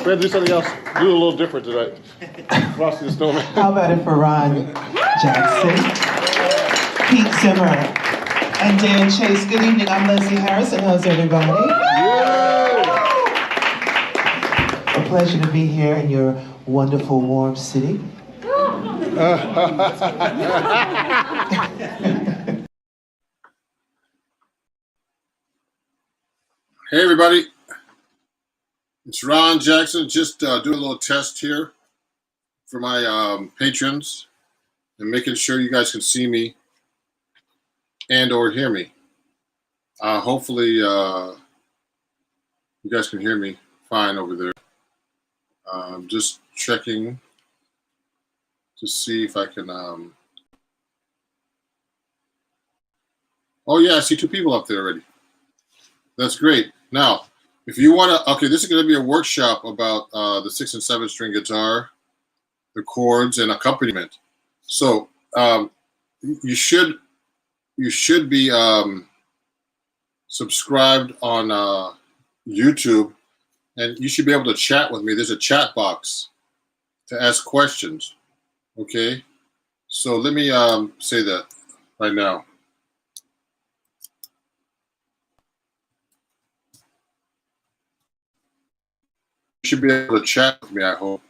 We had to do something else, do a little different tonight. Frosty the Snowman. How about it for Ron Jackson, Pete Zimmer, and Dan Chase? Good evening, I'm Leslie Harrison. How's everybody? A pleasure to be here in your wonderful, warm city. Hey everybody, it's Ron Jackson. Just doing a little test here for my patrons and making sure you guys can see me and or hear me. Hopefully you guys can hear me fine over there. Just checking to see if I can oh yeah, I see 2 people up there already. That's great. Now, if you want to, okay, this is going to be a workshop about the 6 and 7 string guitar, the chords, and accompaniment. So you should be subscribed on YouTube, and you should be able to chat with me. There's a chat box to ask questions. Okay, so let me say that right now. You should be able to chat with me, I hope,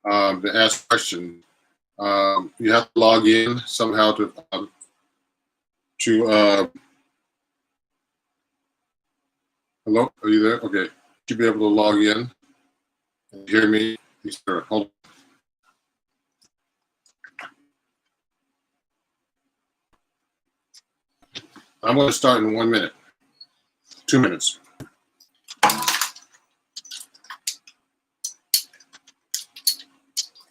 to ask questions. You have to log in somehow to Hello, are you there? Okay. Should be able to log in and hear me. Hold on. I'm going to start in 1 minute, 2 minutes. A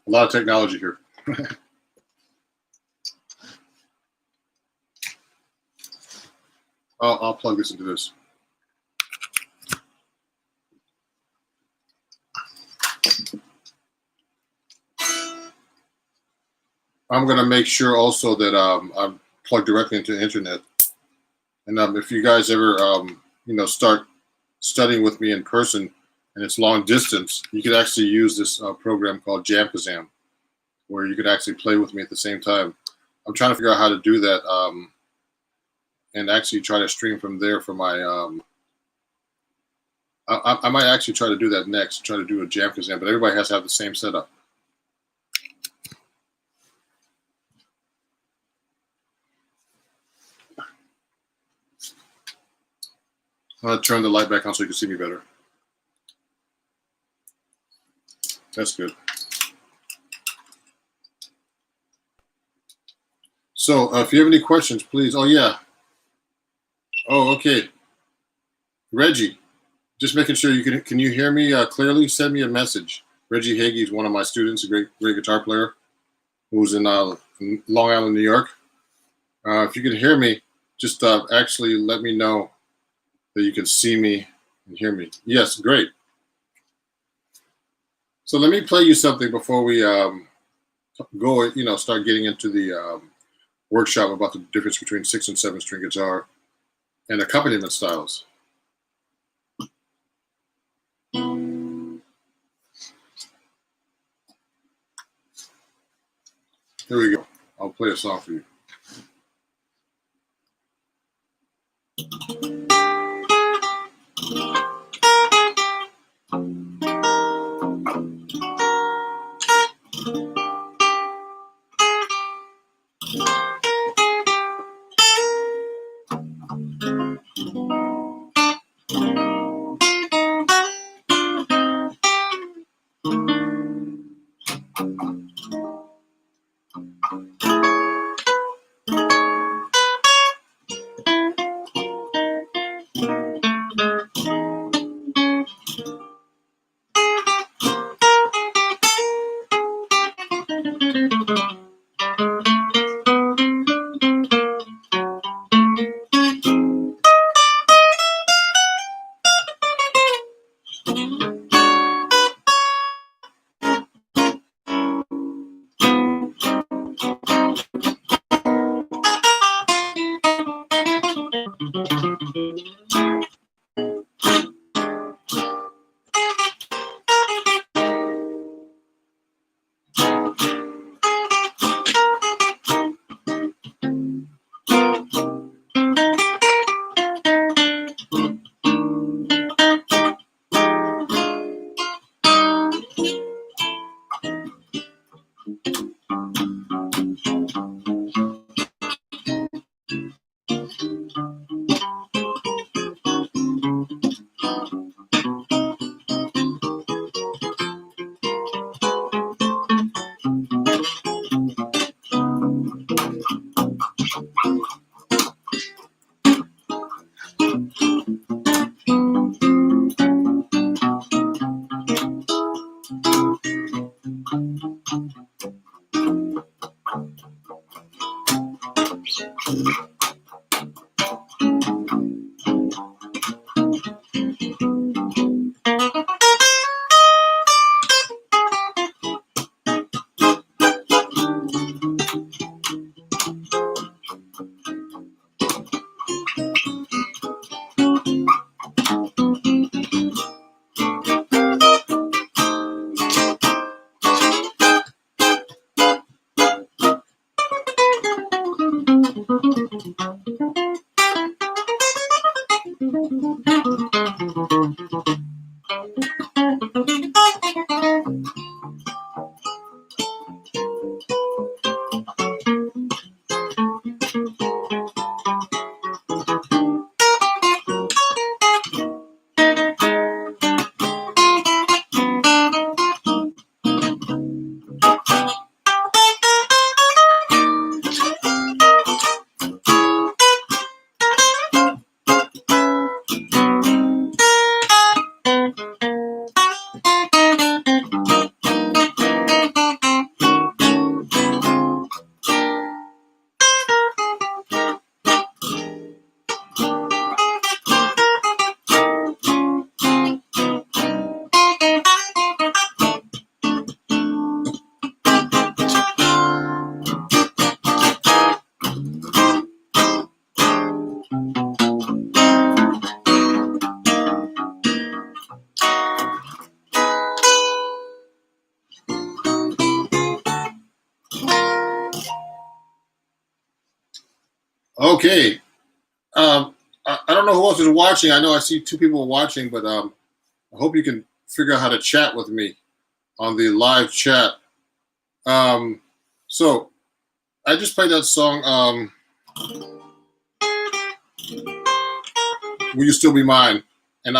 lot of technology here. I'll plug this into this. I'm going to make sure also that I'm plugged directly into the internet. And if you guys ever, start studying with me in person and it's long distance, you could actually use this program called Jamkazam, where you could actually play with me at the same time. I'm trying to figure out how to do that and actually try to stream from there for my. I might actually try to do that next, try to do a Jamkazam, but everybody has to have the same setup. I'm going to turn the light back on so you can see me better. That's good. So if you have any questions, please. Oh, yeah. Oh, okay. Reggie, just making sure you can you hear me clearly? Send me a message. Reggie Hagee is one of my students, a great guitar player who's in Long Island, New York. If you can hear me, just actually let me know that you can see me and hear me. Yes, great. So let me play you something before we go, start getting into the workshop about the difference between 6 and 7 string guitar and accompaniment styles. Here we go. I'll play a song for you. Okay. I don't know who else is watching. I know I see two people watching, but I hope you can figure out how to chat with me on the live chat. So I just played that song, Will You Still Be Mine? And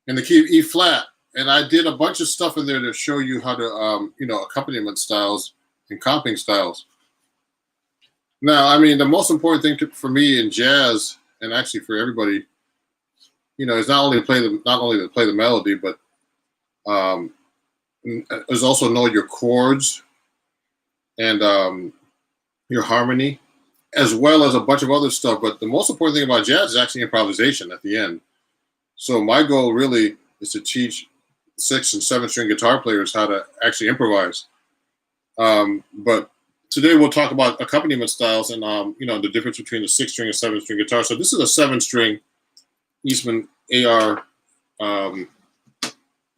in the key of E flat. And I did a bunch of stuff in there to show you how to, accompaniment styles and comping styles. Now, I mean, the most important thing for me in jazz, and actually for everybody, is not only to play the melody, but is also know your chords and your harmony, as well as a bunch of other stuff. But the most important thing about jazz is actually improvisation at the end. So my goal really is to teach 6- and 7-string guitar players how to actually improvise. But today we'll talk about accompaniment styles and the difference between a 6-string and 7-string guitar. So this is a 7-string Eastman AR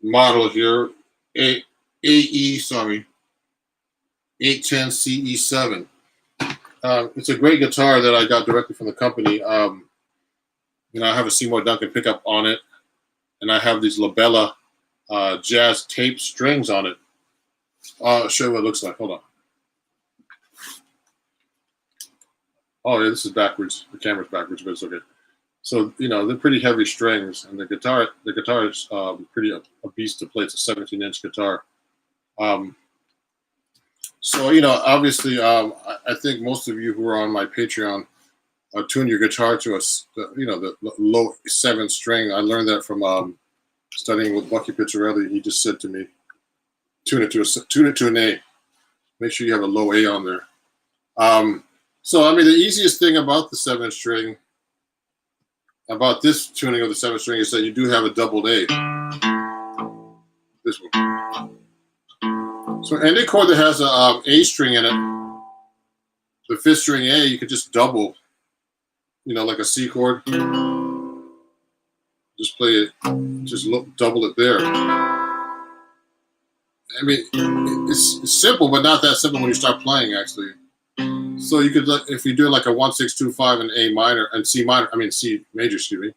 model here, AE 810 CE7. It's a great guitar that I got directly from the company. I have a Seymour Duncan pickup on it, and I have these Labella jazz tape strings on it. I'll show you what it looks like. Hold on. Oh, yeah, this is backwards. The camera's backwards, but it's okay. So, they're pretty heavy strings, and the guitar is pretty a beast to play. It's a 17-inch guitar. Obviously, I think most of you who are on my Patreon tune your guitar to the low 7-string. I learned that from studying with Bucky Pizzarelli. He just said to me, tune it to an A. Make sure you have a low A on there. The easiest thing about the 7-string, about this tuning of the 7-string, is that you do have a doubled A. This one. So any chord that has a A string in it, the 5th string A, you could just double, like a C chord. Just play it, double it there. I mean, it's simple, but not that simple when you start playing, actually. So you could, if you do like a 1-6-2-5 in A minor and C major, excuse me.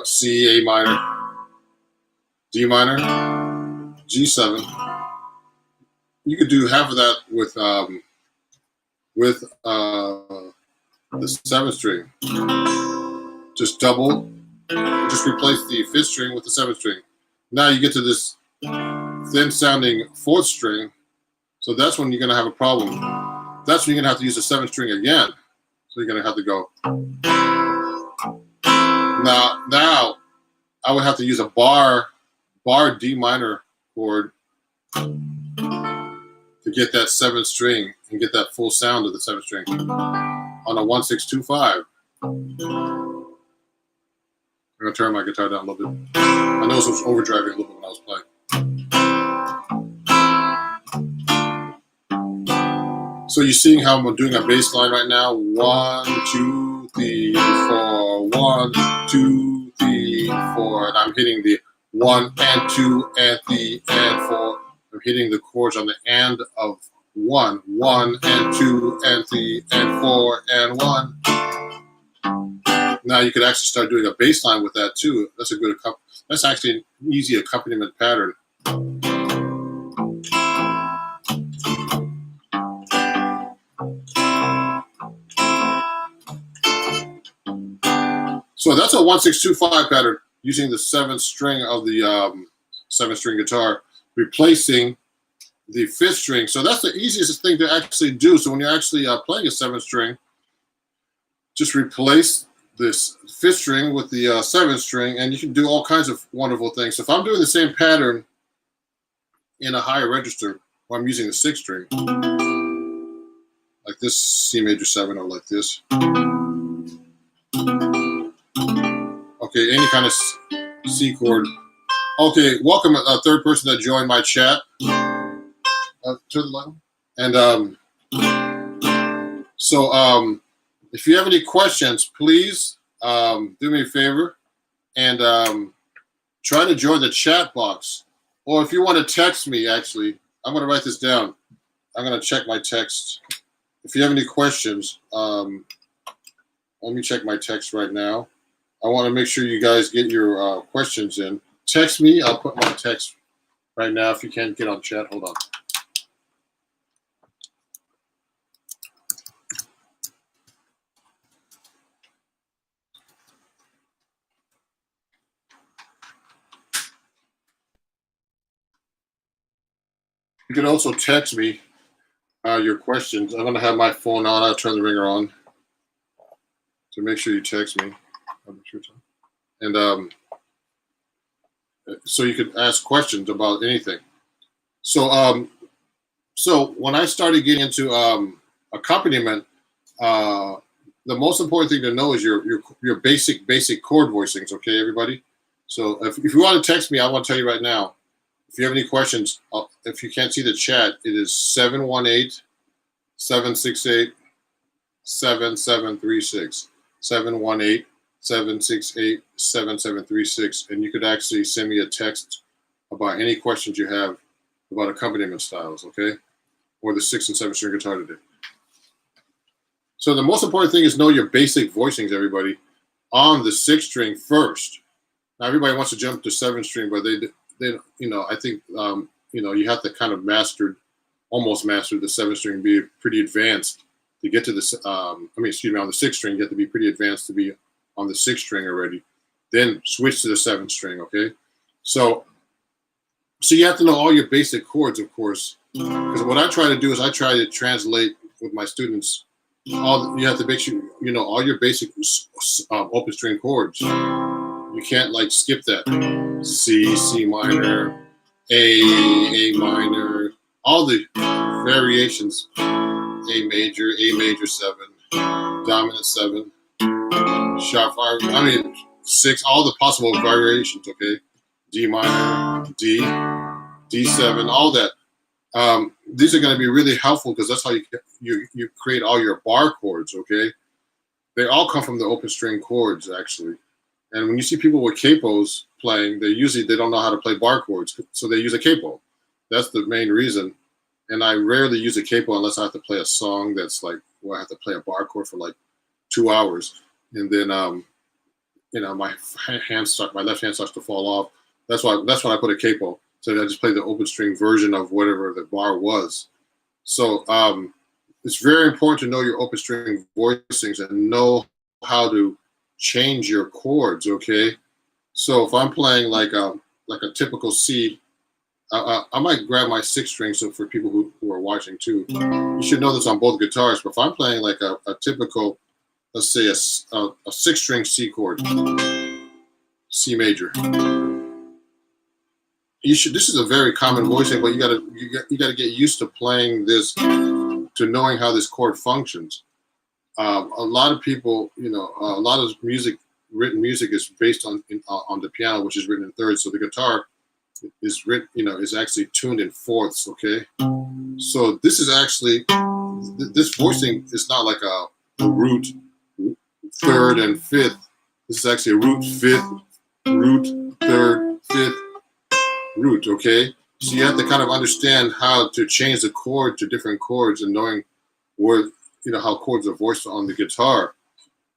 C, A minor, D minor, G7. You could do half of that with the 7th string. Just double, just replace the 5th string with the 7th string. Now you get to this thin sounding 4th string. So that's when you're going to have a problem. That's when you're going to have to use the 7th string again. So you're going to have to go. Now I would have to use a bar D minor chord to get that 7th string and get that full sound of the 7th string on a 1-6-2-5. I'm going to turn my guitar down a little bit. I know it was overdriving a little bit when I was playing. So you're seeing how I'm doing a bass line right now. 1, 2, 3, 4. 1, 2, 3, 4. And I'm hitting the 1 and 2 and 3 and 4. I'm hitting the chords on the and of 1. 1 and 2 and 3 and 4 and 1. Now you could actually start doing a bass line with that too. That's actually an easy accompaniment pattern. So that's a 1-6-2-5 pattern using the 7th string of the 7-string guitar, replacing the 5th string. So that's the easiest thing to actually do. So when you're actually playing a 7th string, just replace this 5th string with the 7th string, and you can do all kinds of wonderful things. So if I'm doing the same pattern in a higher register, where I'm using the 6th string, like this C major 7 or like this. Okay, any kind of C chord. Okay, welcome a third person that joined my chat. To the level. And If you have any questions, please do me a favor and try to join the chat box. Or if you want to text me, actually, I'm going to write this down. I'm going to check my text. If you have any questions, let me check my text right now. I want to make sure you guys get your questions in. Text me. I'll put my text right now. If you can't get on chat, hold on. You can also text me your questions. I'm going to have my phone on. I'll turn the ringer on to make sure you text me. And so you could ask questions about anything. So so when I started getting into accompaniment, the most important thing to know is your basic chord voicings. Okay, everybody. So if you want to text me, I want to tell you right now. If you have any questions, if you can't see the chat, it is 718-768-7736. 718-768-7736. And you could actually send me a text about any questions you have about accompaniment styles, okay? Or the 6 and 7 string guitar today. So the most important thing is know your basic voicings, everybody, on the 6 string first. Now everybody wants to jump to 7 string, but they I think you have to kind of almost master the 7 string, be pretty advanced to get to this. On the 6 string, you have to be pretty advanced to be on the 6 string already. Then switch to the 7 string, okay? So you have to know all your basic chords, of course, because what I try to do is I try to translate with my students. You have to make sure you know all your basic open string chords. You can't skip that. C minor, A minor, all the variations. A major 7, dominant 7, sharp 5. 6. All the possible variations. Okay, D minor, D7, all that. These are going to be really helpful because that's how you create all your bar chords. Okay, they all come from the open string chords actually. And when you see people with capos playing, they don't know how to play bar chords, so they use a capo. That's the main reason. And I rarely use a capo unless I have to play a song that's where I have to play a bar chord for 2 hours, and then my left hand starts to fall off. That's when I put a capo. So I just play the open string version of whatever the bar was. So it's very important to know your open string voicings and know how to change your chords. Okay, so if I'm playing like a typical C, I might grab my 6 string. So for people who are watching too, you should know this on both guitars. But if I'm playing a typical, let's say a 6 string C chord, C major, this is a very common voicing, but you gotta get used to playing this, to knowing how this chord functions. A lot of people, a lot of written music is based on the piano, which is written in thirds. So the guitar is written, is actually tuned in fourths. Okay, so this is actually this voicing is not like a root 3rd and 5th. This is actually a root 5th, root 3rd, 5th, root. Okay, so you have to kind of understand how to change the chord to different chords and knowing where how chords are voiced on the guitar.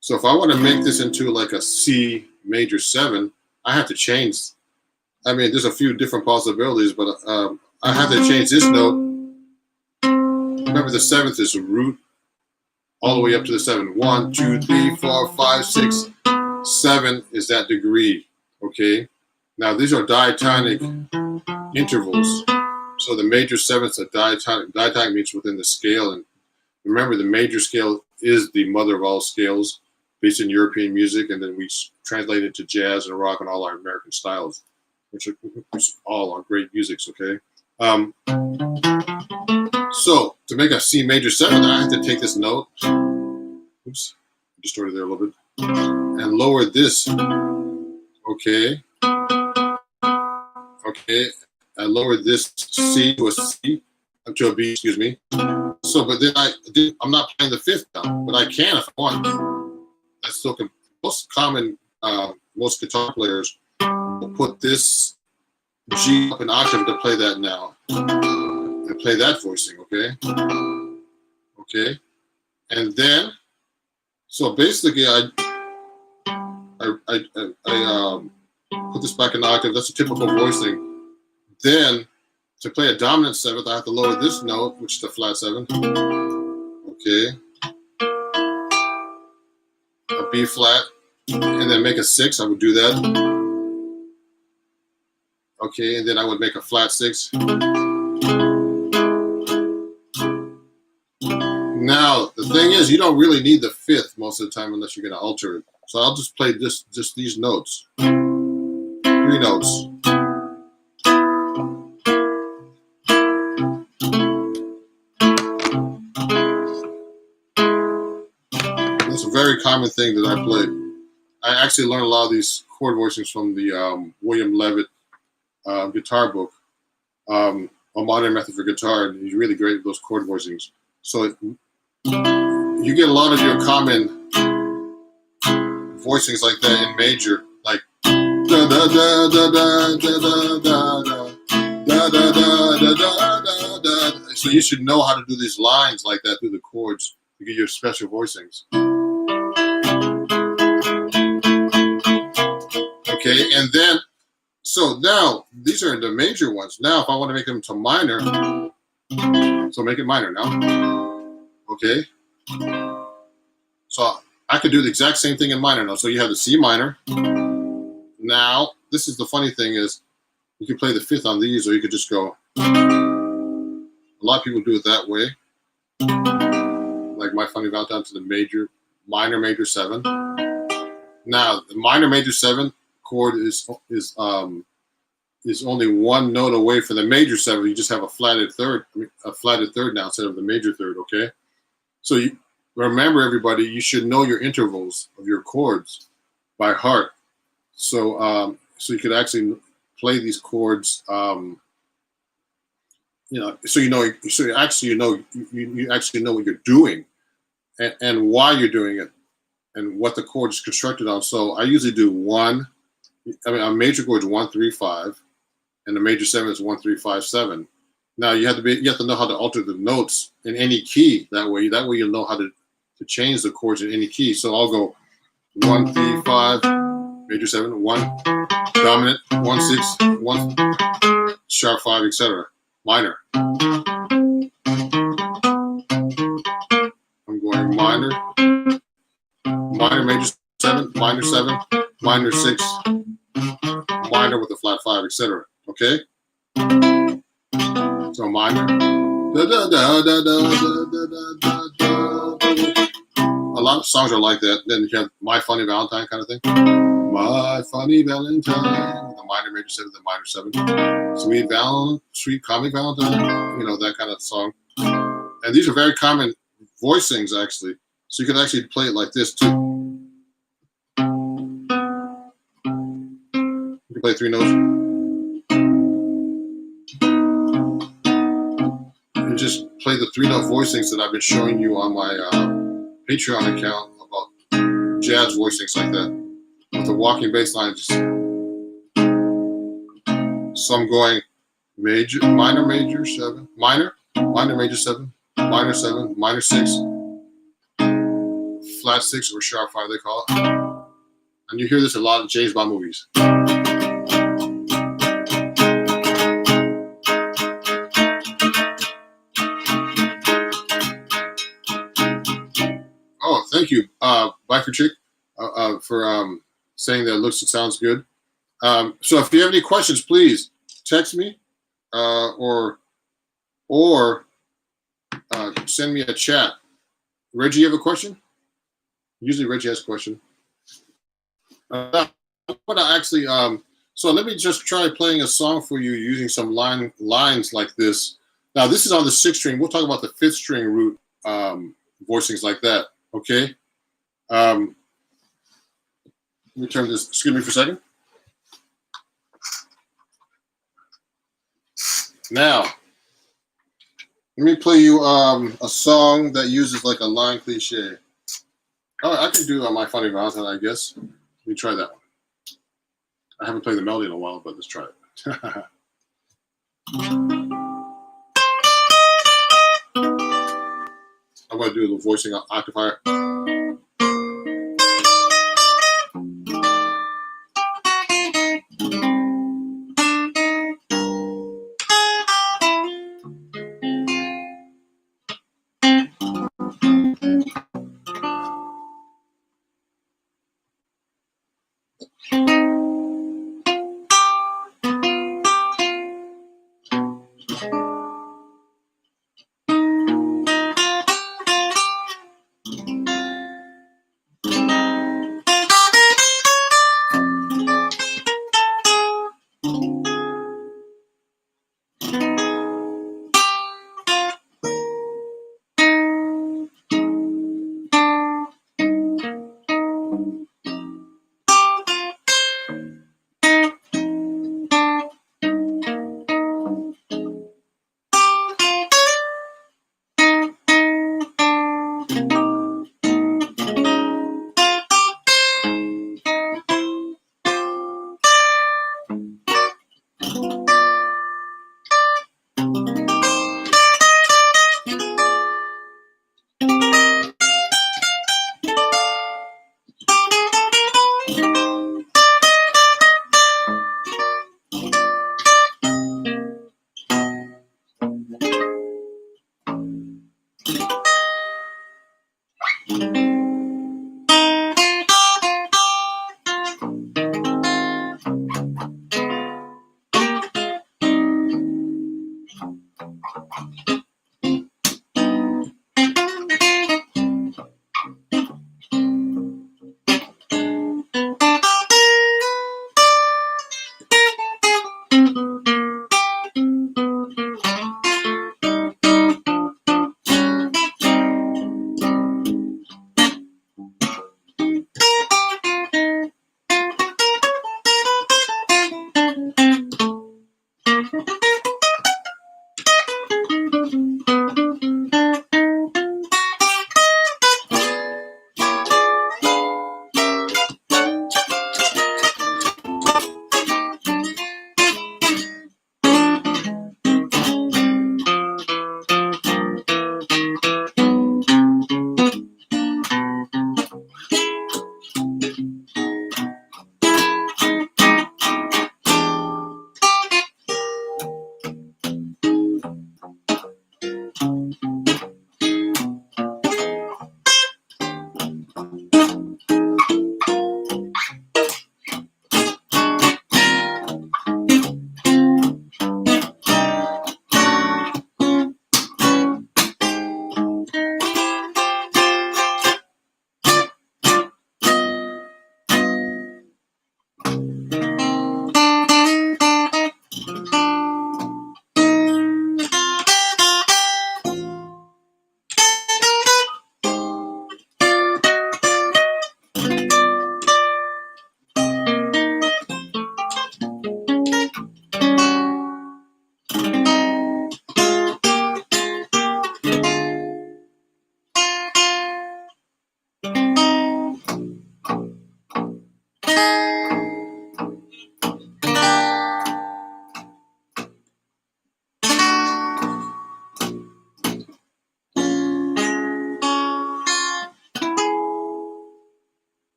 So if I want to make this into a C major 7, I have to change. There's a few different possibilities, but I have to change this note. Remember, the 7th is a root all the way up to the 7. 1, 2, 3, 4, 5, 6, 7 is that degree. Okay. Now these are diatonic intervals. So the major 7ths are diatonic. Diatonic means within the scale, and remember, the major scale is the mother of all scales, based in European music, and then we translate it to jazz and rock and all our American styles, which all are great musics. Okay, so to make a C major 7, I have to take this note. Oops, distorted there a little bit, and lower this. Okay, I lowered this C to a C, to a B. Excuse me. So, but then I'm not playing the fifth now, but I can if I want. That's still most common. Most guitar players will put this G up an octave to play that now and play that voicing. Okay, and then so basically I put this back an octave. That's a typical voicing. Then to play a dominant seventh, I have to lower this note, which is a flat seven. Okay, a B flat, and then make a six. I would do that. Okay, and then I would make a flat six. Now the thing is, you don't really need the fifth most of the time unless you're going to alter it. So I'll just play just these notes, 3 notes. That's a very common thing that I play. I actually learned a lot of these chord voicings from the William Levitt guitar book, A Modern Method for Guitar, and he's really great at those chord voicings. So you get a lot of your common voicings like that in major, like da da da da da da da da da da da da da. So you should know how to do these lines like that through the chords to get your special voicings. Okay, and then so now these are the major ones. Now if I want to make them to minor, so make it minor now. Okay, so I could do the exact same thing in minor now. So you have the C minor. Now this is the funny thing is you can play the fifth on these, or you could just go. A lot of people do it that way, like My Funny Valentine to the major, minor major 7. Now the minor major 7 chord is only one note away from the major 7. You just have a flatted third now instead of the major third. Okay, so you remember, everybody, you should know your intervals of your chords by heart. So so you could actually play these chords. You actually know what you're doing and why you're doing it and what the chord is constructed on. So I usually do a major chord is 1 3 5, and the major 7 is 1 3 5 7. Now you have to know how to alter the notes in any key. That way you'll know how to change the chords in any key. So I'll go 1 3 5, major 7, 1 dominant, 1 6, 1 sharp 5, etc. Minor. I'm going minor major 7, minor 7, minor 6, minor with a flat 5, etc. Okay? So minor. Da, da, da, da, da, da, da, da, da. A lot of songs are like that. Then you have My Funny Valentine kind of thing. My Funny Valentine with a minor major 7, the minor 7. Sweet Comic Valentine, that kind of song. And these are very common voicings, actually. So you can actually play it like this, too. You can play 3 notes. And just play the 3-note voicings that I've been showing you on my Patreon account about jazz voicings like that. With the walking bass line, so I'm going minor major 7, minor major 7, minor 7, minor 6, flat 6 or sharp 5 they call it. And you hear this a lot in James Bond movies. Oh, thank you, Biker Chick, for saying that it looks and sounds good. So if you have any questions, please text me or send me a chat. Reggie, you have a question? Usually Reggie has a question. But actually, so let me just try playing a song for you using some lines like this. Now this is on the 6th string. We'll talk about the 5th string root voicings like that. Okay. Let me turn this. Excuse me for a second. Now, Let me play you a song that uses like a line cliche. Oh, I can do My Funny Valentine, I guess. Let me try that one. I haven't played the melody in a while, but let's try it. I'm going to do a little voicing octave.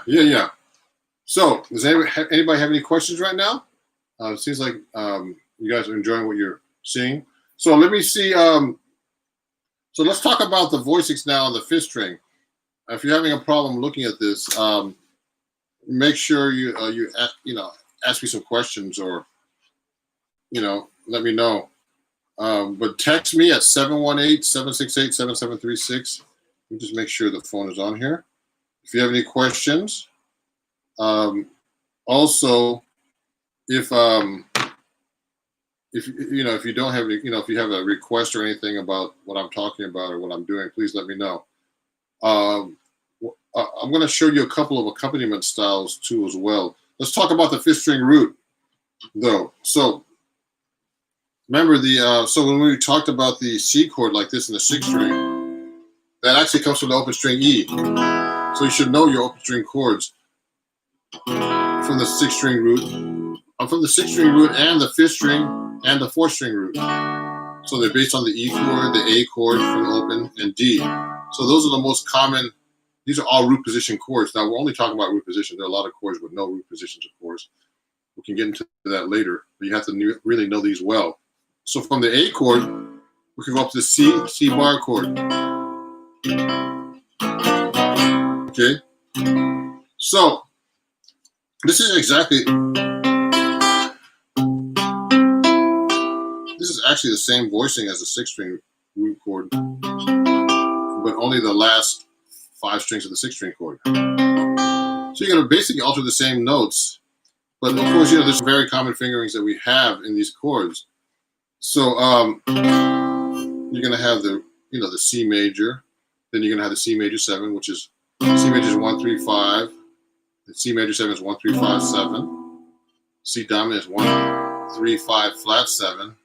Yeah. So, does anybody have any questions right now? It seems like you guys are enjoying what you're seeing. So let me see. So let's talk about the voicings now on the fifth string. If you're having a problem looking at this, make sure you ask me some questions or let me know. But text me at 718-768-7736. Let me just make sure the phone is on here. If you have any questions, also if you don't have any, if you have a request or anything about what I'm talking about or what I'm doing, please let me know. I'm going to show you a couple of accompaniment styles too as well. let's talk about the fifth string root, though. So remember so when we talked about the C chord like this in the sixth string, that actually comes from the open string E. So you should know your open string chords from the sixth string root, from the sixth string root and the fifth string and the fourth string root. So they're based on the E chord, the A chord from the open, and D. So those are the most common. These are all root position chords. Now we're only talking about root position. There are a lot of chords with no root positions, of course. We can get into that later, but you have to really know these well. So from the A chord, we can go up to the C bar chord. Okay. So this is actually the same voicing as the sixth string root chord, but only the last 5 strings of the sixth string chord. So you're going to basically alter the same notes, but of course, there's very common fingerings that we have in these chords. So you're going to have the C major, then you're going to have the C major 7, which is C major is 1 3 5, the C major 7 is 1 3 5 7, C dominant is 1 3 5 flat 7.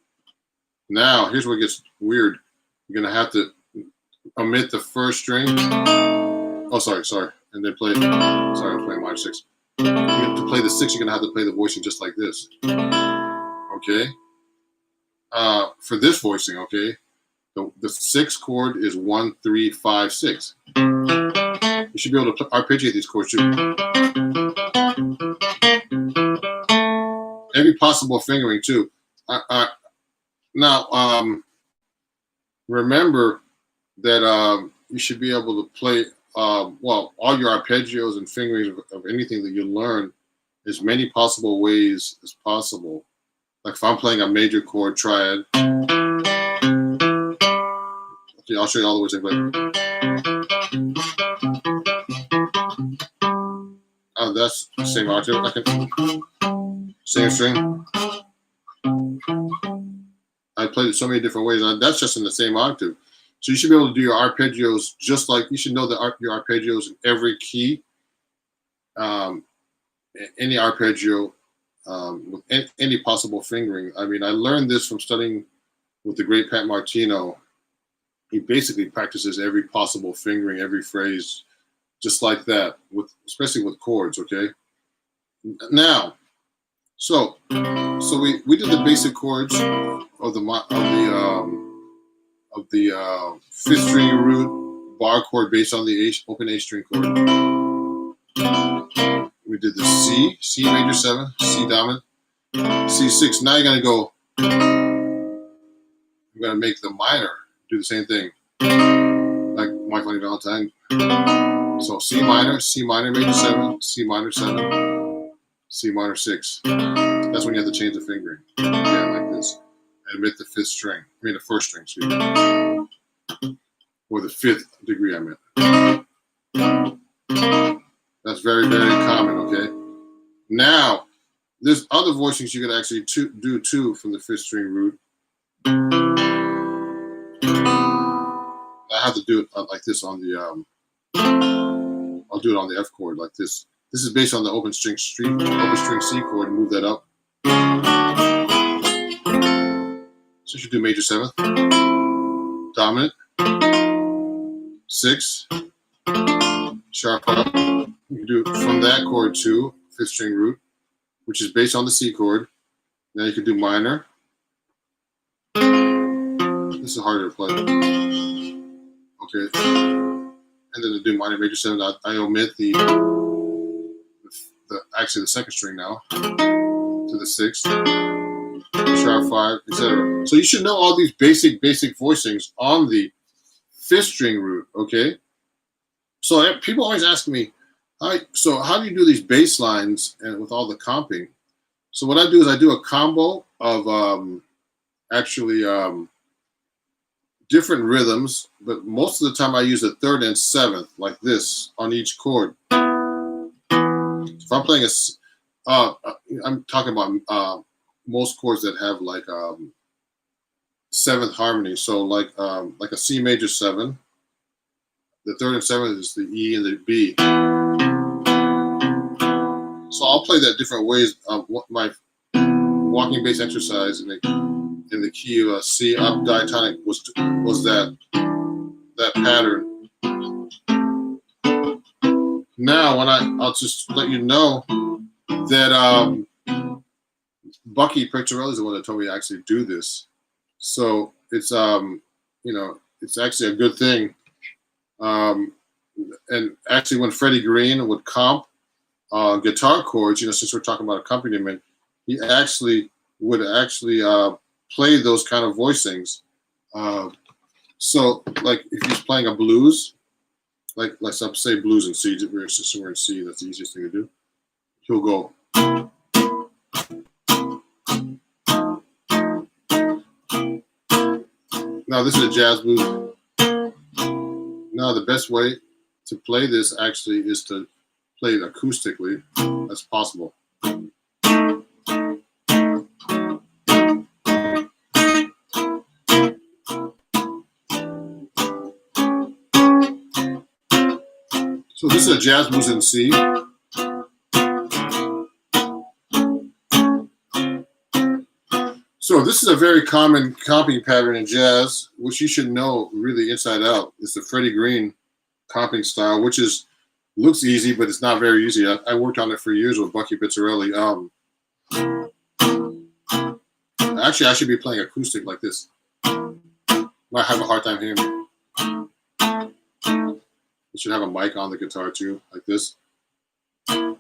Now here's where it gets weird. You're going to have to omit the first string. Oh, sorry, and then play. Sorry, I'm playing minor 6. You have to play the 6. You're going to have to play the voicing just like this. Okay. For this voicing, okay, the sixth chord is 1 3 5 6. You should be able to arpeggiate these chords too. Every possible fingering too. Now, remember that you should be able to play all your arpeggios and fingerings of anything that you learn as many possible ways as possible. Like if I'm playing a major chord triad, okay, I'll show you all the ways I play. That's the same octave. Same string. I played it so many different ways. That's just in the same octave. So you should be able to do your arpeggios just like you should know your arpeggios in every key. Any arpeggio with any possible fingering. I mean, I learned this from studying with the great Pat Martino. He basically practices every possible fingering, every phrase, just like that, especially with chords. Okay. Now, so we did the basic chords of the fifth string root bar chord based on the open A string chord. We did the C major 7, C dominant, C6. Now you're going to go, you're going to make the minor do the same thing, like My Funny Valentine. So C minor major 7, C minor 7, C minor 6. That's when you have to change the fingering. Yeah, like this. And omit the fifth string. I mean the first string, excuse me. Or the fifth degree, I meant. That's very, very common, okay? Now, there's other voicings you could actually do too from the fifth string root. I have to do it like this on the, I'll do it on the F chord like this. This is based on the open string C chord, and move that up. So you should do major 7th, dominant, 6, sharp up. You can do from that chord to fifth string root, which is based on the C chord. Now you can do minor. This is harder to play. Okay. And then to do minor major 7, I omit actually the second string now to the 6th, sharp 5, etc. So you should know all these basic voicings on the fifth string root, okay? So people always ask me, so how do you do these bass lines and with all the comping? So what I do is I do a combo of different rhythms, but most of the time I use the 3rd and 7th like this on each chord. If I'm playing I'm talking about most chords that have like 7th harmony. So like a C major 7, the 3rd and 7th is the E and the B. So I'll play that different ways. My walking bass exercise in the key of C up diatonic was that pattern. Now, I'll just let you know that Bucky Picciarelli is the one that told me to actually do this. So it's it's actually a good thing. And actually, when Freddie Green would comp guitar chords, since we're talking about accompaniment, he would play those kind of voicings. So, like if he's playing a blues, like let's say blues in C, we're in C, that's the easiest thing to do. He'll go. Now this is a jazz blues. Now the best way to play this actually is to play it acoustically as possible. So this is a jazz blues in C. So this is a very common comping pattern in jazz, which you should know really inside out. It's the Freddie Green comping style, which looks easy, but it's not very easy. I worked on it for years with Bucky Picciarelli. Actually, I should be playing acoustic like this. Might have a hard time hearing me. You should have a mic on the guitar too, like this. I'll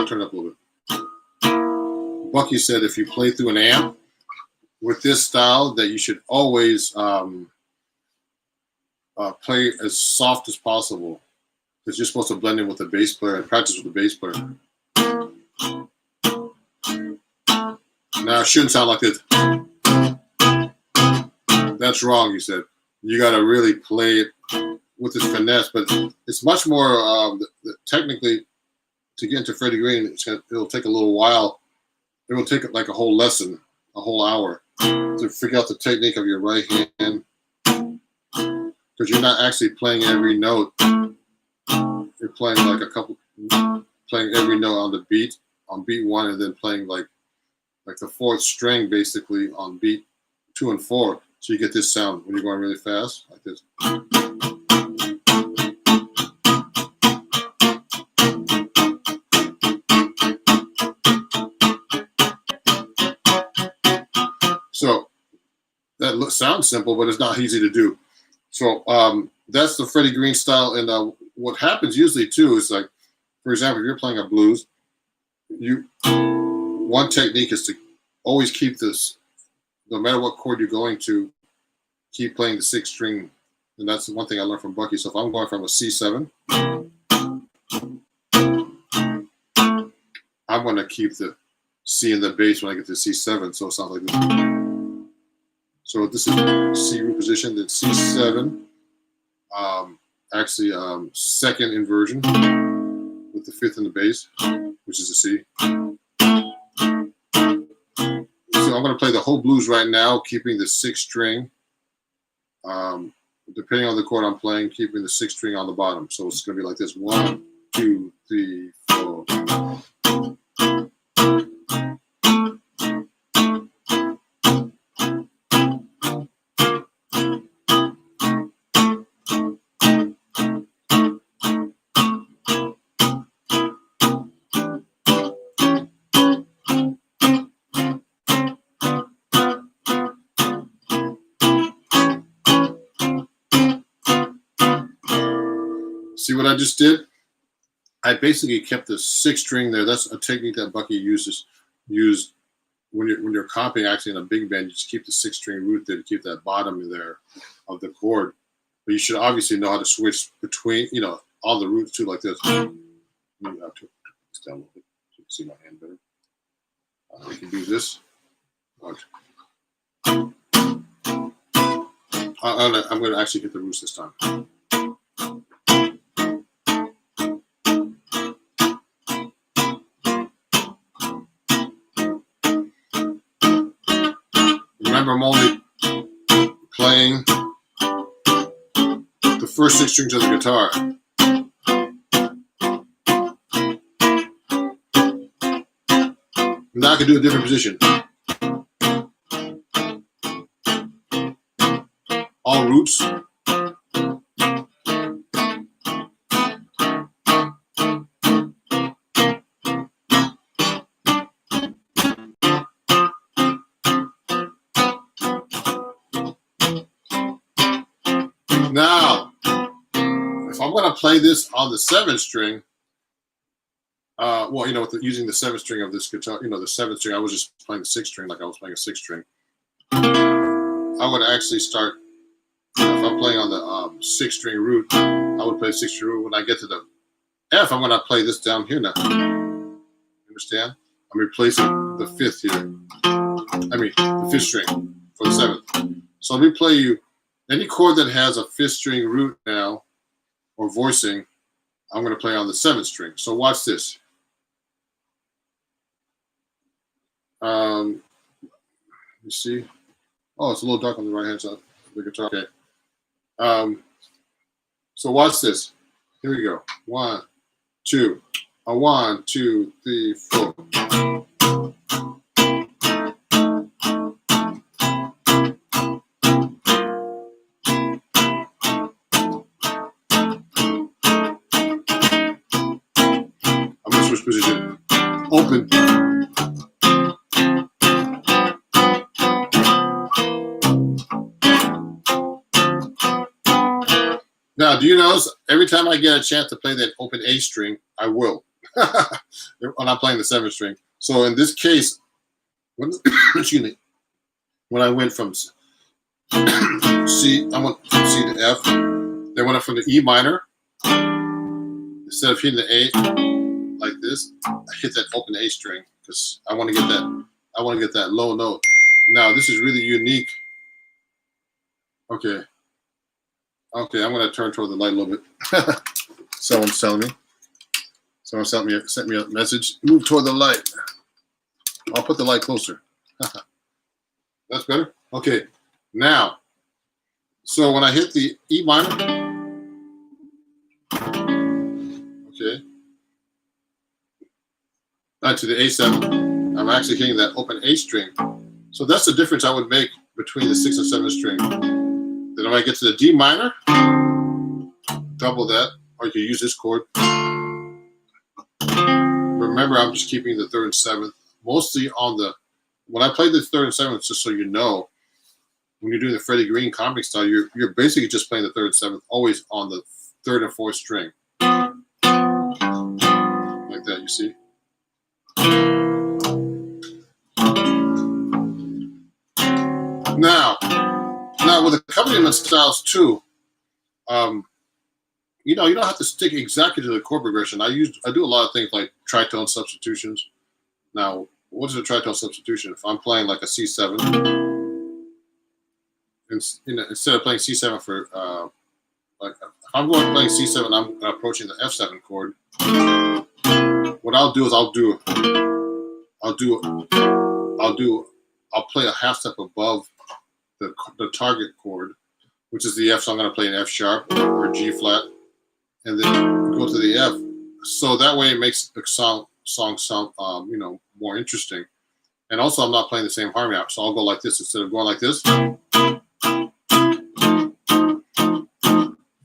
turn it up a little bit. Bucky said if you play through an amp with this style, that you should always play as soft as possible, because you're supposed to blend in with the bass player and practice with the bass player. Now it shouldn't sound like this. That's wrong, he said. You got to really play it with this finesse, but it's much more technically to get into Freddie Green. It'll take a little while. It will take like a whole lesson, a whole hour, to figure out the technique of your right hand, because you're not actually playing every note. You're playing like playing every note on the beat, on beat one, and then playing like the fourth string basically on beat 2 and 4. So you get this sound when you're going really fast, like this. So that sounds simple, but it's not easy to do. So that's the Freddie Green style. And what happens usually too is, like, for example, if you're playing a blues, one technique is to always keep this, no matter what chord you're going to, keep playing the 6th string. And that's the one thing I learned from Bucky. So if I'm going from a C7, I'm going to keep the C in the bass when I get to C7. So it sounds like this. So this is C root position, then C7. Actually, second inversion with the 5th in the bass, which is a C. So I'm going to play the whole blues right now, keeping the 6th string. Depending on the chord I'm playing, keeping the 6th string on the bottom. So it's going to be like this: 1, 2, 3, 4. See what I just did? I basically kept the 6th string there. That's a technique that Bucky used when you're comping actually in a big band. You just keep the 6th string root there to keep that bottom in there of the chord. But you should obviously know how to switch between, all the roots too, like this. Maybe I'll turn this down a little bit so you can see my hand better. We can do this. I'm going to actually hit the roots this time. Remember, I'm only playing the first 6 strings of the guitar. Now I can do a different position. All roots. Now, if I'm going to play this on the 7th string, well, you know, using the 7th string of this guitar, you know, the 7th string, I was just playing the 6th string like I was playing a 6th string. I would actually start, if I'm playing on the 6th string root, I would play 6th string root. When I get to the F, I'm going to play this down here now. Understand? I'm replacing the 5th here. I mean, the 5th string for the 7th. So let me play you any chord that has a 5th string root now, or voicing, I'm going to play on the 7th string. So watch this. You see? Oh, it's a little dark on the right hand side of the guitar. Okay. So watch this. Here we go. 1, 2. 1, 2, 3, 4. I'm going to switch position. Open. Now, do you notice every time I get a chance to play that open A string, I will. When I'm playing the 7th string. So in this case, excuse me, when I went from C, I went from C to F. Then went up from the E minor. Instead of hitting the A like this, I hit that open A string because I want to get that. I want to get that low note. Now this is really unique. Okay. Okay, I'm going to turn toward the light a little bit. Someone's telling me. Someone sent me a message. Move toward the light. I'll put the light closer. That's better? Okay. Now, so when I hit the E minor, okay, to the A7, I'm actually hitting that open A string. So that's the difference I would make between the 6th and 7th string. Then when I get to the D minor, double that, or you can use this chord. Remember, I'm just keeping the 3rd and 7th, mostly on the, when I play the 3rd and 7th, just so you know, when you're doing the Freddie Green comic style, you're basically just playing the 3rd and 7th, always on the 3rd and 4th string. Like that, you see? Now with accompaniment styles too, you know, you don't have to stick exactly to the chord progression. I do a lot of things like tritone substitutions. Now, what is a tritone substitution? If I'm playing like a C7, instead of playing C7 for like if I'm going playing C7, I'm approaching the F7 chord. What I'll do is I'll play a half step above the target chord, which is the F. So I'm going to play an F sharp or G flat, and then go to the F. So that way it makes the song sound you know, more interesting. And also I'm not playing the same harmony out, so I'll go like this instead of going like this. For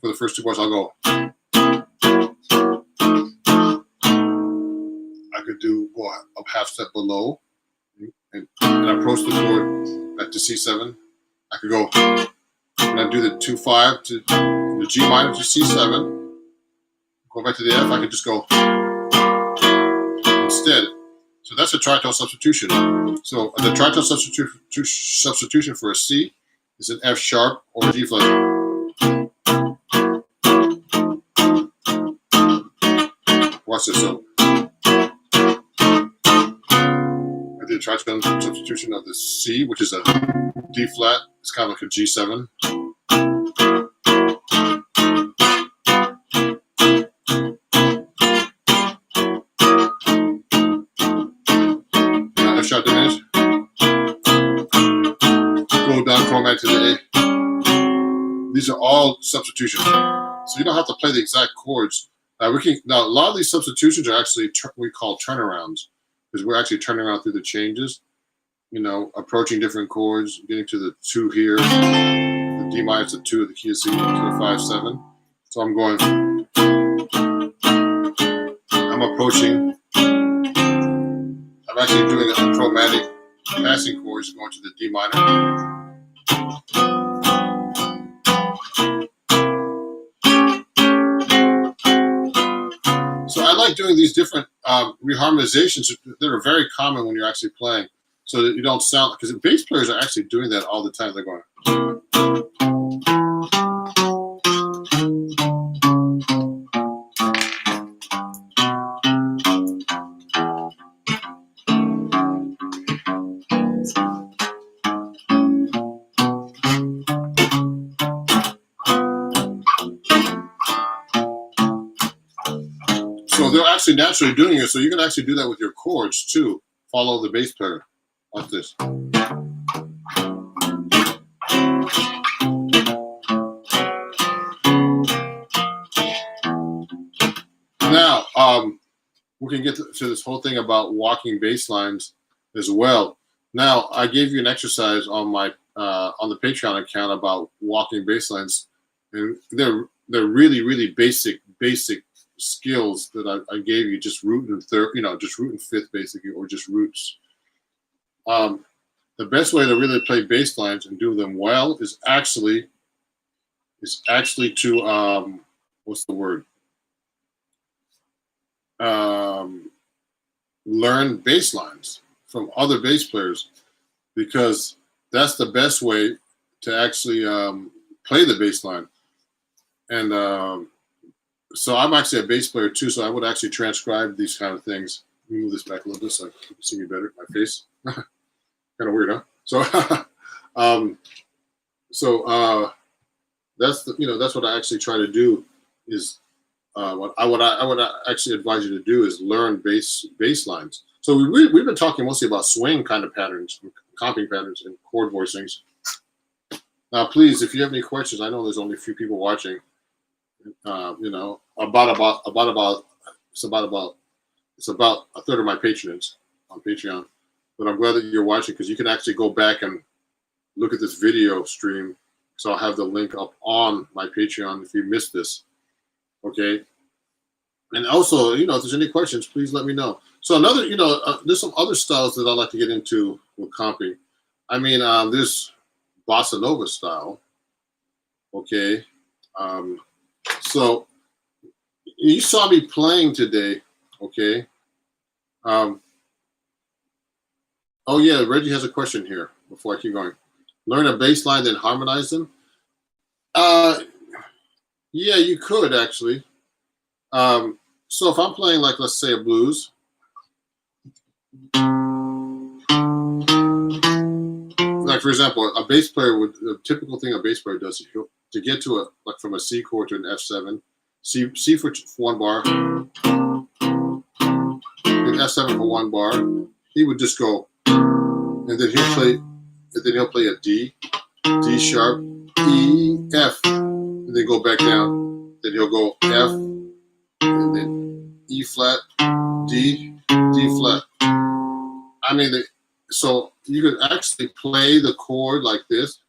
the first 2 bars, I'll go. I could go a half step below and approach the chord back to C7. I could go, when I do the 2-5 to the G minor to C7, go back to the F, I could just go instead. So that's a tritone substitution. So the tritone substitution for a C is an F sharp or a G flat. Watch this. So I did a tritone substitution of the C, which is a D flat. It's kind of like a G7. Now F sharp diminished. Go down chromatic to the A. These are all substitutions. So you don't have to play the exact chords. Now a lot of these substitutions are actually we call turnarounds. because we're actually turning around through the changes, you know, approaching different chords, getting to the 2 here, the D minor to the 2 of the key of C to the 5/7. So I'm going, I'm approaching, I'm actually doing a chromatic passing chords going to the D minor. So I like doing these different reharmonizations that are very common when you're actually playing, so that you don't sound, because bass players are actually doing that all the time. They're going. So they're actually naturally doing it. So you can actually do that with your chords too. Follow the bass player like this. Now, we can get to this whole thing about walking bass lines as well. Now, I gave you an exercise on my on the Patreon account about walking bass lines, and they're really basic skills that I gave you, just root and third, you know, just root and fifth basically, or just roots. The best way to really play bass lines and do them well is actually to what's the word? Learn bass lines from other bass players, because that's the best way to actually play the bass line. And so I'm actually a bass player too, so I would actually transcribe these kind of things. Let me move this back a little bit so you can see me better, my face. Kind of weird, huh? So that's the, you know, that's what I actually try to do is what I would actually advise you to do is learn bass lines. So we've been talking mostly about swing kind of patterns, comping patterns, and chord voicings. Now, please, if you have any questions, I know there's only a few people watching. You know, it's about a third of my patronage on Patreon. But I'm glad that you're watching, because you can actually go back and look at this video stream. So I'll have the link up on my Patreon if you missed this. Okay. And also, you know, if there's any questions, please let me know. So another, you know, there's some other styles that I like to get into with comping. I mean, this bossa nova style. Okay. So you saw me playing today. Okay. Oh yeah, Reggie has a question here before I keep going. Learn a bass line, then harmonize them. Yeah, you could actually. So if I'm playing, like, let's say a blues, like for example, a bass player would, the typical thing a bass player does is to get to a, like from a C chord to an F7, C for 1 bar, and F7 for 1 bar. He would just go, and then he'll play a D, D sharp, E, F, and then go back down. Then he'll go F, and then E flat, D, D flat. I mean, so you could actually play the chord like this.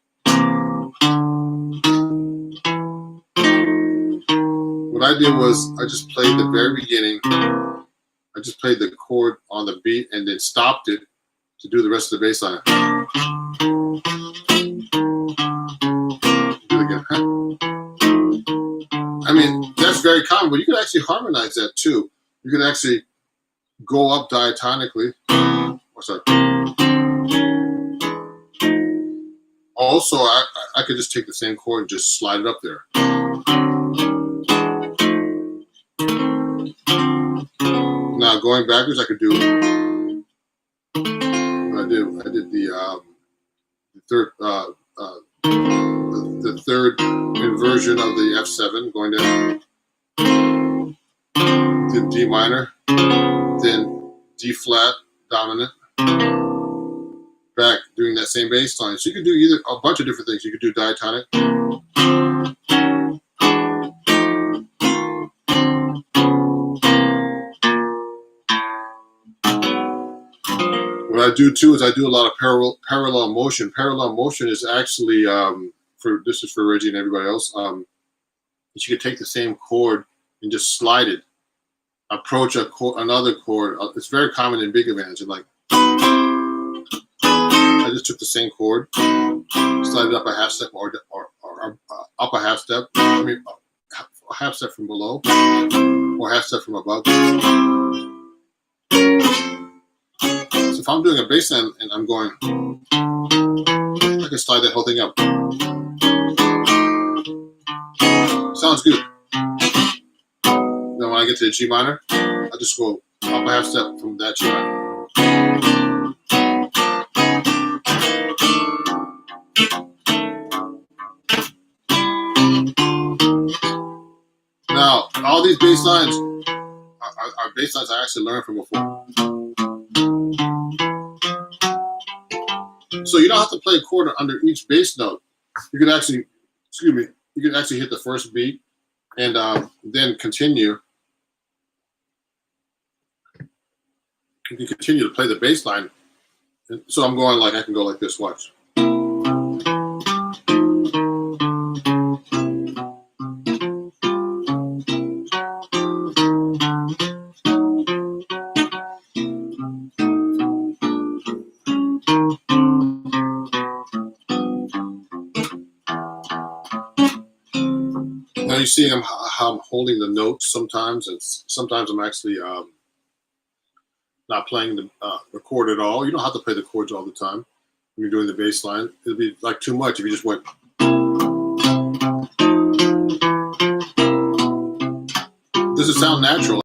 What I did was I just played the very beginning. I just played the chord on the beat and then stopped it to do the rest of the bass line. Do it again. I mean, that's very common, but you can actually harmonize that too. You can actually go up diatonically. Oh, sorry. Also, I could just take the same chord and just slide it up there. Now going backwards, I could do. I did the third inversion of the F7, going down, then D minor, then D flat dominant, back, doing that same bass line. So you could do either a bunch of different things. You could do diatonic. do too is I do a lot of parallel motion. Parallel motion is actually this is for Reggie and everybody else. You could take the same chord and just slide it, approach another chord. It's very common in big bands. And like, I just took the same chord, slide it up a half step or up a half step. I mean, a half step from below or half step from above. So if I'm doing a bass line and I'm going, I can slide that whole thing up. Sounds good. Then when I get to the G minor, I just go up a half step from that G minor. Now, all these bass lines are bass lines I actually learned from before. So you don't have to play a chord under each bass note. You can actually, you can actually hit the first beat and then continue. You can continue to play the bass line. So I'm going like, I can go like this, watch. Now you see how I'm holding the notes sometimes, and sometimes I'm actually not playing the chord at all. You don't have to play the chords all the time when you're doing the bass line. It'd be like too much if you just went. Does it sound natural?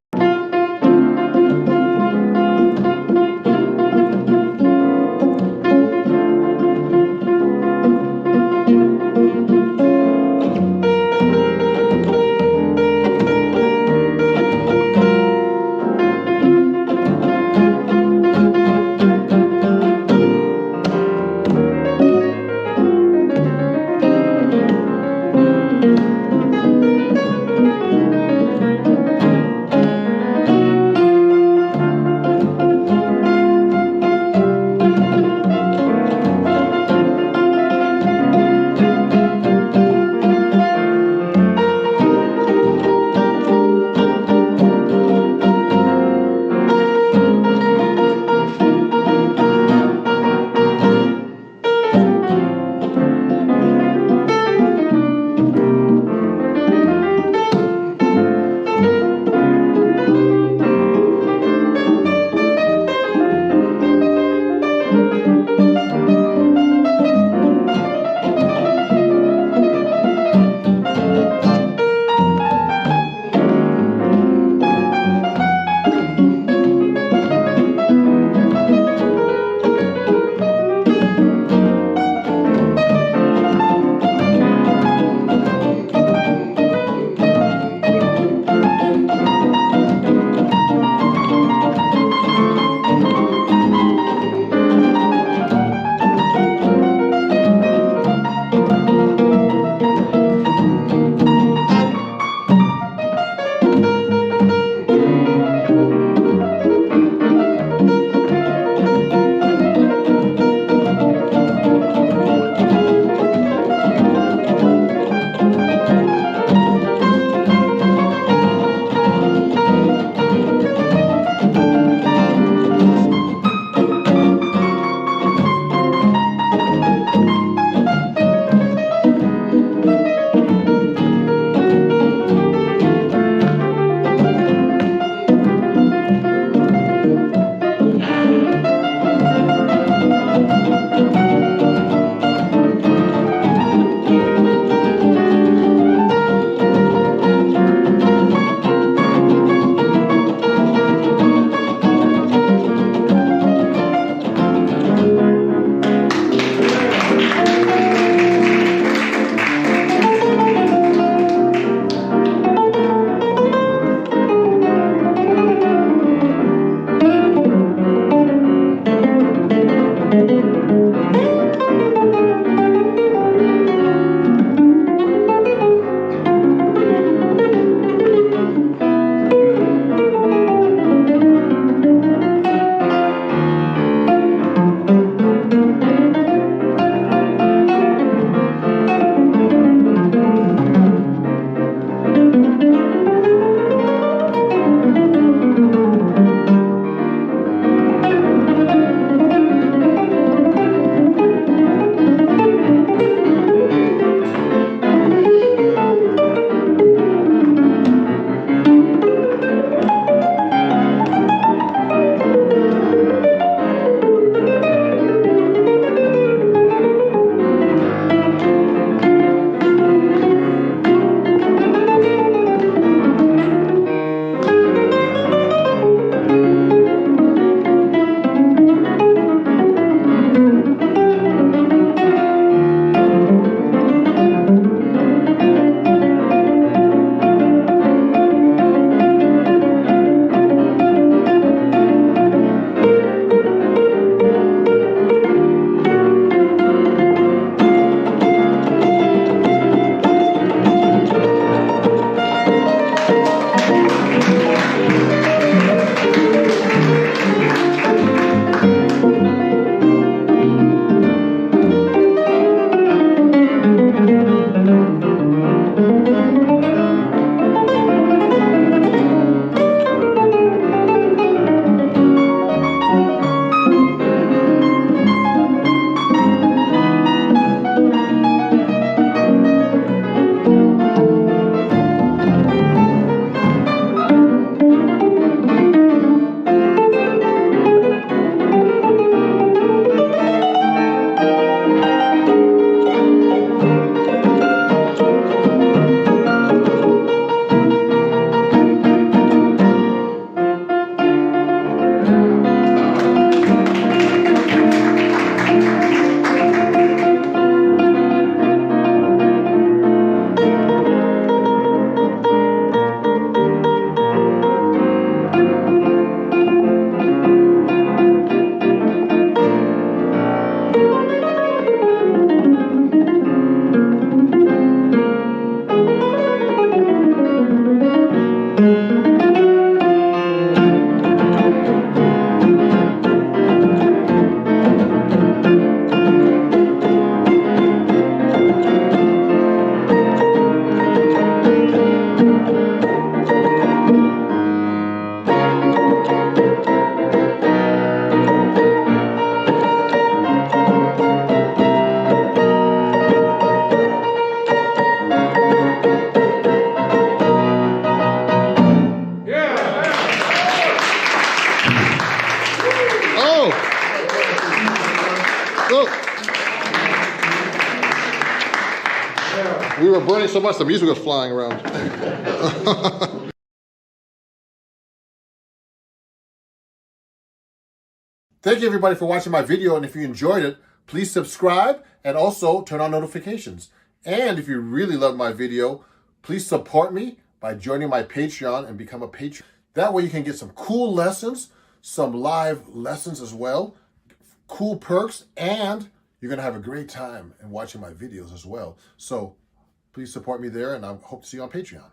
We were burning so much the music was flying around. Thank you everybody for watching my video, and if you enjoyed it, please subscribe and also turn on notifications. And if you really love my video, please support me by joining my Patreon and become a patron. That way you can get some cool lessons, some live lessons as well, cool perks, and you're going to have a great time in watching my videos as well. So please support me there, and I hope to see you on Patreon.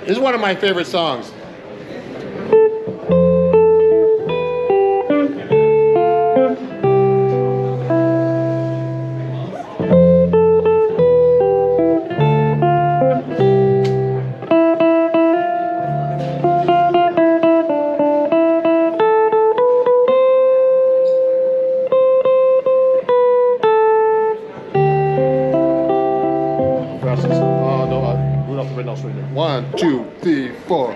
This is one of my favorite songs. One, two, three, four.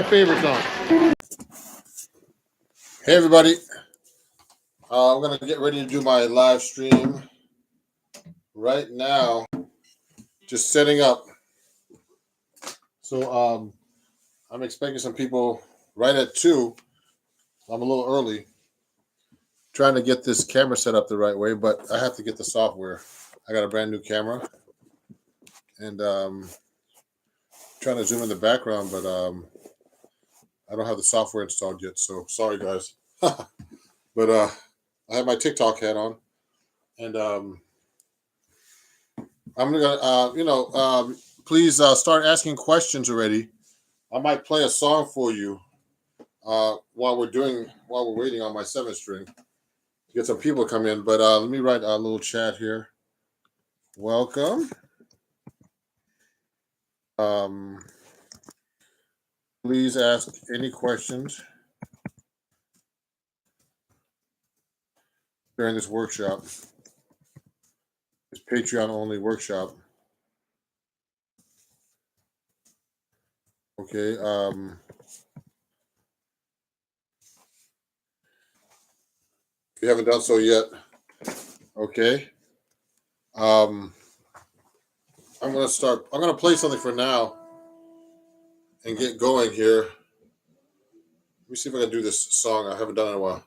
favorite song. Hey everybody, I'm gonna get ready to do my live stream right now. Just setting up. So I'm expecting some people right at 2. I'm a little early. Trying to get this camera set up the right way, but I have to get the software. I got a brand new camera, and trying to zoom in the background, but I don't have the software installed yet. So sorry, guys. But I have my TikTok hat on, and I'm gonna, please start asking questions already. I might play a song for you while we're waiting on my 7th string to get some people to come in. But let me write a little chat here. Welcome. Please ask any questions during this workshop. This Patreon only workshop. Okay. If you haven't done so yet, okay. I'm gonna play something for now and get going here. Let me see if I can do this song. I haven't done it in a while.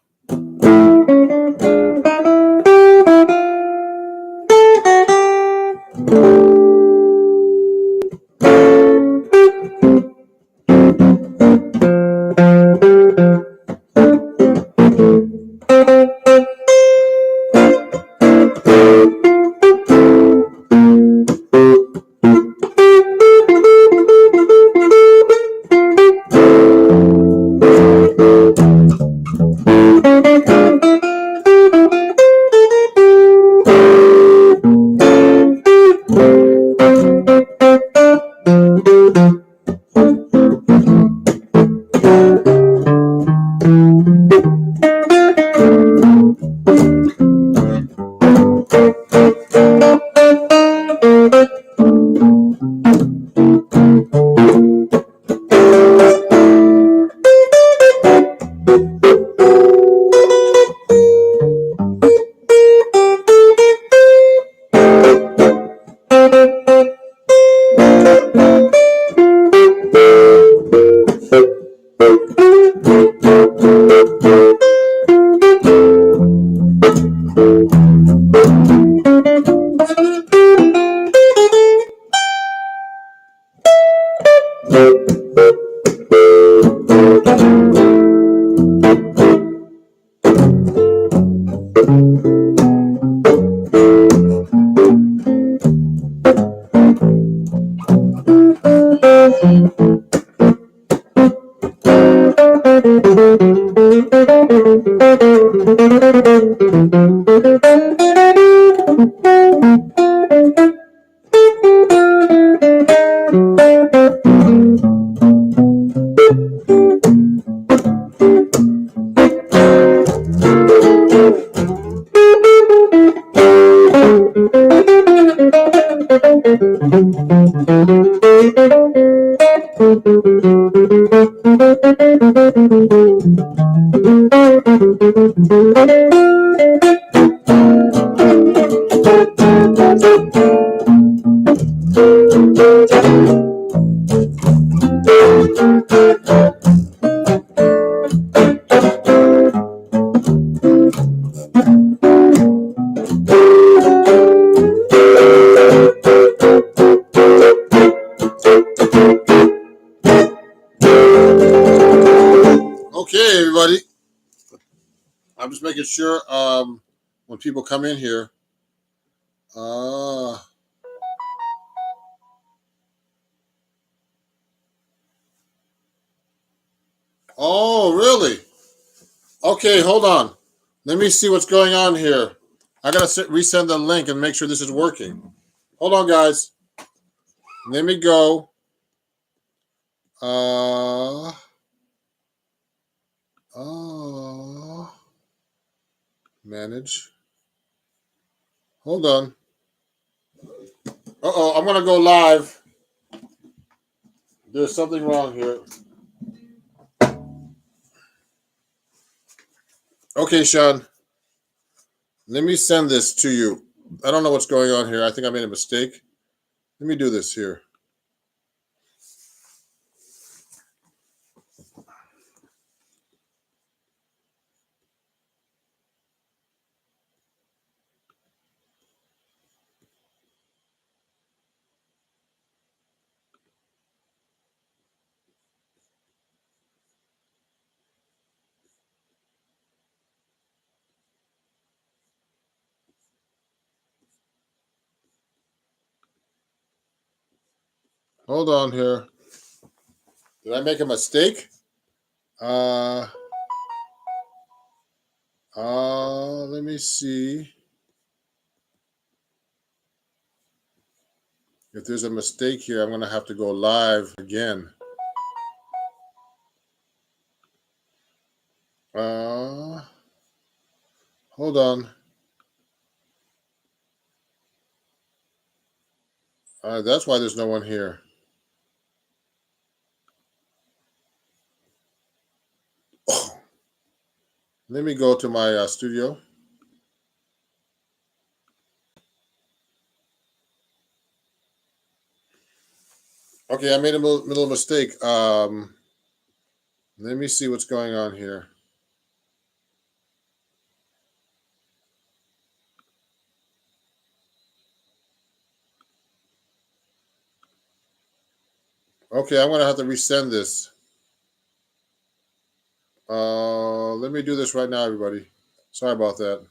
Okay, everybody. I'm just making sure when people come in here. Oh, really? Okay, hold on. Let me see what's going on here. I gotta resend the link and make sure this is working. Hold on, guys. Let me go. Manage. Hold on. I'm gonna go live. There's something wrong here. Okay, Sean, let me send this to you. I don't know what's going on here. I think I made a mistake. Let me do this here. Hold on here. Did I make a mistake? Uh, let me see if there's a mistake here. I'm gonna have to go live again. Uh, hold on. That's why there's no one here. Oh, let me go to my studio. Okay, I made a little mistake. Let me see what's going on here. Okay, I'm gonna have to resend this. Let me do this right now, everybody. Sorry about that.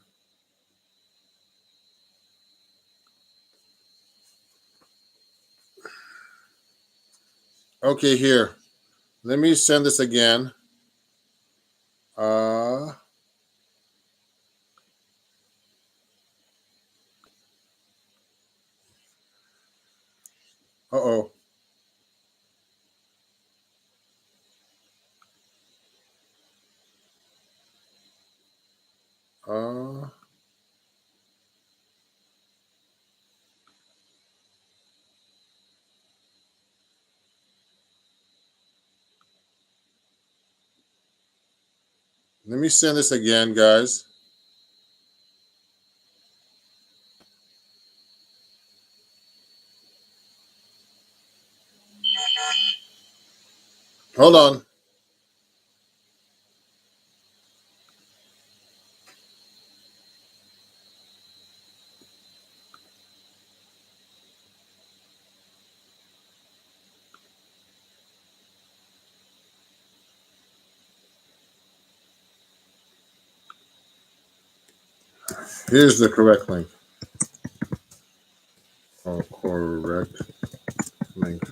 Okay, here. Let me send this again. Uh oh. Uh Let me send this again, guys. Hold on. Here's the correct link. Oh, correct link.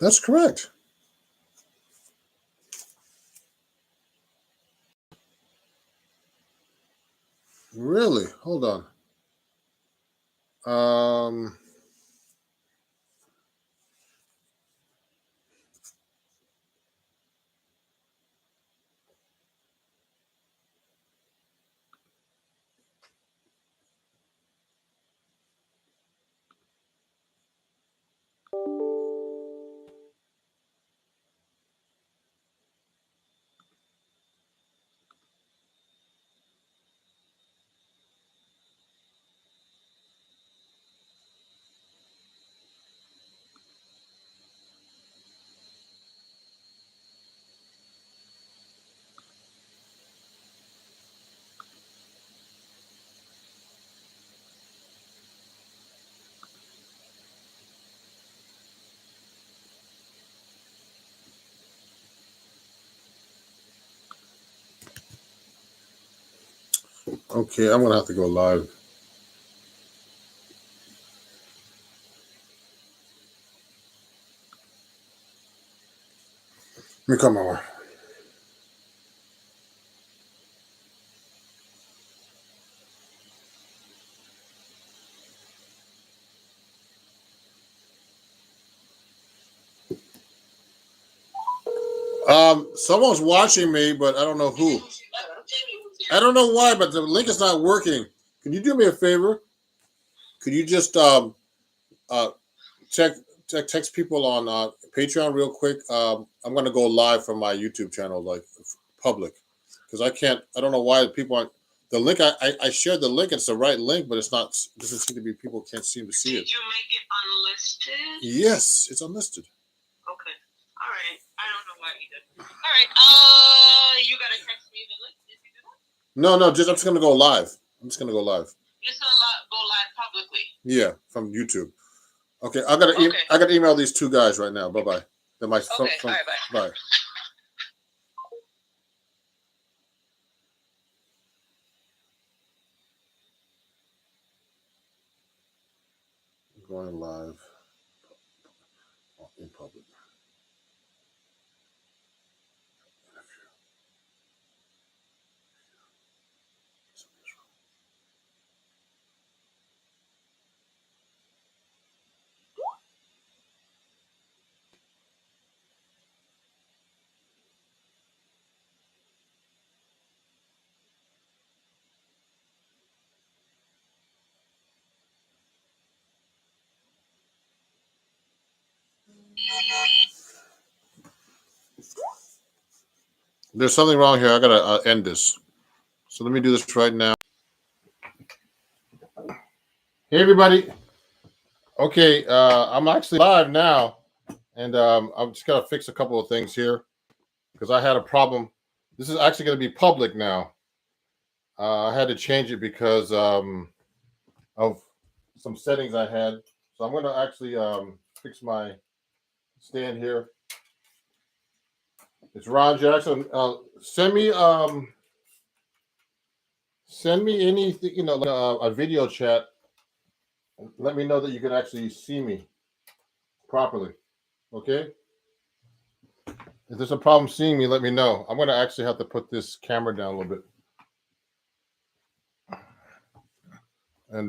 That's correct. Really? Hold on. Um, okay, I'm gonna have to go live. Let me come over. Someone's watching me, but I don't know who. I don't know why, but the link is not working. Can you do me a favor? could you just text people on Patreon real quick? I'm gonna go live from my YouTube channel, like public, because I don't know why people aren't. The link I shared the link. It's the right link, but it's not. Doesn't seem to be. People can't seem to see it. Did you make it unlisted? Yes, it's unlisted. Okay. All right. I don't know why either. All right. You gotta text me the link. Did you do that? No. I'm just gonna go live. I'm just gonna go live. You're just gonna go live publicly. Yeah, from YouTube. Okay, I gotta email these two guys right now. Bye bye. They're my Okay. All right. Bye. Bye. Going live in public. There's something wrong here. I gotta end this. So let me do this right now. Hey everybody. Okay, I'm actually live now, and I'm just gotta fix a couple of things here because I had a problem. This is actually gonna be public now. I had to change it because of some settings I had. So I'm gonna actually fix my stand here. It's Ron Jackson. Send me anything, a video chat. Let me know that you can actually see me properly. Okay. If there's a problem seeing me, let me know. I'm going to actually have to put this camera down a little bit. And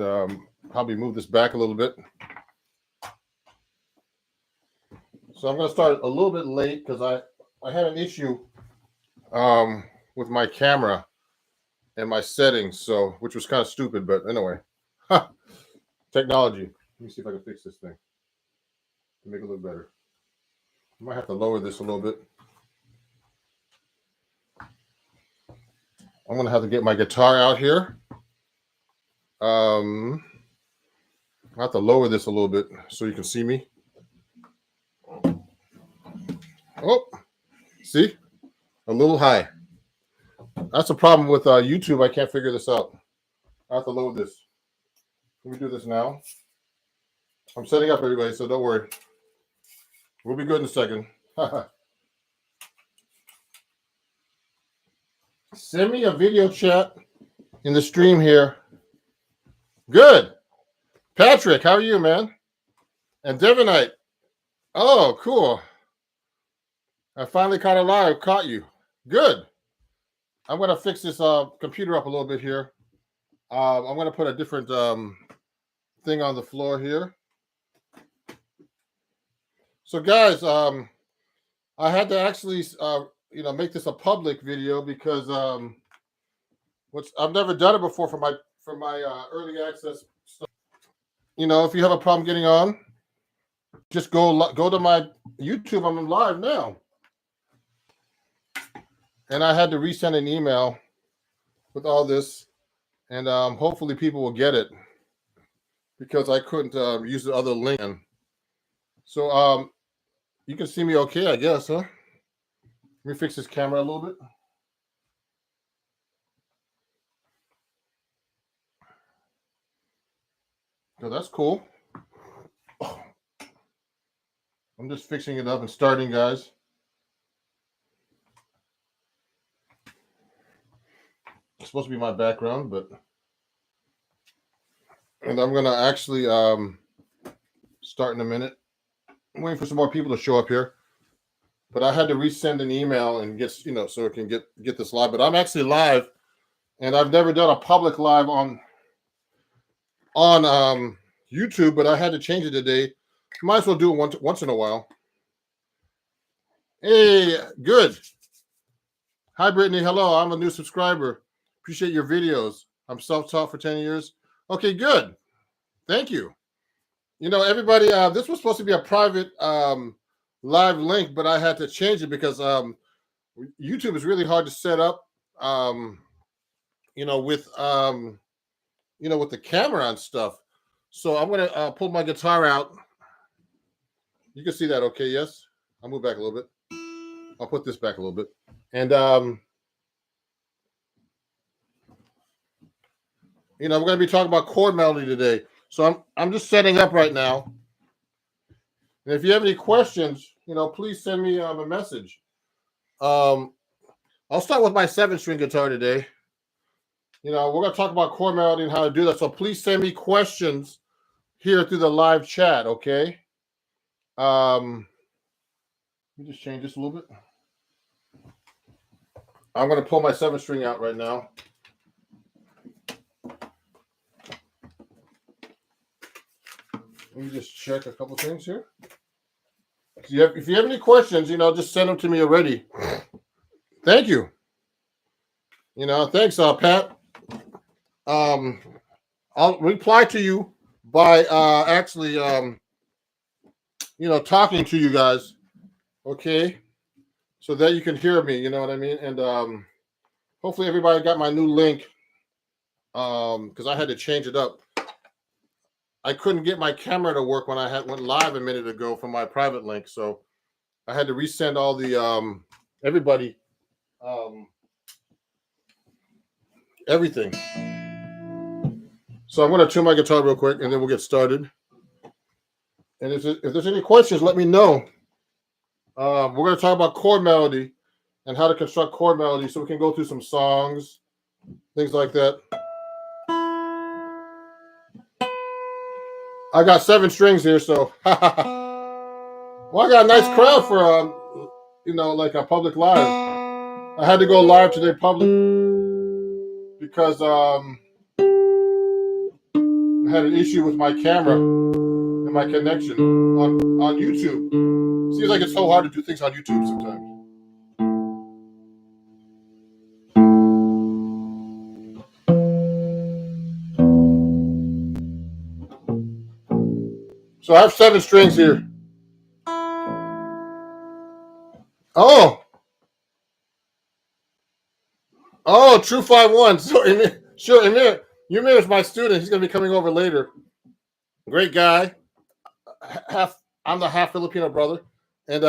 probably move this back a little bit. So I'm going to start a little bit late because I had an issue with my camera and my settings, so which was kind of stupid, but anyway. Technology. Let me see if I can fix this thing to make it look better. I might have to lower this a little bit. I'm gonna have to get my guitar out here. I have to lower this a little bit so you can see me. Oh, see? A little high. That's a problem with YouTube. I can't figure this out. I have to lower this. Let me do this now. I'm setting up, everybody, so don't worry. We'll be good in a second. Send me a video chat in the stream here. Good. Patrick, how are you, man? And Devonite. Oh, cool. I finally caught you. Good. I'm going to fix this computer up a little bit here. I'm going to put a different thing on the floor here. So, guys, I had to actually, make this a public video because I've never done it before for my early access stuff. If you have a problem getting on, just go to my YouTube. I'm live now. And I had to resend an email with all this, and hopefully people will get it because I couldn't use the other link. So you can see me okay, I guess, huh? Let me fix this camera a little bit. So that's cool. I'm just fixing it up and starting, guys. It's supposed to be my background, and I'm gonna actually start in a minute. I'm waiting for some more people to show up here, but I had to resend an email and get so it can get this live. But I'm actually live, and I've never done a public live on YouTube, but I had to change it today. Might as well do it once in a while. Hey, good. Hi, Brittany. Hello, I'm a new subscriber. Appreciate your videos. I'm self-taught for 10 years. Okay, good. Thank you. You know, everybody, this was supposed to be a private live link, but I had to change it because YouTube is really hard to set up. Um, you know, with with the camera and stuff. So I'm gonna pull my guitar out. You can see that, okay? Yes. I'll move back a little bit. I'll put this back a little bit, and we're gonna be talking about chord melody today. So I'm just setting up right now. And if you have any questions, please send me a message. Um, I'll start with my 7-string guitar today. We're going to talk about chord melody and how to do that. So please send me questions here through the live chat, okay? Let me just change this a little bit. I'm going to pull my 7-string out right now. Let me just check a couple things here. If you have any questions, just send them to me already. Thank you. Thanks, Pat. I'll reply to you by actually, talking to you guys, okay? So that you can hear me, you know what I mean? And hopefully everybody got my new link because I had to change it up. I couldn't get my camera to work when I went live a minute ago from my private link, so I had to resend all the everybody everything. So I'm going to tune my guitar real quick, and then we'll get started. And if there's any questions, let me know. We're going to talk about chord melody and how to construct chord melody, so we can go through some songs, things like that. I got 7 strings here, so well, I got a nice crowd for like a public live. I had to go live today public because I had an issue with my camera and my connection on YouTube. Seems like it's so hard to do things on YouTube sometimes. So I have 7 strings here. Oh, True 5-1. So Emir is my student. He's gonna be coming over later. Great guy. I'm the half Filipino brother, and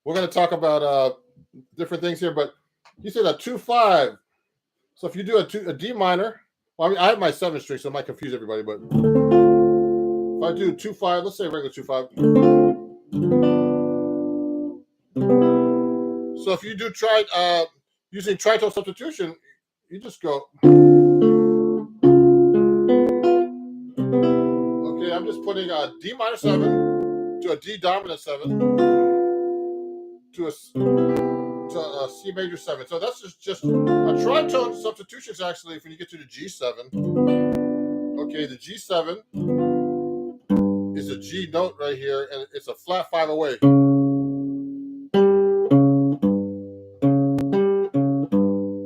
we're gonna talk about different things here. But he said a 2-5. So if you do a D minor, well, I mean, I have my 7 string, so it might confuse everybody. But if I do 2-5, let's say regular 2-5. So if you do using tritone substitution, you just go. Okay, I'm just putting a D minor 7 to a D dominant 7 to a C major 7. So that's just a tritone substitution is actually when you get to the G7. Okay, the G7 is a G note right here, and it's a flat 5 away.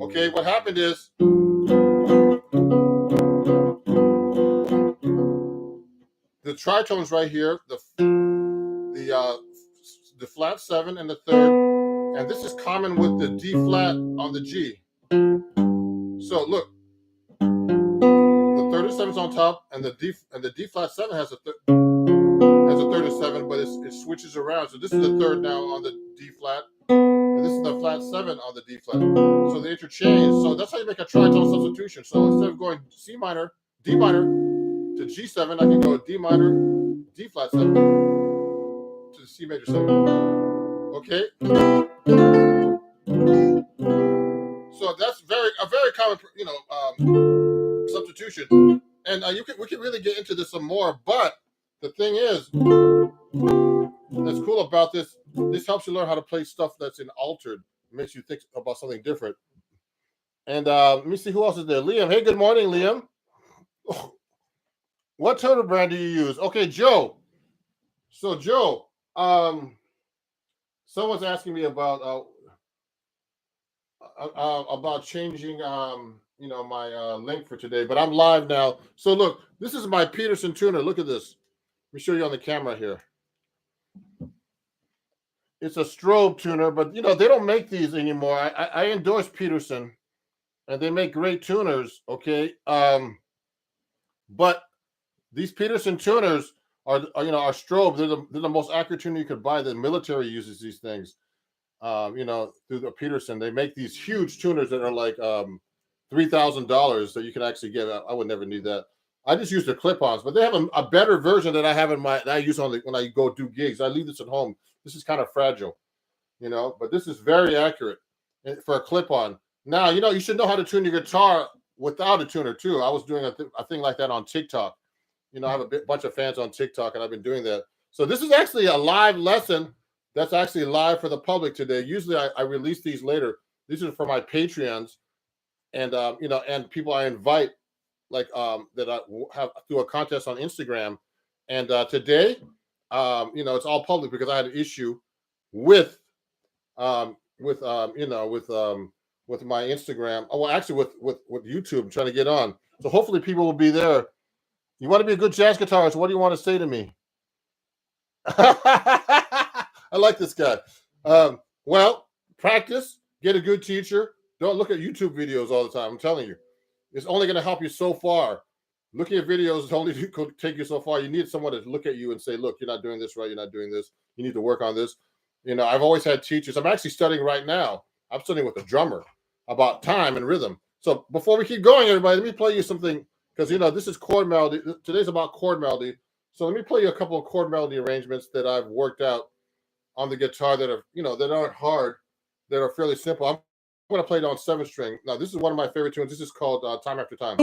Okay, what happened is the tritones right here, the flat 7 and the 3rd, and this is common with the D flat on the G. So look, the 3rd and 7 is on top, and the D flat 7 has a 3rd and 7, but it switches around. So this is the 3rd now on the D flat, and this is the flat 7 on the D flat. So they interchange. So that's how you make a tritone substitution. So instead of going C minor, D minor to G7, I can go D minor, D flat 7 to the C major 7. Okay. So that's a very common, substitution. And we can really get into this some more. But the thing is, that's cool about this. This helps you learn how to play stuff that's in altered. It makes you think about something different. And let me see who else is there. Liam. Hey, good morning, Liam. What turtle brand do you use? Okay, Joe. So Joe, someone's asking me about changing my link for today, but I'm live now. So look, this is my Peterson tuner. Look at this. Let me show you on the camera here. It's a strobe tuner, but they don't make these anymore. I endorse Peterson, and they make great tuners. Okay, but these Peterson tuners are strobe. They're the most accurate tuner you could buy. The military uses these things. Through the Peterson, they make these huge tuners that are like $3,000 that you can actually get. I would never need that. I just use the clip-ons, but they have a better version that I have that I use when I go do gigs. I leave this at home. This is kind of fragile, but this is very accurate for a clip-on. Now, you should know how to tune your guitar without a tuner too. I was doing a thing like that on TikTok. I have a bunch of fans on TikTok, and I've been doing that. So this is actually a live lesson that's actually live for the public today. Usually I release these later. These are for my Patreons, and and people I invite, like that I have through a contest on Instagram. And today, it's all public because I had an issue with my Instagram. Oh, well, actually with YouTube, I'm trying to get on. So hopefully people will be there. You want to be a good jazz guitarist? What do you want to say to me? I like this guy. Well, practice, get a good teacher. Don't look at YouTube videos all the time. I'm telling you, it's only going to help you so far. Looking at videos is only going to take you so far. You need someone to look at you and say, look, you're not doing this right. You're not doing this. You need to work on this. I've always had teachers. I'm actually studying right now. I'm studying with a drummer about time and rhythm. So before we keep going, everybody, let me play you something, because, this is chord melody. Today's about chord melody. So let me play you a couple of chord melody arrangements that I've worked out on the guitar that are, that aren't hard, that are fairly simple. I'm going to play it on 7-string. Now, this is one of my favorite tunes. This is called Time After Time.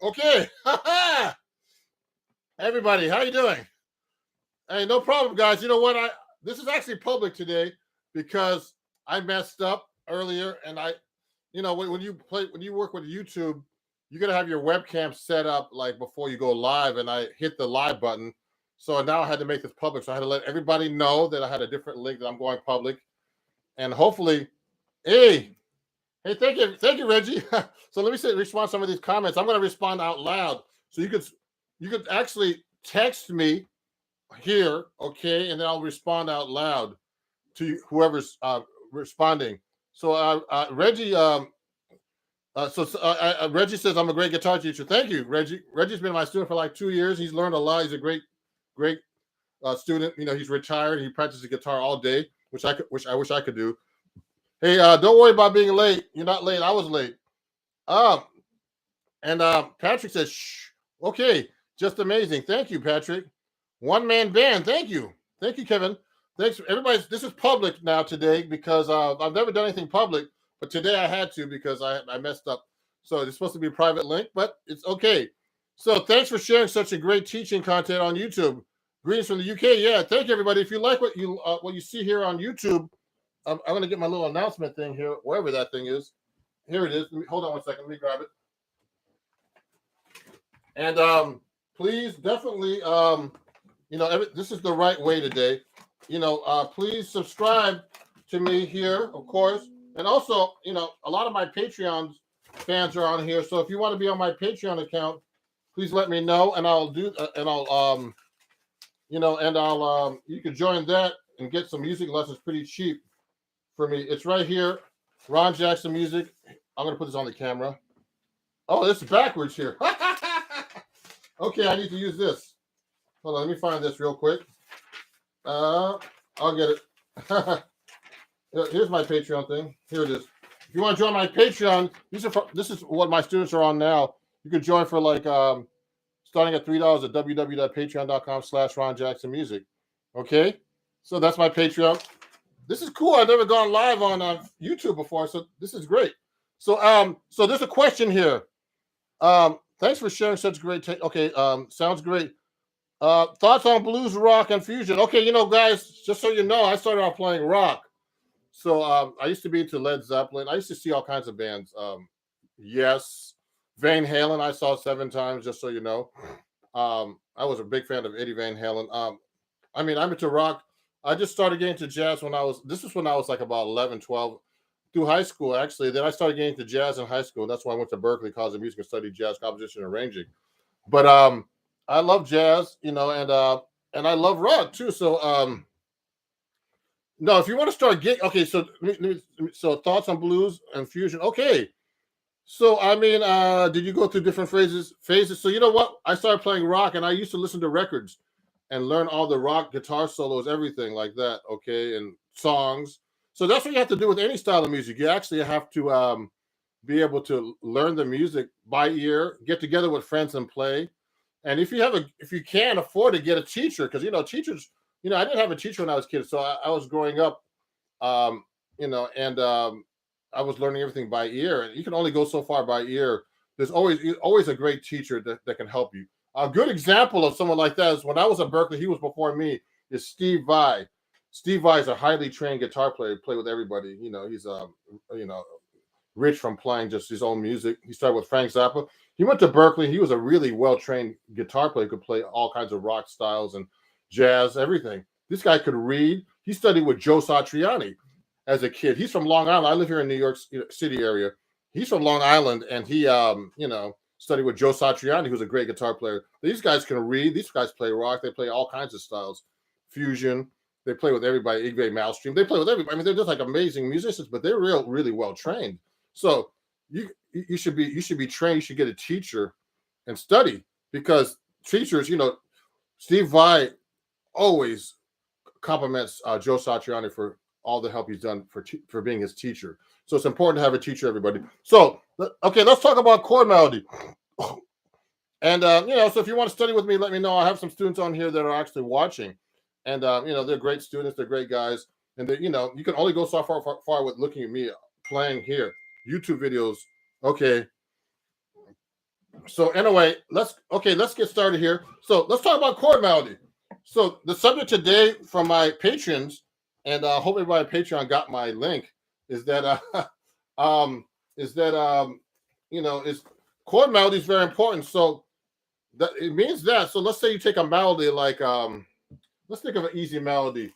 Okay. Everybody, how you doing? Hey, no problem, guys. You know what? This is actually public today because I messed up earlier, and when you work with YouTube, you gotta have your webcam set up like before you go live, and I hit the live button, so now I had to make this public. So I had to let everybody know that I had a different link that I'm going public, and hopefully, hey, thank you, Reggie. So let me respond to some of these comments. I'm going to respond out loud, so you could actually text me here, okay, and then I'll respond out loud to whoever's responding. So Reggie, Reggie says I'm a great guitar teacher. Thank you, Reggie. Reggie's been my student for like 2 years. He's learned a lot. He's a great student. You know, he's retired. He practices guitar all day, which I wish I could do. Hey, don't worry about being late. You're not late. I was late. And Patrick says, shh. Okay, just amazing. Thank you, Patrick. One man band. Thank you, Kevin. Thanks, everybody. This is public now today because I've never done anything public, but today I had to because I messed up. So it's supposed to be a private link, but it's okay. So thanks for sharing such a great teaching content on YouTube. Greetings from the UK. Yeah, thank you, everybody. If you like what you see here on YouTube, I'm going to get my little announcement thing here, wherever that thing is. Here it is. Hold on one second. Let me grab it. And please, definitely, this is the right way today. Please subscribe to me here, of course. And also, a lot of my Patreon fans are on here. So if you want to be on my Patreon account, please let me know, and I'll do. You can join that and get some music lessons pretty cheap for me. It's right here, Ron Jackson Music. I'm gonna put this on the camera. Oh, this is backwards here. Okay, I need to use this. Hold on, let me find this real quick. I'll get it. Here's my Patreon thing. Here it is. If you want to join my Patreon, this is what my students are on now. You can join for like starting at $3 at www.patreon.com/RonJacksonMusic. Okay, so that's my Patreon. This is cool. I've never gone live on YouTube before, so this is great. So there's a question here. Thanks for sharing such great. Okay, sounds great. Thoughts on blues, rock, and fusion? Okay, guys, just so you know, I started off playing rock. So I used to be into Led Zeppelin. I used to see all kinds of bands. Yes, Van Halen. I saw 7 times. Just so you know, I was a big fan of Eddie Van Halen. I'm into rock. I just started getting into jazz when I was like about 11, 12, through high school, actually. Then I started getting into jazz in high school. That's why I went to Berklee College of Music and studied jazz composition and arranging. But I love jazz, and I love rock too. So no, if you want to start okay, so so thoughts on blues and fusion. Okay. So did you go through different phases? So you know what? I started playing rock, and I used to listen to records and learn all the rock guitar solos, everything like that, okay, and songs. So that's what you have to do with any style of music. You actually have to be able to learn the music by ear, get together with friends and play. And if you can afford to get a teacher, because teachers, I didn't have a teacher when I was a kid, so I was growing up, and I was learning everything by ear. And you can only go so far by ear. There's always a great teacher that can help you. A good example of someone like that is when I was at Berklee, he was before me, is Steve Vai. Steve Vai is a highly trained guitar player, play with everybody. He's rich from playing just his own music. He started with Frank Zappa. He went to Berklee. He was a really well-trained guitar player, could play all kinds of rock styles and jazz, everything. This guy could read. He studied with Joe Satriani as a kid. He's from Long Island. I live here in New York City area. He's from Long Island, and he, studied with Joe Satriani, who's a great guitar player. These guys can read. These guys play rock. They play all kinds of styles. Fusion. They play with everybody. Yngwie Malmsteen. They play with everybody. They're just like amazing musicians, but they're really well trained. So you should be trained. You should get a teacher and study, because teachers, Steve Vai always compliments Joe Satriani for all the help he's done for being his teacher. So it's important to have a teacher, everybody. So, okay, let's talk about chord melody. And, so if you want to study with me, let me know. I have some students on here that are actually watching. And, they're great students. They're great guys. And, you can only go so far with looking at me playing here. YouTube videos. Okay. So anyway, let's get started here. So let's talk about chord melody. So the subject today from my patrons, and I hope everybody on Patreon got my link, is that is that is chord melody is very important. So that it means that. So let's say you take a melody like let's think of an easy melody.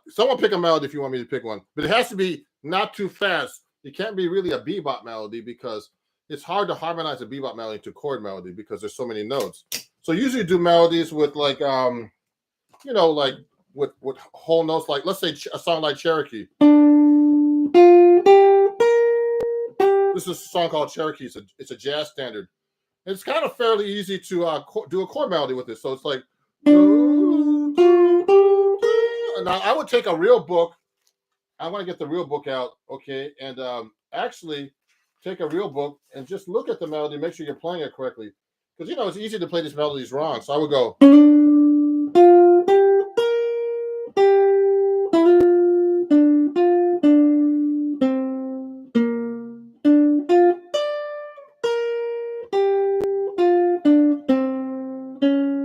Someone pick a melody if you want me to pick one, but it has to be not too fast. It can't be really a bebop melody because it's hard to harmonize a bebop melody to chord melody because there's so many notes. So usually do melodies with like like with whole notes. Like let's say a song like Cherokee. This is a song called Cherokee. It's a jazz standard. It's kind of fairly easy to do a chord melody with it. So it's like. Now I would take a real book. I want to get the real book out, okay, and actually take a real book and just look at the melody, make sure you're playing it correctly, because it's easy to play these melodies wrong. So I would go.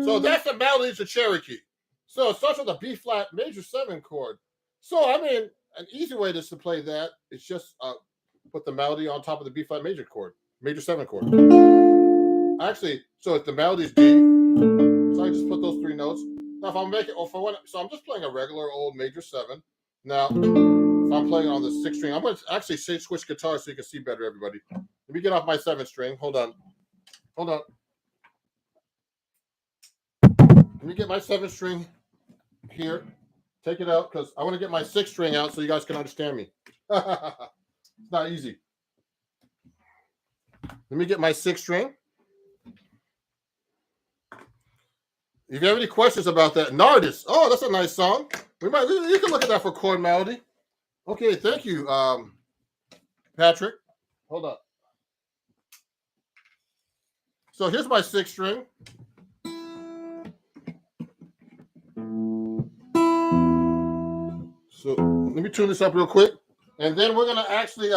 So that's the melody to Cherokee. So it starts with a B flat major 7 chord. So I mean, an easy way to play that is just put the melody on top of the B flat major chord, major 7 chord. Actually, so if the melody is D, so I just put those 3 notes. Now if I'm making, so I'm just playing a regular old major 7. Now if I'm playing on the 6th string, I'm going to actually switch guitars so you can see better, everybody. Let me get off my 7th string. Hold on. Let me get my 7th string here. Take it out because I want to get my 6th string out so you guys can understand me. It's not easy. Let me get my 6th string. If you have any questions about that, Nardis. Oh, that's a nice song. You can look at that for chord melody. Okay, thank you, Patrick. Hold up. So here's my 6th string. So let me tune this up real quick, and then we're gonna actually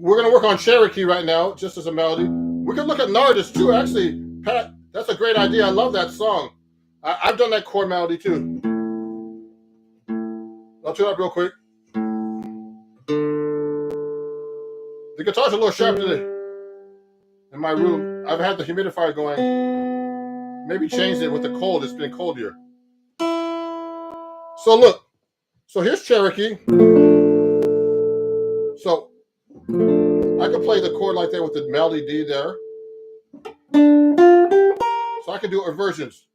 we're gonna work on Cherokee right now, just as a melody. We can look at Nardis too. Actually, Pat, that's a great idea. I love that song. I've done that chord melody too. I'll tune it up real quick. The guitar's a little sharp today. In my room, I've had the humidifier going. Maybe changed it with the cold. It's been cold here. So look. So here's Cherokee. So I can play the chord like that with the melody D there. So I can do inversions.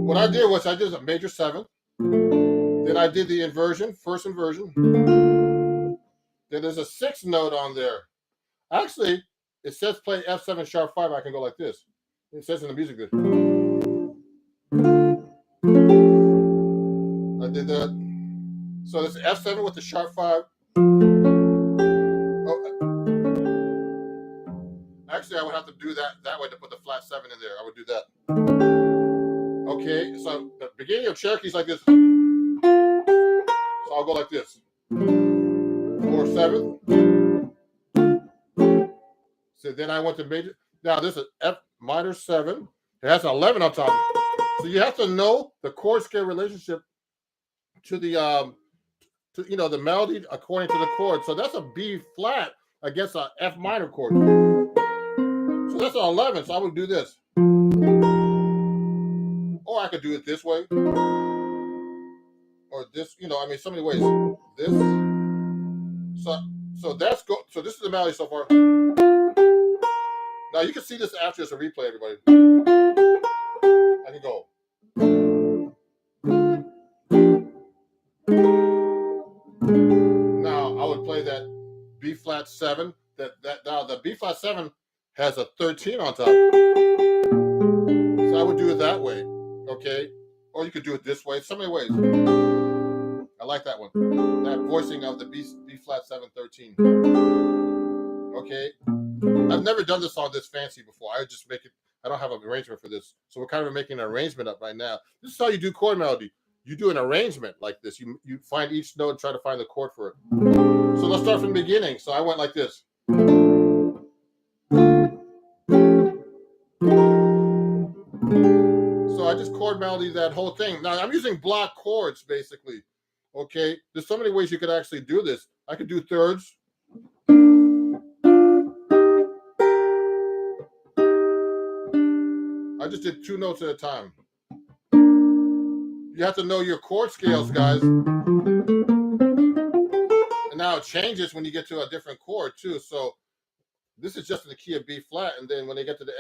What I did was I did a major 7. Then I did the inversion, first inversion. Then there's a 6th note on there. Actually, it says play F7 sharp 5. I can go like this. It says in the music good. I did that. So it's F7 with the sharp 5. Oh, actually, I would have to do that way to put the flat 7 in there. I would do that. Okay, so the beginning of Cherokee is like this. So I'll go like this. 4 7. So then I went to major. Now this is F minor 7. It has an 11 on top. So you have to know the chord scale relationship to the the melody according to the chord. So that's a B flat against a F minor chord. So that's an 11. So I would do this. Or I could do it this way. Or this, so many ways. This. So that's go. So this is the melody so far. Now you can see this after it's a replay, everybody. I can go. Now I would play that B flat 7. Now the B flat 7 has a 13 on top. So I would do it that way, okay? Or you could do it this way. So many ways. I like that one. That voicing of the B flat 7 13. Okay. I've never done this song this fancy before. I just make it. I don't have an arrangement for this, so we're kind of making an arrangement up right now. This is how you do chord melody. you do an arrangement like this. You find each note and try to find the chord for it. So let's start from the beginning. So I went like this. So I just chord melody that whole thing. Now I'm using block chords basically. Okay, there's so many ways you could actually do this. I could do thirds. I just did 2 notes at a time. You have to know your chord scales, guys. And now it changes when you get to a different chord too. So this is just in the key of B flat, and then when they get to the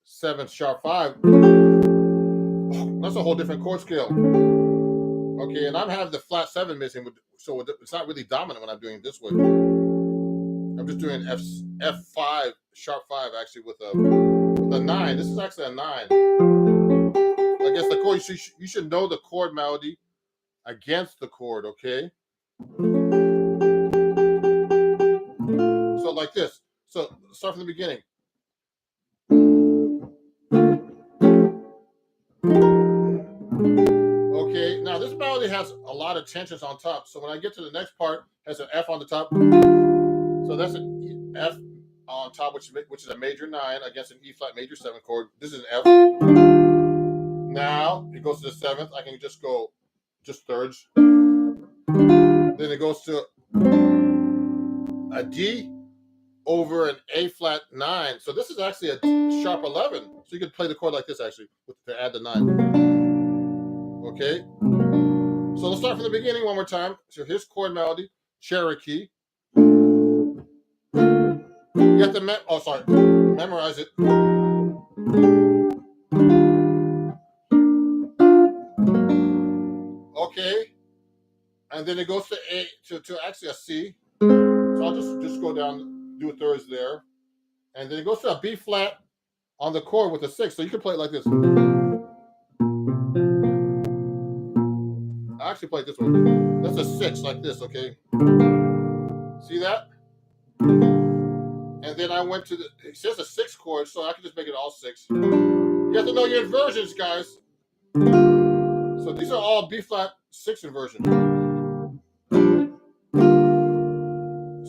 F7 sharp 5, that's a whole different chord scale. Okay, and I'm having the flat 7 missing, so it's not really dominant when I'm doing it this way. I'm just doing F5 sharp 5 actually with a 9. This is actually a 9. I guess the chord, you should know the chord melody against the chord, okay? So like this. So start from the beginning. Okay, now this melody has a lot of tensions on top. So when I get to the next part, it has an F on the top. So that's an F on top, which is a major 9 against an E flat major 7 chord. This is an F. Now it goes to the 7th. I can just go just thirds. Then it goes to a D over an A flat 9. So this is actually a sharp 11. So you could play the chord like this actually to add the 9. Okay. So let's start from the beginning one more time. So here's chord melody, Cherokee. You have to memorize it. Okay. And then it goes to A to actually a C. So I'll just go down, do thirds there. And then it goes to a B flat on the chord with a 6. So you can play it like this. I actually play it this way. That's a 6 like this, okay? See that? And then I went to it says a 6 chord, so I can just make it all 6. You have to know your inversions, guys. So these are all B flat 6 inversions.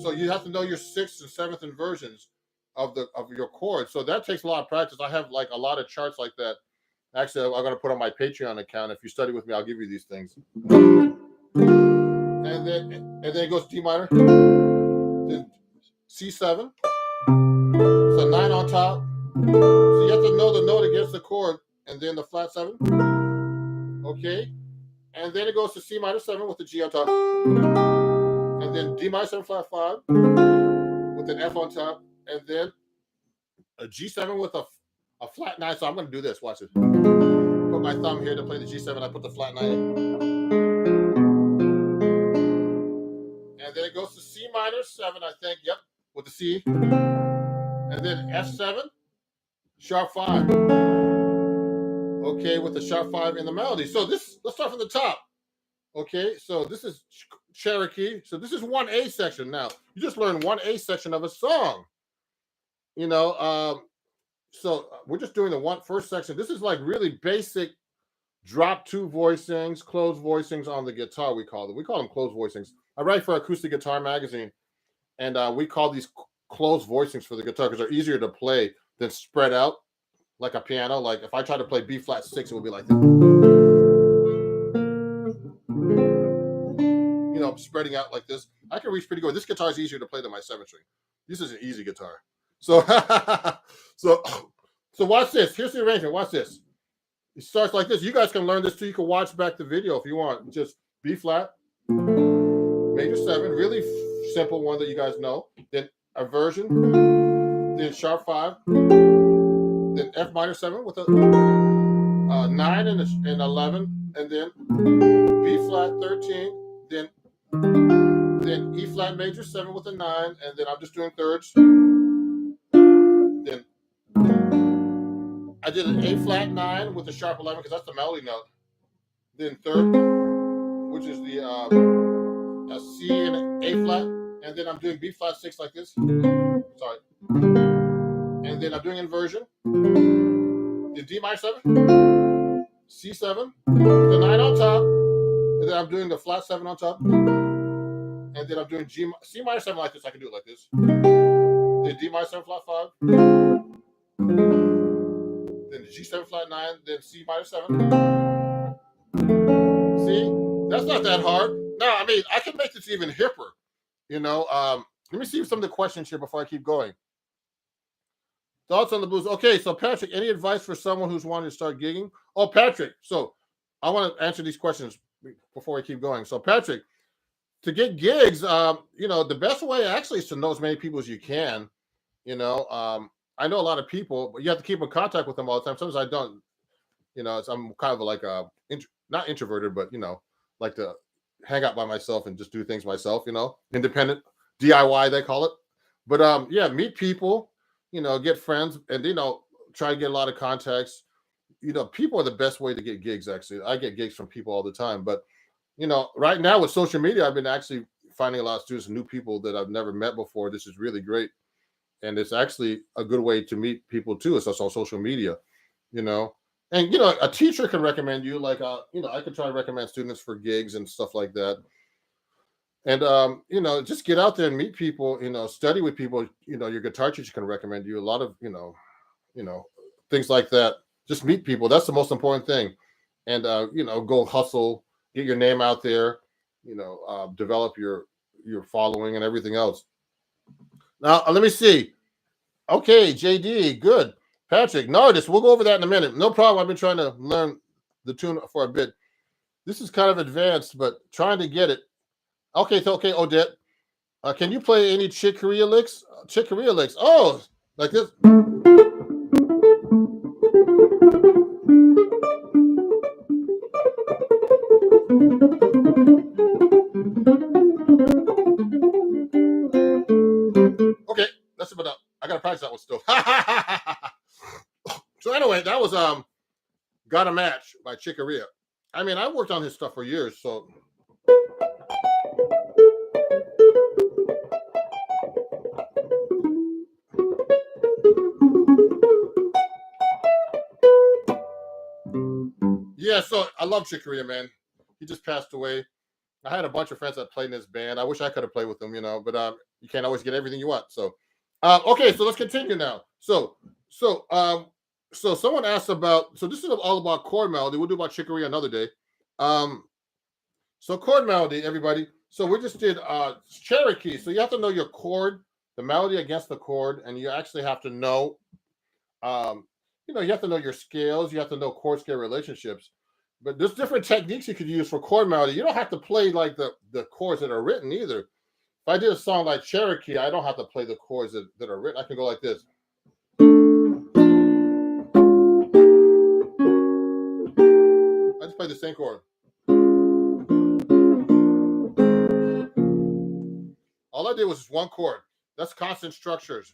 So you have to know your 6th and 7th inversions of your chords. So that takes a lot of practice. I have like a lot of charts like that. Actually, I'm going to put on my Patreon account. If you study with me, I'll give you these things. And then it goes D minor, then C7. So 9 on top. So you have to know the note against the chord, and then the flat 7. Okay. And then it goes to C minor 7 with the G on top. And then D minor 7 flat 5 with an F on top. And then a G7 with a flat 9. So I'm going to do this. Watch this. Put my thumb here to play the G7. I put the flat 9 in. And then it goes to C minor 7, I think. Yep. With the C. And then F7, sharp 5. Okay, with the sharp 5 in the melody. So let's start from the top. Okay, so this is Cherokee. So this is 1A section now. You just learned 1A section of a song. You know, so we're just doing the first section. This is like really basic drop 2 voicings, closed voicings on the guitar, we call them. We call them closed voicings. I write for Acoustic Guitar Magazine, and we call these closed voicings for the guitar because they're easier to play than spread out like a piano. Like if I try to play B flat 6, it would be like this. You know, spreading out like this. I can reach pretty good. This guitar is easier to play than my 7-string. This is an easy guitar. So, so watch this. Here's the arrangement. Watch this. It starts like this. You guys can learn this too. You can watch back the video if you want. Just B flat, major 7, really simple one that you guys know. Then inversion, then sharp 5, then F minor 7 with a 9 and 11, and then B flat 13, then E flat major 7 with a 9, and then I'm just doing thirds. Then I did an A flat 9 with a sharp 11 because that's the melody note. Then third, which is the a C and A flat, and then I'm doing B flat 6 like this. Sorry. And then I'm doing inversion. Then D minor 7, C7, the 9 on top, and then I'm doing the flat 7 on top, and then I'm doing C minor 7 like this. I can do it like this. Then D minor 7 flat 5, then G7 flat 9, then C minor 7. See, that's not that hard. Now, I mean, I can make this even hipper. You know, let me see some of the questions here before I keep going. Thoughts on the blues? Okay, so Patrick, any advice for someone who's wanting to start gigging? Oh, Patrick, so I want to answer these questions before I keep going. So, Patrick, to get gigs, you know, the best way actually is to know as many people as you can. You know, I know a lot of people, but you have to keep in contact with them all the time. Sometimes I don't. You know, I'm kind of like not introverted, but you know, like to hang out by myself and just do things myself. You know, independent DIY they call it. But yeah, meet people. You know, get friends, and you know, try to get a lot of contacts. You know, people are the best way to get gigs. Actually, I get gigs from people all the time. But you know, right now with social media, I've been actually finding a lot of students, new people that I've never met before. This is really great, and it's actually a good way to meet people too. It's also on social media. You know, and you know, a teacher can recommend you. Like, you know, I could try to recommend students for gigs and stuff like that. And you know, just get out there and meet people. You know, study with people. You know, your guitar teacher can recommend you a lot of you know, things like that. Just meet people. That's the most important thing. And you know, go hustle, get your name out there. You know, develop your following and everything else. Now, let me see. Okay, JD, good. Patrick, Nardis, we'll go over that in a minute. No problem. I've been trying to learn the tune for a bit. This is kind of advanced, but trying to get it. Okay, so okay, Odette. Can you play any Chick Corea licks? Chick Corea licks. Oh, like this. Okay, that's about. I gotta practice that one still. So anyway, that was "Got a Match" by Chick Corea. I mean, I worked on his stuff for years, so. Yeah, so I love Chick Corea, man. He just passed away. I had a bunch of friends that played in his band. I wish I could have played with them, you know, but you can't always get everything you want. So, okay, so let's continue now. So someone asked about. So this is all about chord melody. We'll do about Chick Corea another day. So chord melody, everybody. So we just did Cherokee. So you have to know your chord, the melody against the chord, and you actually have to know, you know, you have to know your scales. You have to know chord scale relationships. But there's different techniques you could use for chord melody. You don't have to play like the chords that are written either. If I did a song like Cherokee, I don't have to play the chords that are written. I can go like this. I just play the same chord. All I did was just one chord. That's constant structures.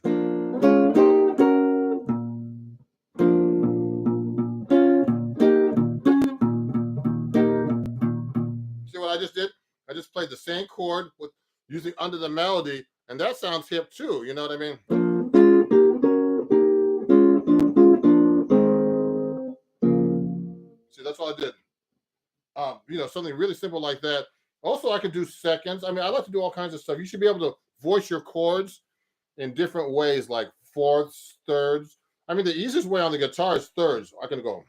See what I just did? I just played the same chord with using under the melody, and that sounds hip too. You know what I mean? See, that's all I did. You know, something really simple like that. Also, I could do seconds. I mean, I like to do all kinds of stuff. You should be able to voice your chords in different ways, like fourths, thirds. I mean, the easiest way on the guitar is thirds. I can go.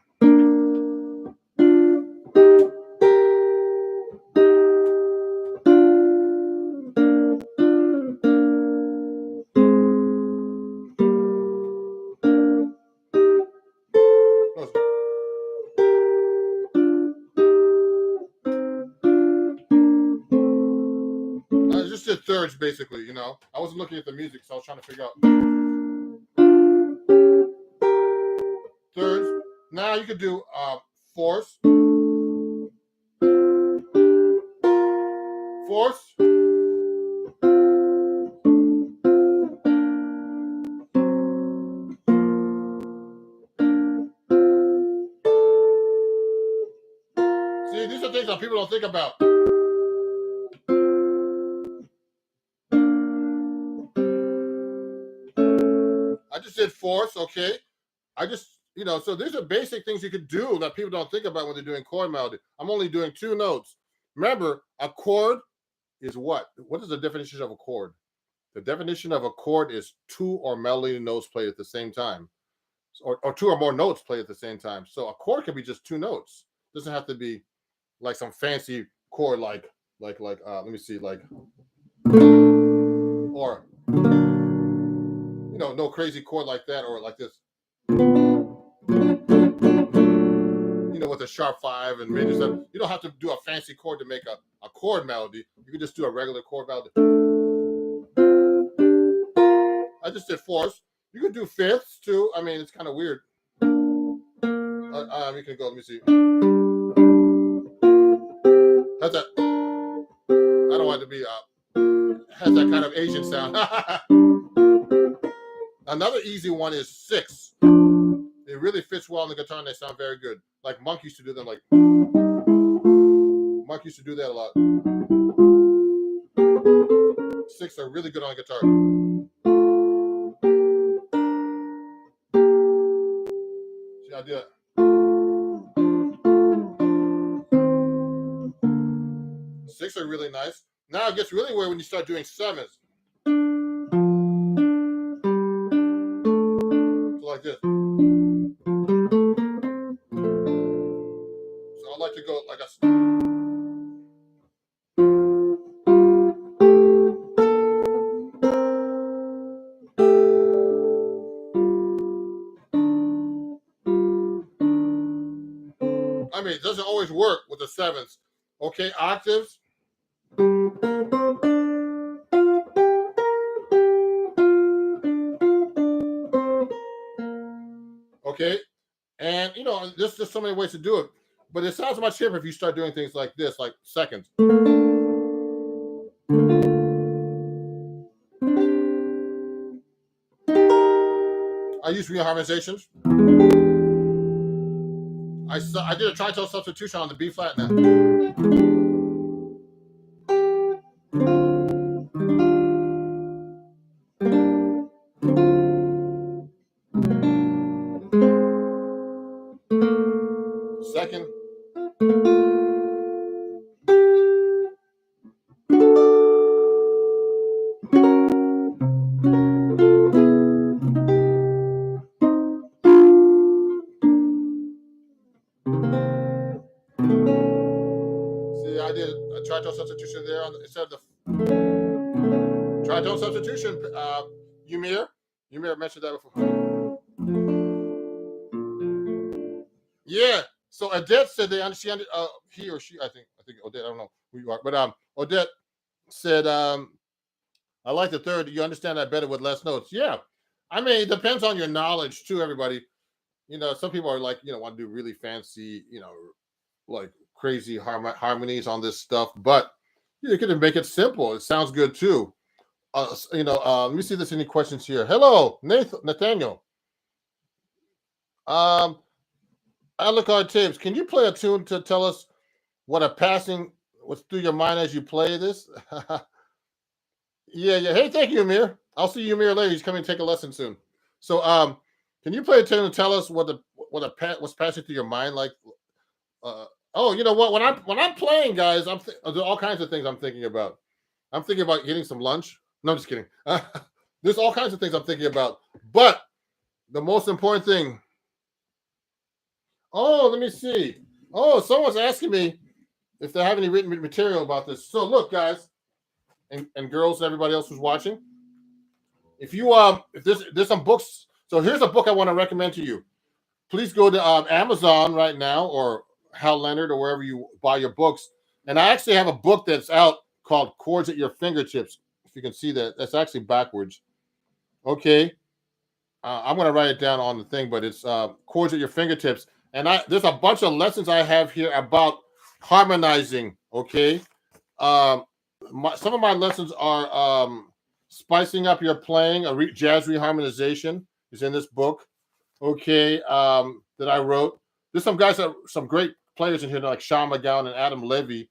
I just did thirds, basically, you know. I wasn't looking at the music, so I was trying to figure out. Thirds. Now you could do fourths. Fourths. See, these are things that people don't think about. I just did fourths, okay? I just, you know, so these are basic things you could do that people don't think about when they're doing chord melody. I'm only doing two notes. Remember, a chord is what? What is the definition of a chord? The definition of a chord is two or melody notes played at the same time, or two or more notes played at the same time. So a chord can be just two notes. It doesn't have to be like some fancy chord like let me see, like, or no crazy chord like that, or like this, with a sharp 5 and major 7. You don't have to do a fancy chord to make a chord melody. You can just do a regular chord melody. I just did fourths. You can do fifths too. I mean, it's kind of weird. You can go. Let me see. How's that? I don't want it to be. Has that kind of Asian sound. Another easy one is 6. It really fits well on the guitar, and they sound very good. Like Monk used to do them. Like Monk used to do that a lot. 6 are really good on the guitar. See, I did it. 6 are really nice. Now it gets really weird when you start doing 7s. So like this. So I like to go like a. I mean, it doesn't always work with the 7s. Okay, octaves. Okay, and there's just so many ways to do it, but it sounds much different if you start doing things like this, like seconds. I use reharmonizations. I did a tritone substitution on the B flat now. Second. See, I did a tritone substitution there instead of the tritone substitution. Umir mentioned that before. Yeah. So Odette said they understand. He or she, I think Odette. I don't know who you are, but Odette said, I like the third. You understand that better with less notes. Yeah. I mean, it depends on your knowledge too, everybody. Some people are like, want to do really fancy, like crazy harmonies on this stuff, but you can make it simple. It sounds good too. Let me see if there's any questions here. Hello, Nathaniel. Alucard Tapes, can you play a tune to tell us what a passing was through your mind as you play this? Yeah. Hey, thank you, Amir. I'll see you, Amir, later. He's coming to take a lesson soon. So, can you play a tune and tell us what's passing through your mind? Like, you know what? When I'm playing, guys, there's all kinds of things I'm thinking about. I'm thinking about getting some lunch. No, I'm just kidding. There's all kinds of things I'm thinking about. But the most important thing. Oh, let me see. Oh, someone's asking me if they have any written material about this. So look, guys, and girls and everybody else who's watching. If you if there's some books. So here's a book I want to recommend to you. Please go to Amazon right now or Hal Leonard or wherever you buy your books. And I actually have a book that's out called Chords at Your Fingertips. If you can see that, that's actually backwards. Okay. I'm going to write it down on the thing, but it's Chords at Your Fingertips. And there's a bunch of lessons I have here about harmonizing. Okay. Some of my lessons are spicing up your playing. Jazz reharmonization is in this book. Okay. That I wrote. There's some guys some great players in here like Sean McGowan and Adam Levy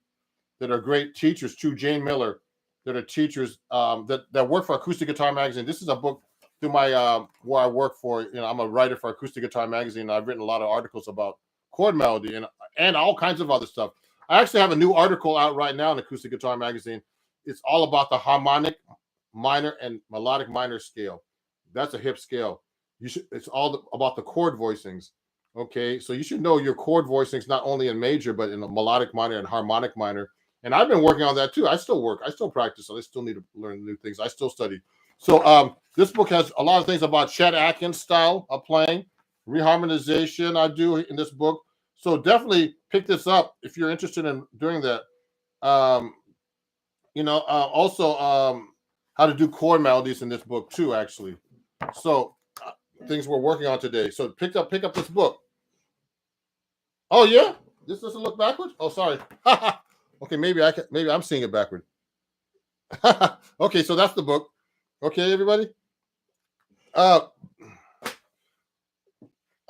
that are great teachers too. Jane Miller that are teachers that work for Acoustic Guitar Magazine. This is a book through my where I work for. I'm a writer for Acoustic Guitar Magazine. And I've written a lot of articles about chord melody and all kinds of other stuff. I actually have a new article out right now in Acoustic Guitar Magazine. It's all about the harmonic minor and melodic minor scale. That's a hip scale. It's all about the chord voicings. Okay, so you should know your chord voicings not only in major but in a melodic minor and harmonic minor. And I've been working on that too. I still work. I still practice. So I still need to learn new things. I still study. So this book has a lot of things about Chet Atkins style of playing, reharmonization. I do in this book. So definitely pick this up if you're interested in doing that. Um, also how to do chord melodies in this book too, actually. So things we're working on today. So pick up this book. Oh yeah, this doesn't look backwards. Oh, sorry. Okay, maybe I'm seeing it backward. Okay, so that's the book. Okay, everybody.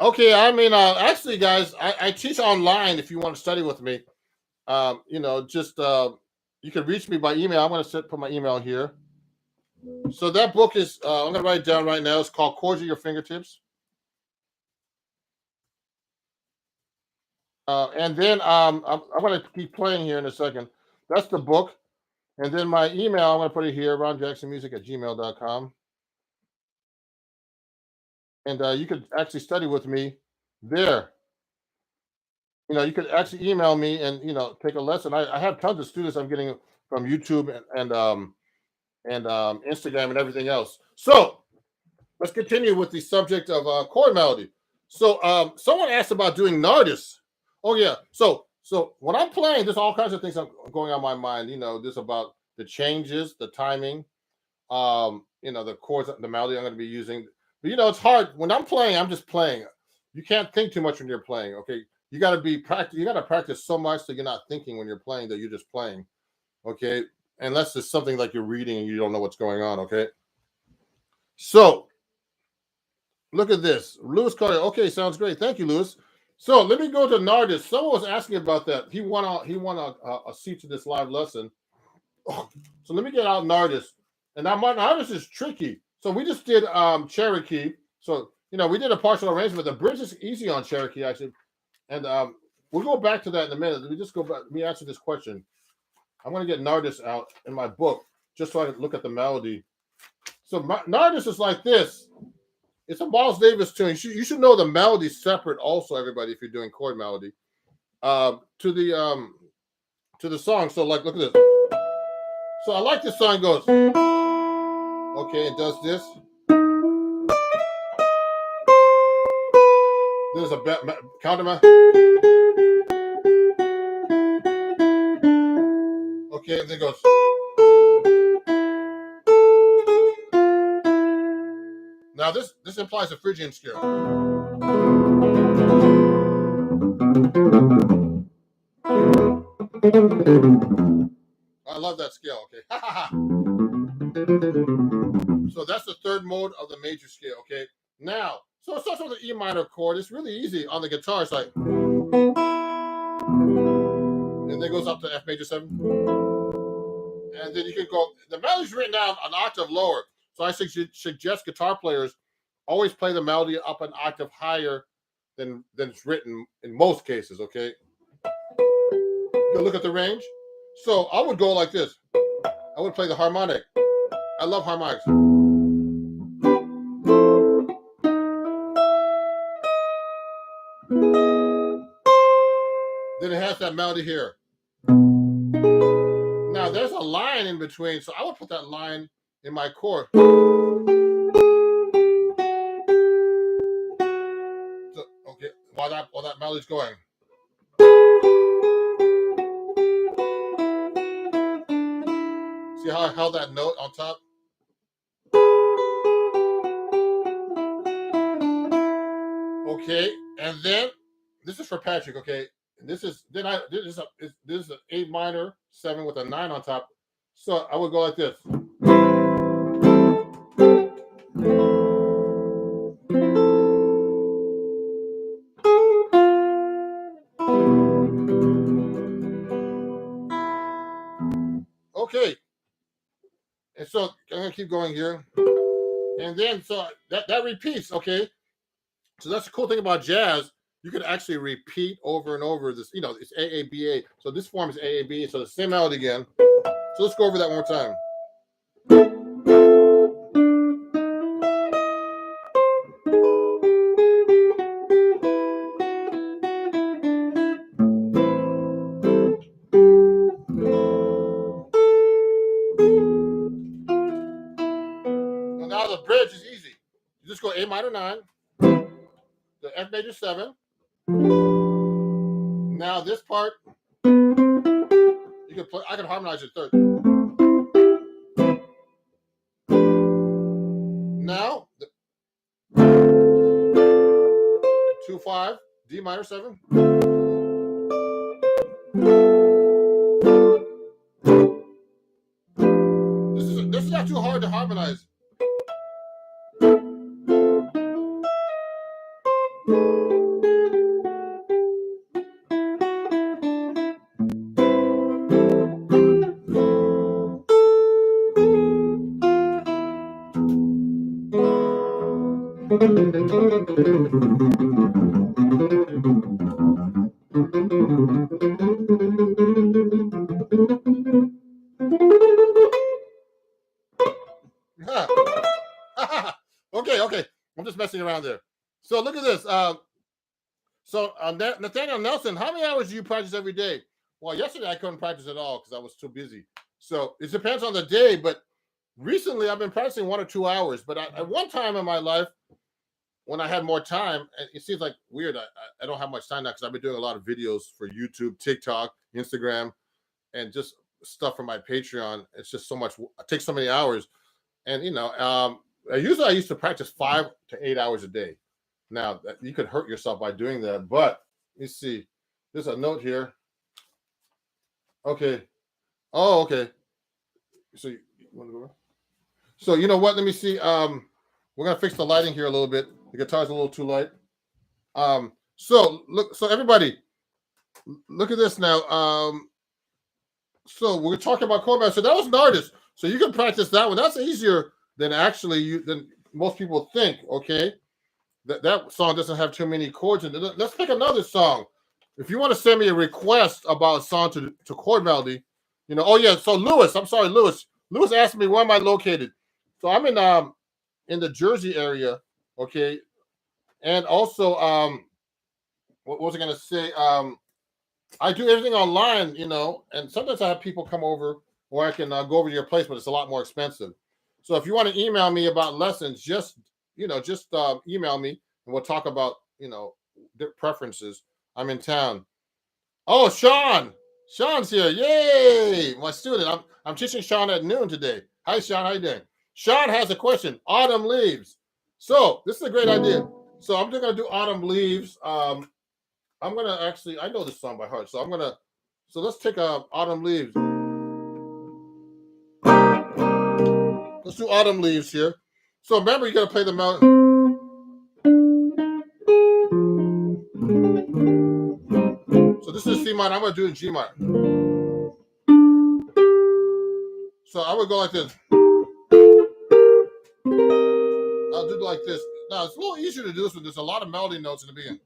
Okay, I mean, actually, guys, I teach online. If you want to study with me, just you can reach me by email. I'm going to put my email here. So that book is I'm going to write it down right now. It's called Chords at Your Fingertips. And then I'm going to keep playing here in a second. That's the book. And then my email, I'm going to put it here, ronjacksonmusic@gmail.com. And you could actually study with me there. You could actually email me and, take a lesson. I have tons of students I'm getting from YouTube and Instagram and everything else. So let's continue with the subject of chord melody. So someone asked about doing Nardis. Oh yeah. So when I'm playing, there's all kinds of things going on my mind. This about the changes, the timing, the chords, the melody I'm going to be using. But it's hard when I'm playing. I'm just playing. You can't think too much when you're playing. Okay, you got to be practice. You got to practice so much that you're not thinking when you're playing. That you're just playing. Okay, unless it's something like you're reading and you don't know what's going on. Okay, so look at this, Lewis Carter. Okay, sounds great. Thank you, Lewis. So let me go to Nardis. Someone was asking about that. He won a seat to this live lesson. So let me get out Nardis. And now Nardis is tricky. So we just did Cherokee. So we did a partial arrangement. The bridge is easy on Cherokee actually, and we'll go back to that in a minute. Let me just go back. Let me answer this question. I'm going to get Nardis out in my book just so I can look at the melody. So Nardis is like this. It's a Miles Davis tune. You should know the melody separate also, everybody, if you're doing chord melody. To the song. So look at this. So I like this song. It goes. Okay, it does this. There's a counterman. Okay, and then it goes. Now this implies a Phrygian scale. I love that scale. Okay. So that's the third mode of the major scale. Okay. Now, so it starts with the E minor chord. It's really easy on the guitar. It's like, and then goes up to F major 7. And then you can go, the melody's written down an octave lower. So I suggest guitar players always play the melody up an octave higher than it's written in most cases, okay? Go look at the range. So I would go like this. I would play the harmonic. I love harmonics. Then it has that melody here. Now there's a line in between, so I would put that line in my chord. So, okay, while that melody's going. See how I held that note on top? Okay, and then this is for Patrick. Okay, this is an A minor 7 with a 9 on top. So I would go like this. Okay, and so I'm gonna keep going here, and then so that repeats. Okay, so that's the cool thing about jazz. you could actually repeat over and over this, it's AABA. So this form is AABA. So the same melody again. So let's go over that one more time. Now the bridge is easy. You just go A minor 9, the F major 7. Now this part, you can play. I can harmonize it third. Now the 2-5, D minor 7. This is not too hard to harmonize. Okay. I'm just messing around there. So look at this. Nathaniel Nelson, how many hours do you practice every day? Well, yesterday I couldn't practice at all because I was too busy. So it depends on the day, but recently I've been practicing 1 or 2 hours. But at one time in my life, when I had more time, and it seems like weird, I don't have much time now because I've been doing a lot of videos for YouTube, TikTok, Instagram, and just stuff for my Patreon. It's just so much. It takes so many hours. And, usually I used to practice 5 to 8 hours a day. Now, you could hurt yourself by doing that, but let me see. There's a note here. Okay. Oh, okay. So you want to go? So you know what? Let me see. We're gonna fix the lighting here a little bit. The guitar's a little too light. So everybody, look at this now. So we're talking about chord master. So that was an artist. So you can practice that one. That's easier than than most people think. Okay. That song doesn't have too many chords in it. Let's pick another song. If you want to send me a request about a song to chord melody, oh yeah. So Lewis, I'm sorry, Lewis. Lewis asked me where am I located. So I'm in the Jersey area, okay. And also, what was I gonna say? I do everything online, and sometimes I have people come over, or I can go over to your place, but it's a lot more expensive. So if you want to email me about lessons, just email me and we'll talk about, preferences. I'm in town. Oh, Sean's here. Yay. My student. I'm teaching Sean at noon today. Hi, Sean. How you doing? Sean has a question. Autumn leaves. So this is a great idea. So I'm just going to do autumn leaves. I'm going to actually, I know this song by heart. So let's take autumn leaves. Let's do autumn leaves here. So remember, you got to play the melody. So this is C minor. I'm going to do it in G minor. So I would go like this. I'll do it like this. Now, it's a little easier to do this when there's a lot of melody notes in the beginning.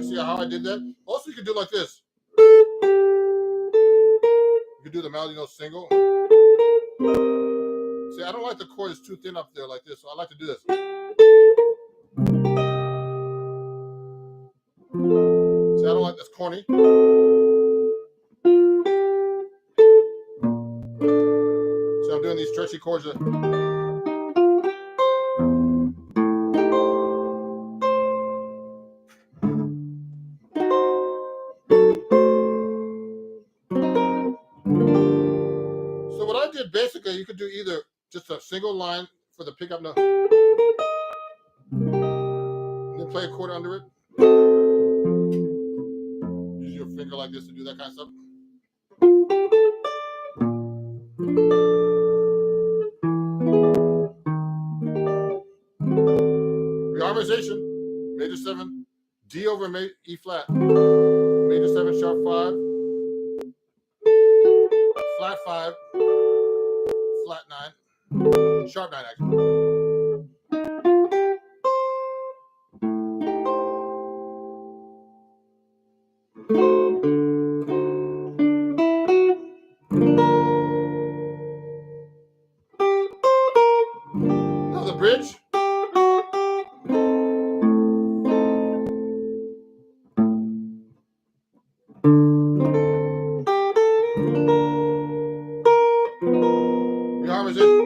See how I did that? Also, you can do it like this. You can do the melody note single. See, I don't like the chord is too thin up there like this, so I like to do this. See, I don't like this corny. So I'm doing these stretchy chords. So what I did basically, you could do either just a single line for the pickup note, and then play a chord under it. Use your finger like this to do that kind of stuff. over E flat, major 7 sharp 5, flat 5, flat 9, sharp 9 actually. Now the bridge. Reharmonization.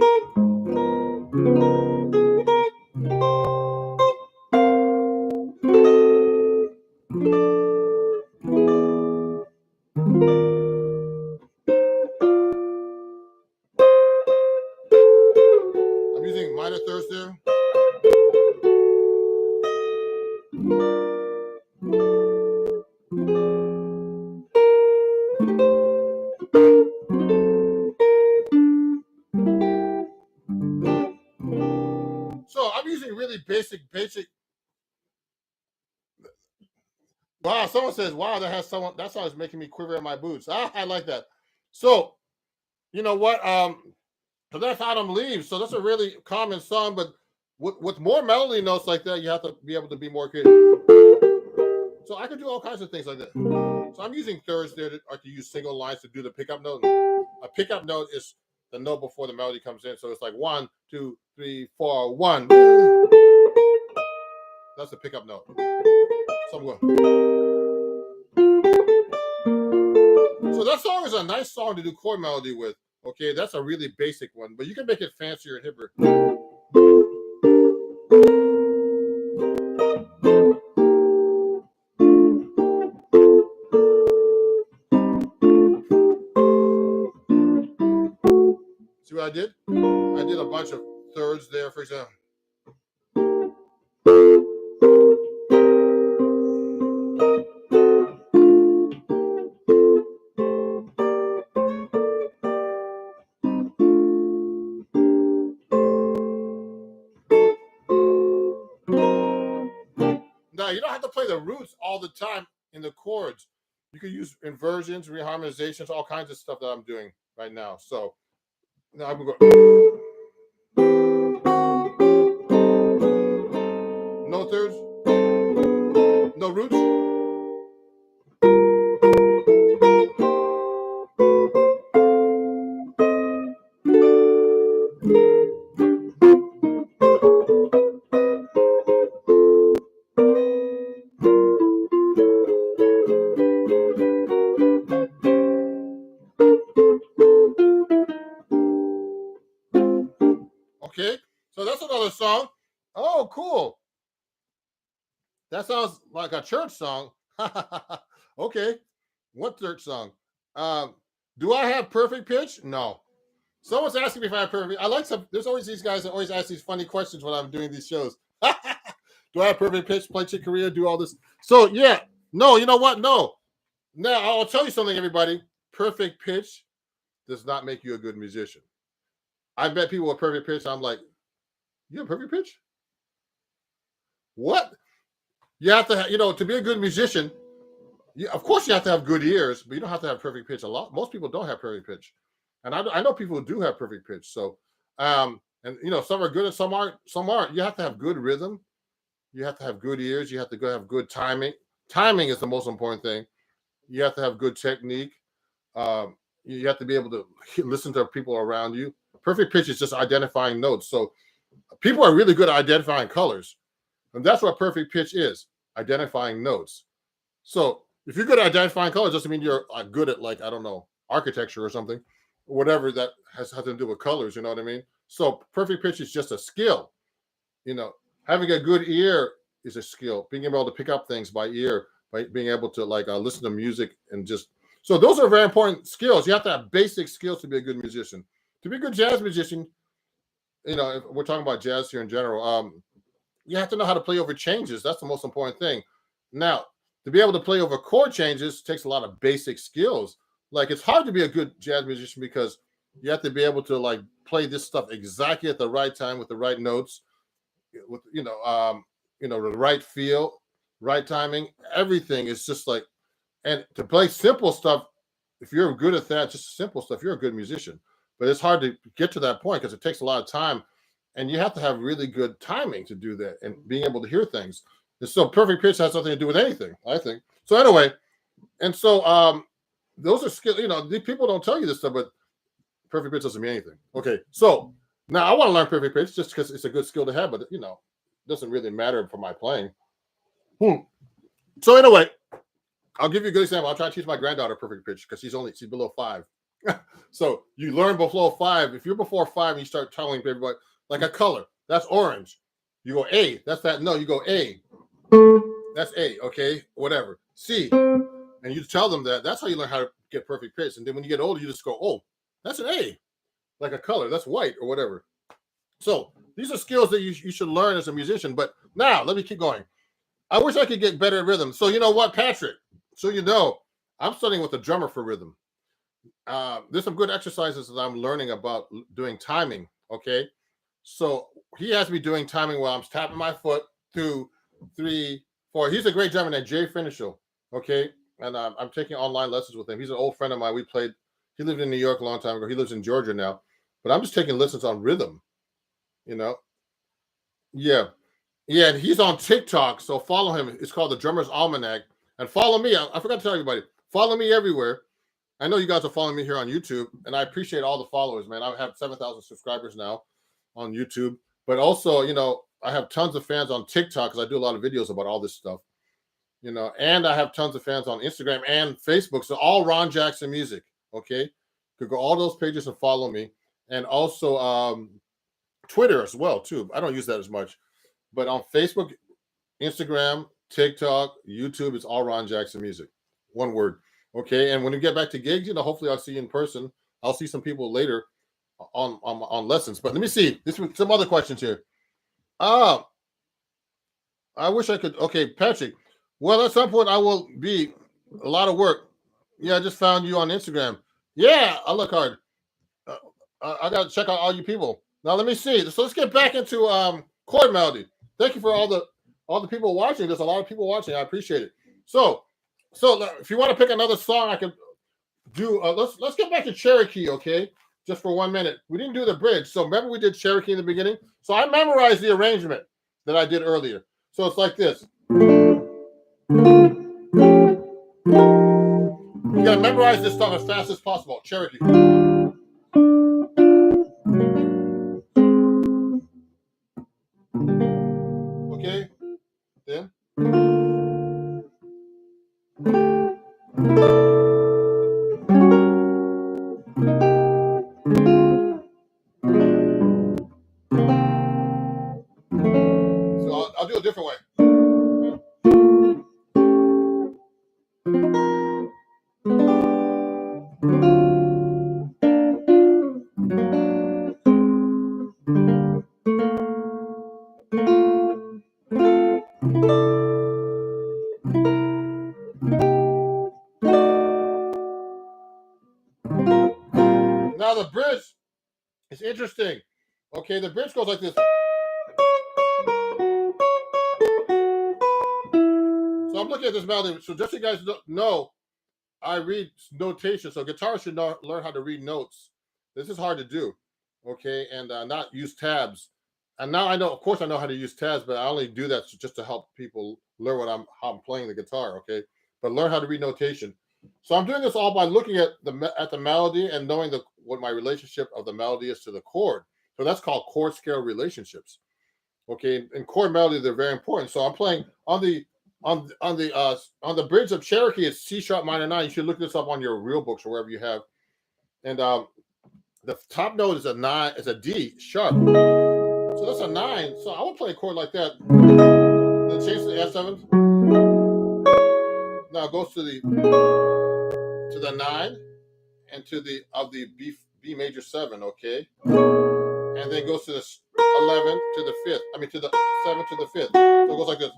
I'm using minor thirds there. So I'm using really basic. Wow, someone says, wow, that song is making me quiver in my boots. I like that. So, you know what? So that's Autumn Leaves. So that's a really common song, but with more melody notes like that, you have to be able to be more creative. So I can do all kinds of things like that. So I'm using thirds there to use single lines to do the pickup note. A pickup note is the note before the melody comes in. So it's like 1, 2, 3, 4, 1. That's the pickup note. So I'm going. So that song is a nice song to do chord melody with. Okay, that's a really basic one, but you can make it fancier and hipper. See what I did? I did a bunch of thirds there, for example. Now, you don't have to play the roots all the time in the chords. You can use inversions, reharmonizations, all kinds of stuff that I'm doing right now. So now I'm going to go. No thirds. No roots. Okay, so that's another song. Oh, cool. That sounds like a church song. Okay, what church song? Do I have perfect pitch? No. Someone's asking me if I have perfect. I like some. There's always these guys that always ask these funny questions when I'm doing these shows. Do I have perfect pitch? Play Chick Corea? Do all this? So yeah, no. You know what? No. Now I'll tell you something, everybody. Perfect pitch does not make you a good musician. I bet people with perfect pitch. I'm like, you have perfect pitch? What? You have to, to be a good musician. Of course, you have to have good ears, but you don't have to have perfect pitch. Most people don't have perfect pitch, and I know people who do have perfect pitch. So, and some are good and some aren't. Some aren't. You have to have good rhythm. You have to have good ears. You have to have good timing. Timing is the most important thing. You have to have good technique. You have to be able to listen to people around you. Perfect pitch is just identifying notes. So people are really good at identifying colors. And that's what perfect pitch is, identifying notes. So if you're good at identifying colors, doesn't mean you're good at, like, I don't know, architecture or something, or whatever that has to do with colors, you know what I mean? So perfect pitch is just a skill. Having a good ear is a skill. Being able to pick up things by ear, by being able to listen to music and just, so those are very important skills. You have to have basic skills to be a good musician. To be a good jazz musician, if we're talking about jazz here in general, you have to know how to play over changes. That's the most important thing. Now, to be able to play over chord changes takes a lot of basic skills. Like, it's hard to be a good jazz musician because you have to be able to play this stuff exactly at the right time with the right notes, with the right feel. right timing, everything is just like, and to play simple stuff, if you're good at that, just simple stuff, you're a good musician. But it's hard to get to that point because it takes a lot of time, and you have to have really good timing to do that and being able to hear things. And so perfect pitch has nothing to do with anything, I think. So anyway, and so those are skills. These people don't tell you this stuff, but perfect pitch doesn't mean anything. Okay, so now I want to learn perfect pitch just because it's a good skill to have, but it doesn't really matter for my playing. So anyway, I'll give you a good example. I'll try to teach my granddaughter perfect pitch because she's below 5. So you learn below 5. If you're before 5 and you start telling everybody like a color, that's orange. You go A. That's that. No, you go A. That's A. Okay, whatever. C. And you tell them that. That's how you learn how to get perfect pitch. And then when you get older, you just go, oh, that's an A, like a color. That's white or whatever. So these are skills that you should learn as a musician. But now let me keep going. I wish I could get better at rhythm. So you know what, Patrick? So I'm studying with a drummer for rhythm. There's some good exercises that I'm learning about doing timing. Okay, so he has me doing timing while I'm tapping my foot. 2, 3, 4. He's a great drummer named Jay Finishel. Okay, and I'm taking online lessons with him. He's an old friend of mine. He lived in New York a long time ago. He lives in Georgia now, but I'm just taking lessons on rhythm. Yeah. Yeah, and he's on TikTok, so follow him. It's called the Drummer's Almanac. And follow me. I forgot to tell everybody. Follow me everywhere. I know you guys are following me here on YouTube, and I appreciate all the followers, man. I have 7,000 subscribers now on YouTube. But also, I have tons of fans on TikTok because I do a lot of videos about all this stuff. And I have tons of fans on Instagram and Facebook. So all Ron Jackson Music, okay? You could go all those pages and follow me. And also Twitter as well, too. I don't use that as much. But on Facebook, Instagram, TikTok, YouTube, it's all Ron Jackson Music. One word. Okay. And when we get back to gigs, hopefully I'll see you in person. I'll see some people later on lessons. But let me see. Some other questions here. I wish I could. Okay, Patrick. Well, at some point I will be a lot of work. Yeah, I just found you on Instagram. Yeah, I look hard. I got to check out all you people. Now let me see. So let's get back into chord melody. Thank you for all the people watching. There's a lot of people watching. I appreciate it. So if you want to pick another song, I can do. Let's get back to Cherokee, okay? Just for 1 minute. We didn't do the bridge. So remember we did Cherokee in the beginning. So I memorized the arrangement that I did earlier. So it's like this. You gotta memorize this stuff as fast as possible. Cherokee. Okay. Then. So I'll do a different way. Now the bridge is interesting. Okay, the bridge goes like this. So I'm looking at this melody. So just so you guys know, I read notation. So guitarists should learn how to read notes. This is hard to do. Okay, and not use tabs. And now I know, of course, I know how to use tabs, but I only do that just to help people learn how I'm playing the guitar. Okay, but learn how to read notation. So I'm doing this all by looking at the melody and knowing what my relationship of the melody is to the chord. So that's called chord scale relationships. Okay, and chord melody, they're very important. So I'm playing on the bridge of Cherokee. It's C sharp minor 9. You should look this up on your real books or wherever you have. And the top note is a 9. It's a D sharp. So that's a 9. So I would play a chord like that. Then change to the F7. Now it goes to the 9 and to the B major 7, okay? And then goes to the 11 to the 5th. I mean to the 7 to the 5th. So it goes like this.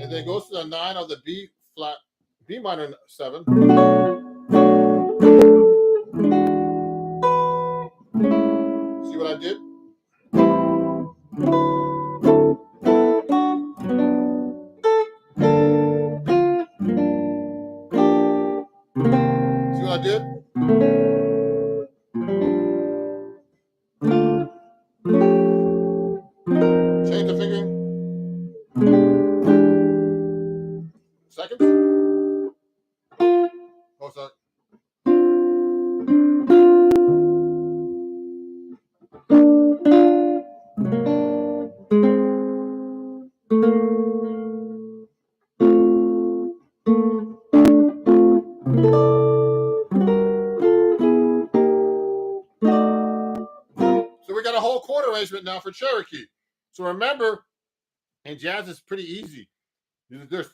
And then goes to the 9 of the B minor 7. See what I did? I did. Change the fingering. Seconds. Oh, sorry. So we got a whole chord arrangement now for Cherokee. So remember, in jazz, it's pretty easy. There's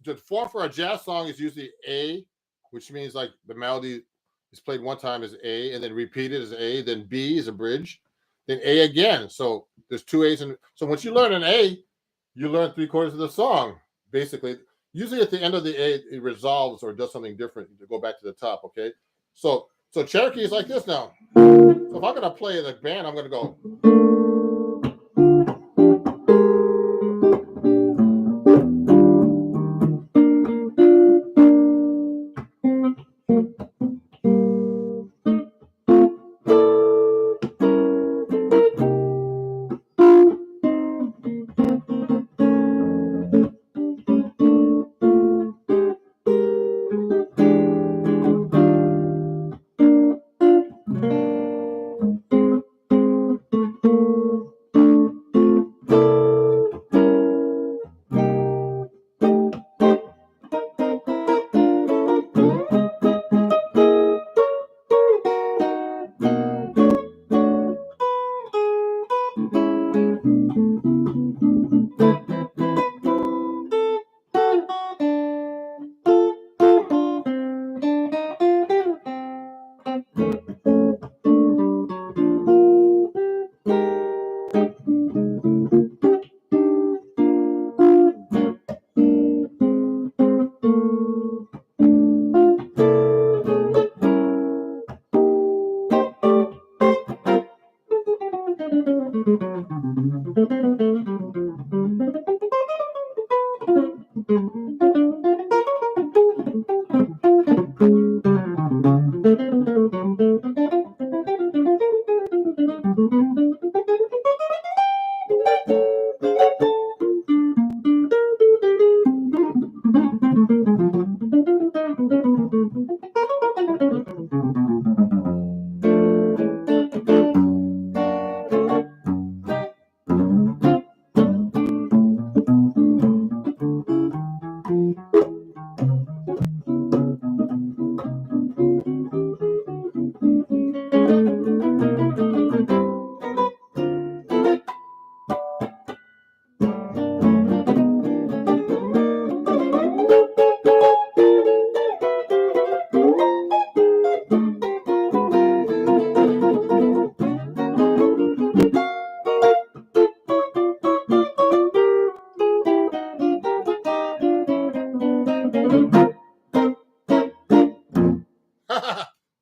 the form for a jazz song is usually A, which means like the melody is played one time as A, and then repeated as A. Then B is a bridge, then A again. So there's two A's, and so once you learn an A, you learn 3/4 of the song. Basically, usually at the end of the A, it resolves or does something different to go back to the top. Okay, so Cherokee is like this now. So if I'm gonna play the band, I'm gonna go.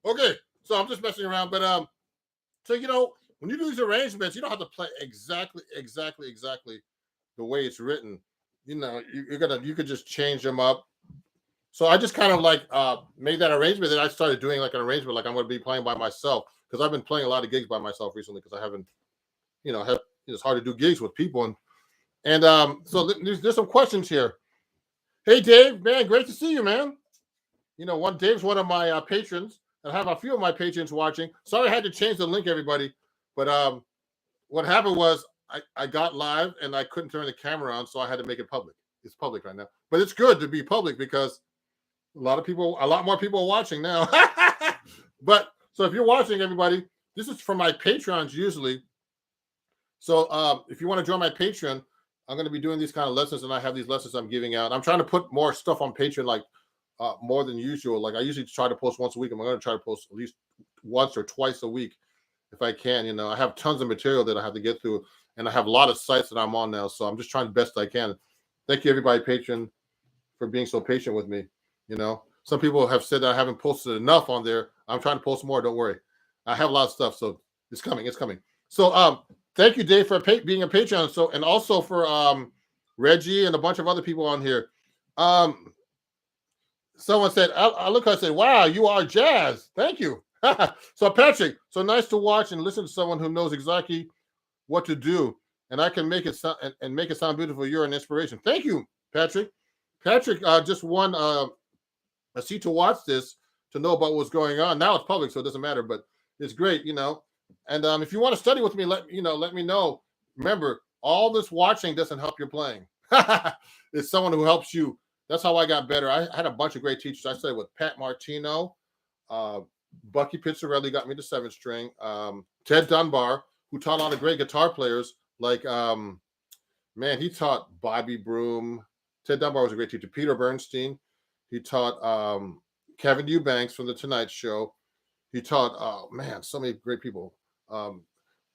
Okay, so I'm just messing around, but so when you do these arrangements, you don't have to play exactly the way it's written. You could just change them up. So I just kind of like made that arrangement. Then I started doing like an arrangement, like I'm going to be playing by myself because I've been playing a lot of gigs by myself recently because I haven't, it's hard to do gigs with people and so there's some questions here. Hey Dave, man, great to see you, man. Dave's one of my patrons. I have a few of my patrons watching. Sorry, I had to change the link, everybody. But what happened was I got live and I couldn't turn the camera on, so I had to make it public. It's public right now, but it's good to be public because a lot more people are watching now. But so if you're watching, everybody, this is for my patrons usually. So if you want to join my Patreon, I'm going to be doing these kind of lessons, and I have these lessons I'm giving out. I'm trying to put more stuff on Patreon, like more than usual. Like I usually try to post once a week. I'm going to try to post at least once or twice a week if I can. I have tons of material that I have to get through, and I have a lot of sites that I'm on now. So I'm just trying the best I can. Thank you, everybody, Patreon, for being so patient with me. Some people have said that I haven't posted enough on there. I'm trying to post more. Don't worry. I have a lot of stuff, so it's coming. It's coming. So thank you, Dave, for being a Patreon. So, and also for Reggie and a bunch of other people on here. Someone said, I look, I said, wow, you are jazz. Thank you. So Patrick, so nice to watch and listen to someone who knows exactly what to do, and I can make it sound and make it sound beautiful. You're an inspiration. Thank you, Patrick. Patrick just won a seat to watch this to know about what's going on. Now it's public, so it doesn't matter, but it's great, you know. And if you want to study with me, let me know. Remember, all this watching doesn't help your playing. It's someone who helps you. That's how I got better. I had a bunch of great teachers. I studied with Pat Martino, Bucky Pizzarelli got me to 7th string, Ted Dunbar, who taught a lot of great guitar players. Like, man, he taught Bobby Broom. Ted Dunbar was a great teacher. Peter Bernstein. He taught Kevin Eubanks from The Tonight Show. He taught, man, so many great people.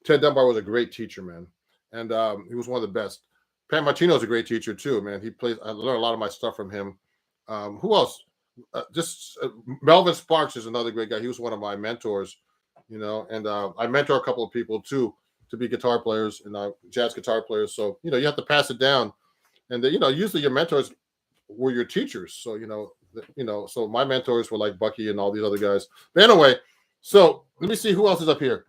Ted Dunbar was a great teacher, man. And he was one of the best. Pat Martino's a great teacher, too, man. I learned a lot of my stuff from him. Who else? Melvin Sparks is another great guy. He was one of my mentors, you know. And I mentor a couple of people, too, to be guitar players and jazz guitar players. So, you know, you have to pass it down. And, you know, usually your mentors were your teachers. So, so my mentors were like Bucky and all these other guys. But anyway, so let me see who else is up here.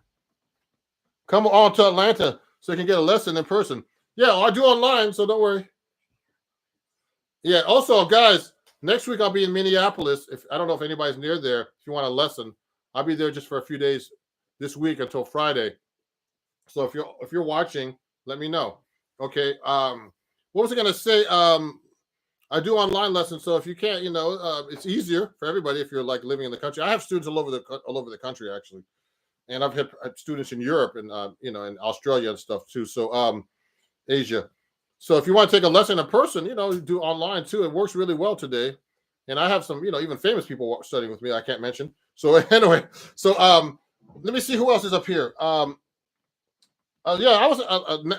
Come on to Atlanta so you can get a lesson in person. Yeah, I do online, so don't worry. Yeah, also, guys, next week I'll be in Minneapolis. I don't know if anybody's near there. If you want a lesson, I'll be there just for a few days this week until Friday. So if you're watching, let me know. Okay. What was I gonna say? I do online lessons, so if you can't, it's easier for everybody if you're like living in the country. I have students all over the country actually, and I've had students in Europe and in Australia and stuff too. So Asia. So if you want to take a lesson in person, do online too. It works really well today, and I have some even famous people studying with me. I can't mention. So anyway, so let me see who else is up here. Yeah, I was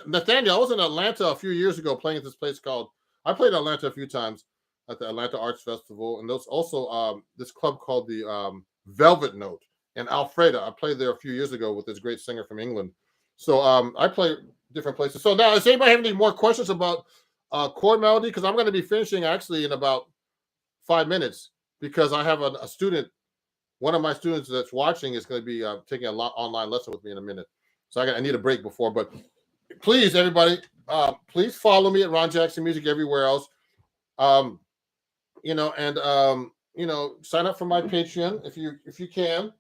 Nathaniel. I was in Atlanta a few years ago playing at this place called. I played Atlanta a few times at the Atlanta Arts Festival, and there's also this club called the Velvet Note in Alfreda. I played there a few years ago with this great singer from England. So I play different places. So now, does anybody have any more questions about chord melody? Because I'm going to be finishing actually in about 5 minutes because I have a student. One of my students that's watching is going to be taking an online lesson with me in a minute. So I need a break before, but please, everybody, please follow me at Ron Jackson Music everywhere else. Sign up for my Patreon if you can.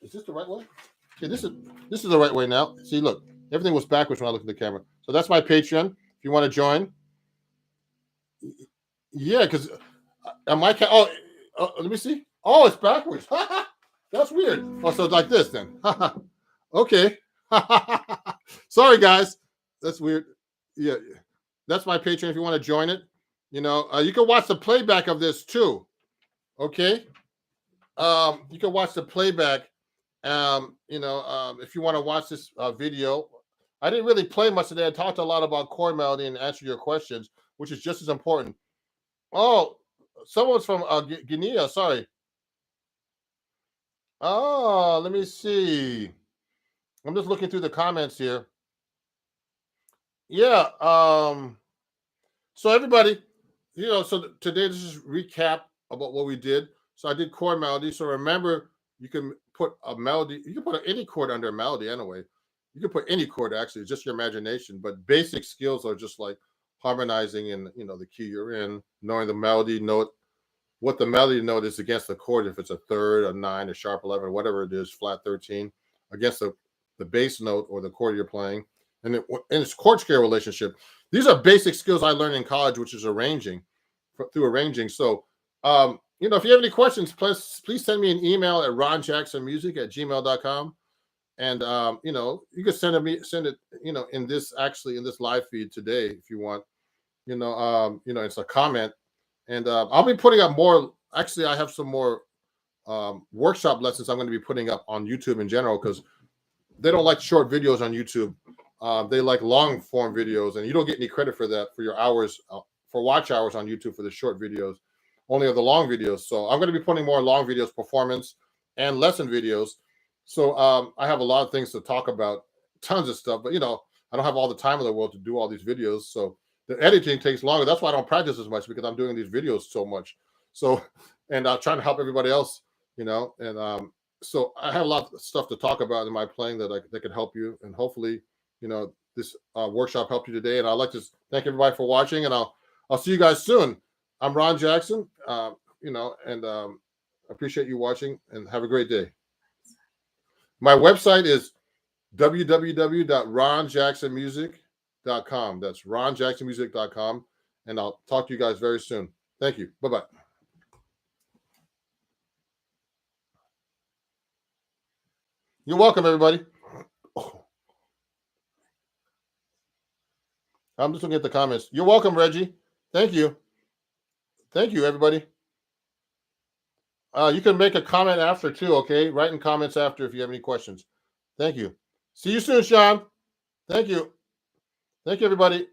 Is this the right way? Okay, this is the right way now. See, look, everything was backwards when I looked at the camera. So that's my Patreon. If you want to join, yeah, because let me see. Oh, it's backwards. That's weird. Oh, so it's like this then. Okay. Sorry, guys. That's weird. Yeah, that's my Patreon if you want to join it. You can watch the playback of this too. Okay. You can watch the playback. If you want to watch this video. I didn't really play much today. I talked a lot about chord melody and answer your questions, which is just as important. Oh, someone's from Guinea. Sorry. Oh, let me see. I'm just looking through the comments here. Yeah. So everybody, so today this is recap about what we did. So I did chord melody. So remember, you can put a melody. You can put any chord under a melody anyway. You can put any chord actually, just your imagination. But basic skills are just like harmonizing in the key you're in, knowing the melody note, what the melody note is against the chord. If it's a third, a 9, a sharp 11, whatever it is, flat 13, against the bass note or the chord you're playing, and its chord scale relationship. These are basic skills I learned in college, which is arranging. So, if you have any questions, please send me an email at ronjacksonmusic@gmail.com. And, you can send it, in this live feed today, if you want, it's a comment. And I'll be putting up more. Actually, I have some more workshop lessons I'm going to be putting up on YouTube in general, because they don't like short videos on YouTube. They like long form videos, and you don't get any credit for that, for your hours, for watch hours on YouTube for the short videos, only of the long videos. So I'm going to be putting more long videos, performance and lesson videos. So I have a lot of things to talk about, tons of stuff, but I don't have all the time in the world to do all these videos. So the editing takes longer. That's why I don't practice as much, because I'm doing these videos so much. So, and I'm trying to help everybody else, and so I have a lot of stuff to talk about in my playing that can help you, and hopefully, this workshop helped you today. And I'd like to thank everybody for watching, and I'll see you guys soon. I'm Ron Jackson, and appreciate you watching, and have a great day. My website is www.ronjacksonmusic.com. That's ronjacksonmusic.com, and I'll talk to you guys very soon. Thank you. Bye-bye. You're welcome, everybody. I'm just looking at the comments. You're welcome, Reggie. Thank you. Thank you, everybody. You can make a comment after too, okay? Write in comments after if you have any questions. Thank you. See you soon, Sean. Thank you. Thank you, everybody.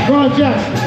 Oh, yeah?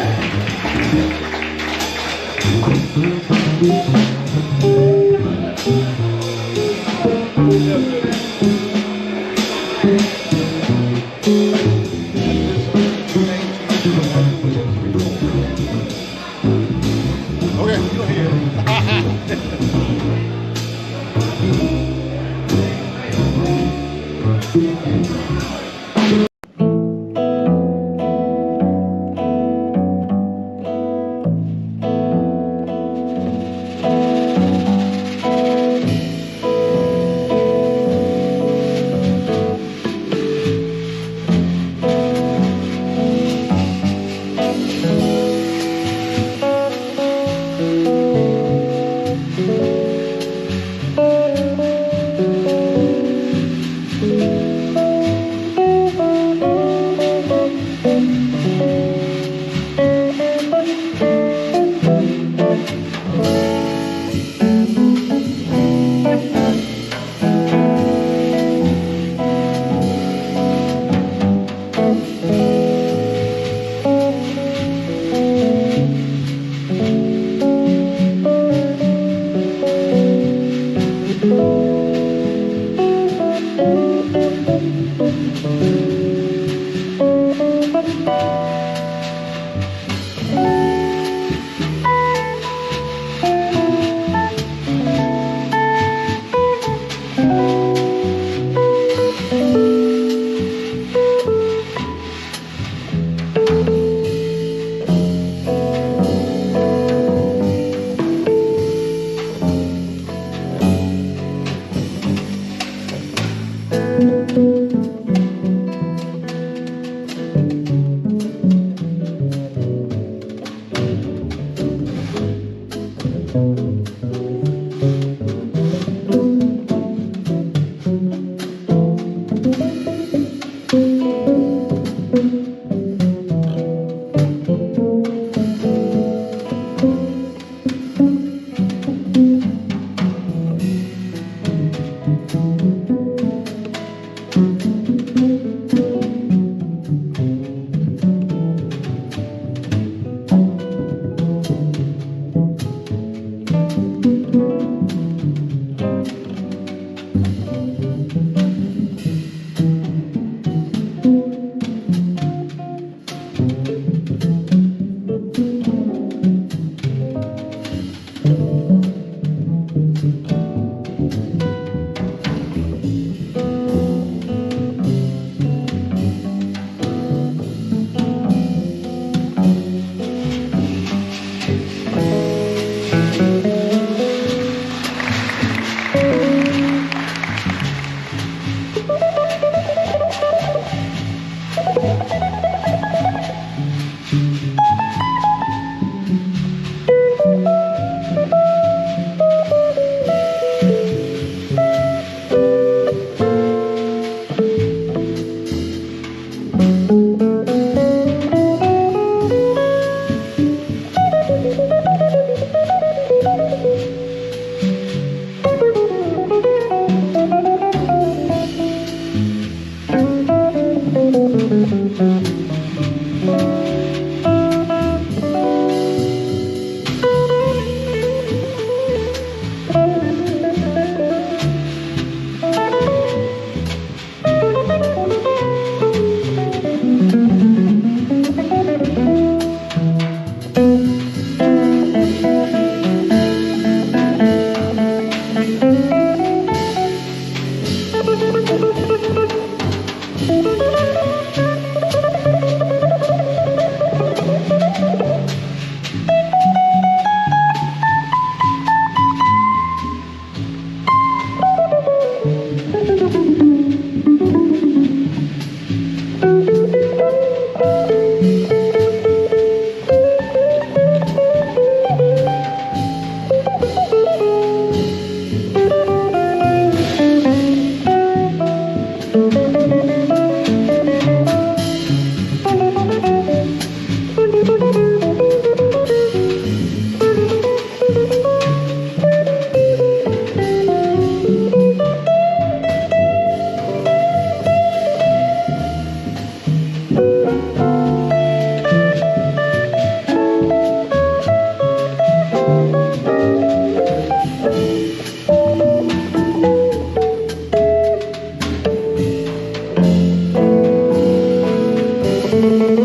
Yeah.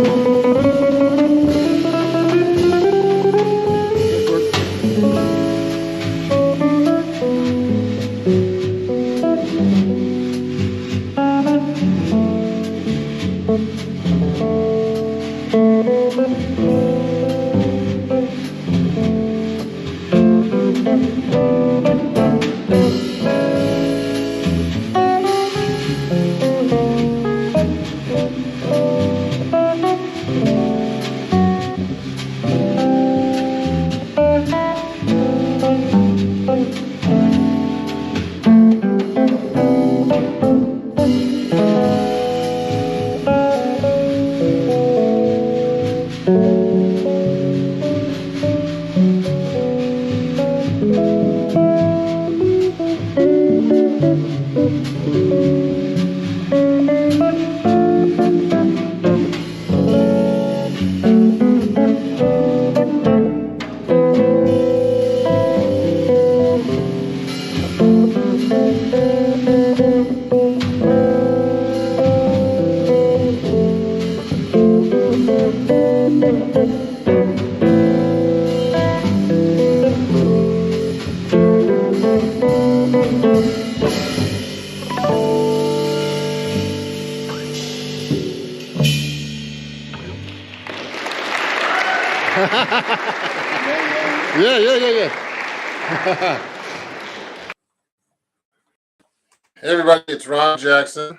Hey everybody, it's Ron Jackson.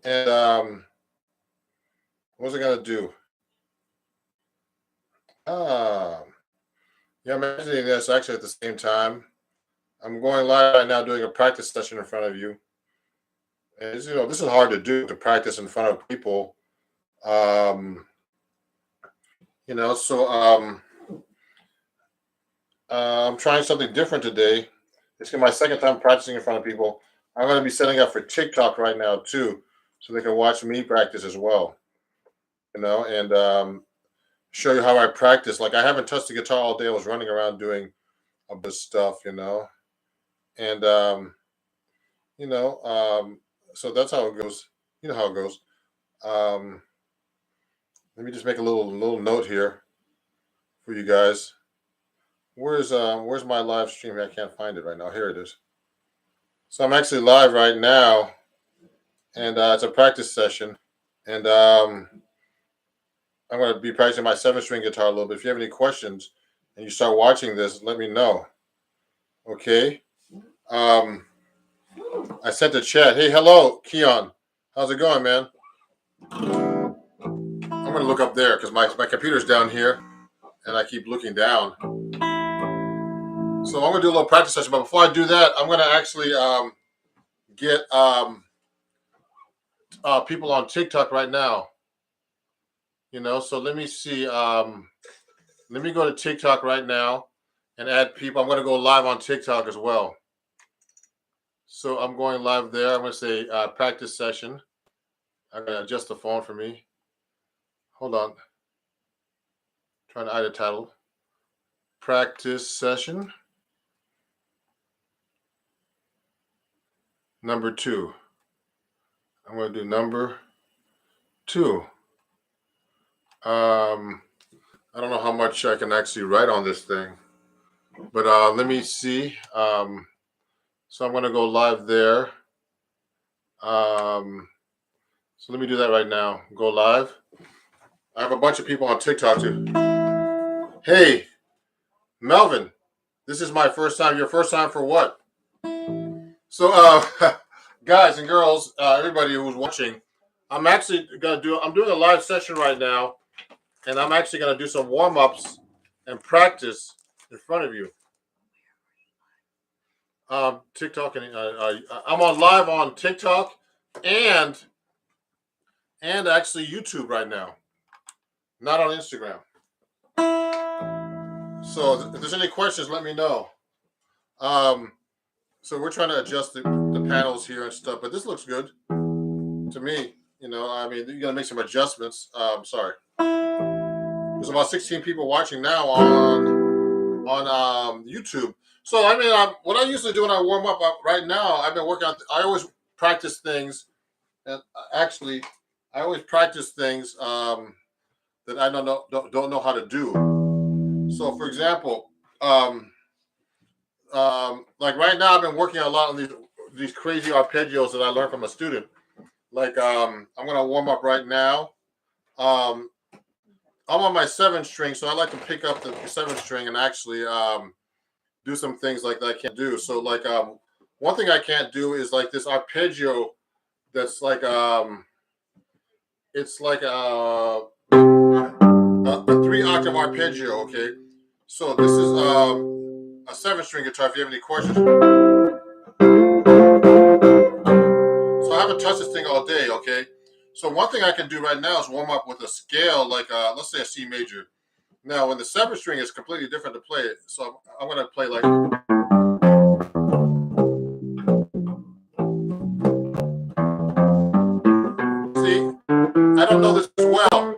And what was I gonna do? Yeah, I'm editing this actually at the same time. I'm going live right now doing a practice session in front of you. And it's, this is hard to do, to practice in front of people. So I'm trying something different today. It's my second time practicing in front of people. I'm going to be setting up for TikTok right now too, so they can watch me practice as well. And show you how I practice. Like I haven't touched the guitar all day. I was running around doing this stuff, and so that's how it goes. You know how it goes. Let me just make a little note here for you guys. Where's my live stream? I can't find it right now. Here it is. So I'm actually live right now, and it's a practice session, and I'm going to be practicing my 7-string guitar a little bit. If you have any questions and you start watching this, let me know. Okay. I sent a chat. Hey, hello, Keon. How's it going, man? I'm going to look up there because my computer's down here, and I keep looking down. So I'm going to do a little practice session. But before I do that, I'm going to actually get people on TikTok right now. So let me see. Let me go to TikTok right now and add people. I'm going to go live on TikTok as well. So I'm going live there. I'm going to say practice session. I'm going to adjust the phone for me. Hold on. Trying to add a title. Practice session. Number 2. I'm going to do number 2. I don't know how much I can actually write on this thing, but let me see. So I'm going to go live there. So let me do that right now. Go live. I have a bunch of people on TikTok too. Hey, Melvin, this is my first time. Your first time for what? So, guys and girls, everybody who's watching, I'm doing a live session right now, and I'm actually going to do some warm-ups and practice in front of you. TikTok, and I'm on live on TikTok and actually YouTube right now, not on Instagram. So if there's any questions, let me know. So we're trying to adjust the panels here and stuff, but this looks good to me. I mean, you're gonna make some adjustments. Sorry. There's about 16 people watching now on YouTube. So I mean, what I usually do when I warm up right now, I've been working on. I always practice things, and actually, I always practice things that I don't know how to do. So, for example, like right now, I've been working a lot on these crazy arpeggios that I learned from a student. Like I'm gonna warm up right now. I'm on my 7th string, so I like to pick up the 7th string and actually do some things like that I can't do. So like one thing I can't do is like this arpeggio that's like it's like a 3-octave arpeggio. Okay, so this is a 7-string guitar. If you have any questions, so I haven't touched this thing all day. Okay, so one thing I can do right now is warm up with a scale like let's say a C major. Now, when the 7th string is completely different to play it, so I'm going to play like. See, I don't know this well.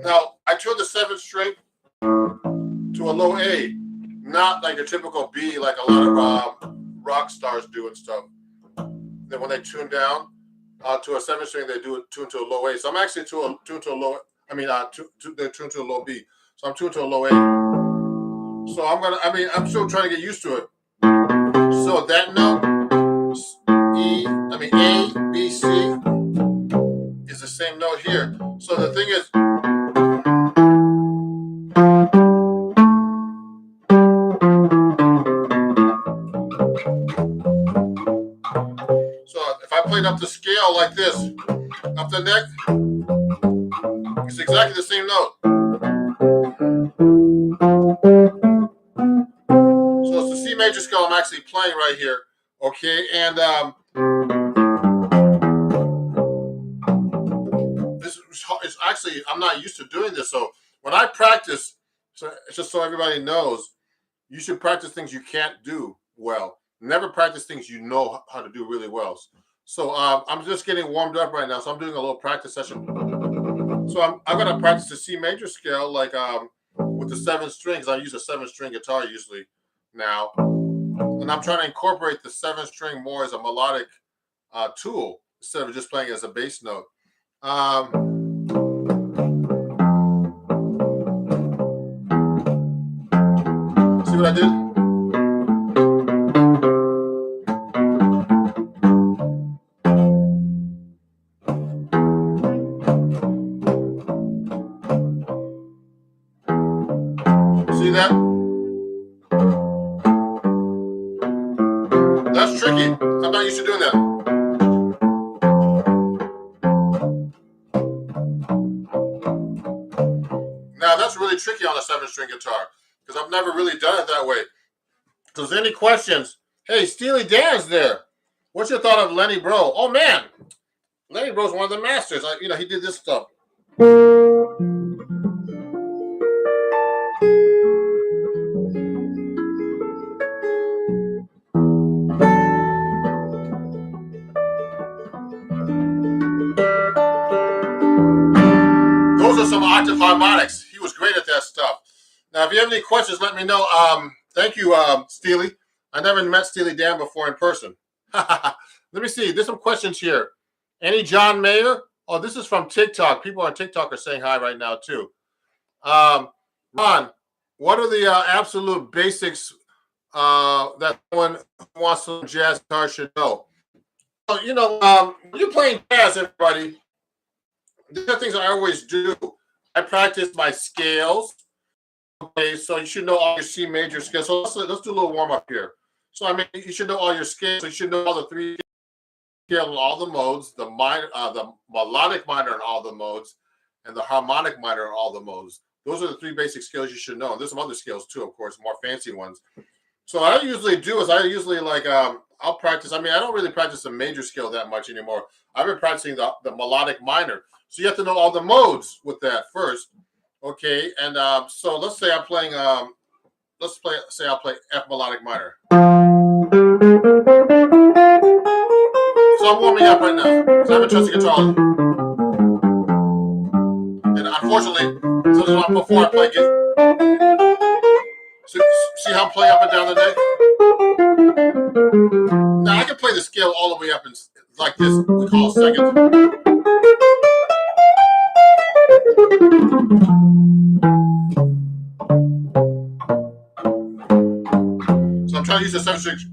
Now, I tune the 7th string to a low A, not like a typical B, like a lot of rock stars do and stuff. Then when they tune down to a 7th string, they do it tune to a low A. So I'm actually tuned to a low. I mean, they're tuned to a low B. So I'm tuned to a low A. So I'm still trying to get used to it. So that note, A, B, C, is the same note here. So the thing is, so if I played up the scale like this, up the neck, it's exactly the same note. So it's the C major scale I'm actually playing right here. Okay, and this is actually, I'm not used to doing this. So when I practice, so just so everybody knows, you should practice things you can't do well. Never practice things you know how to do really well. So I'm just getting warmed up right now. So I'm doing a little practice session. So I'm going to practice the C major scale like with the 7th strings. I use a 7th string guitar usually now. And I'm trying to incorporate the 7th string more as a melodic tool instead of just playing as a bass note. See what I did? See that? That's tricky. I'm not used to doing that. Now that's really tricky on a 7th string guitar because I've never really done it that way. So if there's any questions, hey, Steely Dan's there. What's your thought of Lenny Bro? Oh man, Lenny Bro's one of the masters. He did this stuff. Those are some octave harmonics. He was great at that stuff. Now, if you have any questions, let me know. Thank you, Steely. I never met Steely Dan before in person. Let me see. There's some questions here. Any John Mayer? Oh, this is from TikTok. People on TikTok are saying hi right now, too. Ron, what are the absolute basics that someone who wants to learn jazz guitar should know? Well, when you're playing jazz, everybody, these are things I always do. I practice my scales. Okay, so you should know all your C major scales. So let's do a little warm up here. So you should know all your scales. So you should know all the 3 scales in all the modes, the melodic minor in all the modes, and the harmonic minor in all the modes. Those are the 3 basic scales you should know. And there's some other scales too, of course, more fancy ones. So what I usually do is I'll practice. I don't really practice the major scale that much anymore. I've been practicing the melodic minor. So you have to know all the modes with that first. Okay, and so let's say I'm playing. I'll play F melodic minor. So I'm warming up right now. So I haven't touched the guitar. And unfortunately, so this is what before I play it. So, see how I'm playing up and down the neck? Now I can play the scale all the way up and like this. We call seconds. So I'm trying to use the 7/6.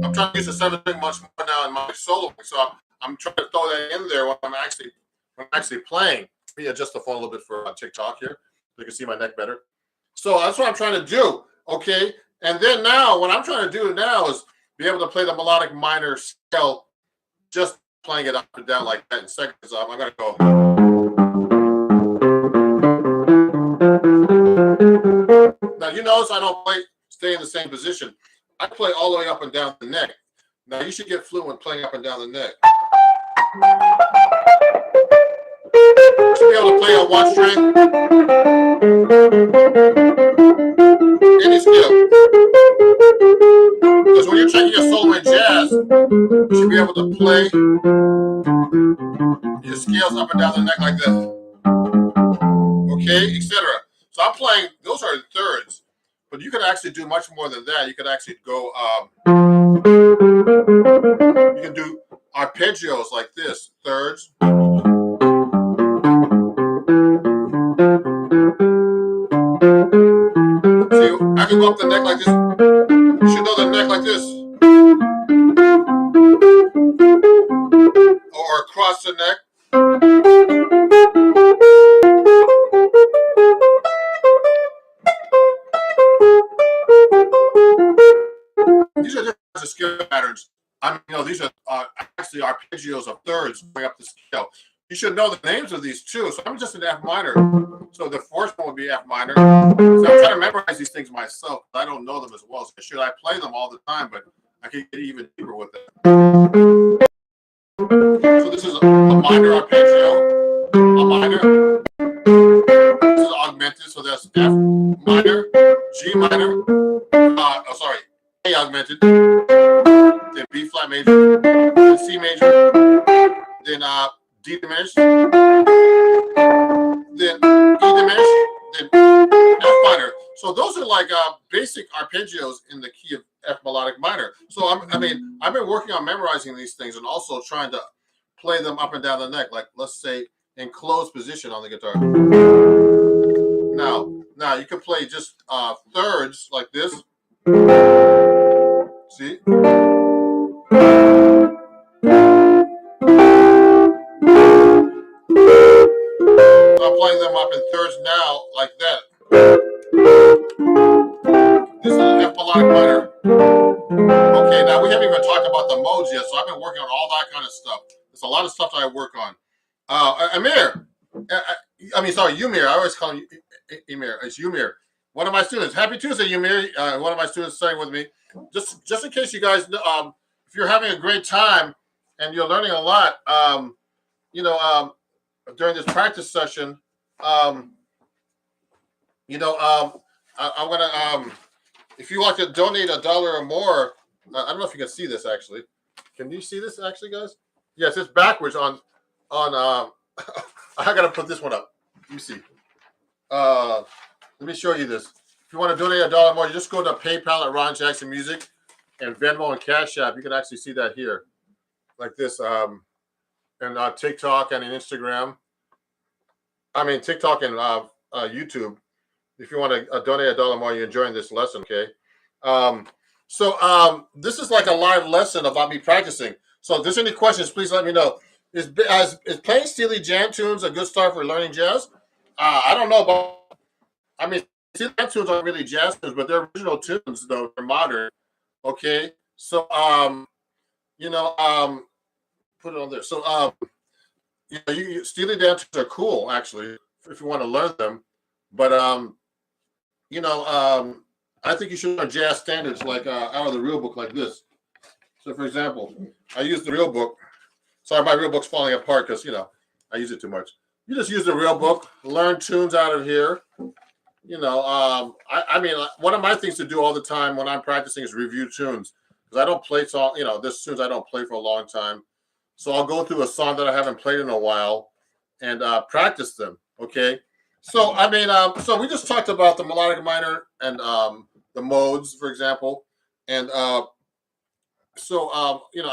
I'm trying to use the 7/6 much more now in my solo. So I'm trying to throw that in there when I'm actually playing. Let me adjust the phone a little bit for TikTok here so you can see my neck better. So that's what I'm trying to do. Okay. And then now what I'm trying to do now is be able to play the melodic minor scale, just playing it up and down like that in seconds. I'm going to go. Now you notice I don't stay in the same position. I play all the way up and down the neck. Now you should get fluent playing up and down the neck. You should be able to play on one string. Any scale. Because when you're taking your solo in jazz, you should be able to play your scales up and down the neck like this. Okay, etc. So I'm playing, those are thirds. But you could actually do much more than that. You could actually go, you can do arpeggios like this, thirds. See, I can go up the neck like this. You should know the neck like this. Or across the neck. These are different scale patterns. I mean, these are actually arpeggios of thirds going up the scale. You should know the names of these too. So I'm just in F minor. So the fourth one would be F minor. So I'm trying to memorize these things myself. I don't know them as well. So should I play them all the time? But I can get even deeper with it. So this is a minor arpeggio, a minor. This is augmented. So that's F minor, G minor. A augmented. Then B flat major. Then C major. Then D diminished. Then E diminished. Then F minor. So those are like basic arpeggios in the key of F melodic minor. So I've been working on memorizing these things and also trying to play them up and down the neck, like let's say in closed position on the guitar. Now you can play just thirds like this. See? I'm playing them up in thirds now, like that. This is an F melodic minor. Okay, now we haven't even talked about the modes yet, so I've been working on all that kind of stuff. There's a lot of stuff that I work on. Amir, Umir. I always call him Emir. It's Umir. One of my students. Happy Tuesday, Umir. One of my students studying with me. Just in case you guys, if you're having a great time and you're learning a lot, during this practice session, I'm gonna if you want to donate $1 or more, I don't know if you can see this actually. Can you see this actually, guys? Yes, it's backwards on I gotta put this one up. Let me see. Let me show you this. If you want to donate $1 or more, you just go to PayPal at Ron Jackson Music and Venmo and Cash App. You can actually see that here, like this. And TikTok and TikTok and YouTube. If you want to donate $1 more, you're enjoying this lesson, okay? This is like a live lesson about me practicing. So if there's any questions, please let me know. Is playing Steely Jam tunes a good start for learning jazz? I don't know about. Steely Jam tunes aren't really jazz tunes, but they're original tunes, though they're modern. Okay, so put it on there. So Steely Jam tunes are cool actually if you want to learn them, but I think you should learn jazz standards like out of the real book like this. So for example, I use the real book. Sorry, my real book's falling apart because I use it too much. You just use the real book, learn tunes out of here. One of my things to do all the time when I'm practicing is review tunes because I don't play there's tunes I don't play for a long time. So I'll go through a song that I haven't played in a while and practice them. Okay. So so we just talked about the melodic minor and the modes, for example, and I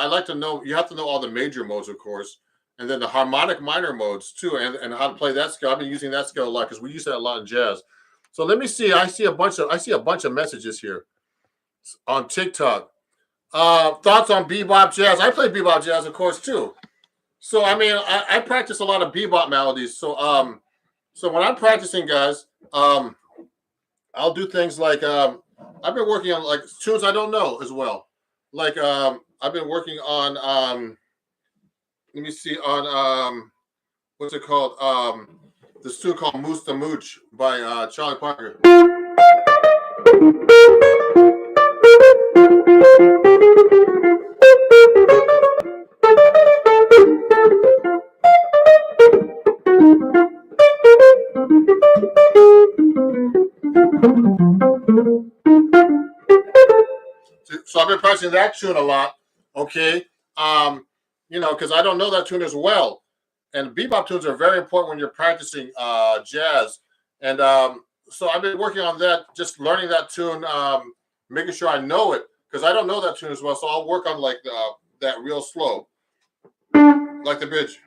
like to know. You have to know all the major modes, of course, and then the harmonic minor modes too, and how to play that scale. I've been using that scale a lot because we use that a lot in jazz. So let me see. I see a bunch of messages here on TikTok. Thoughts on bebop jazz? I play bebop jazz, of course, too. So I mean, I practice a lot of bebop melodies. So when I'm practicing, guys, I'll do things like I've been working on like tunes I don't know as well. Like I've been working on let me see on what's it called? This tune called Moose the Mooch by Charlie Parker. So I've been practicing that tune a lot. Okay. Because I don't know that tune as well. And bebop tunes are very important when you're practicing jazz. And so I've been working on that, just learning that tune, making sure I know it, because I don't know that tune as well. So I'll work on like that real slow, like the bridge.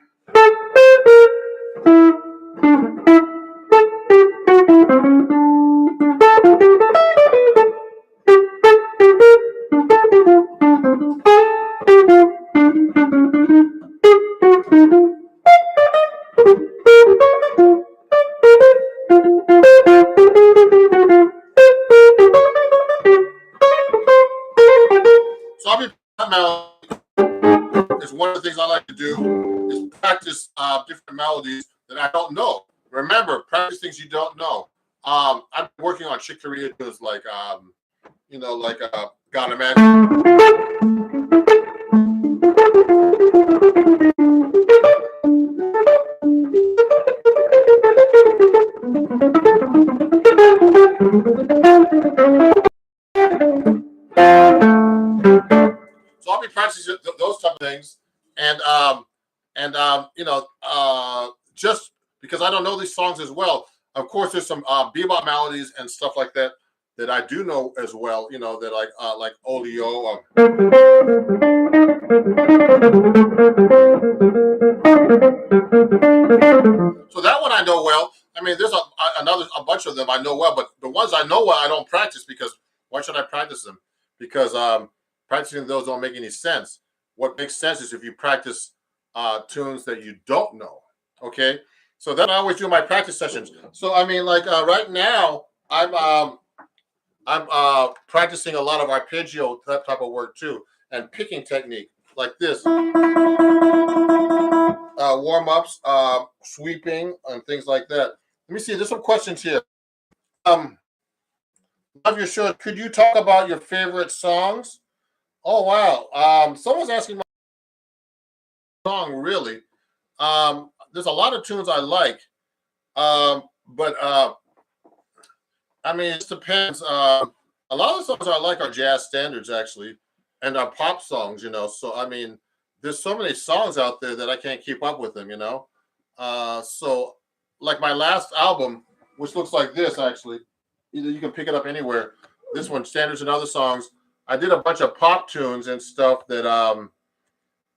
So I'll be is one of the things I like to do is practice different melodies that I don't know. Remember, practice things you don't know. I'm working on Chick Corea tunes like God Imagine. So I'll be practicing those type of things, and just because I don't know these songs as well. Of course, there's some bebop melodies and stuff like that that I do know as well. You know, that like Olio. So that one I know well. I mean, there's a bunch of them I know well, but the ones I know well I don't practice because why should I practice them? Because practicing those don't make any sense. What makes sense is if you practice tunes that you don't know. Okay, so then I always do my practice sessions. So I mean, like right now, I'm practicing a lot of arpeggio type of work too, and picking technique like this, warm ups, sweeping, and things like that. Let me see. There's some questions here. Love your show. Could you talk about your favorite songs? Oh wow. Someone's asking my song really. There's a lot of tunes I like. But I mean it depends. A lot of the songs I like are jazz standards actually, and are pop songs, you know. So I mean, there's so many songs out there that I can't keep up with them, you know. So like my last album, which looks like this actually. Either you can pick it up anywhere. This one, standards and other songs. I did a bunch of pop tunes and stuff that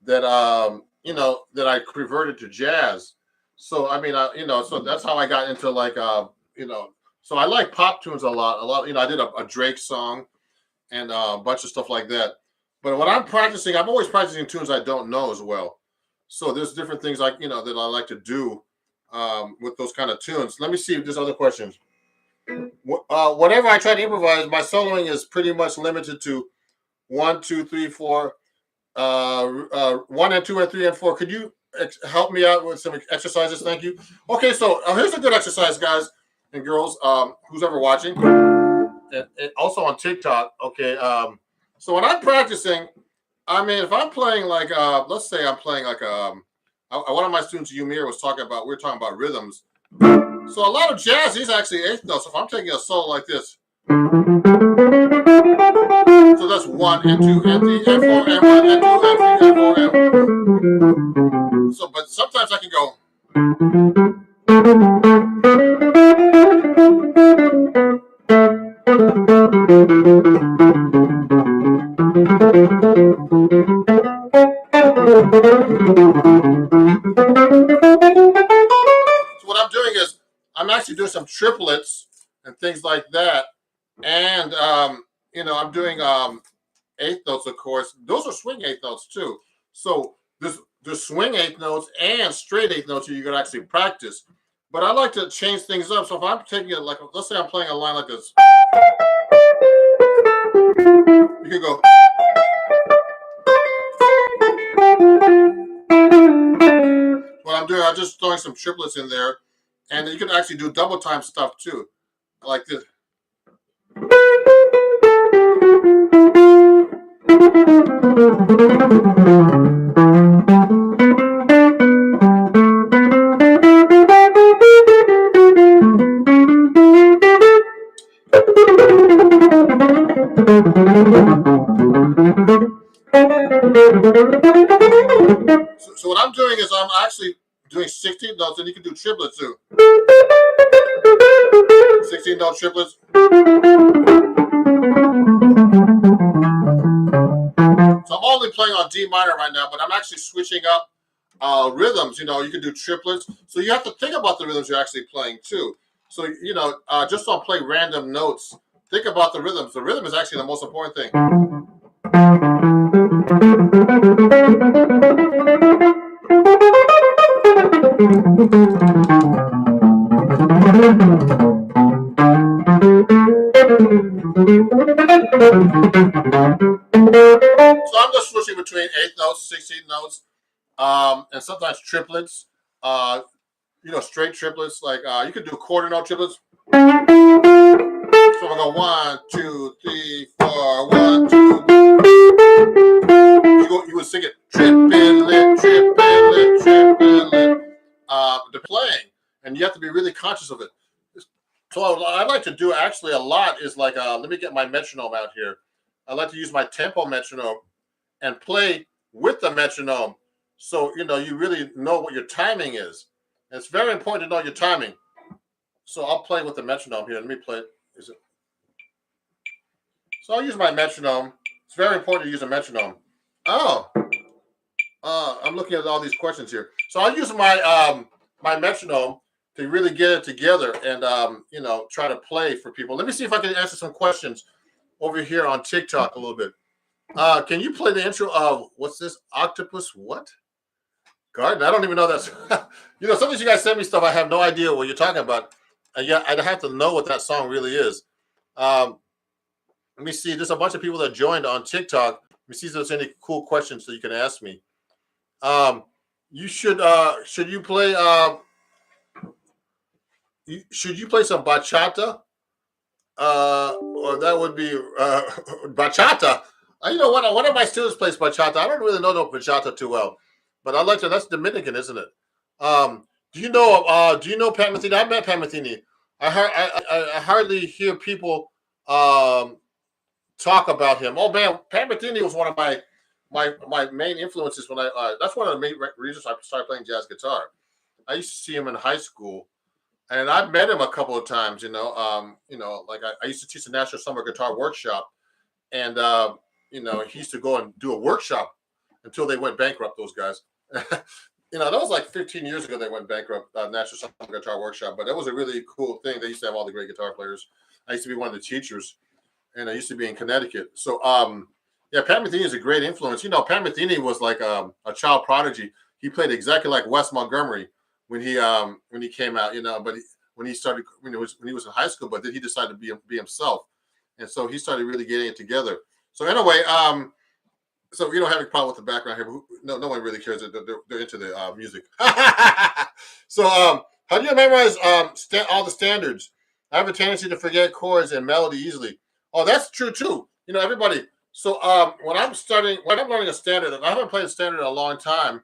that I converted to jazz. So I mean, so that's how I got into like So I like pop tunes a lot. A lot, I did a Drake song and a bunch of stuff like that. But when I'm practicing, I'm always practicing tunes I don't know as well. So there's different things like that I like to do with those kind of tunes. Let me see if there's other questions. Whatever I try to improvise, my soloing is pretty much limited to 1, 2, 3, 4, 1 and 2 and 3 and 4. Could you help me out with some exercises? Thank you. Okay, so here's a good exercise, guys and girls, who's ever watching, and also on TikTok. Okay, so when I'm practicing, I mean, if I'm playing like, let's say I'm playing like one of my students, Yumir, we were talking about rhythms. So a lot of jazz is actually eighth notes. So if I'm taking a solo like this, so that's 1 and 2 and 3 and 4 and 1 and 2 and 3 and 4 and. So, but sometimes I can go. what I'm doing is I'm actually doing some triplets and things like that, and I'm doing eighth notes, of course. Those are swing eighth notes too. So there's swing eighth notes and straight eighth notes you can actually practice. But I like to change things up. So if I'm taking it like, let's say I'm playing a line like this, you can go. What I'm doing, I'm just throwing some triplets in there, and you can actually do double time stuff too, like this. So what I'm doing is I'm actually doing 16 notes, and you can do triplets too. 16 note triplets. So I'm only playing on D minor right now, but I'm actually switching up rhythms. You can do triplets. So you have to think about the rhythms you're actually playing too. So, just don't play random notes. Think about the rhythms. The rhythm is actually the most important thing. So I'm just switching between eighth notes, 16 notes, and sometimes triplets. Straight triplets. Like you could do quarter note triplets. So I go 1, 2, 3, 4, 1, 2. You would sing it triplet, triplet, triplet. The playing, and you have to be really conscious of it. So what I like to do actually a lot is like, let me get my metronome out here. I like to use my tempo metronome and play with the metronome. So, you really know what your timing is. And it's very important to know your timing. So I'll play with the metronome here. Let me play it. So I'll use my metronome. It's very important to use a metronome. I'm looking at all these questions here. So I'll use my my metronome to really get it together and try to play for people. Let me see if I can answer some questions over here on TikTok a little bit. Can you play the intro of what's this? Octopus what? Garden? I don't even know that's sometimes you guys send me stuff, I have no idea what you're talking about. Yeah, I'd have to know what that song really is. Let me see. There's a bunch of people that joined on TikTok. Let me see if there's any cool questions that you can ask me. You should you play should you play some bachata? Or that would be bachata. You know what? One of my students plays bachata. I don't really know no bachata too well, but I like to. That's Dominican, isn't it? Do you know Pat Metheny? I met Pat Metheny. I hardly hear people talk about him. Oh man, Pat Metheny was one of my main influences when that's one of the main reasons I started playing jazz guitar. I used to see him in high school, and I've met him a couple of times. Like I used to teach the National Summer Guitar Workshop, and he used to go and do a workshop until they went bankrupt. Those guys. That was like 15 years ago they went bankrupt, National Summer Guitar Workshop, but that was a really cool thing. They used to have all the great guitar players. I used to be one of the teachers, and I used to be in Connecticut. So, yeah, Pat Metheny is a great influence. Pat Metheny was like a child prodigy. He played exactly like Wes Montgomery when he came out, but when he started, when he was in high school, but then he decided to be himself. And so he started really getting it together. So anyway, so we don't have a problem with the background here, but no one really cares. They're into the music. So how do you memorize all the standards? I have a tendency to forget chords and melody easily. Oh, that's true too. Everybody. So when I'm learning a standard, if I haven't played a standard in a long time,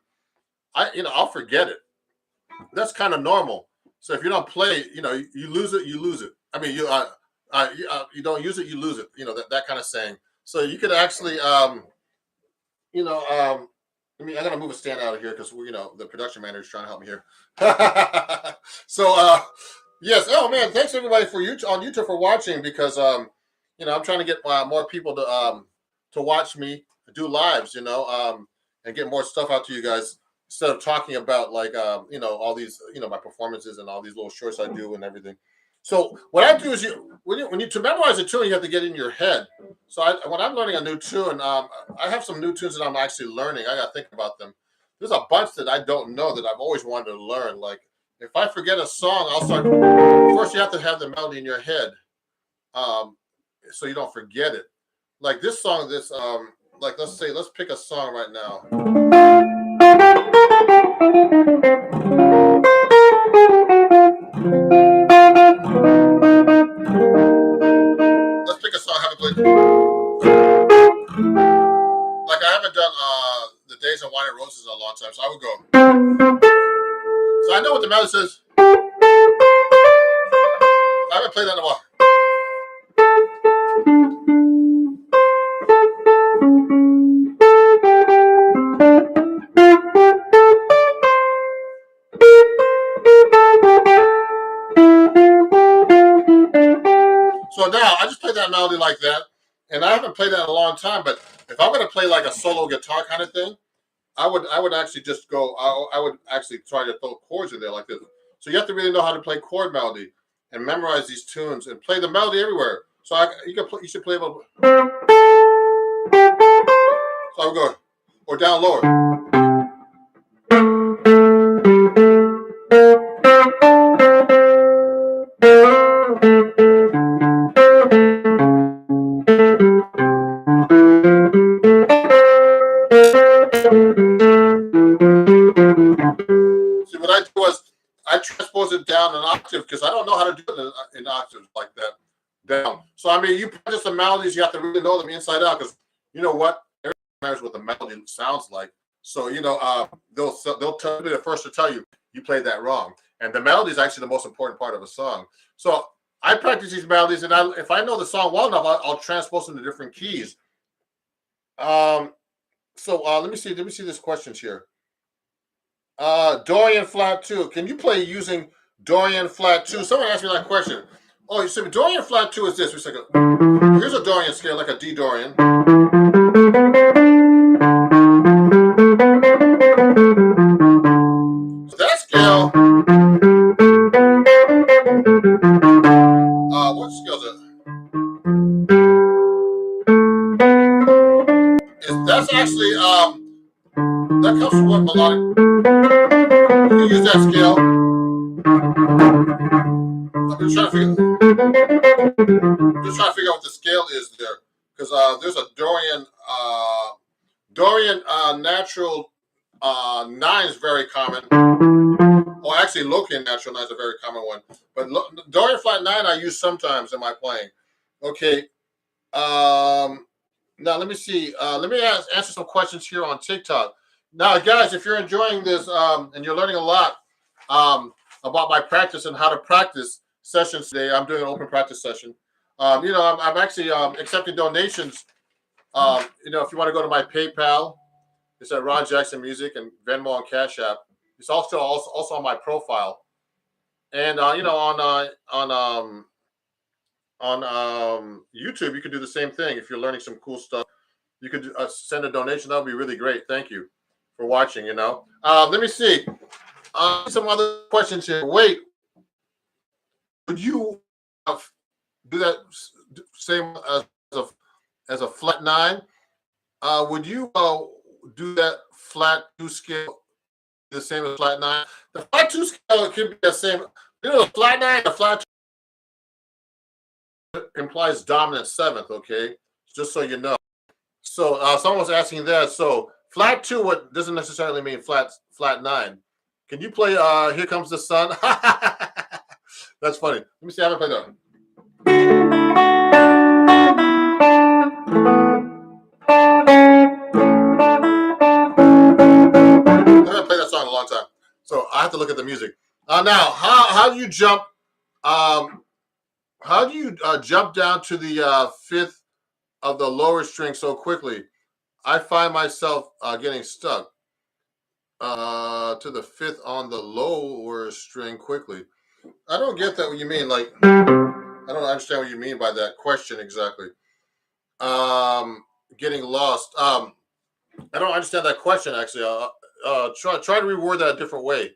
I'll forget it. That's kind of normal. So if you don't play, you lose it, you lose it. I mean, you don't use it, you lose it. That kind of saying. So you could actually, I'm gonna move a stand out of here because the production manager is trying to help me here. So yes. Oh man, thanks everybody on YouTube for watching because I'm trying to get more people to watch me do lives, and get more stuff out to you guys instead of talking about like all these my performances and all these little shorts I do and everything. So what I do is when you to memorize a tune, you have to get in your head. So when I'm learning a new tune, I have some new tunes that I'm actually learning. I got to think about them. There's a bunch that I don't know that I've always wanted to learn. Like if I forget a song, I'll start. First, you have to have the melody in your head, so you don't forget it. Like this song, like let's pick a song right now. Let's pick a song I haven't played. Like I haven't done the Days of Wine and Roses in a long time, so I would go. So I know what the melody says. I haven't played that in a while. So now I just played that melody like that, and I haven't played that in a long time. But if I'm going to play like a solo guitar kind of thing, I would actually just go. I would actually try to throw chords in there like this. So you have to really know how to play chord melody and memorize these tunes and play the melody everywhere. So you should play about. So I would go or down lower. See, what I did was I transposed it down an octave because I don't know how to do it in octaves like that down. So I mean, you practice the melodies, you have to really know them inside out because you know what? Everyone knows what the melody sounds like. So they'll tell me the first to tell you played that wrong, and the melody is actually the most important part of a song. So I practice these melodies, and if I know the song well enough, I'll transpose them to different keys. So let me see this questions here. Dorian flat 2. Can you play using Dorian flat 2? Someone asked me that question. Oh, you said Dorian flat 2 is this. Here's a Dorian scale, like a D Dorian. So that scale. What scale is it? That's actually that comes from what melodic. You can use that scale. I'm just trying to figure out what the scale is there, because there's a Dorian natural 9 is very common. Or actually, Lokian natural 9 is a very common one. But Dorian flat 9 I use sometimes in my playing. Okay. Now let me see. Let me answer some questions here on TikTok. Now, guys, if you're enjoying this and you're learning a lot about my practice and how to practice sessions today, I'm doing an open practice session. I'm actually accepting donations. If you want to go to my PayPal, it's at Ron Jackson Music and Venmo and Cash App. It's also on my profile, and on YouTube you can do the same thing. If you're learning some cool stuff, you could send a donation. That would be really great. Thank you for watching. Let me see some other questions here. Wait, would you do that same as a flat 9? Would you do that flat 2 scale the same as flat 9? The flat 2 scale could be the same. The flat 9, the flat 2 implies dominant 7th. Okay, just so you know. So someone was asking that. So flat 2 what doesn't necessarily mean flat 9. Can you play Here Comes the Sun? That's funny. Let me see. I haven't played that. I haven't played that song in a long time, so I have to look at the music. Now, how do you jump? How do you jump down to the 5th of the lower string so quickly? I find myself getting stuck to the 5th on the lower string quickly. I don't get that what you mean. Like, I don't understand what you mean by that question exactly. Getting lost. I don't understand that question actually. Try to reword that a different way.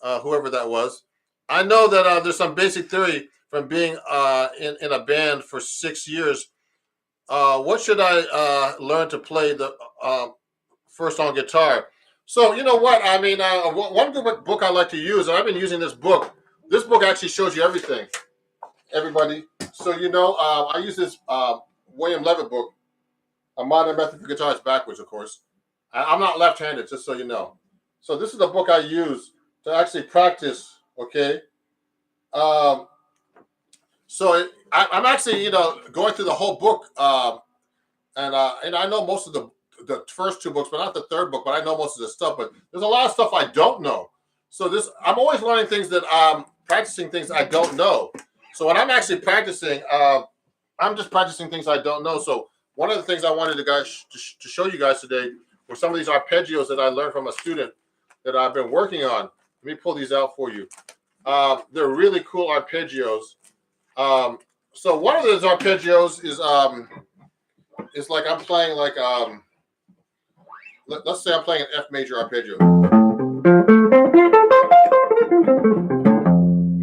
Whoever that was. I know that there's some basic theory from being in a band for 6 years. What should I learn to play the first on guitar? So you know what I mean. One good book I like to use, and I've been using this book. This book actually shows you everything, everybody. So you know, I use this William Levitt book, A Modern Method for Guitars Backwards, of course. I'm not left-handed, just so you know. So this is the book I use to actually practice. Okay. Um, I'm actually, going through the whole book, and I know most of the first two books, but not the third book. But I know most of the stuff. But there's a lot of stuff I don't know. So I'm always learning things that practicing things I don't know. So when I'm actually practicing, I'm just practicing things I don't know. So one of the things I wanted to show you guys today were some of these arpeggios that I learned from a student that I've been working on. Let me pull these out for you. They're really cool arpeggios. So one of those arpeggios is like I'm playing like let's say I'm playing an F major arpeggio.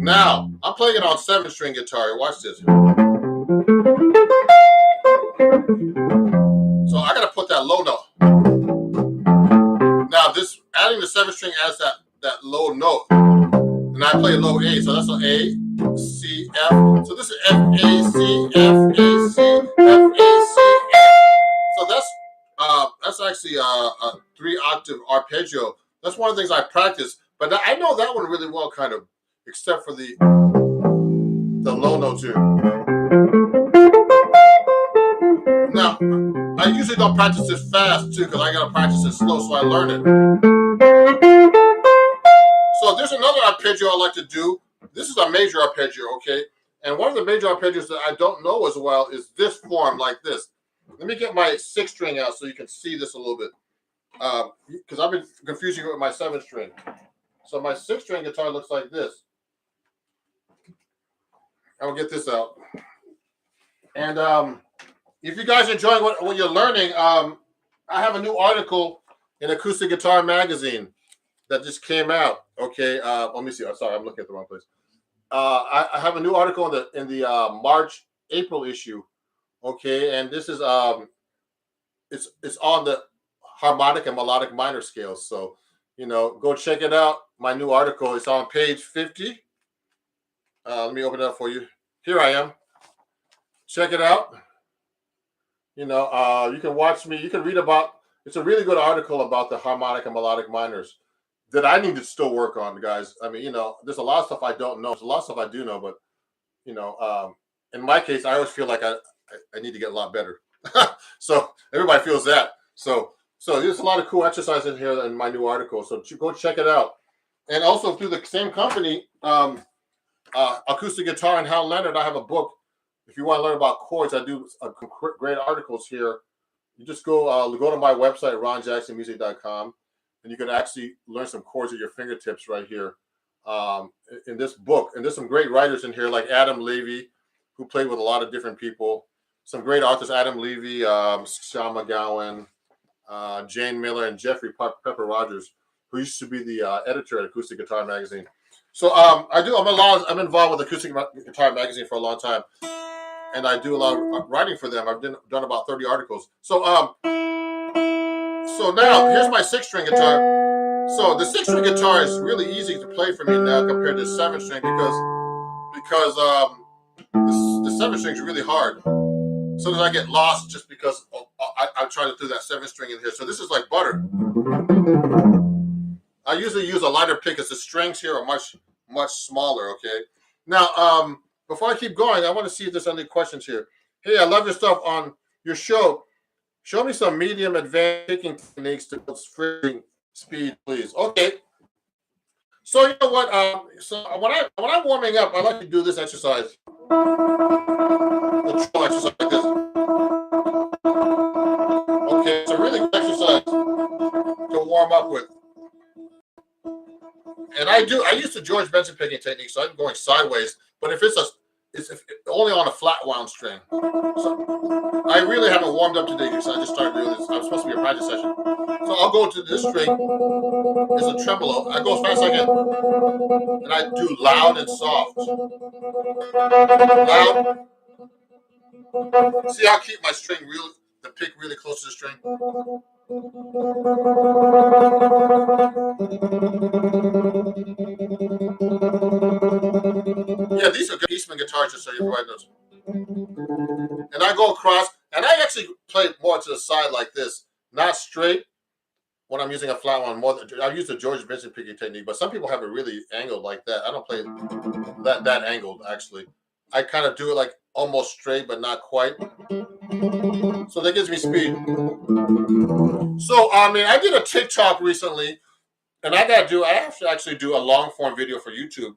Now I'm playing it on 7-string guitar. Watch this. So I gotta put that low note. Now this adding the 7-string adds that low note, and I play a low A. So that's an A, C, F. So this is F, A, C, F, A, C, F, A, C, F. So that's actually a 3-octave arpeggio. That's one of the things I practice, but I know that one really well, kind of, except for the low notes here. Now, I usually don't practice it fast too, because I gotta practice it slow, so I learn it. So there's another arpeggio I like to do. This is a major arpeggio, okay? And one of the major arpeggios that I don't know as well is this form, like this. Let me get my 6-string out so you can see this a little bit, because I've been confusing it with my 7-string. So my 6-string guitar looks like this. I will get this out. And if you guys are enjoying what you're learning, I have a new article in Acoustic Guitar Magazine that just came out. Okay, let me see. I'm sorry, I'm looking at the wrong place. I have a new article in the March-April issue. Okay, and this is it's on the harmonic and melodic minor scales. So go check it out. My new article is on page 50. Let me open it up for you. Here I am. Check it out. You can watch me. You can read about. It's a really good article about the harmonic and melodic minors that I need to still work on, guys. I mean, there's a lot of stuff I don't know. There's a lot of stuff I do know, but in my case, I always feel like I need to get a lot better. So everybody feels that. So there's a lot of cool exercises in here in my new article. So go check it out. And also through the same company, Acoustic Guitar and Hal Leonard, I have a book. If you want to learn about chords, I do great articles here. You just go to my website, ronjacksonmusic.com, and you can actually learn some chords at your fingertips right here in this book. And there's some great writers in here like Adam Levy, who played with a lot of different people. Some great authors, Adam Levy, Sean McGowan, Jane Miller, and Jeffrey Pepper Rogers, who used to be the editor at Acoustic Guitar Magazine. So I'm involved with Acoustic Guitar Magazine for a long time, and I do a lot of writing for them. I've done about 30 articles. So now here's my 6-string guitar. So the 6-string guitar is really easy to play for me now compared to 7-string because the 7-string is really hard. Sometimes I get lost just because I'm trying to throw that 7-string in here. So this is like butter. I usually use a lighter pick because the strings here are much, much smaller, okay? Now, before I keep going, I want to see if there's any questions here. Hey, I love your stuff on your show. Show me some medium advanced picking techniques to build string speed, please. Okay. So you know what? So when I'm warming up, I like to do this exercise. The trill exercise like this. Okay, it's a really good exercise to warm up with. And I use the George Benson picking technique, so I'm going sideways. But if it's it's only on a flat wound string. So I really haven't warmed up today because I just started doing this. I'm supposed to be a practice session. So I'll go to this string. It's a tremolo. I go as fast as I can. And I do loud and soft. Loud. See how I keep my string the pick really close to the string? Yeah, these are good Eastman guitars, just so you right notes. And I go across, and I actually play more to the side like this, not straight when I'm using a flat one. I use the George Benson picking technique, but some people have it really angled like that. I don't play that angled, actually. I kind of do it like almost straight, but not quite. So that gives me speed. So, I mean, I did a TikTok recently, and I have to actually do a long form video for YouTube.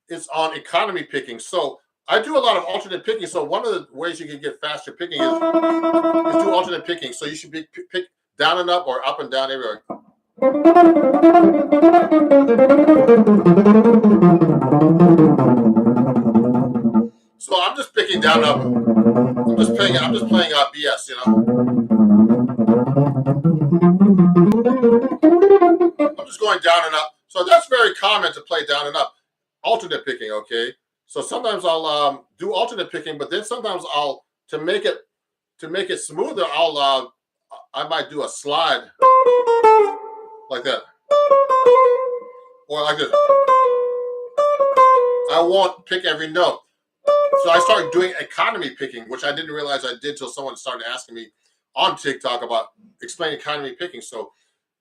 It's on economy picking. So I do a lot of alternate picking. So one of the ways you can get faster picking is do alternate picking. So you should pick down and up or up and down everywhere. So I'm just picking down and up. I'm just playing BS, you know. I'm just going down and up. So that's very common to play down and up. Alternate picking, okay. So sometimes I'll do alternate picking, but then sometimes I'll to make it smoother, I might do a slide like that, or like this. I won't pick every note. So I started doing economy picking, which I didn't realize I did till someone started asking me on TikTok about explaining economy picking. So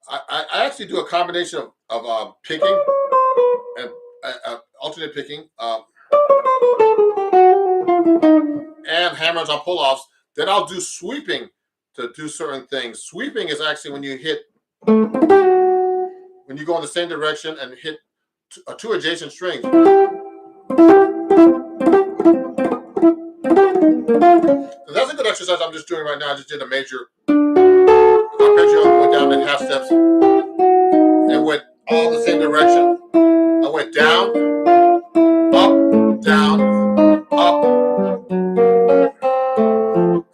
I actually do a combination of picking and alternate picking and hammers on pull-offs. Then I'll do sweeping to do certain things. Sweeping is actually when you go in the same direction and hit two adjacent strings. So that's a good exercise I'm just doing right now. I just did a major arpeggio, went down in half steps, and went all the same direction. I went down, up.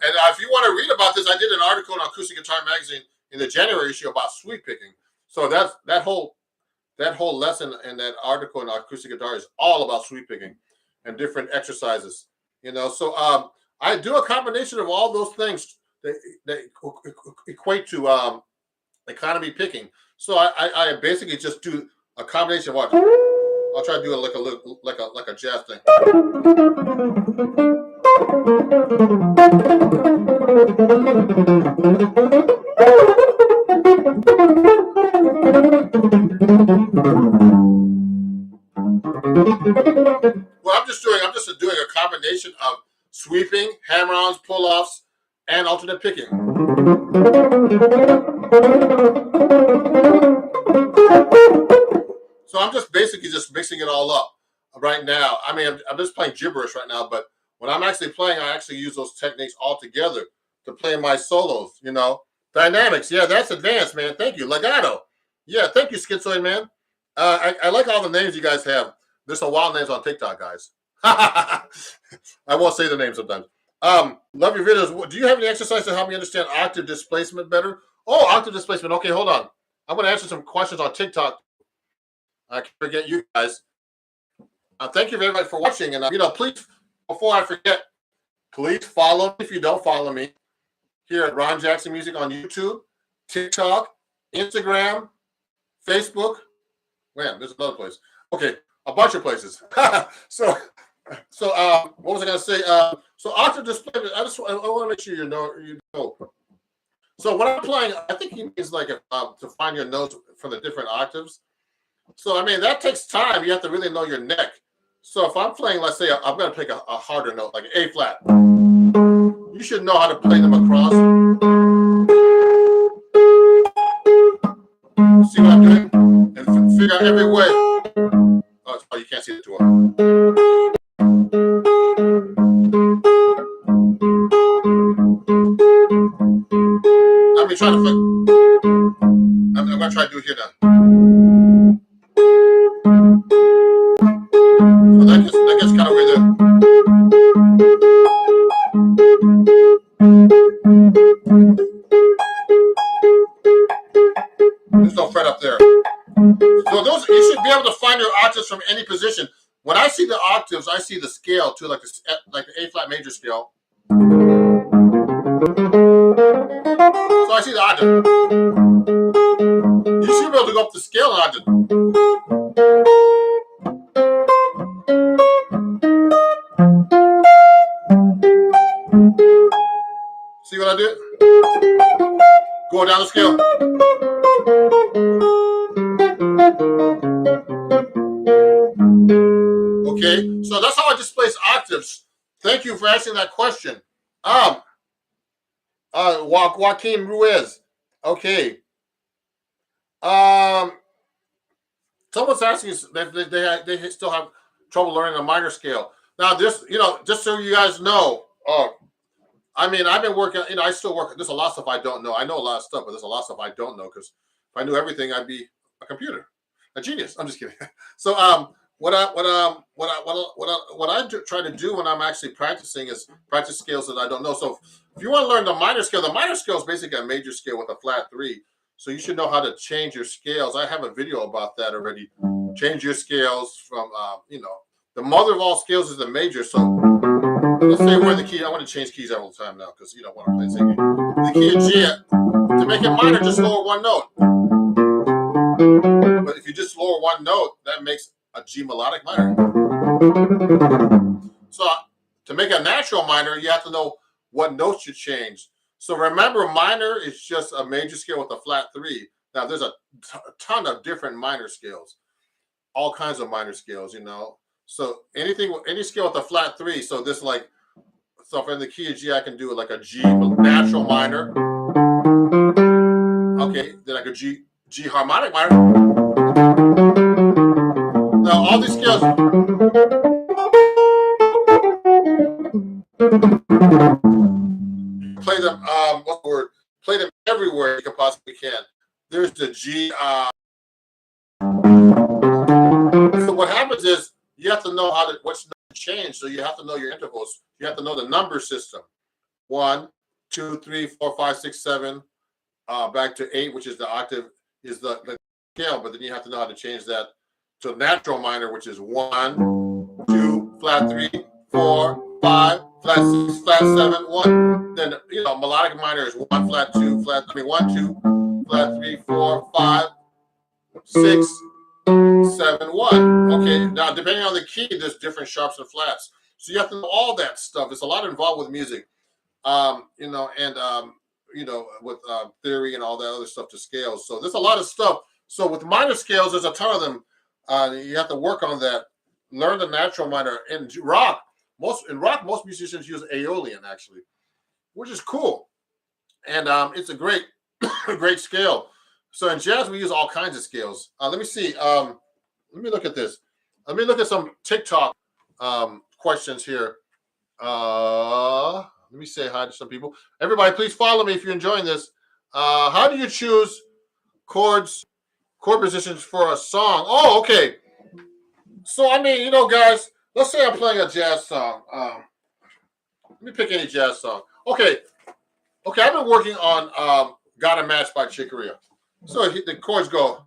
And if you want to read about this, I did an article in Acoustic Guitar Magazine in the January issue about sweep picking. So that whole lesson in that article in Acoustic Guitar is all about sweep picking and different exercises. You know, so I do a combination of all those things that equate to economy picking. So I basically just do a combination of what I'll try to do it like a jazz thing. Well, I'm just doing a combination of sweeping, hammer-ons, pull-offs, and alternate picking. So I'm just basically just mixing it all up right now. I mean, I'm just playing gibberish right now, but when I'm actually playing, I actually use those techniques all together to play my solos, you know. Dynamics, yeah, that's advanced, man. Thank you. Legato. Yeah, thank you, Schizoid Man. I like all the names you guys have. There's some wild names on TikTok, guys. I won't say the names sometimes. Love your videos. Do you have any exercise to help me understand octave displacement better? Oh, octave displacement. Okay, hold on. I'm going to answer some questions on TikTok. I can't forget you guys. Thank you very much for watching. And, please, before I forget, please follow me if you don't follow me here at Ron Jackson Music on YouTube, TikTok, Instagram, Facebook. Man, there's another place. Okay, a bunch of places. So what was I going to say? So octave displacement, I want to make sure you know. So when I'm playing, I think he means like to find your notes from the different octaves. So, I mean, that takes time. You have to really know your neck. So if I'm playing, let's say, I'm going to pick a harder note, like an A flat. You should know how to play them across. See what I'm doing? And figure out every way. Oh, you can't see it too well. I'm going to try to do it here now. So that gets kind of weird there. from any position. When I see the octaves, I see the scale too, like the A flat major scale. So I see the octave. You should be able to go up the scale and octave. See what I did? Go down the scale. Okay, so that's how I displace octaves. Thank you for asking that question. Joaquin Ruiz. Okay. Someone's asking that they still have trouble learning a minor scale. Now, this, just so you guys know, I mean, I've been working, I still work. There's a lot of stuff I don't know. I know a lot of stuff, but there's a lot of stuff I don't know because if I knew everything, I'd be a computer, a genius. I'm just kidding. So, what I try to do when I'm actually practicing is practice scales that I don't know. So, if you want to learn the minor scale is basically a major scale with a flat 3. So you should know how to change your scales. I have a video about that already. Change your scales from, the mother of all scales is the major. So let's say where the key. I want to change keys all the time now because you don't want to play the same key. The key of G. To make it minor, just lower one note. But if you just lower one note, that makes a G melodic minor. So to make a natural minor, you have to know what notes you change. So remember, minor is just a major scale with a flat 3. Now, there's a ton of different minor scales, all kinds of minor scales, So any scale with a flat 3. So this so for the key of G, I can do like a G natural minor. Okay, then I could G harmonic minor. Now, all these scales. Play them, what's the word? Play them everywhere you can possibly can. There's the G. So what happens is you have to know what's change. So you have to know your intervals. You have to know the number system. 1, 2, 3, 4, 5, 6, 7, back to 8, which is the octave, is the scale. But then you have to know how to change that to natural minor, which is 1, 2, flat 3, 4, 5, flat 6, flat 7, 1. Then melodic minor is 1, flat 2, 1, 2, flat 3, 4, 5, 6, 7, 1. Okay, now depending on the key, there's different sharps and flats. So you have to know all that stuff. There's a lot involved with music, with theory and all that other stuff to scales. So there's a lot of stuff. So with minor scales, there's a ton of them. You have to work on that. Learn the natural minor. In rock, most musicians use Aeolian actually, which is cool, and it's a great, great scale. So in jazz, we use all kinds of scales. Let me see. Let me look at this. Let me look at some TikTok questions here. Let me say hi to some people. Everybody, please follow me if you're enjoying this. How do you choose chord positions for a song? Oh, okay. So, I mean, guys, let's say I'm playing a jazz song. Let me pick any jazz song. Okay, I've been working on Got a Match by Chick Corea. So the chords go.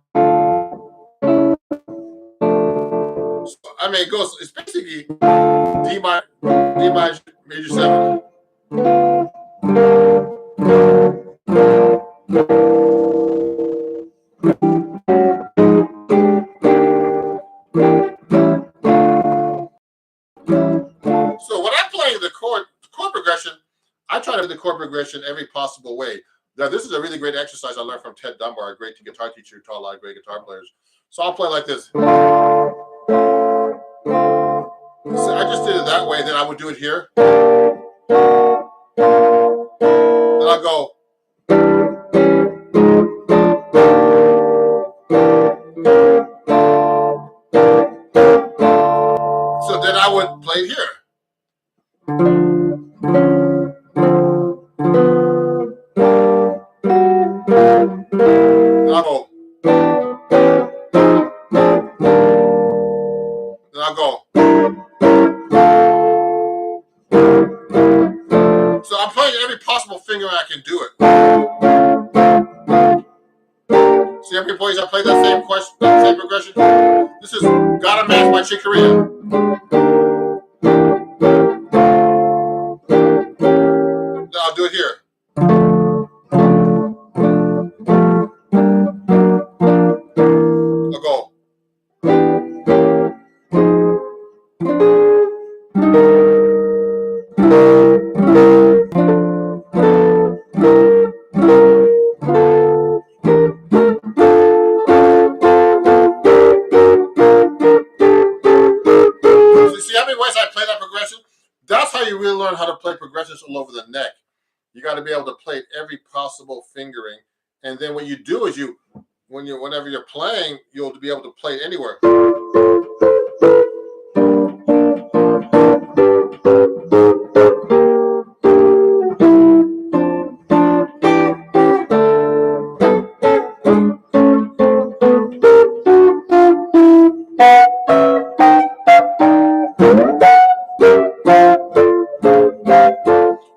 So, I mean, it's basically D major 7. So when I'm playing the chord progression, I try to do the chord progression every possible way. Now, this is a really great exercise I learned from Ted Dunbar, a great guitar teacher who taught a lot of great guitar players. So I'll play like this. So I just did it that way. Then I would do it here. Then I'll go. So then I would play it here. Then I'll go. Then I'll go. So I'm playing every possible finger I can do it. you have any boys that play that same question, that same progression? This is Got a Match by Chick Corea. I'll do it here. I'll go. So you see how many ways I play that progression? That's how you really learn how to play progressions all over the neck. You got to be able to play every possible fingering, and then what you do is whenever you're playing, you'll be able to play it anywhere.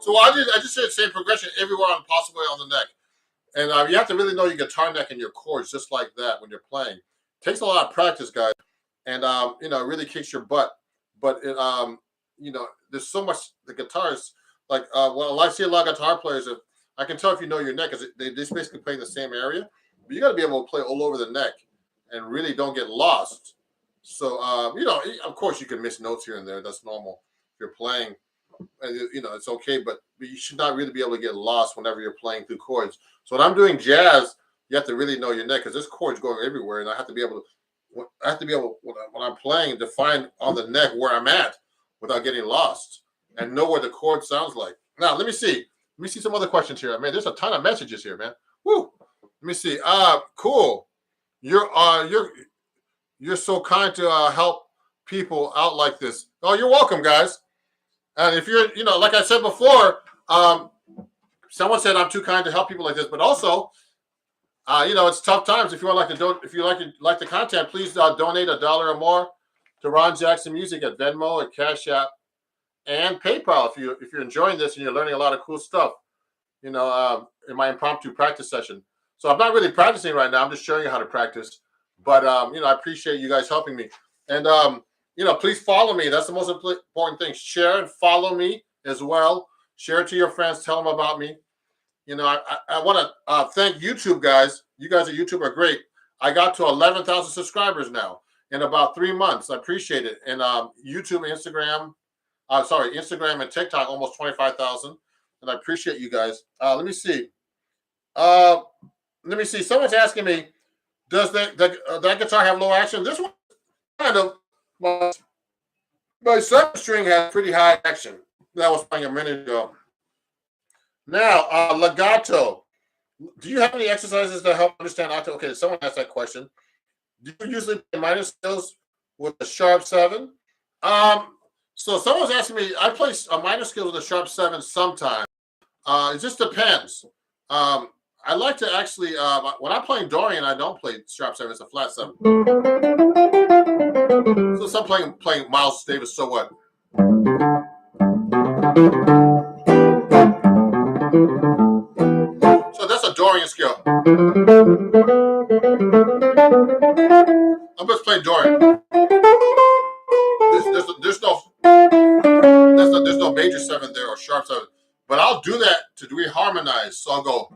So I just said same progression everywhere on possibly on the neck. And you have to really know your guitar neck and your chords just like that when you're playing. It takes a lot of practice, guys, and it really kicks your butt. But there's so much. The guitars, like well, I see a lot of guitar players. I can tell if you know your neck, because they just basically play the same area. But you got to be able to play all over the neck and really don't get lost. So of course, you can miss notes here and there. That's normal if you're playing. It's okay, but you should not really be able to get lost whenever you're playing through chords. So when I'm doing jazz, you have to really know your neck, because this chord's going everywhere, and I have to be able when I'm playing to find on the neck where I'm at without getting lost and know where the chord sounds like. Now let me see some other questions here. Man, there's a ton of messages here, man. Woo! Let me see. Cool. You're so kind to help people out like this. Oh, you're welcome, guys. And if you're, like I said before, someone said I'm too kind to help people like this, but also, it's tough times. If you want if you like the content, please donate $1 or more to Ron Jackson Music at Venmo, at Cash App, and PayPal. If you're enjoying this and you're learning a lot of cool stuff, in my impromptu practice session. So I'm not really practicing right now. I'm just showing you how to practice. But I appreciate you guys helping me. And please follow me. That's the most important thing. Share and follow me as well. Share it to your friends. Tell them about me. I want to thank YouTube, guys. You guys at YouTube are great. I got to 11,000 subscribers now in about 3 months. I appreciate it. And YouTube, Instagram and TikTok, almost 25,000. And I appreciate you guys. Let me see. Someone's asking me, does that guitar have low action? This one kind of. My second string has pretty high action. That was playing a minute ago. Now, legato. Do you have any exercises to help understand octave? Okay, someone asked that question. Do you usually play minor scales with a sharp 7? So someone's asking me, I play a minor scale with a sharp 7 sometimes. It just depends. I like to actually, when I'm playing Dorian, I don't play sharp 7. It's a flat 7. So some playing Miles Davis, so what? So that's a Dorian scale. I'm just playing Dorian. There's no major 7 there or sharp 7. But I'll do that to reharmonize. So I'll go,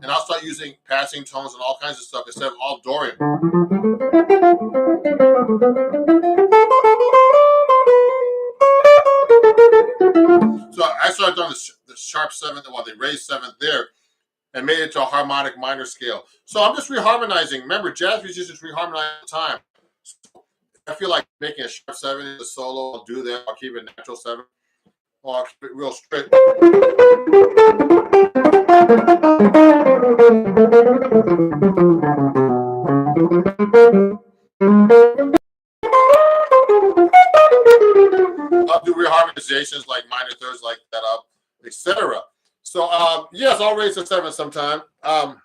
and I'll start using passing tones and all kinds of stuff instead of all Dorian. So I started doing the sharp 7, the raised 7th there, and made it to a harmonic minor scale. So I'm just reharmonizing. Remember, jazz musicians reharmonize all the time. So I feel like making a sharp 7 in the solo. I'll do that. I'll keep it natural 7. Or I'll keep it real straight. I'll do reharmonizations like minor thirds, like that up, etc. So yes, I'll raise the 7 sometime. I'm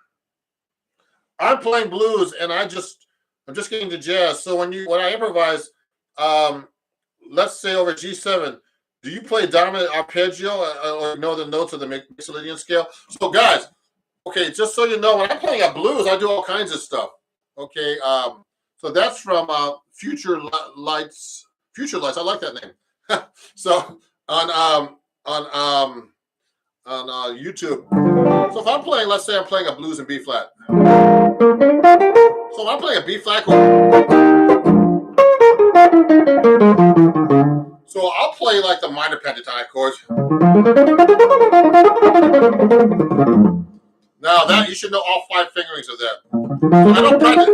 playing blues, and I'm just getting to jazz. So when I improvise, let's say over G7, do you play dominant arpeggio or know the notes of the Mixolydian scale? So guys, Okay, just so you know, when I'm playing a blues, I do all kinds of stuff. Okay, so that's from Future Lights. Future Lights, I like that name. So on YouTube. So if I'm playing, let's say I'm playing a blues in B flat. So when I'm playing a B flat chord, so I'll play like the minor pentatonic chords. Now that you should know all 5 fingerings of that. So I don't practice.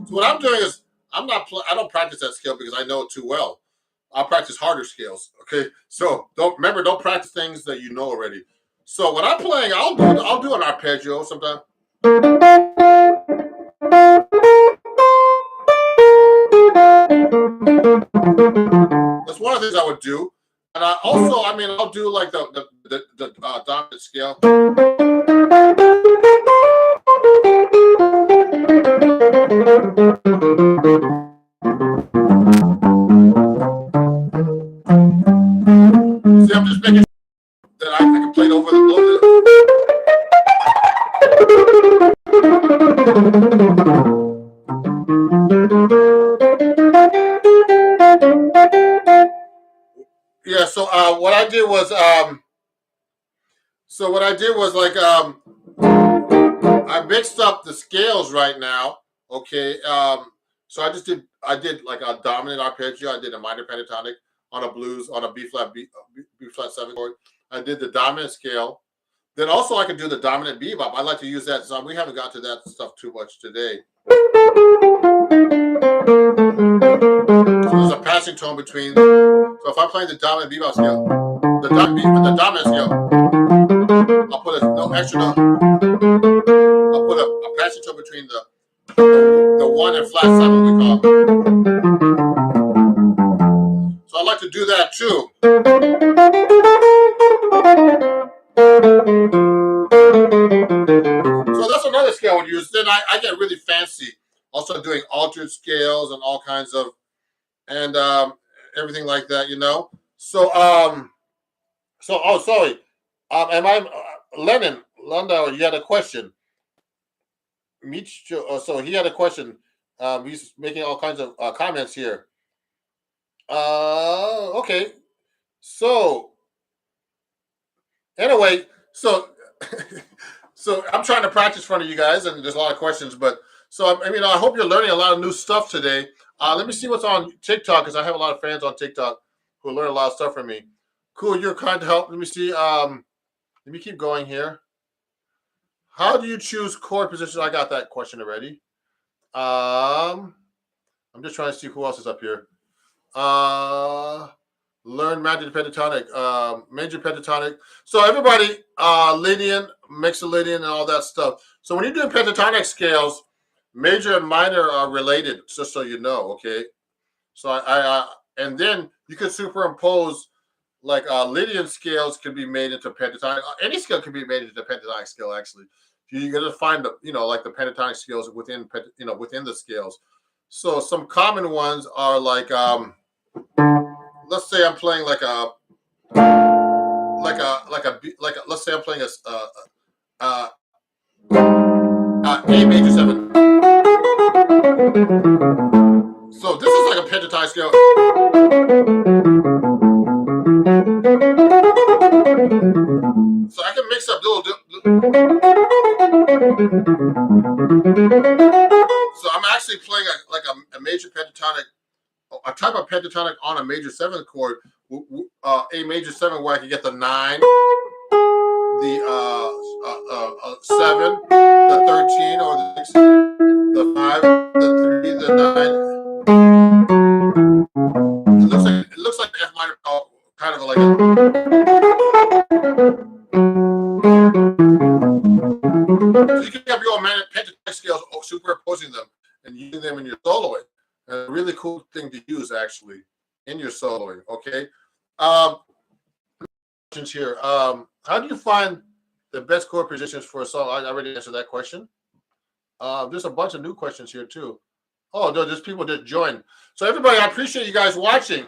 So what I'm doing is I don't practice that scale because I know it too well. I'll practice harder scales. Okay, so don't practice things that you know already. So when I'm playing, I'll do an arpeggio sometimes. That's one of the things I would do. And I'll do like the dominant scale. See, I'm just making sure that I can play it over the. Yeah. So what I did was like I mixed up the scales right now. Okay. So I did like a dominant arpeggio. I did a minor pentatonic on a blues on a B flat 7 chord. I did the dominant scale. Then also I can do the dominant bebop. I like to use that. So we haven't got to that stuff too much today. So there's a passing tone between. So if I'm playing the dominant bebop scale, the dominant scale, I'll put no extra note. I'll put a passing tone between the 1 and flat 7 we call. So I like to do that too. So that's another scale I would use. Then I get really fancy. Also doing altered scales and all kinds of and everything like that, you know. So sorry. Am I Lennon Landau? You had a question. So he had a question. He's making all kinds of comments here. Okay. So anyway, so so I'm trying to practice in front of you guys, and there's a lot of questions. But so I hope you're learning a lot of new stuff today. Let me see what's on TikTok because I have a lot of fans on TikTok who learn a lot of stuff from me. Cool, you're kind to help. Let me see. Let me keep going here. How do you choose chord positions? I got that question already. I'm just trying to see who else is up here. Learn major pentatonic. So everybody, Lydian, Mixolydian, and all that stuff. So when you're doing pentatonic scales, major and minor are related, just so you know. Okay. So and then you can superimpose like Lydian scales can be made into pentatonic. Any scale can be made into pentatonic scale. Actually, you're gonna find the like the pentatonic scales within within the scales. So some common ones are like let's say I'm playing let's say I'm playing A major 7. So this is like a pentatonic scale. So I can mix up little. So I'm actually playing a major pentatonic, a type of pentatonic on a major 7 chord, A major 7, where I can get the 9, the 7, the 13, or the 6, the 5, the 3, the 9. It looks like F minor, kind of like so you can have your own pentatonic scales superimposing them and using them in your soloing. A really cool thing to use actually in your soloing. Okay. Questions here. How do you find the best chord positions for a solo? I already answered that question. There's a bunch of new questions here too. Oh, no, there's people that joined. So everybody, I appreciate you guys watching.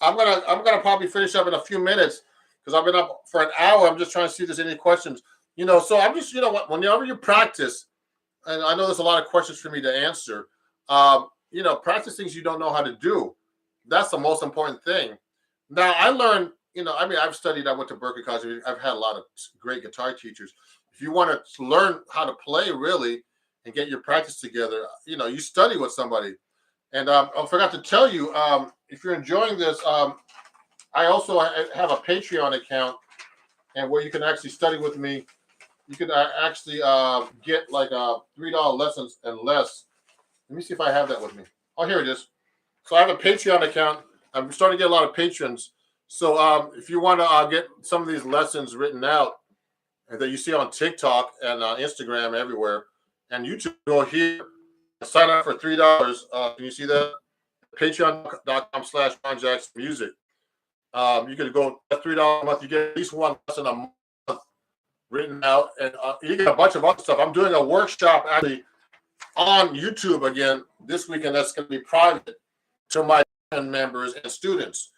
I'm gonna probably finish up in a few minutes because I've been up for an hour. I'm just trying to see if there's any questions. So I'm just, whenever you practice, and I know there's a lot of questions for me to answer, practice things you don't know how to do. That's the most important thing. Now, I learned, I've studied, I went to Berkeley College. I've had a lot of great guitar teachers. If you want to learn how to play really and get your practice together, you study with somebody. And I forgot to tell you, if you're enjoying this, I also have a Patreon account, and where you can actually study with me. You can actually get like $3 lessons and less. Let me see if I have that with me. Oh, here it is. So I have a Patreon account. I'm starting to get a lot of patrons. So if you want to get some of these lessons written out that you see on TikTok and Instagram everywhere, and YouTube, go here, sign up for $3. Can you see that? Patreon.com/RonJacksonMusic. You can go $3 a month. You get at least one lesson a month written out, and you get a bunch of other stuff. I'm doing a workshop actually on YouTube again this weekend. That's going to be private to my members and students.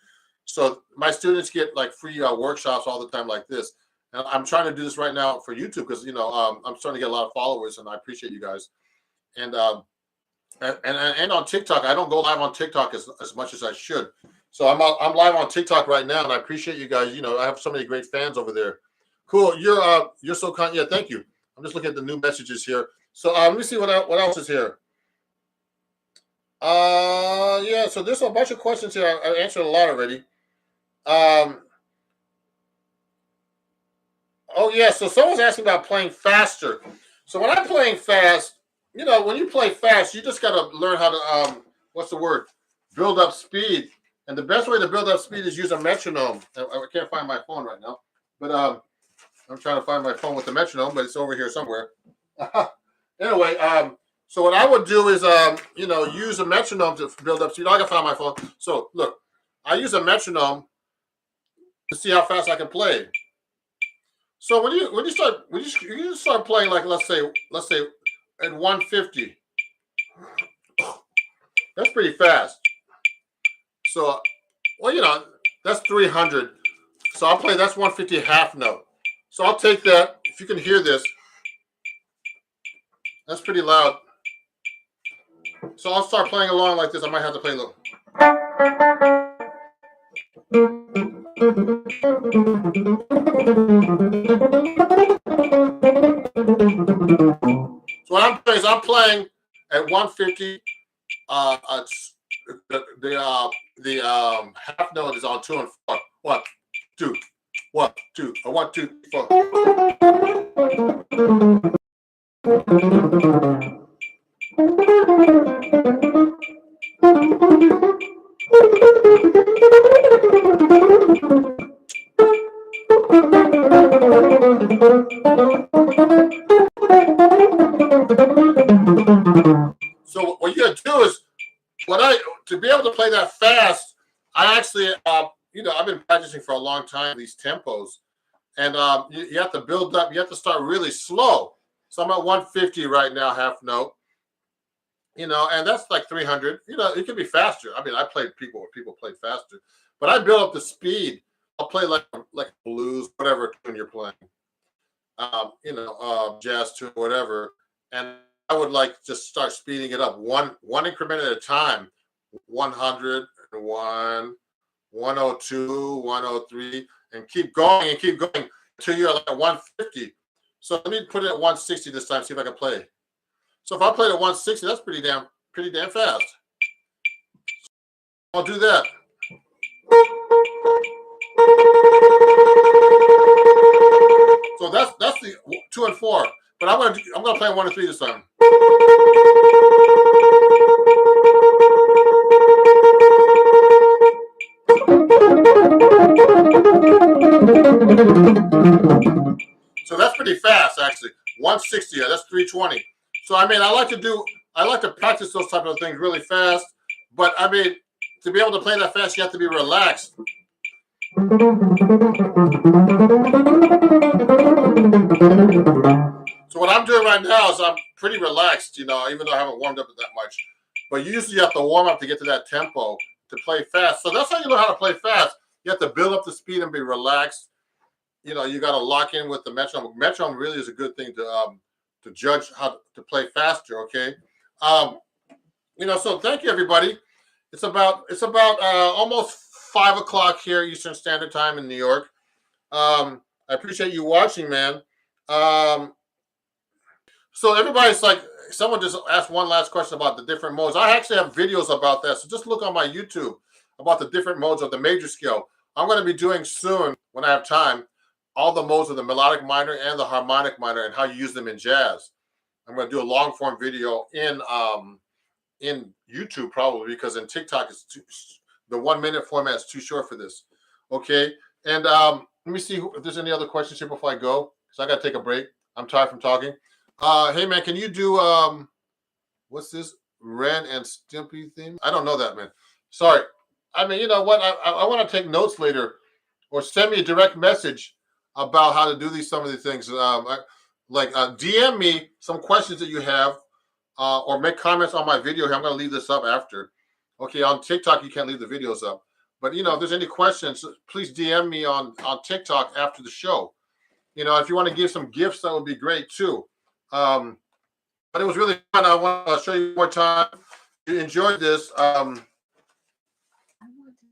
So my students get like free workshops all the time like this. And I'm trying to do this right now for YouTube because I'm starting to get a lot of followers, and I appreciate you guys. And on TikTok, I don't go live on TikTok as much as I should. So I'm live on TikTok right now, and I appreciate you guys. I have so many great fans over there. Cool. You're so kind. Yeah, thank you. I'm just looking at the new messages here. So let me see what else is here. Yeah. So there's a bunch of questions here. I answered a lot already. Oh yeah. So someone's asking about playing faster. So when I'm playing fast, when you play fast, you just got to learn how to what's the word? Build up speed. And the best way to build up speed is use a metronome. I can't find my phone right now, but I'm trying to find my phone with the metronome, but it's over here somewhere. Anyway, so what I would do is, use a metronome to build up speed. I can find my phone. So look, I use a metronome to see how fast I can play. So when you start playing, like let's say at 150, that's pretty fast. So, well, that's 300. So I'll play, that's 150 half note. So I'll take that. If you can hear this, that's pretty loud. So I'll start playing along like this. I might have to play a little. So what I'm doing is I'm playing at 150. The half note is on 2 and 4. 1, 2, 1, 2, or 1, 2, 4. So what you gotta do is, to be able to play that fast, I actually, I've been practicing for a long time these tempos, and you have to build up. You have to start really slow. So I'm at 150 right now, half note. And that's like 300. It could be faster. I mean, I played people played faster, but I build up the speed. I'll play like blues, whatever tune you're playing, jazz tune, whatever, and I would like just start speeding it up one increment at a time. 100, 1, 102, 103, and keep going until you're like at 150. So let me put it at 160 this time, see if I can play. So if I played at 160, that's pretty damn fast. I'll do that. So that's the 2 and 4. But I'm gonna play 1 and 3 this time. So that's pretty fast, actually. 160, that's 320. So I mean, I like to practice those type of things really fast. But I mean, to be able to play that fast, you have to be relaxed. So what I'm doing right now is I'm pretty relaxed, even though I haven't warmed up that much. But you usually have to warm up to get to that tempo to play fast. So that's how you learn how to play fast. You have to build up the speed and be relaxed. you know, you got to lock in with the metronome. Metronome really is a good thing to judge how to play faster. Okay, you know. So thank you, everybody. It's about almost 5 o'clock here Eastern Standard Time in New York. I appreciate you watching, man. So everybody's like, someone just asked one last question about the different modes. I actually have videos about that, so just look on my YouTube about the different modes of the major scale. I'm going to be doing soon, when I have time, all the modes of the melodic minor and the harmonic minor and how you use them in jazz. I'm going to do a long form video in YouTube probably, because in TikTok the 1 minute format is too short for this. Okay, and let me see if there's any other questions here before I go, because I got to take a break. I'm tired from talking. Hey man, can you do what's this Ren and Stimpy theme? I don't know that, man. Sorry. I mean, you know what? I want to take notes later, or send me a direct message about how to do some of these things. DM me some questions that you have, or make comments on my video here. I'm going to leave this up after. Okay, on TikTok you can't leave the videos up, but you know, if there's any questions, please DM me on TikTok after the show. You know, if you want to give some gifts, that would be great too. But it was really fun. I want to show you one more time. You enjoyed this. I want to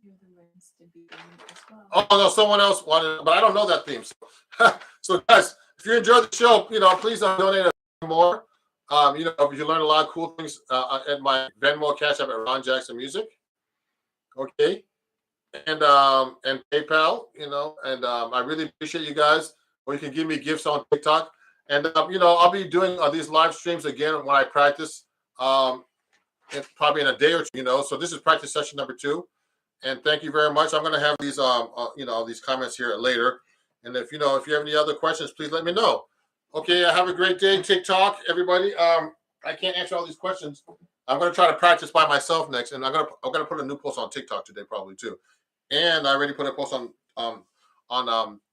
hear the Ren Stimpy theme as well. Oh no, someone else wanted, but I don't know that theme. So guys, if you enjoyed the show, you know, please donate more. You know, you learn a lot of cool things at my Venmo, Cash App at Ron Jackson Music. Okay, and PayPal. You know, and I really appreciate you guys. Or you can give me gifts on TikTok. And, you know, I'll be doing these live streams again when I practice, probably in a day or two, you know. So this is practice session number 2. And thank you very much. I'm going to have these, you know, these comments here later. And if you have any other questions, please let me know. Okay, have a great day, TikTok, everybody. I can't answer all these questions. I'm going to try to practice by myself next. And I'm going to put a new post on TikTok today probably too. And I already put a post on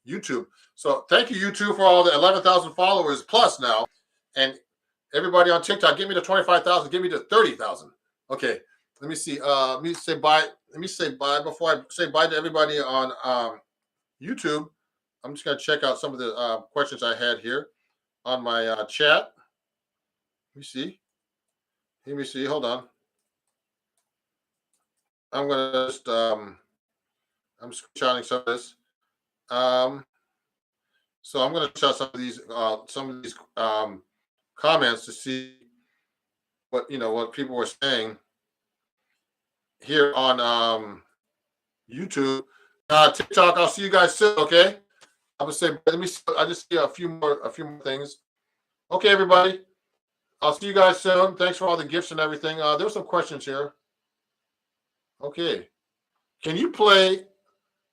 YouTube. So thank you, YouTube, for all the 11,000 followers plus now, and everybody on TikTok. Get me to 25,000. Get me to 30,000. Okay. Let me see. Let me say bye. Let me say bye before I say bye to everybody on YouTube. I'm just gonna check out some of the questions I had here on my chat. Let me see. Let me see. Hold on. I'm gonna just I'm screenshotting some of this. So I'm going to show some of these comments to see what people were saying here on YouTube. TikTok, I'll see you guys soon. Okay, I would say I just see a few more things. Okay, everybody, I'll see you guys soon. Thanks for all the gifts and everything. There's some questions here. Okay, can you play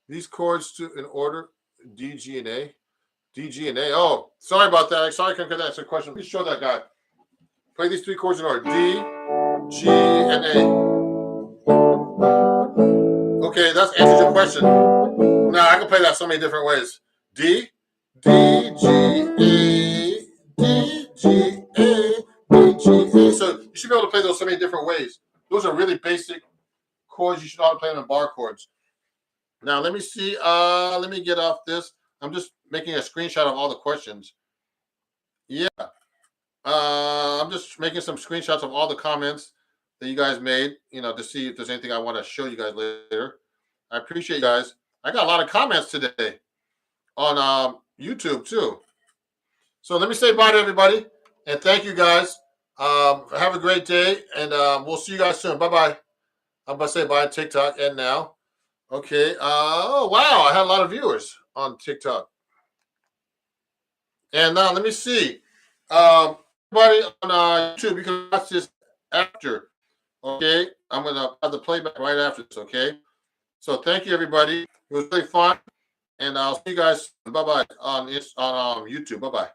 these chords in order? D, G, and A. D, G, and A. Oh, sorry about that. Sorry I couldn't answer the question. Please show that guy. Play these 3 chords in order. D, G, and A. Okay, that's answered your question. Now I can play that so many different ways. D, D, G, A, D, G, A, D, G, A. So you should be able to play those so many different ways. Those are really basic chords. You should know how to play them in bar chords. Now, let me see. Let me get off this. I'm just making a screenshot of all the questions. Yeah. I'm just making some screenshots of all the comments that you guys made, to see if there's anything I want to show you guys later. I appreciate you guys. I got a lot of comments today on YouTube, too. So let me say bye to everybody. And thank you, guys. Have a great day. And we'll see you guys soon. Bye-bye. I'm going to say bye to TikTok and now. Okay. Oh, wow. I had a lot of viewers on TikTok. And now let me see. Everybody on YouTube, you can watch this after. Okay. I'm going to have the playback right after this. Okay. So thank you, everybody. It was really fun. And I'll see you guys. Bye-bye on YouTube. Bye-bye.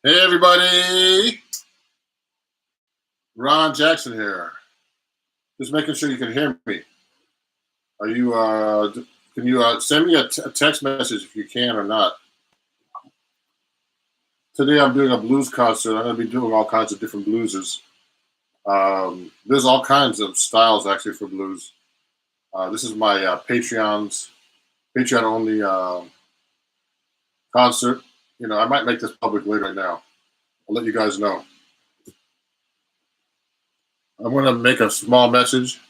Hey everybody, Ron Jackson here. Just making sure you can hear me. Are you? Can you send me a text message if you can or not? Today I'm doing a blues concert. I'm going to be doing all kinds of different blueses. There's all kinds of styles actually for blues. This is my Patreon only concert. You know, I might make this public later now. I'll let you guys know. I'm going to make a small message.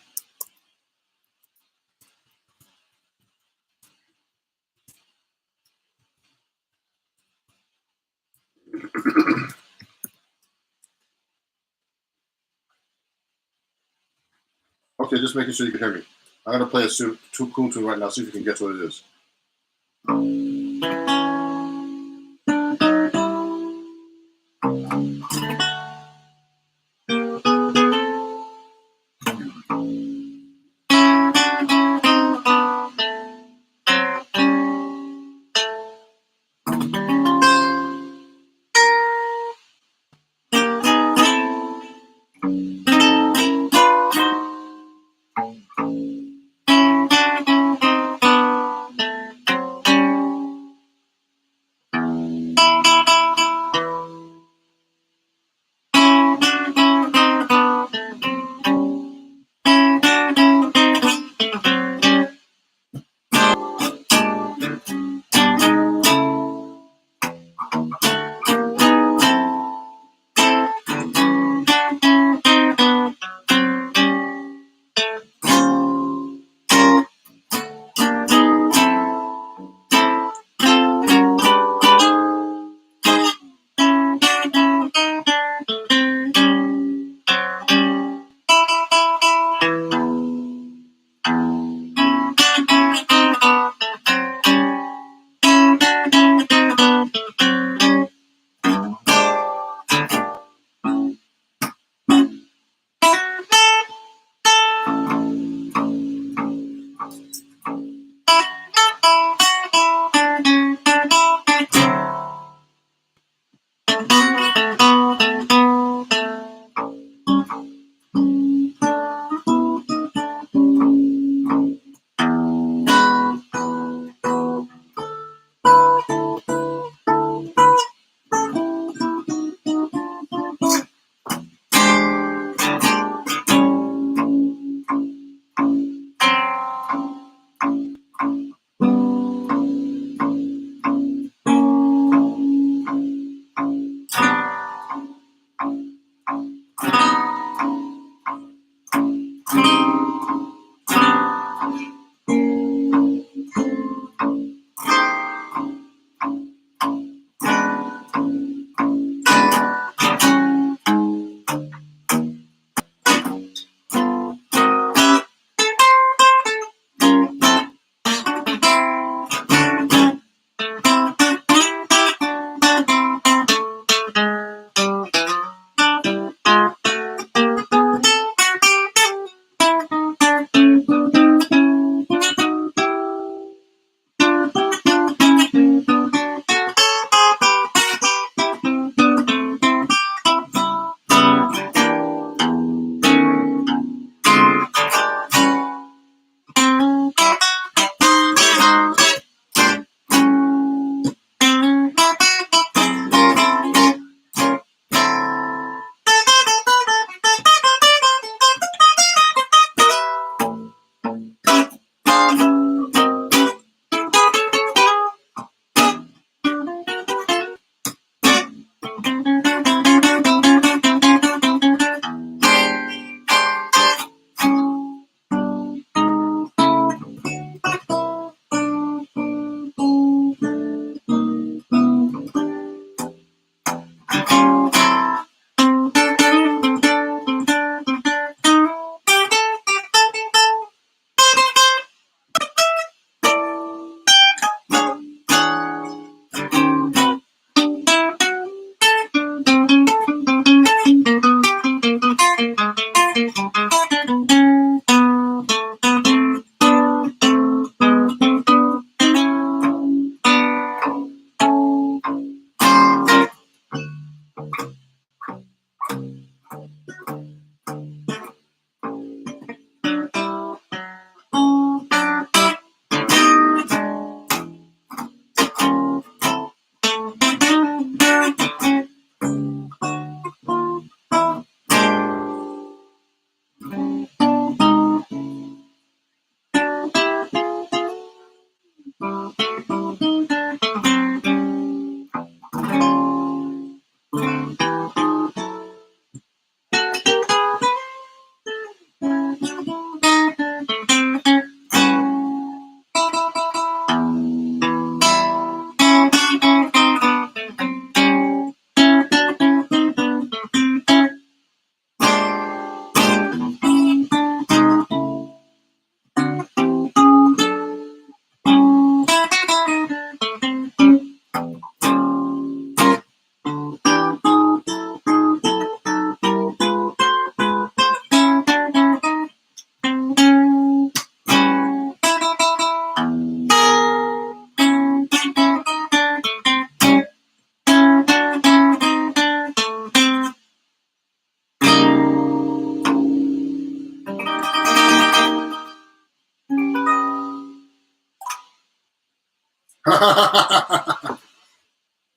Okay, just making sure you can hear me. I'm going to play a cool tune right now, see if you can guess what it is.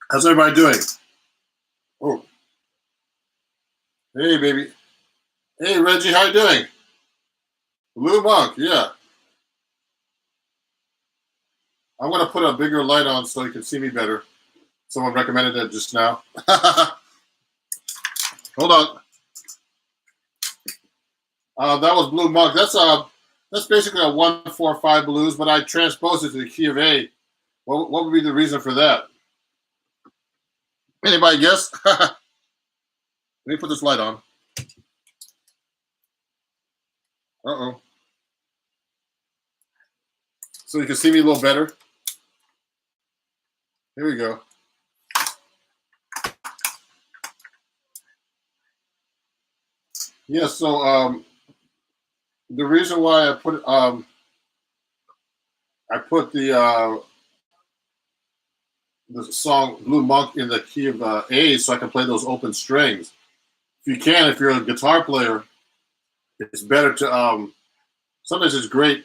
How's everybody doing? Oh, hey, baby. Hey, Reggie, how you doing? Blue Monk, yeah. I'm going to put a bigger light on so you can see me better. Someone recommended that just now. Hold on. That was Blue Monk. That's basically a 1-4-5 blues, but I transposed it to the key of A. What would be the reason for that? Anybody guess? Let me put this light on. Uh-oh. So you can see me a little better. Here we go. Yeah, so the reason why I put the song Blue Monk in the key of A so I can play those open strings. If you're a guitar player, it's better to sometimes it's great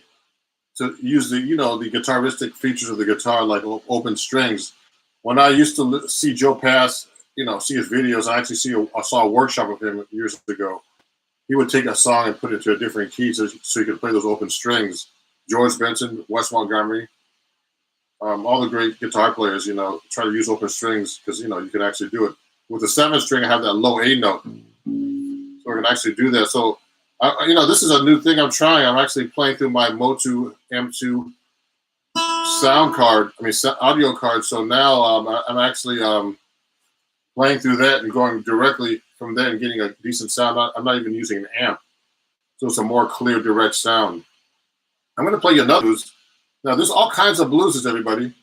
to use the guitaristic features of the guitar like open strings. When I used to see Joe Pass, see his videos, I saw a workshop of him years ago. He would take a song and put it to a different key so he could play those open strings. George Benson, Wes Montgomery, all the great guitar players, try to use open strings because, you can actually do it. With the 7th string, I have that low A note. So we're going to actually do that. So, this is a new thing I'm trying. I'm actually playing through my Motu M2 audio card. So now I'm actually playing through that and going directly from there and getting a decent sound. I'm not even using an amp. So it's a more clear, direct sound. I'm going to play you another blues. Now, there's all kinds of blueses, everybody.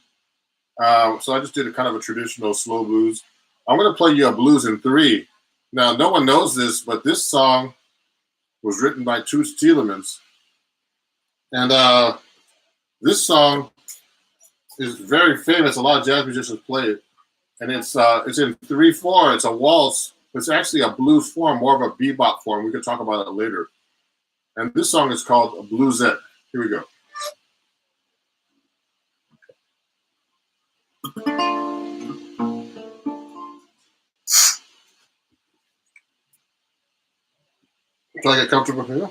So I just did a kind of a traditional slow blues. I'm going to play you a blues in 3. Now, no one knows this, but this song was written by Toots Thielemans. And this song is very famous. A lot of jazz musicians play it. And it's in 3/4. It's a waltz. It's actually a blues form, more of a bebop form. We could talk about it later. And this song is called Bluesette. Here we go. Try to get comfortable here.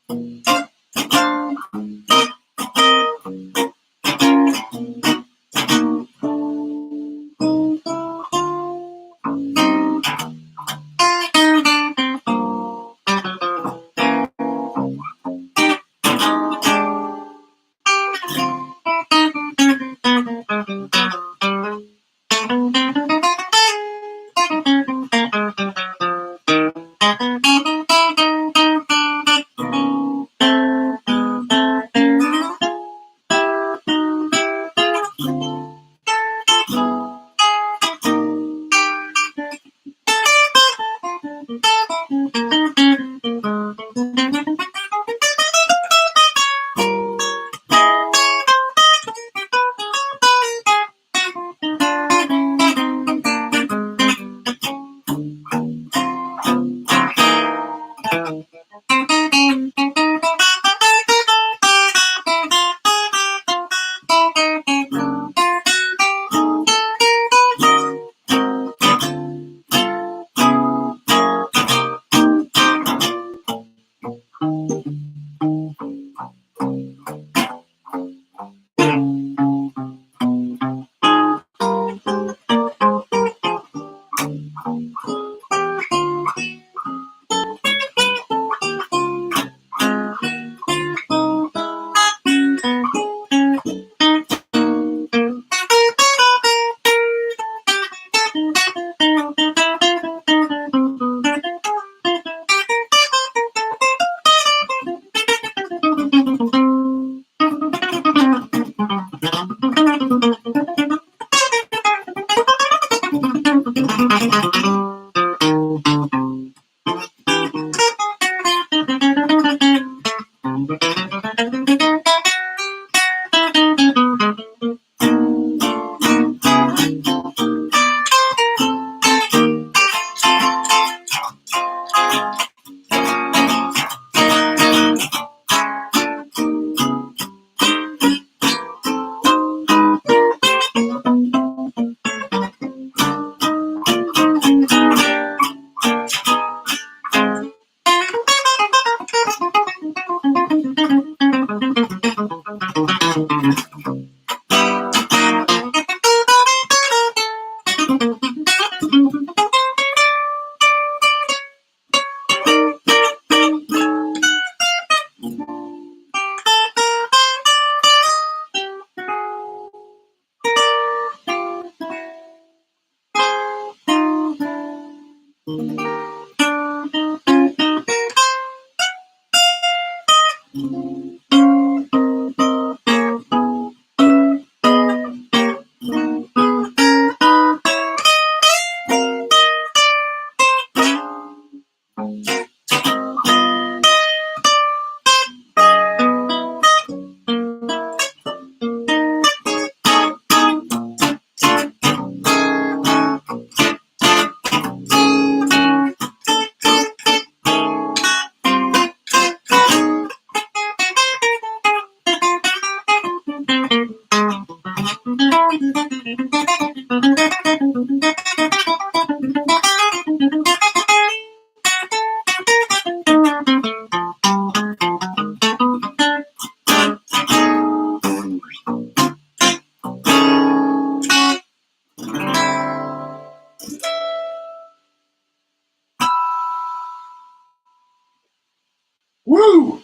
Woo!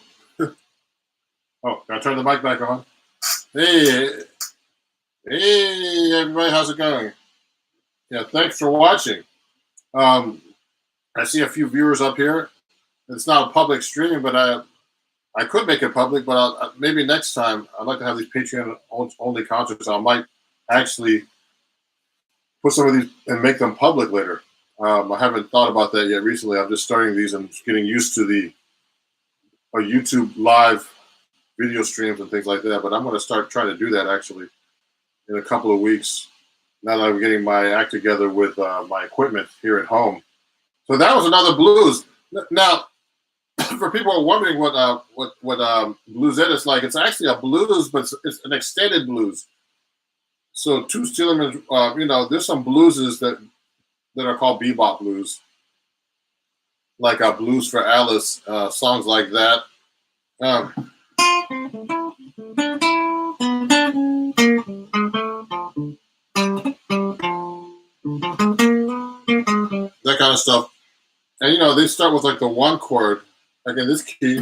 Oh, gotta turn the mic back on. Hey, hey, everybody, how's it going? Yeah, thanks for watching. I see a few viewers up here. It's not a public stream, but I could make it public, but maybe next time I'd like to have these Patreon only concerts. I might actually put some of these and make them public later. I haven't thought about that yet recently. I'm just starting these and getting used to the YouTube live video streams and things like that. But I'm going to start trying to do that actually in a couple of weeks. Now that I'm getting my act together with my equipment here at home. So that was another blues. Now, for people who are wondering what bluesette is like, it's actually a blues, but it's an extended blues. So two Steelman, there's some blueses that are called bebop blues, like Blues for Alice, songs like that. Um, that kind of stuff. And they start with like the one chord, like in this key.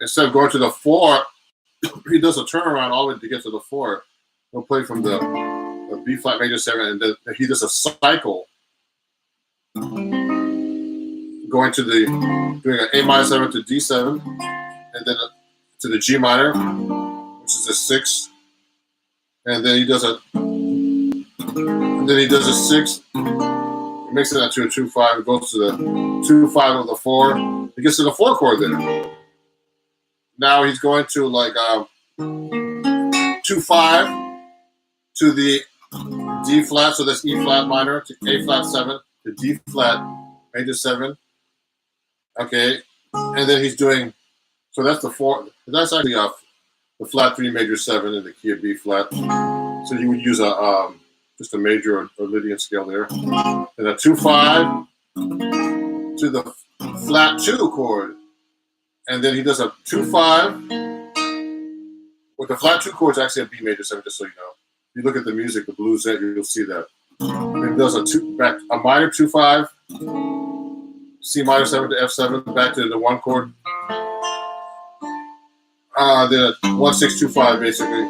Instead of going to the four, he does a turnaround all the way to get to the four. He'll play from the B flat major 7, and then he does a cycle going to doing an A minor 7 to D7, and then to the G minor, which is a 6, and then he does a 6. He makes it into a 2-5. It goes to the 2-5 of the 4. He gets to the 4 chord there. Now he's going to like 2-5 to the D flat, so that's E flat minor to A flat 7 to D flat major 7. Okay, and then he's doing, so that's the 4. That's actually the flat 3 major 7 in the key of B flat. So you would use just a major or Lydian scale there, and a 2-5 to the flat 2 chord, and then he does a 2-5 with the flat 2 chords. Actually, a B major 7, just so you know. If you look at the music, the blues set, you'll see that. And he does a minor 2-5, C minor 7 to F7, back to the 1 chord. Then a 1-6-2-5 basically.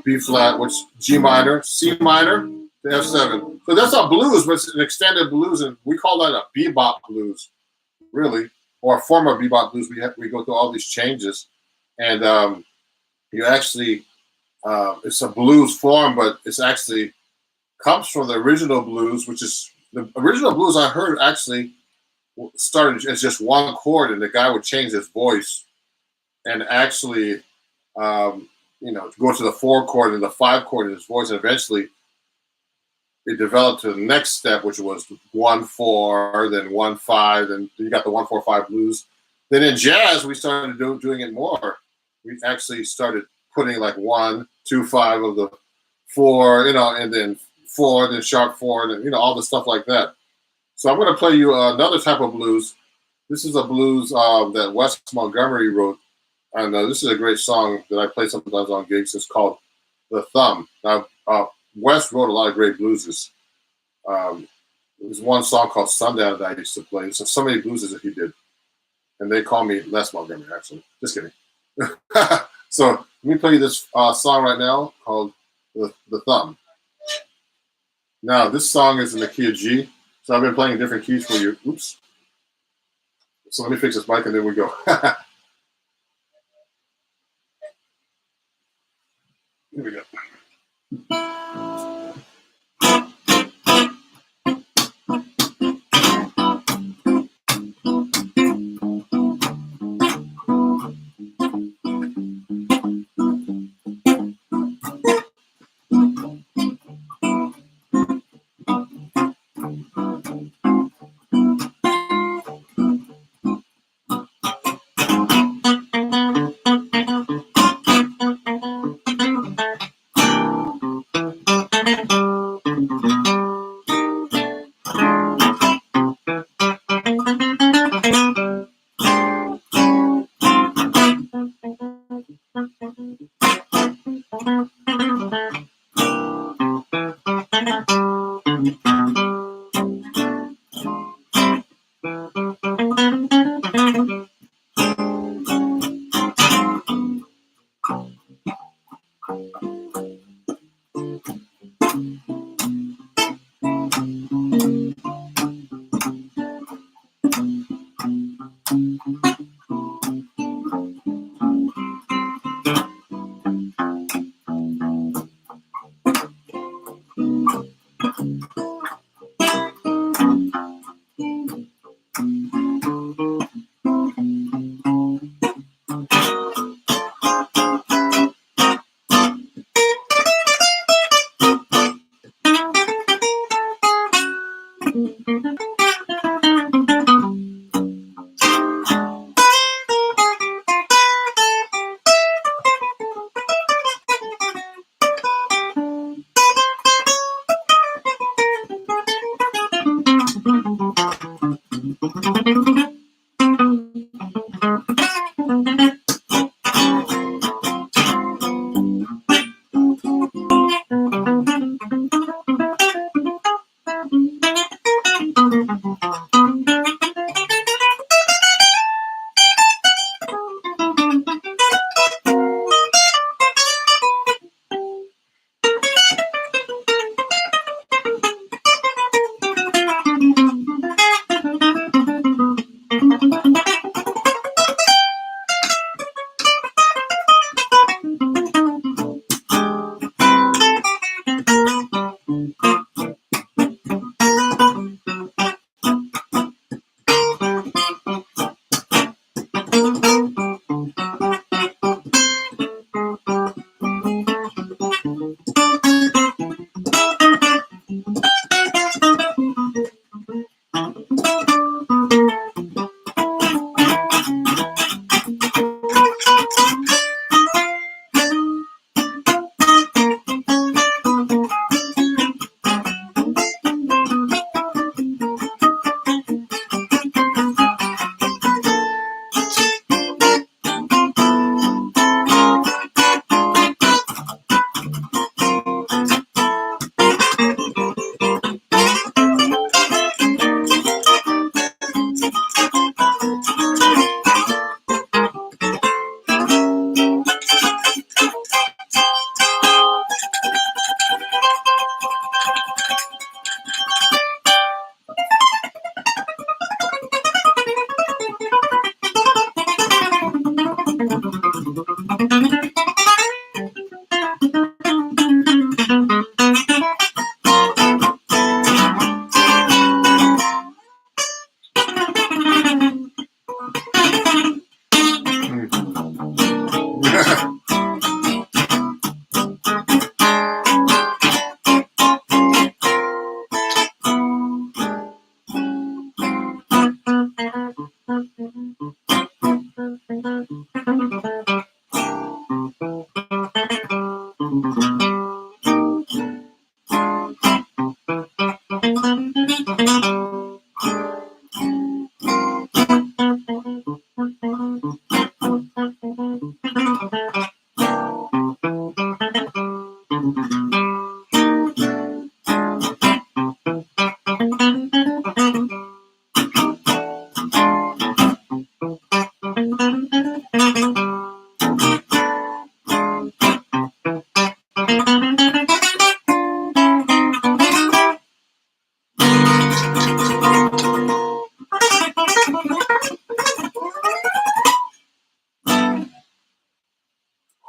B flat, which G minor, C minor to F7. So that's a blues, but it's an extended blues, and we call that a bebop blues, really, or a form of bebop blues. We go through all these changes, and you actually it's a blues form, but it's actually comes from the original blues, which is the original blues I heard actually started as just one chord, and the guy would change his voice and actually go to the 4 chord and the 5 chord in his voice, and eventually it developed to the next step, which was 1-4, then 1-5, then you got the 1-4-5 blues. Then in jazz, we started doing it more. We actually started putting like 1-2-5 of the 4, and then 4, then sharp 4, and all the stuff like that. So I'm going to play you another type of blues. This is a blues that Wes Montgomery wrote, and this is a great song that I play sometimes on gigs. It's called "The Thumb." Now, Wes wrote a lot of great blueses. There's one song called "Sundown" that I used to play. So many blueses that he did, and they call me Les Montgomery. Actually, just kidding. So let me play you this song right now called "The Thumb." Now, this song is in the key of G. So I've been playing different keys for you. Oops. So let me fix this mic and then we go. Here we go.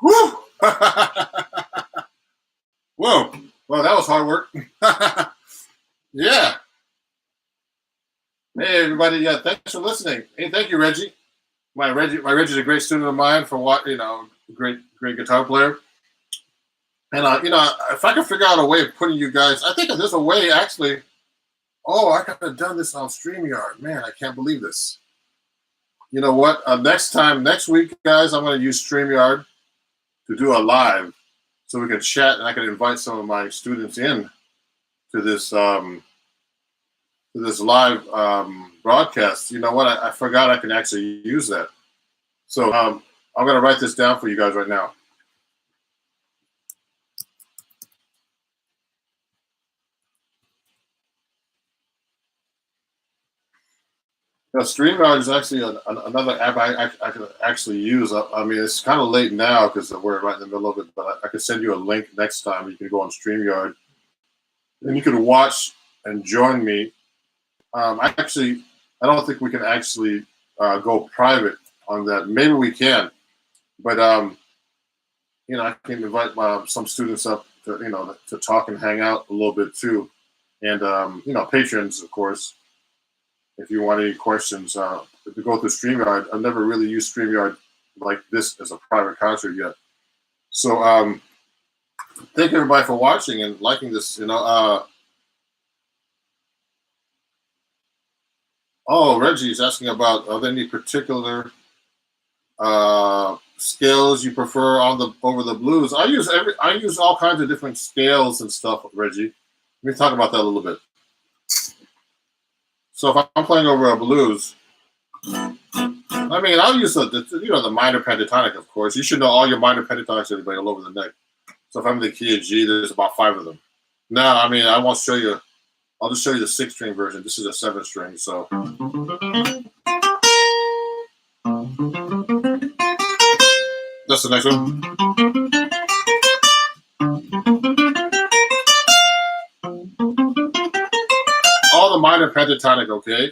Whew! Whoa. Well, that was hard work. Yeah. Hey, everybody. Yeah, thanks for listening. Hey, thank you, Reggie. Reggie's a great student of mine for what, great guitar player. And, if I could figure out a way of putting you guys, I think there's a way actually. Oh, I could have done this on StreamYard. Man, I can't believe this. You know what? Next week, guys, I'm going to use StreamYard to do a live so we can chat and I can invite some of my students in to this live broadcast. You know what? I forgot I can actually use that. So I'm going to write this down for you guys right now. StreamYard is actually another app I could actually use. I mean, it's kind of late now because we're right in the middle of it, but I could send you a link next time. You can go on StreamYard and you can watch and join me. I don't think we can actually go private on that. Maybe we can, but I can invite some students up to talk and hang out a little bit too, and patrons, of course. If you want any questions, if you go through StreamYard, I've never really used StreamYard like this as a private concert yet. So thank everybody for watching and liking this. Reggie's asking about are there any particular scales you prefer over the blues? I use all kinds of different scales and stuff, Reggie. Let me talk about that a little bit. So if I'm playing over a blues, I mean, I'll use the minor pentatonic, of course. You should know all your minor pentatonics, everybody, all over the neck. So if I'm in the key of G, there's about 5 of them. No, I mean, I won't show you. I'll just show you the 6-string version. This is a 7-string, so. That's the next one. All the minor pentatonic, okay?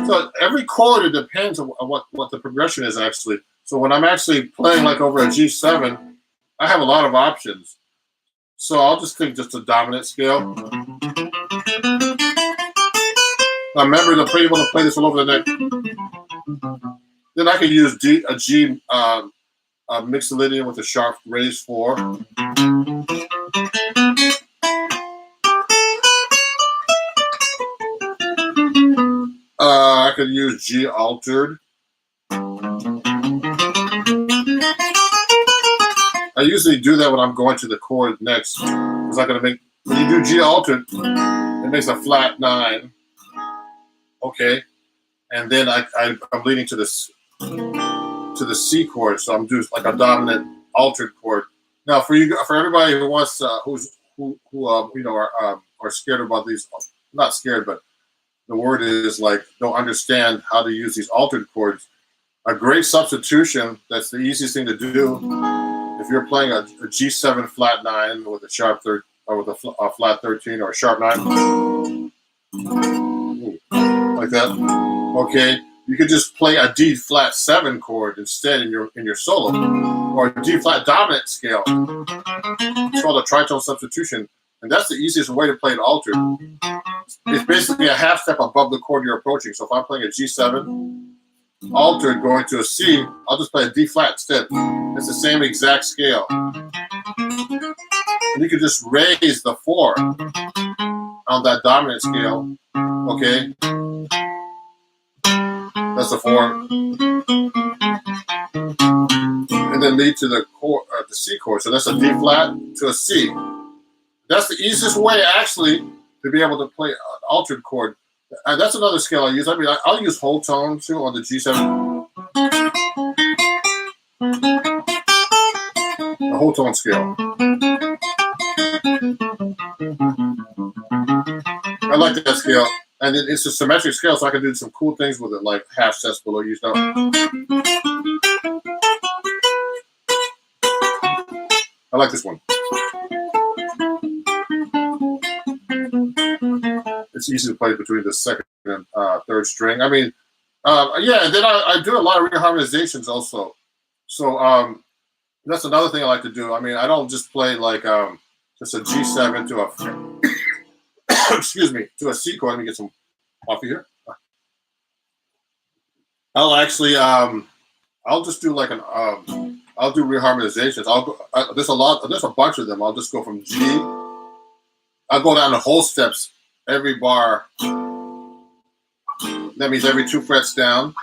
So every chord, it depends on what the progression is actually. So when I'm actually playing like over a G7, I have a lot of options. So I'll just take just a dominant scale. Now remember to be able to play this all over the neck. Then I could use a G mixolydian with a sharp raised 4. I could use G altered. I usually do that when I'm going to the chord next. It's not going to make, when you do G altered, it makes a flat 9. Okay. And then I'm leading to the C chord, so I'm doing like a dominant altered chord. Now, for everybody who wants who are scared about these, not scared, but the word is like don't understand how to use these altered chords. A great substitution, that's the easiest thing to do. If you're playing a G7 flat 9 with a sharp third or with a flat 13 or a sharp 9, like that. Okay, you could just play a D flat 7 chord instead in your solo, or a D flat dominant scale. It's called a tritone substitution, and that's the easiest way to play an altered. It's basically a half step above the chord you're approaching. So if I'm playing a G7 altered going to a C, I'll just play a D flat instead. It's the same exact scale. And you can just raise the 4 on that dominant scale. Okay, that's a 4, and then lead to the C chord. So that's a D flat to a C. That's the easiest way, actually, to be able to play an altered chord. That's another scale I use. I mean, I'll use whole tone too on the G7. A whole tone scale. I like that scale. And it's a symmetric scale, so I can do some cool things with it, like half steps below each note. I like this one. It's easy to play between the second and third string. I mean, yeah, and then I do a lot of reharmonizations also. So that's another thing I like to do. I mean, I don't just play like just a G7 to a excuse me, to a C chord. Let me get some coffee here. I'll actually I'll just do like an I'll do reharmonizations. There's a bunch of them. I'll just go from G. I'll go down the whole steps every bar. That means every 2 frets down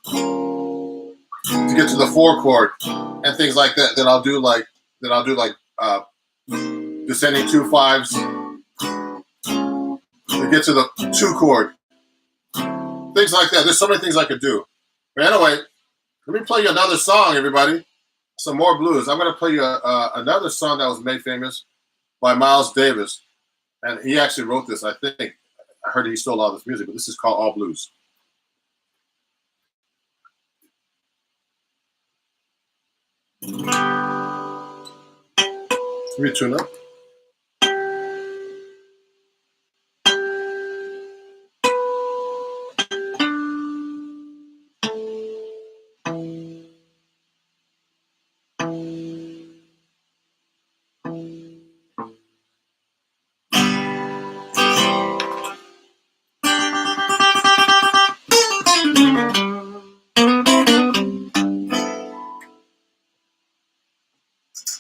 to get to the 4 chord and things like that. Then I'll do like descending 2 5s to get to the 2 chord. Things like that. There's so many things I could do. But anyway, let me play you another song, everybody. Some more blues. I'm going to play you another song that was made famous by Miles Davis. And he actually wrote this, I think. I heard he stole all this music, but this is called All Blues. Let me tune up.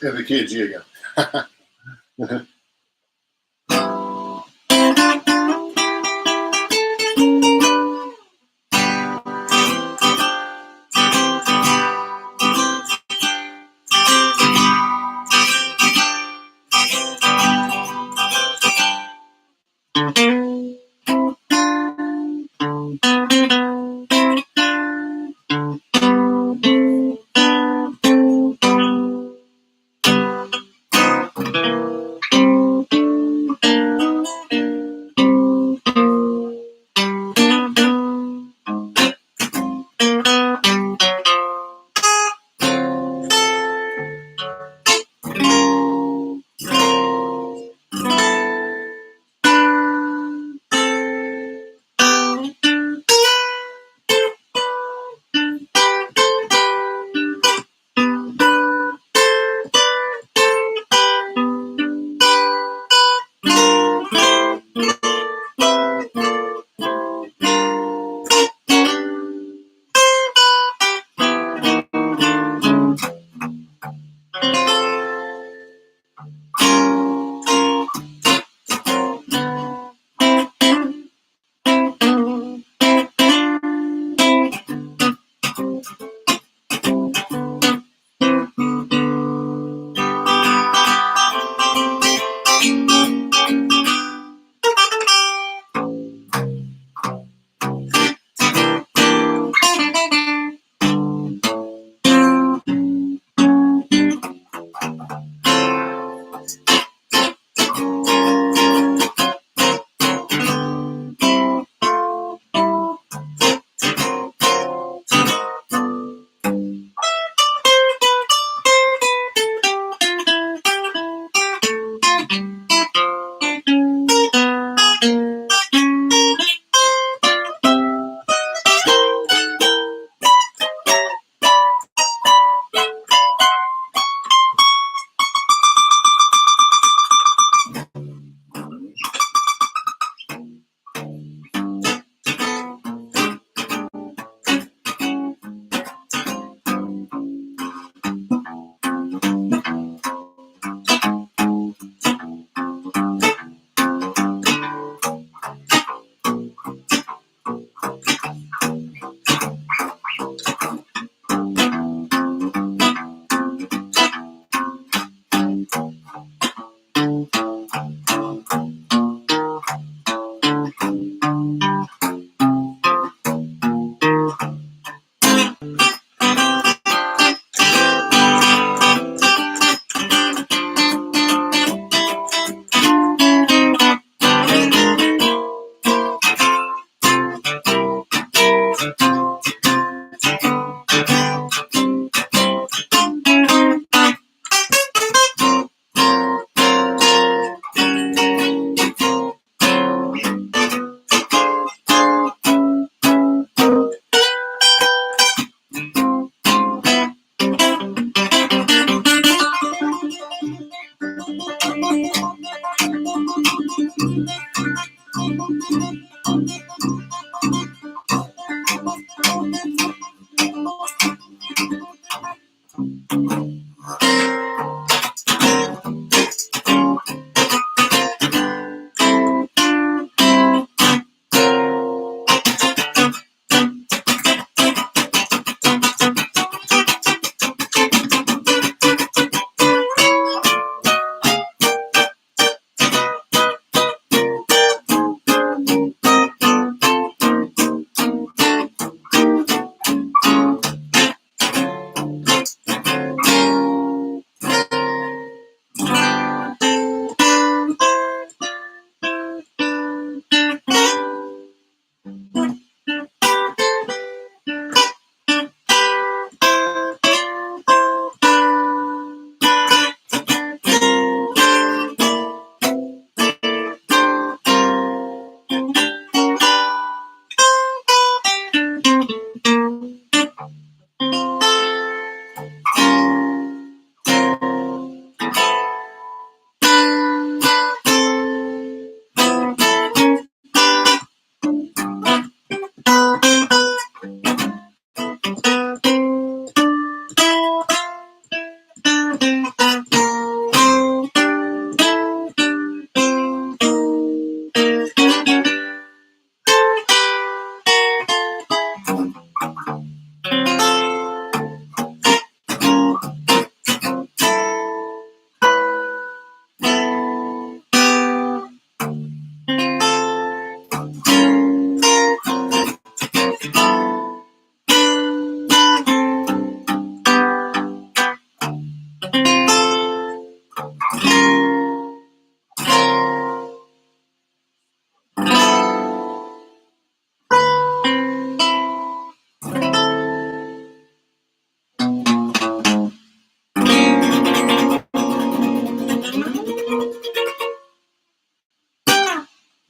Yeah, the key of G again.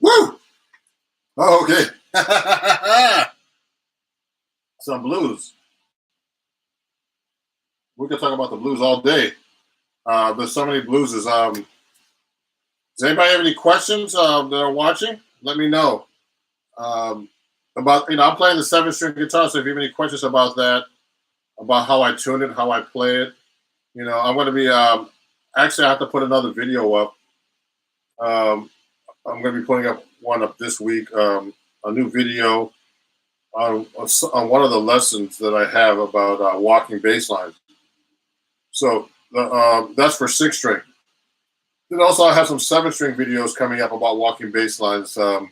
Woo! Oh, okay. Some blues. We could talk about the blues all day. There's so many blueses. Does anybody have any questions that are watching? Let me know. About I'm playing the 7-string guitar, so if you have any questions about that, about how I tune it, how I play it, I'm going to be actually I have to put another video up. I'm going to be putting up one up this week, a new video on one of the lessons that I have about walking bass lines. So that's for 6-string. Then also I have some 7-string videos coming up about walking bass lines we're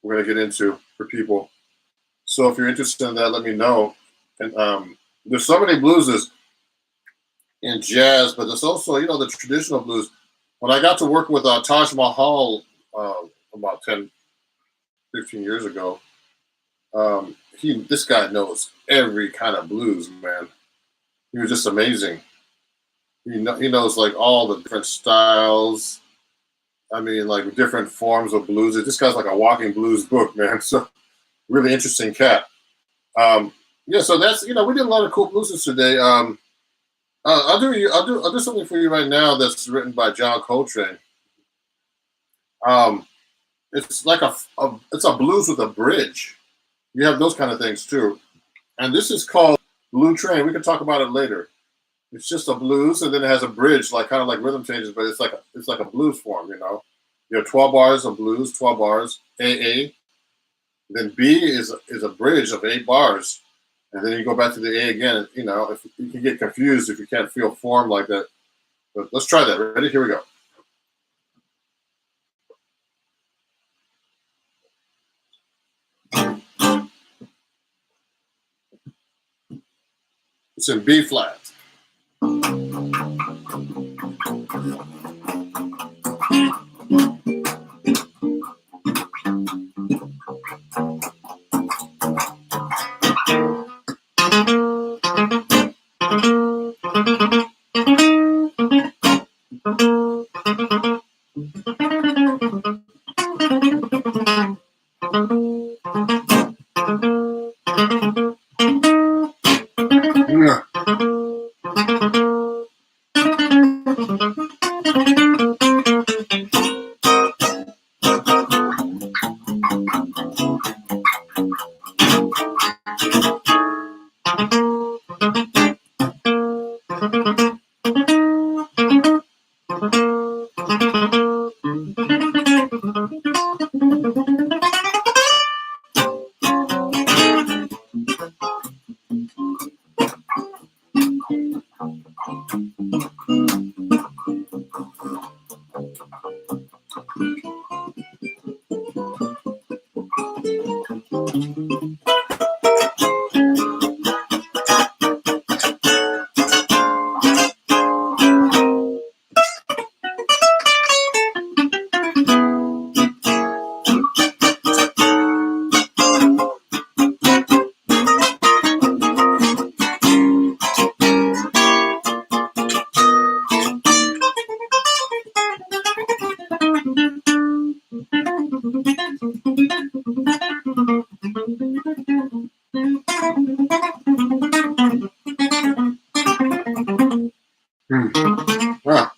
going to get into for people. So if you're interested in that, let me know. And there's so many blueses in jazz, but there's also, the traditional blues. When I got to work with Taj Mahal about 10, 15 years ago, this guy knows every kind of blues, man. He was just amazing. He knows like all the different styles. I mean, like different forms of blues. This guy's like a walking blues book, man. So really interesting cat. Yeah, so that's we did a lot of cool blueses today. I'll do something for you right now that's written by John Coltrane. It's like it's a blues with a bridge. You have those kind of things too, and this is called Blue Train. We can talk about it later. It's just a blues, and then it has a bridge, like kind of like rhythm changes, but it's like a blues form. You have 12 bars of blues, 12 bars A. Then B is a bridge of 8 bars, and then you go back to the A again. If you can get confused if you can't feel form like that. But let's try that. Ready? Here we go. It's in B flat. Yeah. Wow.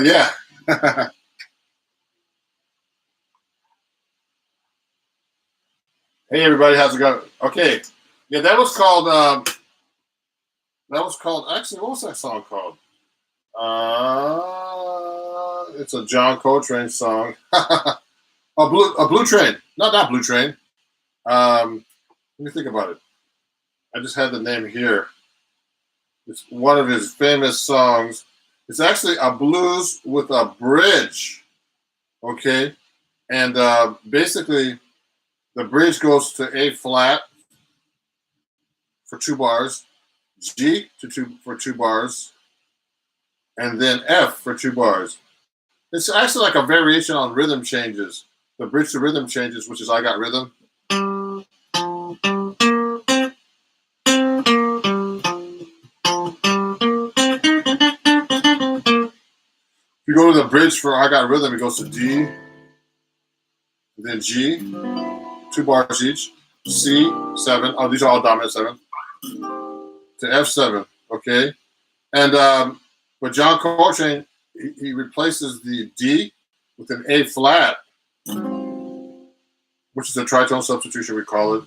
Yeah. Hey everybody, how's it going? Okay, yeah, that was called. Actually, what was that song called? It's a John Coltrane song. A Blue Train. No, not Blue Train. Let me think about it. I just had the name here. It's one of his famous songs. It's actually a blues with a bridge. Okay, and basically the bridge goes to A flat for 2 bars, G for 2 bars, and then F for 2 bars. It's actually like a variation on rhythm changes. The bridge to rhythm changes, which is I Got Rhythm. If you go to the bridge for I Got Rhythm, it goes to D, then G, 2 bars each, C, 7. Oh, these are all dominant 7. To F7, okay? And but John Coltrane, he replaces the D with an A flat, which is a tritone substitution, we call it.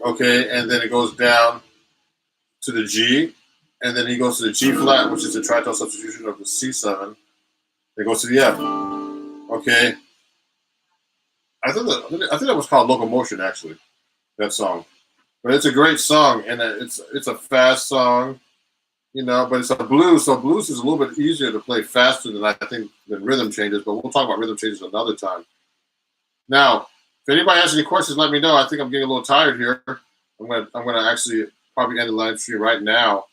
Okay, and then it goes down to the G, and then he goes to the G flat, which is a tritone substitution of the C7. Then goes to the F. Okay. I think that was called Locomotion, actually, that song. But it's a great song, and it's a fast song. but it's a blues, so blues is a little bit easier to play faster than I think than rhythm changes. But we'll talk about rhythm changes another time. Now, if anybody has any questions, let me know. I think I'm getting a little tired here. I'm gonna actually probably end the live stream right now.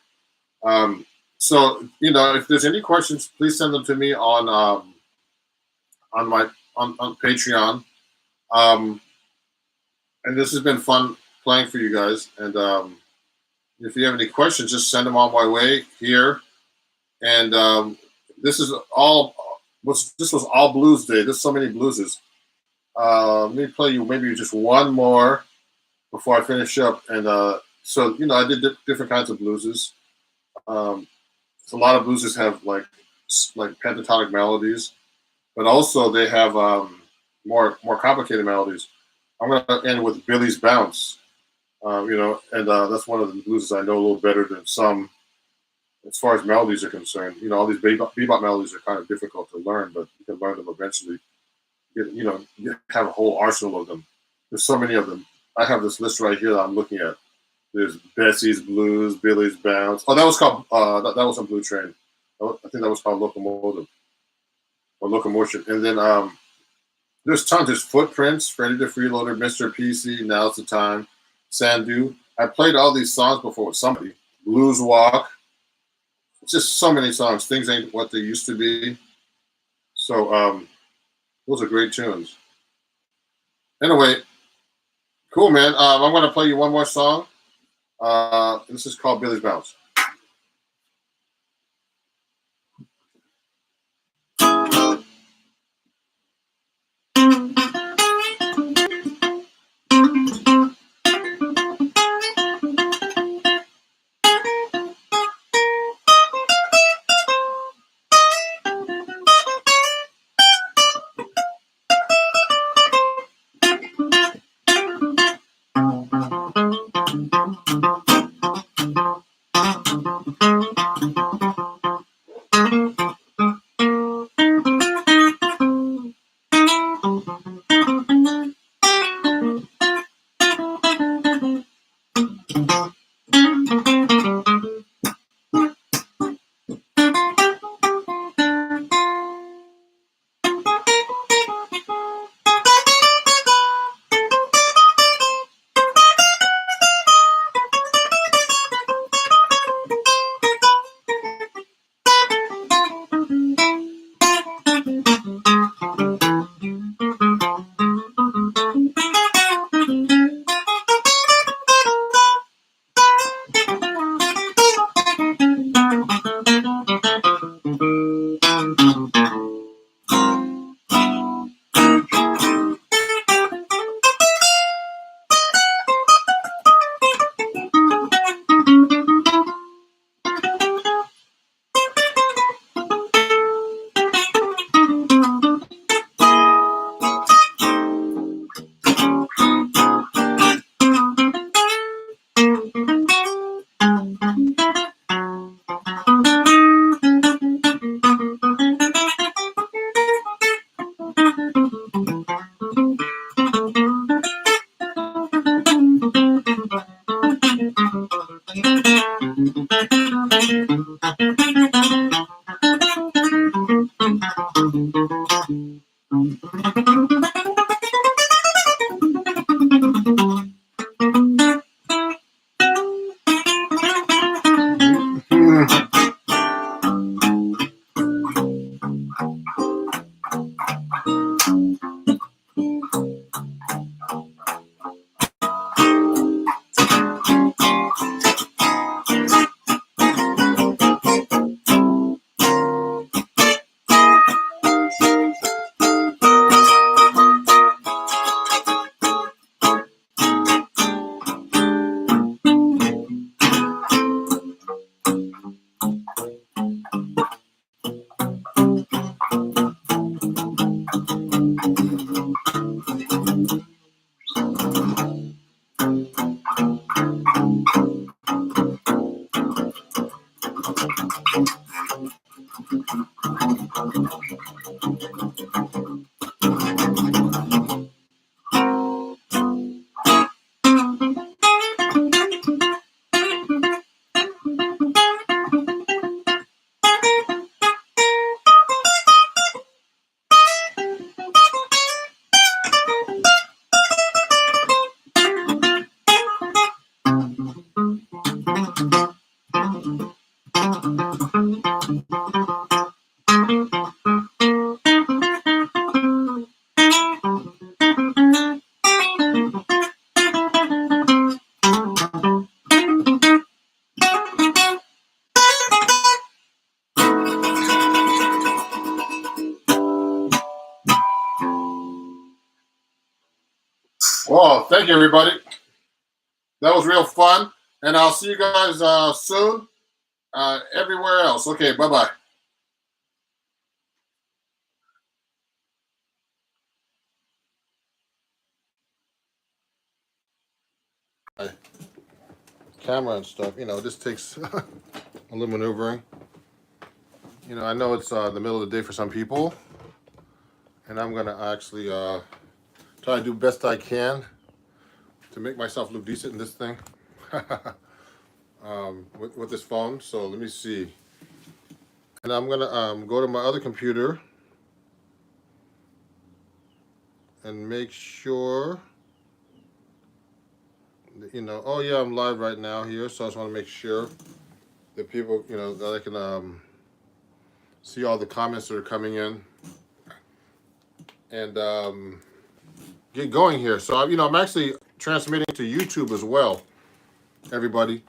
So if there's any questions, please send them to me on my on Patreon. And this has been fun playing for you guys. And if you have any questions, just send them on my way here. And this is all. This was all blues day. There's so many blueses. Let me play you maybe just one more before I finish up. And so I did different kinds of blueses. So a lot of blueses have like pentatonic melodies, but also they have more complicated melodies. I'm gonna end with Billy's Bounce. And that's one of the blueses I know a little better than some as far as melodies are concerned. All these bebop melodies are kind of difficult to learn, but you can learn them eventually. You have a whole arsenal of them. There's so many of them. I have this list right here that I'm looking at. There's Bessie's Blues, Billy's Bounce. Oh, that was called that was on Blue Train. I think that was called Locomotive or Locomotion. And then there's tons. There's Footprints, Freddie the Freeloader, Mr. PC, Now's the Time, Sandu. I played all these songs before with somebody. Blues Walk. It's just so many songs. Things ain't what they used to be. So those are great tunes. Anyway, cool, man. I'm going to play you one more song. This is called Billy's Bounce. thank you, everybody. That was real fun. And I'll see you guys soon everywhere else. Okay, bye-bye. Camera and stuff, this takes a little maneuvering. I know it's the middle of the day for some people, and I'm gonna actually try to do best I can to make myself look decent in this thing with this phone. So let me see, and I'm gonna go to my other computer and make sure that, oh yeah, I'm live right now here, so I just want to make sure that people, that I can see all the comments that are coming in and get going here. So, I'm actually transmitting to YouTube as well, everybody.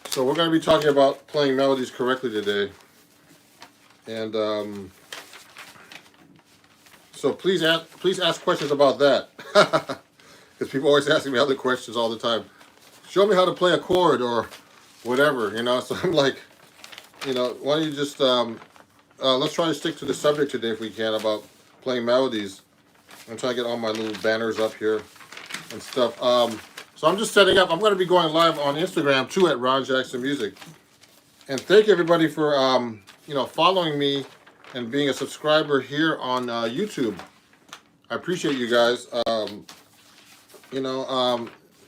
So we're going to be talking about playing melodies correctly today. And so please ask questions about that. Because people always asking me other questions all the time. Show me how to play a chord or whatever, So I'm like, why don't you just, let's try to stick to the subject today if we can about playing melodies. I'm trying to get all my little banners up here and stuff. So I'm just setting up. I'm going to be going live on Instagram too at Ron Jackson Music. And thank you everybody for, following me and being a subscriber here on YouTube. I appreciate you guys.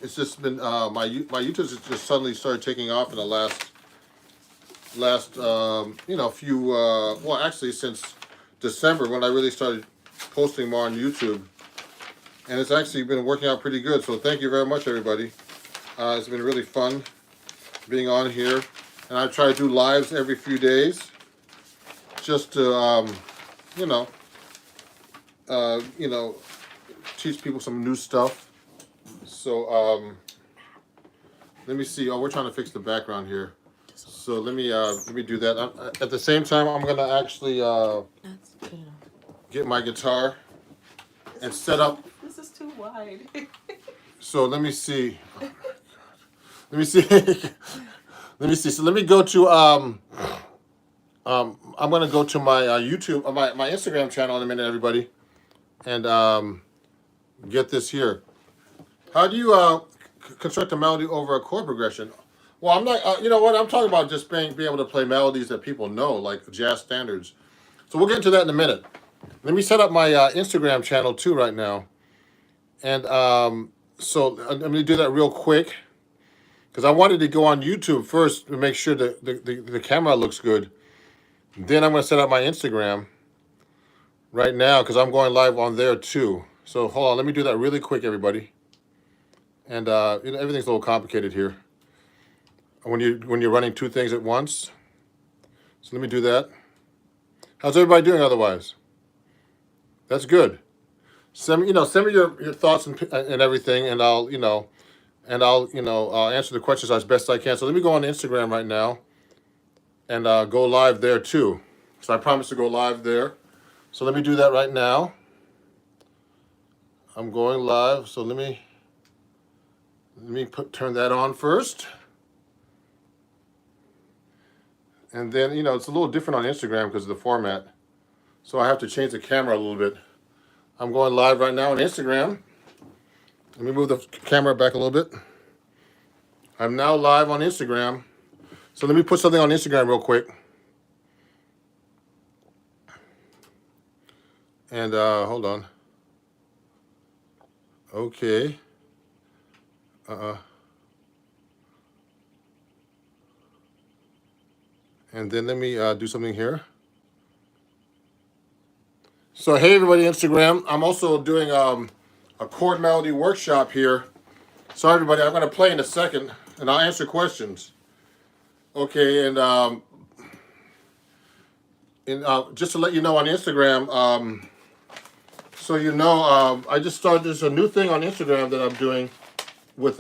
It's just been my YouTube has just suddenly started taking off in the last few well, actually since December when I really started posting more on YouTube, and it's actually been working out pretty good. So thank you very much, everybody. It's been really fun being on here, and I try to do lives every few days just to teach people some new stuff. So let me see. Oh, we're trying to fix the background here. So let me do that. At the same time, I'm gonna actually get my guitar and set up. This is too wide. So let me see. Let me see. Let me see. So let me go to I'm gonna go to my YouTube, my Instagram channel in a minute, everybody, and get this here. How do you construct a melody over a chord progression? Well, I'm not. You know what? I'm talking about just being able to play melodies that people know, like jazz standards. So we'll get into that in a minute. Let me set up my Instagram channel too right now, and so I'm going to do that real quick because I wanted to go on YouTube first to make sure that the camera looks good. Then I'm going to set up my Instagram right now because I'm going live on there too. So hold on, let me do that really quick, everybody. And everything's a little complicated here when you're running two things at once. So let me do that. How's everybody doing otherwise? That's good. Send me your thoughts and everything, and I'll answer the questions as best I can. So let me go on Instagram right now and go live there too. So I promised to go live there. So let me do that right now. I'm going live. So let me turn that on first. And then, it's a little different on Instagram because of the format. So I have to change the camera a little bit. I'm going live right now on Instagram. Let me move the camera back a little bit. I'm now live on Instagram. So let me put something on Instagram real quick. And hold on. Okay. And then let me do something here. So hey everybody, Instagram. I'm also doing a chord melody workshop here. So everybody, I'm going to play in a second, and I'll answer questions. Okay, and just to let you know on Instagram, so I just started. There's a new thing on Instagram that I'm doing with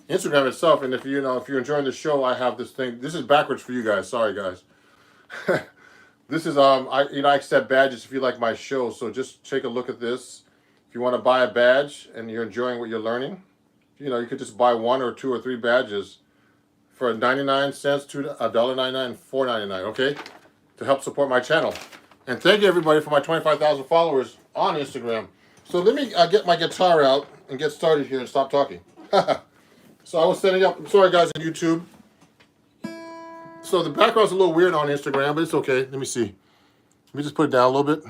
Instagram itself. And if you're enjoying the show, I have this thing. This is backwards for you guys. Sorry, guys. This is I accept badges if you like my show. So just take a look at this. If you want to buy a badge and you're enjoying what you're learning, you could just buy 1 or 2 or 3 badges for 99 cents, $1.99, $4.99. Okay, to help support my channel. And thank you everybody for my 25,000 followers on Instagram. So let me get my guitar out and get started here and stop talking. So I was setting up. I'm sorry guys on YouTube. So the background's a little weird on Instagram, but it's okay. Let me see. Let me just put it down a little bit.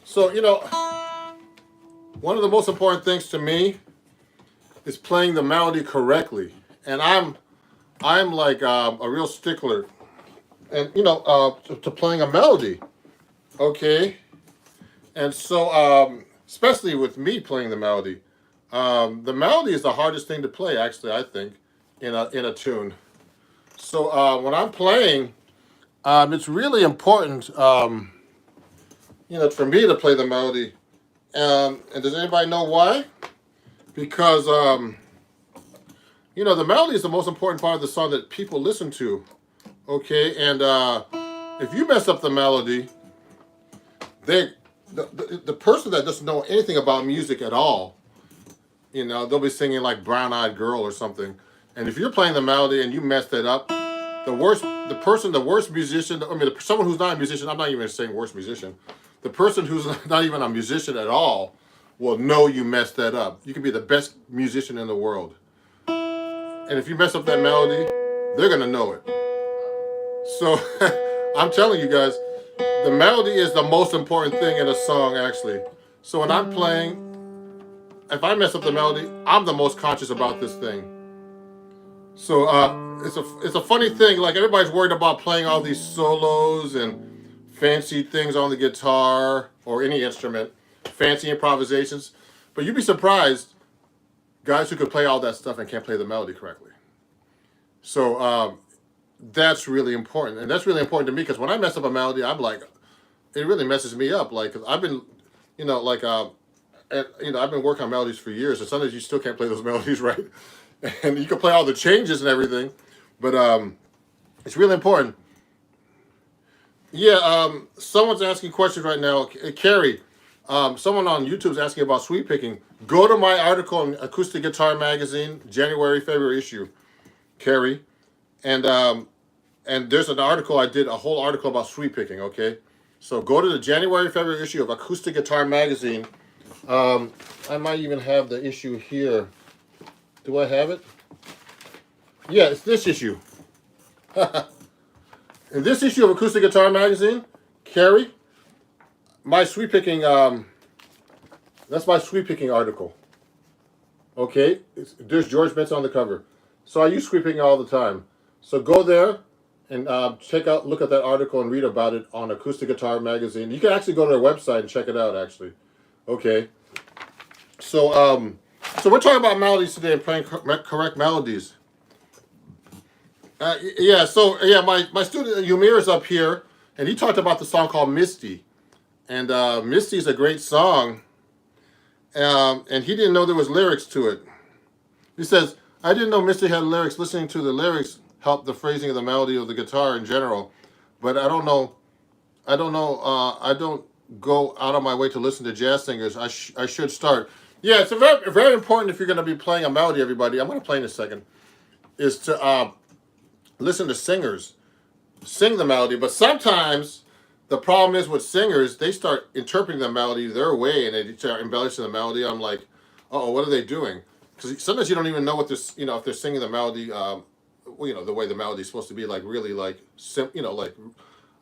So, one of the most important things to me is playing the melody correctly. And I'm like a real stickler and, to playing a melody. Okay? And so, especially with me playing the melody is the hardest thing to play, actually, I think, in a tune. So when I'm playing, it's really important, for me to play the melody. And does anybody know why? Because, the melody is the most important part of the song that people listen to. Okay, and if you mess up the melody, the person that doesn't know anything about music at all, they'll be singing like Brown Eyed Girl or something. And if you're playing the melody and you mess that up, the worst musician, someone who's not a musician, I'm not even saying worst musician, the person who's not even a musician at all will know you messed that up. You can be the best musician in the world. And if you mess up that melody, they're going to know it. So I'm telling you guys, the melody is the most important thing in a song, actually. So when I'm playing, if I mess up the melody, I'm the most conscious about this thing. So it's a funny thing. Like everybody's worried about playing all these solos and fancy things on the guitar or any instrument, fancy improvisations. But you'd be surprised, guys who could play all that stuff and can't play the melody correctly. So that's really important, and that's really important to me because when I mess up a melody, I'm like, it really messes me up. Like, 'cause I've been, I've been working on melodies for years, and sometimes you still can't play those melodies right. And you can play all the changes and everything, but it's really important. Yeah, someone's asking questions right now. Carrie, someone on YouTube is asking about sweep picking. Go to my article in Acoustic Guitar Magazine, January, February issue, Carrie, and there's an article I did, a whole article about sweep picking. Okay, so go to the January, February issue of Acoustic Guitar Magazine. I might even have the issue here. Do I have it? Yeah, it's this issue. In this issue of Acoustic Guitar Magazine, Carrie, my sweep picking, that's my sweep picking article. Okay, there's George Benson on the cover. So I use sweep picking all the time. So go there and look at that article and read about it on Acoustic Guitar Magazine. You can actually go to their website and check it out, actually. Okay. So we're talking about melodies today and playing correct melodies. My student Yumir is up here, and he talked about the song called Misty. And Misty is a great song, and he didn't know there was lyrics to it. He says, I didn't know Misty had lyrics. Listening to the lyrics helped the phrasing of the melody of the guitar in general. But I don't go out of my way to listen to jazz singers. I should start. Yeah, it's very, very important if you're going to be playing a melody, everybody. I'm going to play in a second. Is to listen to singers sing the melody. But sometimes the problem is with singers, they start interpreting the melody their way and they start embellishing the melody. I'm like, uh-oh, what are they doing? Because sometimes you don't even know what they're, if they're singing the melody, the way the melody is supposed to be, like really like, like,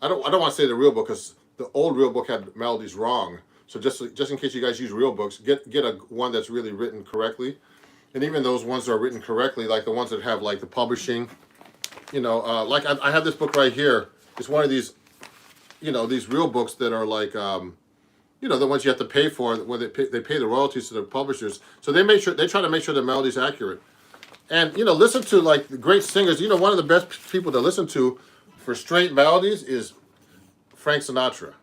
I don't want to say the real book because the old real book had melodies wrong. So just in case you guys use real books, get one that's really written correctly. And even those ones that are written correctly, like the ones that have like the publishing, like I have this book right here. It's one of these, these real books that are like, the ones you have to pay for, where they pay the royalties to the publishers. So they try to make sure the melody's accurate. And, listen to like the great singers. One of the best people to listen to for straight melodies is Frank Sinatra.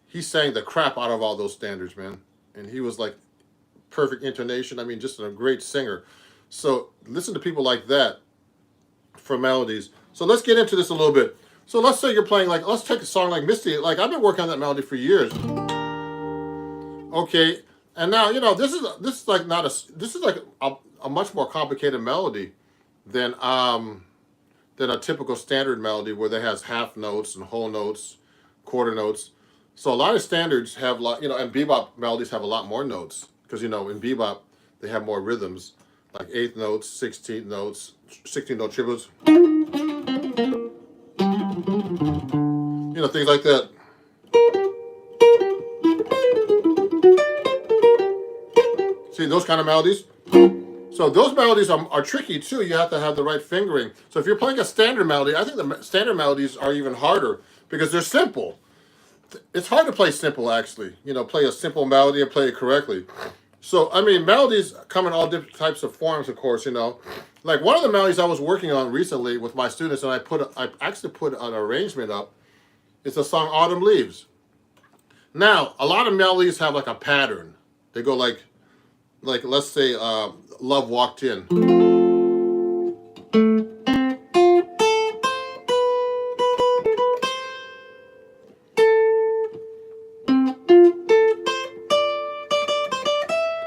He sang the crap out of all those standards, man. And he was like perfect intonation. I mean, just a great singer. So listen to people like that for melodies. So let's get into this a little bit. So let's say you're playing like, let's take a song like Misty. Like I've been working on that melody for years. Okay, and now this is like not this is like a much more complicated melody than a typical standard melody where they has half notes and whole notes, quarter notes. So a lot of standards have and bebop melodies have a lot more notes because in bebop they have more rhythms like eighth notes, 16th notes, 16-note triplets. Things like that. See those kind of melodies? So those melodies are tricky too. You have to have the right fingering. So if you're playing a standard melody, I think the standard melodies are even harder because they're simple. It's hard to play simple actually. Play a simple melody and play it correctly. So I mean, melodies come in all different types of forms, of course. Like one of the melodies I was working on recently with my students, and I actually put an arrangement up. It's the song Autumn Leaves. Now, a lot of melodies have like a pattern. They go like let's say Love Walked In.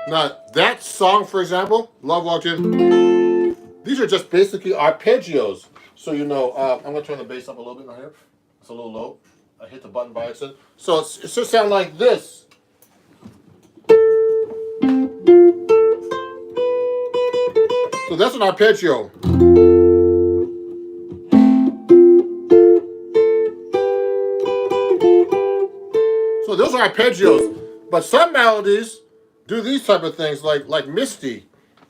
Now, that song, for example, Love Walked In, these are just basically arpeggios. So I'm going to turn the bass up a little bit here. It's a little low. I hit the button by accident. So it should sound like this. So that's an arpeggio. So those are arpeggios. But some melodies do these type of things, like Misty.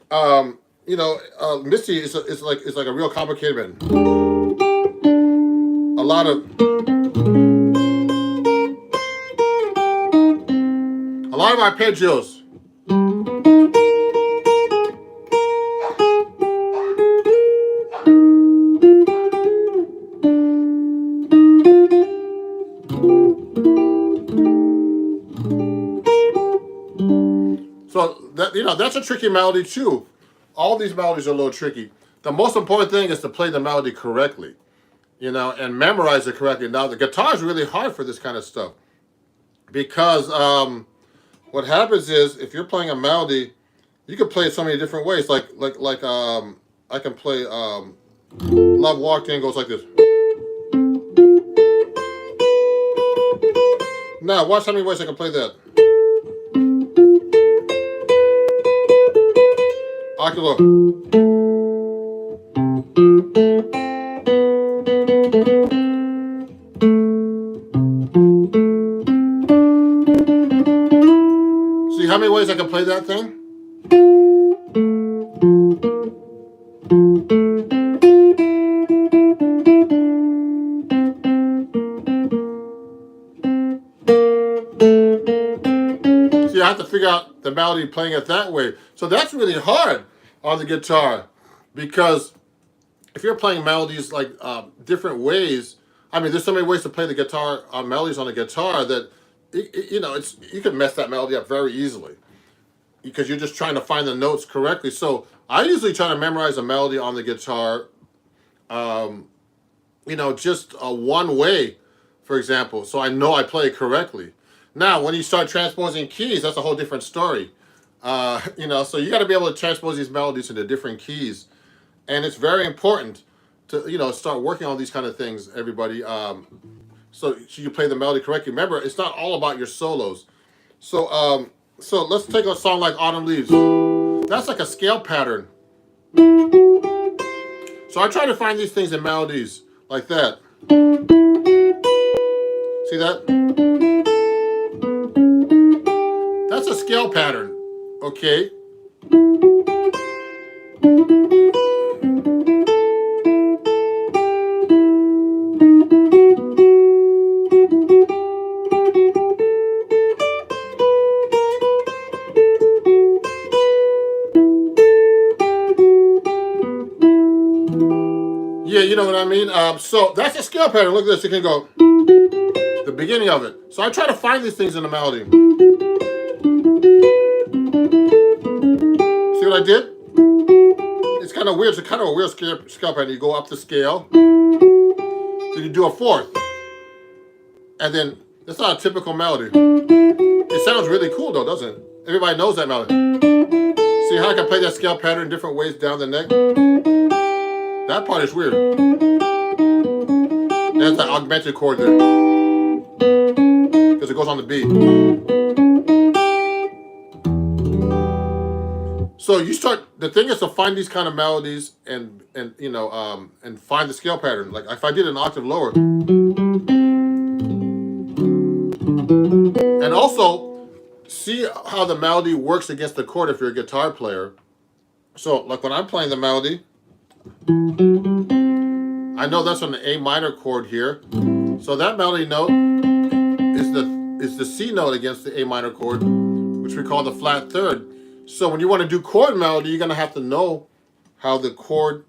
Misty is like a real complicated one. A lot of arpeggios. So that's a tricky melody too. All these melodies are a little tricky. The most important thing is to play the melody correctly, and memorize it correctly. Now the guitar is really hard for this kind of stuff because what happens is if you're playing a melody, you can play it so many different ways. Like I can play Love Walked In goes like this. Now watch how many ways I can play that. Ocular. See how many ways I can play that thing? See, I have to figure out the melody playing it that way. So that's really hard on the guitar because if you're playing melodies like different ways, I mean, there's so many ways to play the guitar melodies on the guitar that you can mess that melody up very easily because you're just trying to find the notes correctly. So I usually try to memorize a melody on the guitar, just one way, for example, so I know I play it correctly. Now, when you start transposing keys, that's a whole different story. So you got to be able to transpose these melodies into different keys, and it's very important to start working on these kind of things, everybody. So you play the melody correctly. Remember, it's not all about your solos. So let's take a song like Autumn Leaves. That's like a scale pattern. So I try to find these things in melodies like that. See that? That's a scale pattern. Okay. Yeah, you know what I mean? So that's a scale pattern. Look at this. It can go the beginning of it. So I try to find these things in the melody. See what I did? It's kind of weird. It's kind of a weird scale pattern. You go up the scale. Then Then you do a fourth. And then, it's not a typical melody. It sounds really cool though, doesn't it? Everybody knows that melody. See how I can play that scale pattern in different ways down the neck? That part is weird. That's that augmented chord there. Because it goes on the beat. So you start, the thing is to find these kind of melodies and you know, and find the scale pattern. Like if I did an octave lower. And also, see how the melody works against the chord if you're a guitar player. So, like when I'm playing the melody, I know that's on the A minor chord here. So that melody note is the C note against the A minor chord, which we call the flat third. So when you want to do chord melody, you're going to have to know how the chord,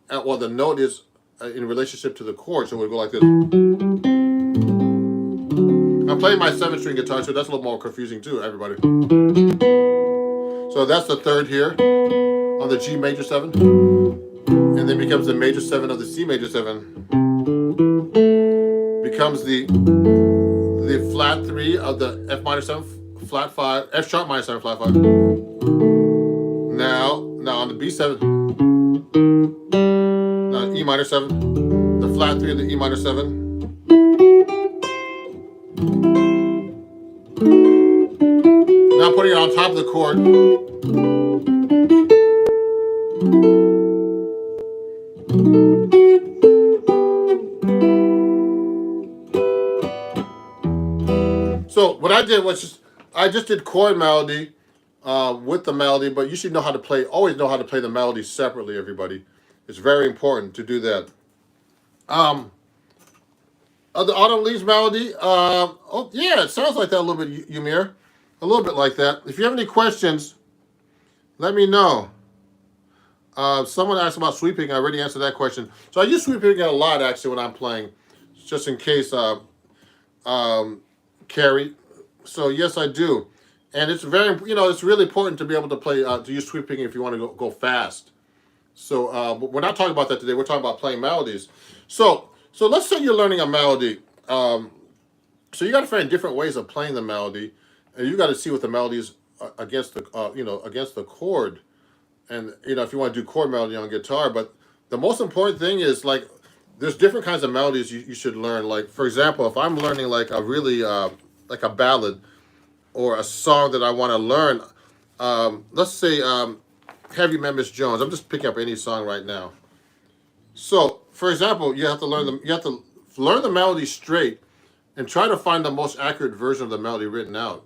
well, the note is in relationship to the chord. So we'll go like this. I'm playing my 7-string guitar, so that's a little more confusing too, everybody. So that's the third here on the G major 7. And then becomes the major 7 of the C major 7. Becomes the flat 3 of the F minor 7, flat 5, F sharp minor 7, flat 5. Now on the B7, now E minor 7, the flat 3 of the E minor 7. Now putting it on top of the chord. So what I did was I just did chord melody with the melody, but you should know how to play, always know how to play the melody separately, everybody. It's very important to do that. The Autumn Leaves melody, oh yeah, it sounds like that a little bit, Ymir. A little bit like that. If you have any questions, let me know. Someone asked about sweeping. I already answered that question. So I use sweeping a lot, actually, when I'm playing, just in case, Carrie. So yes, I do. And it's very, it's really important to be able to play, to use sweeping if you want to go fast. So but we're not talking about that today. We're talking about playing melodies. So let's say you're learning a melody. So you got to find different ways of playing the melody. And you got to see what the melody is against the, against the chord. And, if you want to do chord melody on guitar. But the most important thing is, like, there's different kinds of melodies you should learn. Like, for example, if I'm learning, like, a really, like a ballad or a song that I want to learn, let's say Heavy Memphis Jones. I'm just picking up any song right now. So, for example, you have to learn the melody straight and try to find the most accurate version of the melody written out.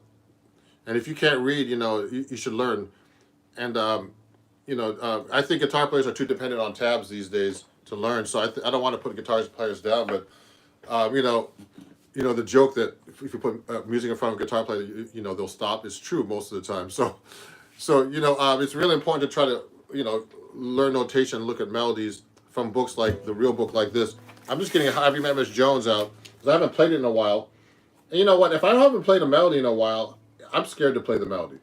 And if you can't read, you should learn. And, I think guitar players are too dependent on tabs these days to learn. So I don't want to put guitar players down, but, the joke that if you put music in front of a guitar player, they'll stop is true most of the time. So it's really important to try to, learn notation, look at melodies from books like the real book like this. I'm just getting a Heavy Memphis Jones out because I haven't played it in a while. And you know what? If I haven't played a melody in a while, I'm scared to play the melody.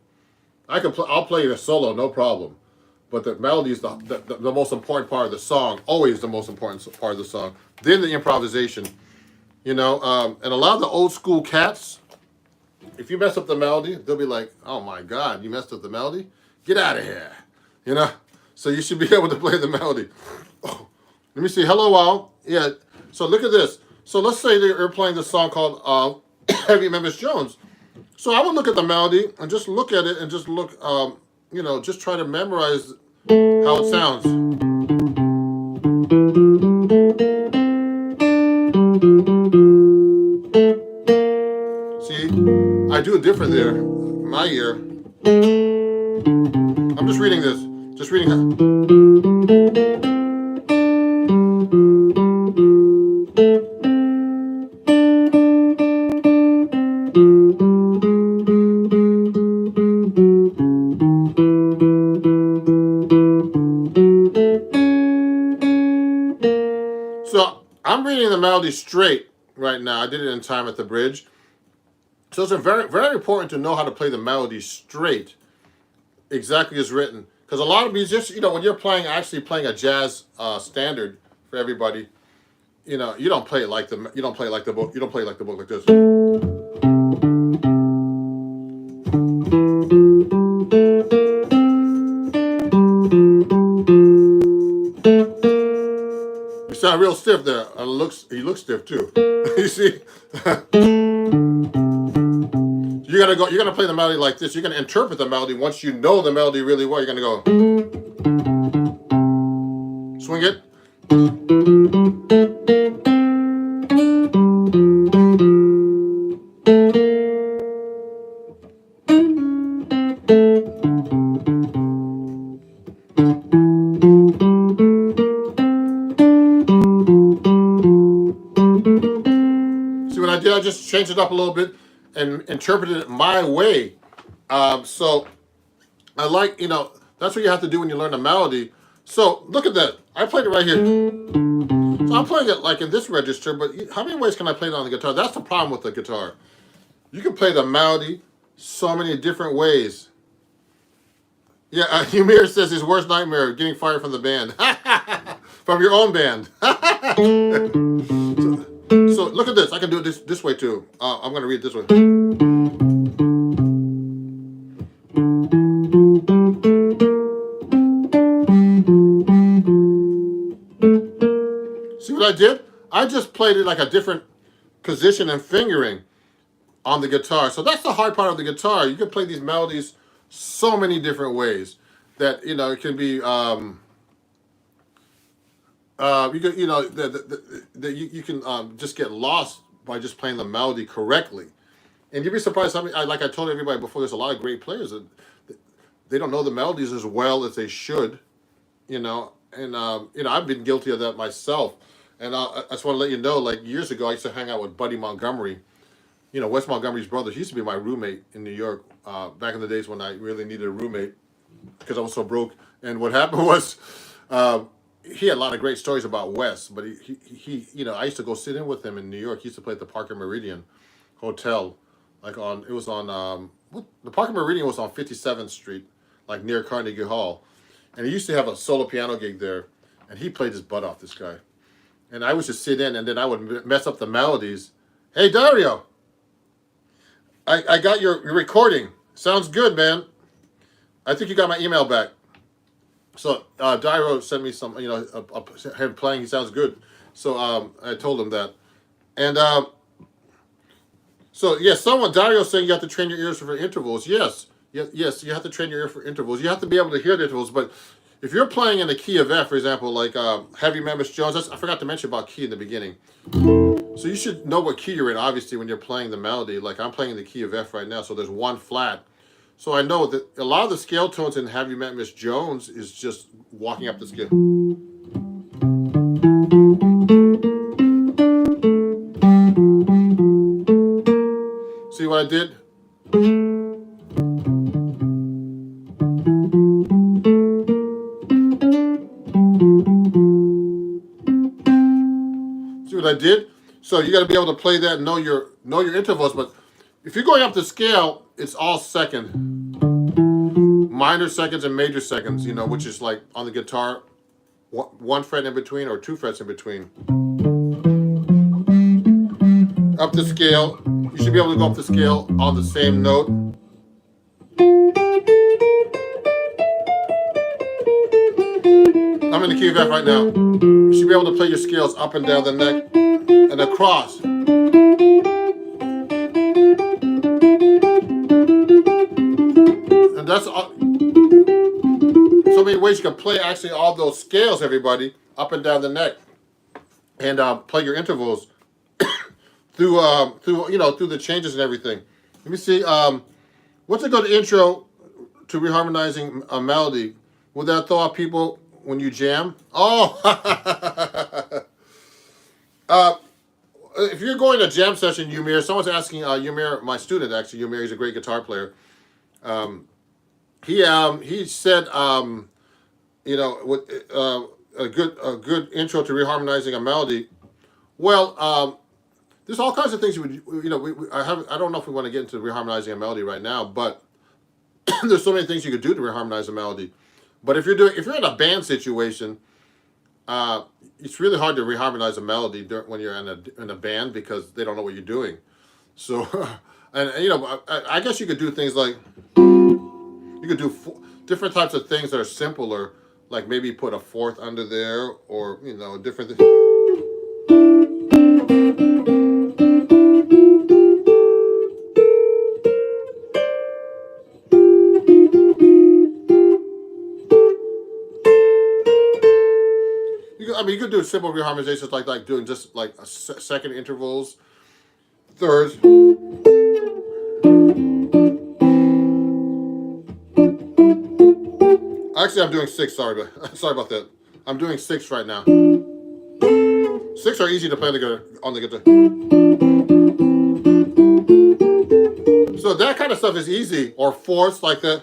I'll play it a solo, no problem. But the melody is the most important part of the song, always the most important part of the song. Then the improvisation, and a lot of the old school cats, if you mess up the melody, they'll be like, "Oh my God, you messed up the melody? Get out of here!" So you should be able to play the melody. Oh, let me see. Hello, all. Yeah. So look at this. So let's say that you're playing this song called Heavy Memphis Jones. So I would look at the melody and just look at it and just look, just try to memorize how it sounds. See, I do it different there. My ear. I'm just reading this. Just reading how. So I'm reading the melody straight right now. I did it in time at the bridge. So it's very, very important to know how to play the melody straight, exactly as written. Because a lot of musicians, when you're actually playing a jazz standard for everybody, you know, you don't play it like the book. You don't play it like the book like this. You sound real stiff there. He looks stiff too. You see? You're gonna play the melody like this. You're gonna interpret the melody. Once you know the melody really well, you're gonna go swing it. See what I did? I just changed it up a little bit and interpreted it my way. So I like, you know, that's what you have to do when you learn a melody. So look at that. I played it right here. So I'm playing it like in this register, but how many ways can I play it on the guitar? That's the problem with the guitar. You can play the melody so many different ways. Yeah, Ymir says his worst nightmare, getting fired from the band. From your own band. So look at this. I can do it this way too. I'm going to read it this way. See what I did? I just played it like a different position and fingering on the guitar. So that's the hard part of the guitar. You can play these melodies so many different ways that, you know, it can be you can, you know, you can just get lost by just playing the melody correctly. And you'd be surprised how many, like I told everybody before, there's a lot of great players that they don't know the melodies as well as they should, you know. And you know, I've been guilty of that myself. And I just want to let you know, like years ago, I used to hang out with Buddy Montgomery. You know, Wes Montgomery's brother. He used to be my roommate in New York back in the days when I really needed a roommate because I was so broke. And what happened was, he had a lot of great stories about Wes, but he you know, I used to go sit in with him in New York. He used to play at the Parker Meridian Hotel, like on, it was on, the Parker Meridian was on 57th Street, like near Carnegie Hall. And he used to have a solo piano gig there, and he played his butt off, this guy. And I would just sit in, and then I would mess up the melodies. Hey, Dario, I got your recording. Sounds good, man. I think you got my email back. So Dario sent me some, you know, him playing. He sounds good. So I told him that. And so, yes, Dario saying you have to train your ears for intervals. Yes, yes, you have to train your ear for intervals. You have to be able to hear the intervals. But if you're playing in the key of F, for example, like Heavy Memphis Jones, I forgot to mention about key in the beginning. So you should know what key you're in, obviously, when you're playing the melody. Like I'm playing in the key of F right now, so there's one flat. So I know that a lot of the scale tones in Have You Met Miss Jones is just walking up the scale. See what I did? See what I did? So you got to be able to play that and know your intervals. But if you're going up the scale, it's all second, minor seconds and major seconds. You know, which is like on the guitar, one fret in between or two frets in between. Up the scale, you should be able to go up the scale on the same note. I'm in the key of F right now. You should be able to play your scales up and down the neck and across. And that's so many ways you can play actually all those scales, everybody, up and down the neck, and play your intervals through you know, through the changes and everything. Let me see. What's a good intro to reharmonizing a melody? Would that throw off people when you jam? Oh, if you're going to jam session, Ymir, someone's asking Ymir, my student actually. Ymir, he's a great guitar player. He said, you know, with a good intro to reharmonizing a melody. Well, there's all kinds of things you would, you know, I don't know if we want to get into reharmonizing a melody right now, but there's so many things you could do to reharmonize a melody. But if you're in a band situation, it's really hard to reharmonize a melody when you're in a band because they don't know what you're doing. So, and you know, I guess you could do things like you could do different types of things that are simpler, like maybe put a fourth under there, or you know, different. I mean, you could do simple reharmonizations like doing just like second intervals, thirds. Actually, I'm doing six. Sorry, but sorry about that. I'm doing six right now. Six are easy to play together on the guitar. So that kind of stuff is easy, or fourths like that.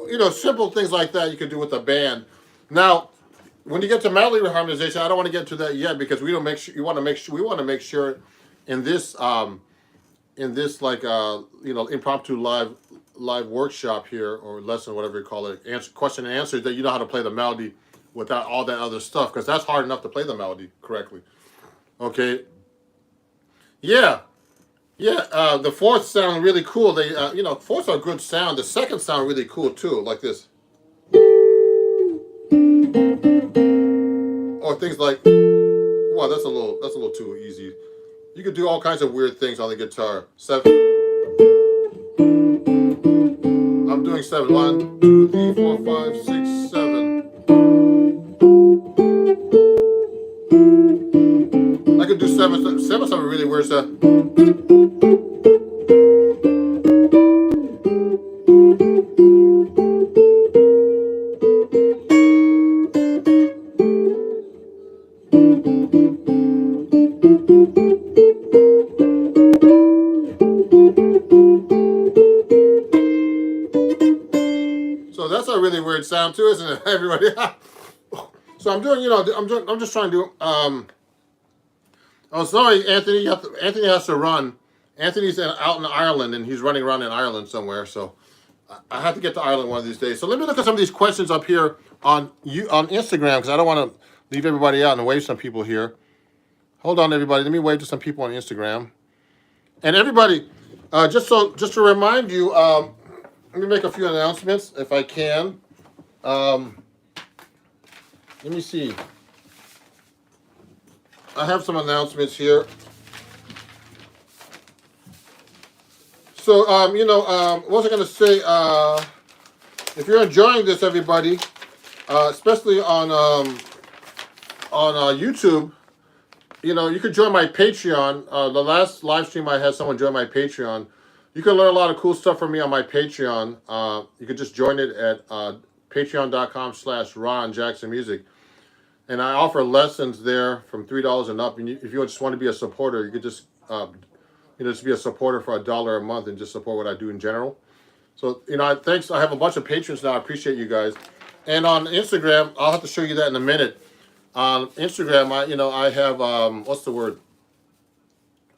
You know, simple things like that you can do with a band. Now, when you get to melody reharmonization, I don't want to get to that yet because we don't make sure. You want to make sure. We want to make sure in this like you know, impromptu live workshop here, or lesson, whatever you call it, question and answer, that you know how to play the melody without all that other stuff, because that's hard enough to play the melody correctly. Okay. Yeah. Yeah, the fourths sound really cool. They, you know, fourths are a good sound. The seconds sound really cool too, like this. Or things like, wow, that's a little too easy. You could do all kinds of weird things on the guitar. Seven. I'm doing seven. 1, 2, 3, 4, 5, 6, 7. I could do seven. Seven's a really weird stuff. So that's a really weird sound too, isn't it, everybody? So I'm doing, you know, I'm just trying to do. Oh, sorry, Anthony. Anthony has to run. Anthony's out in Ireland, and he's running around in Ireland somewhere. So I have to get to Ireland one of these days. So let me look at some of these questions up here on Instagram, because I don't want to leave everybody out and wave some people here. Hold on, everybody. Let me wave to some people on Instagram. And everybody, just to remind you, let me make a few announcements if I can. Let me see. I have some announcements here. So, you know, what was I going to say? If you're enjoying this, everybody, especially on YouTube, you know, you could join my Patreon. The last live stream I had someone join my Patreon. You can learn a lot of cool stuff from me on my Patreon. You could just join it at patreon.com/Ron Jackson Music. And I offer lessons there from $3 and up. And if you just want to be a supporter, you could just, you know, just be a supporter for $1 a month and just support what I do in general. So, you know, thanks. I have a bunch of patrons now. I appreciate you guys. And on Instagram, I'll have to show you that in a minute. On Instagram, I have, what's the word?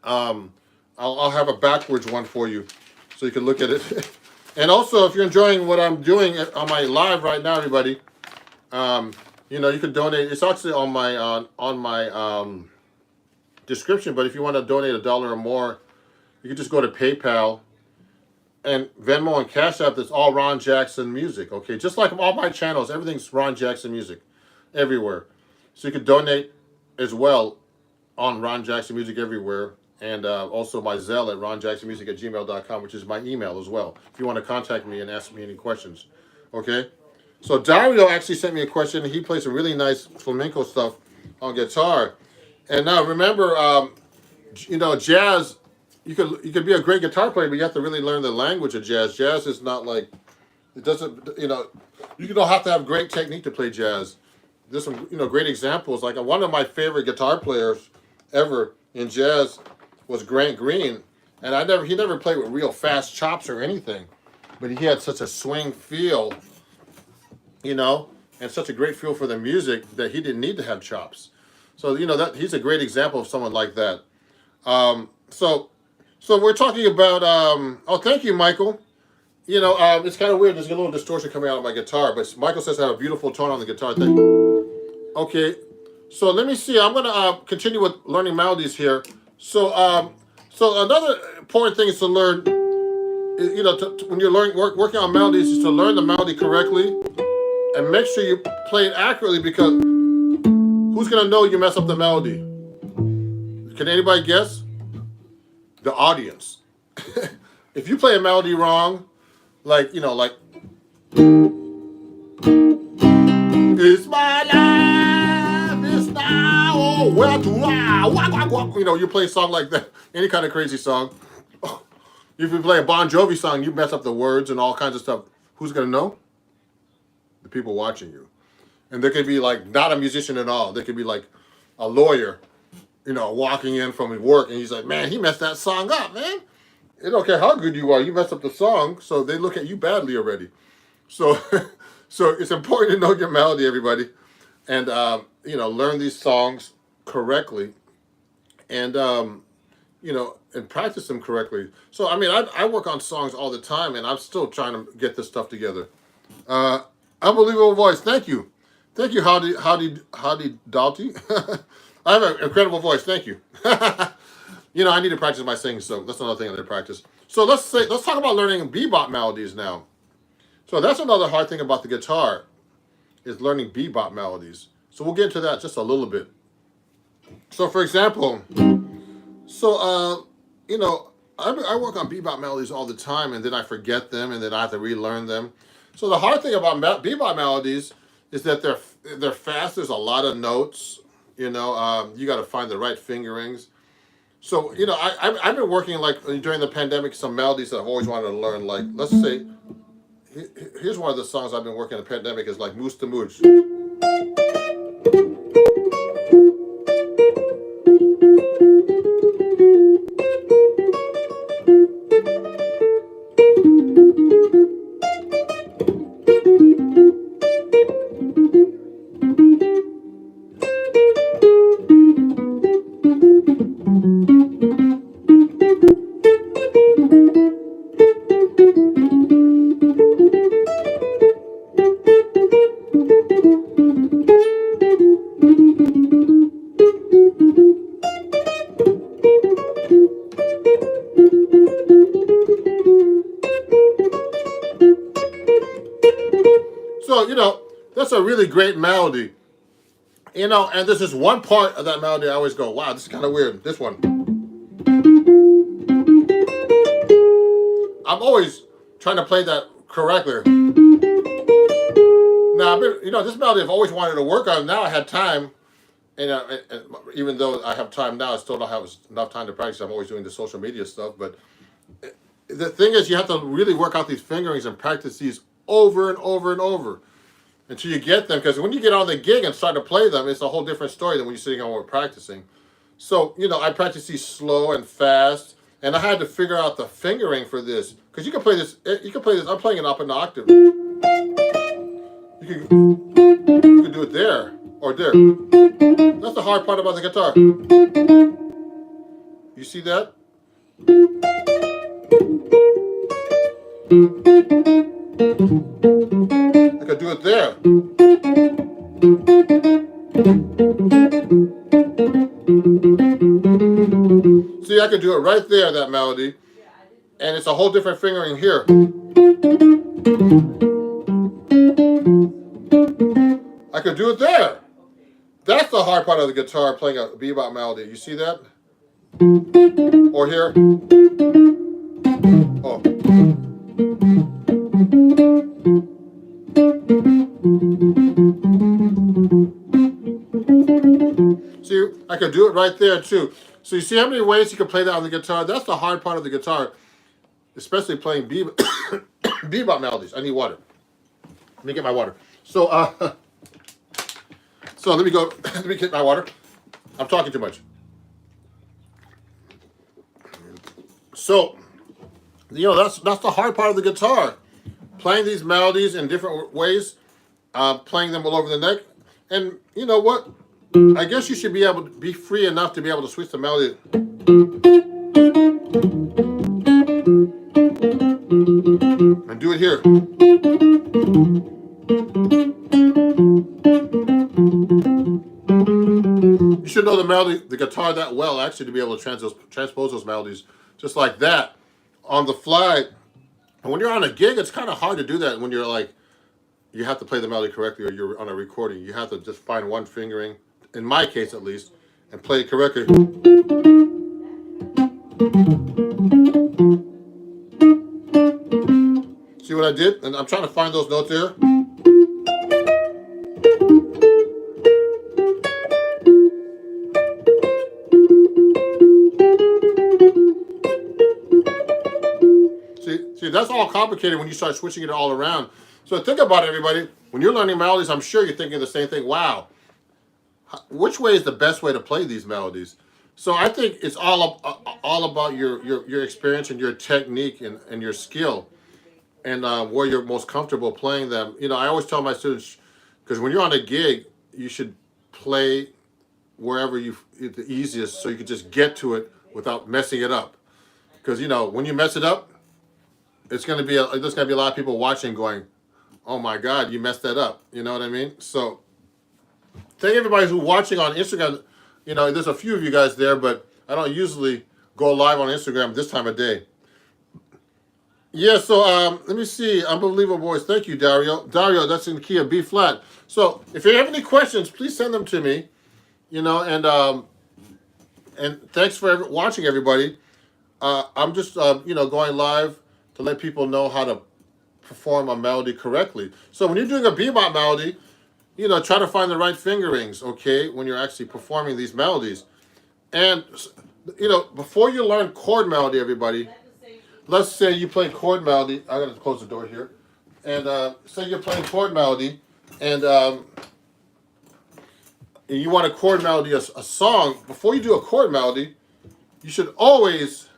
I'll have a backwards one for you so you can look at it. And also, if you're enjoying what I'm doing on my live right now, everybody, you know, you can donate. It's actually on my description, but if you want to donate $1 or more, you can just go to PayPal and Venmo and Cash App. That's all Ron Jackson Music. Okay, just like all my channels, everything's Ron Jackson Music everywhere. So you can donate as well on Ron Jackson Music everywhere. And also my Zelle at ronjacksonmusic@gmail.com, which is my email as well, if you want to contact me and ask me any questions. Okay? So Dario actually sent me a question. He plays some really nice flamenco stuff on guitar. And now remember, you know, jazz, you could be a great guitar player, but you have to really learn the language of jazz. Jazz is not like, it doesn't, you know, you don't have to have great technique to play jazz. There's some, you know, great examples. Like one of my favorite guitar players ever in jazz was Grant Green. And he never played with real fast chops or anything, but he had such a swing feel, you know, and such a great feel for the music that he didn't need to have chops. So that he's a great example of someone like that. So we're talking about. Oh, thank you, Michael. It's kind of weird. There's a little distortion coming out of my guitar, but Michael says I have a beautiful tone on the guitar. Okay, so let me see. I'm gonna continue with learning melodies here. So another important thing is to learn. When you're working on melodies, is to learn the melody correctly and make sure you play it accurately, because who's gonna know you mess up the melody? Can anybody guess? The audience. If you play a melody wrong, like it's my life, it's now or where to you play a song like that, any kind of crazy song. If you play a Bon Jovi song, you mess up the words and all kinds of stuff. Who's gonna know? The people watching you. And they could be like not a musician at all. They could be like a lawyer, walking in from his work, and he's like, man, he messed that song up, man. It don't care how good you are, you messed up the song, so they look at you badly already. So so it's important to know your melody, everybody, and learn these songs correctly, and and practice them correctly. So I work on songs all the time, and I'm still trying to get this stuff together. Unbelievable voice. Thank you, Howdy Dalty. I have an incredible voice. Thank you. I need to practice my singing, so that's another thing I need to practice. So let's talk about learning bebop melodies now. So that's another hard thing about the guitar, is learning bebop melodies. So we'll get into that just a little bit. So for example, I work on bebop melodies all the time, and then I forget them, and then I have to relearn them. So the hard thing about bebop melodies is that they're fast. There's a lot of notes. You got to find the right fingerings. So I've been working like during the pandemic some melodies that I've always wanted to learn. Like let's say, here's one of the songs I've been working in the pandemic is like Moose to Mooch. So, that's a really great melody. And there's this one part of that melody I always go, wow, this is kind of weird. This one. I'm always trying to play that correctly. Now, this melody I've always wanted to work on. Now I had time. And even though I have time now, I still don't have enough time to practice. I'm always doing the social media stuff. But the thing is, you have to really work out these fingerings and practice these over and over and over until you get them. Because when you get on the gig and start to play them, it's a whole different story than when you're sitting home and practicing. So, I practice these slow and fast. And I had to figure out the fingering for this. Because you can play this. I'm playing it up an octave. You can do it there or there. That's the hard part about the guitar. You see that? I could do it there. See, I could do it right there, that melody. And it's a whole different fingering here. I could do it there. That's the hard part of the guitar, playing a bebop melody. You see that? Or here. Oh. See, I could do it right there too. So you see how many ways you can play that on the guitar? That's the hard part of the guitar, especially playing bebop melodies. I need water. Let me get my water. So let me go. Let me get my water. I'm talking too much. So, that's the hard part of the guitar, playing these melodies in different ways. playing them all over the neck. And you know what? I guess you should be able to be free enough to be able to switch the melody. And do it here. You should know the melody, the guitar that well, actually, to be able to transpose those melodies just like that on the fly. And when you're on a gig, it's kind of hard to do that when you're like, you have to play the melody correctly or you're on a recording. You have to just find one fingering, in my case at least, and play it correctly. See what I did? And I'm trying to find those notes there. See, that's all complicated when you start switching it all around. So think about it, everybody. When you're learning melodies, I'm sure you're thinking the same thing. Wow, which way is the best way to play these melodies? So I think it's all about your experience and your technique and your skill, and where you're most comfortable playing them. You know, I always tell my students, because when you're on a gig, you should play wherever the easiest, so you can just get to it without messing it up. Because you know, when you mess it up, there's gonna be a lot of people watching, going, "Oh my God, you messed that up." You know what I mean? So thank everybody who's watching on Instagram. You know, there's a few of you guys there, but I don't usually go live on Instagram this time of day. Yeah, so let me see. Unbelievable Boys. Thank you, Dario. Dario, that's in the key of B flat. So if you have any questions, please send them to me. You know, and thanks for watching, everybody. I'm just you know, going live to let people know how to perform a melody correctly. So when you're doing a bebop melody, you know, try to find the right fingerings, okay, when you're actually performing these melodies. And, you know, before you learn chord melody, everybody, let's say you play chord melody. I'm going to close the door here. And say you're playing chord melody, and you want a chord melody, a song. Before you do a chord melody, you should always...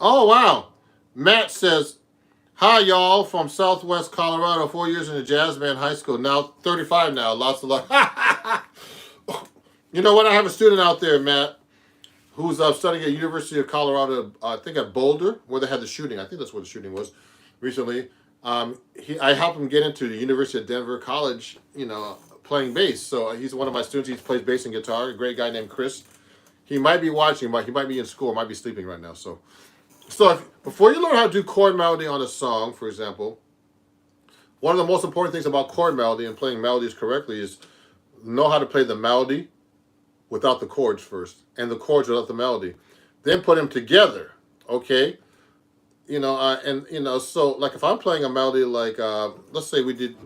Oh, wow. Matt says, "Hi, y'all, from Southwest Colorado. 4 years in the jazz band, high school. Now 35 now. Lots of luck." You know what? I have a student out there, Matt, who's studying at University of Colorado, I think at Boulder, where they had the shooting. I think that's where the shooting was recently. I helped him get into the University of Denver College, you know, playing bass. So he's one of my students. He plays bass and guitar. A great guy named Chris. He might be watching, but he might be in school, might be sleeping right now. So before you learn how to do chord melody on a song, for example, one of the most important things about chord melody and playing melodies correctly is know how to play the melody without the chords first, and the chords without the melody. Then put them together, okay? You know, and you know, so like if I'm playing a melody like, let's say we did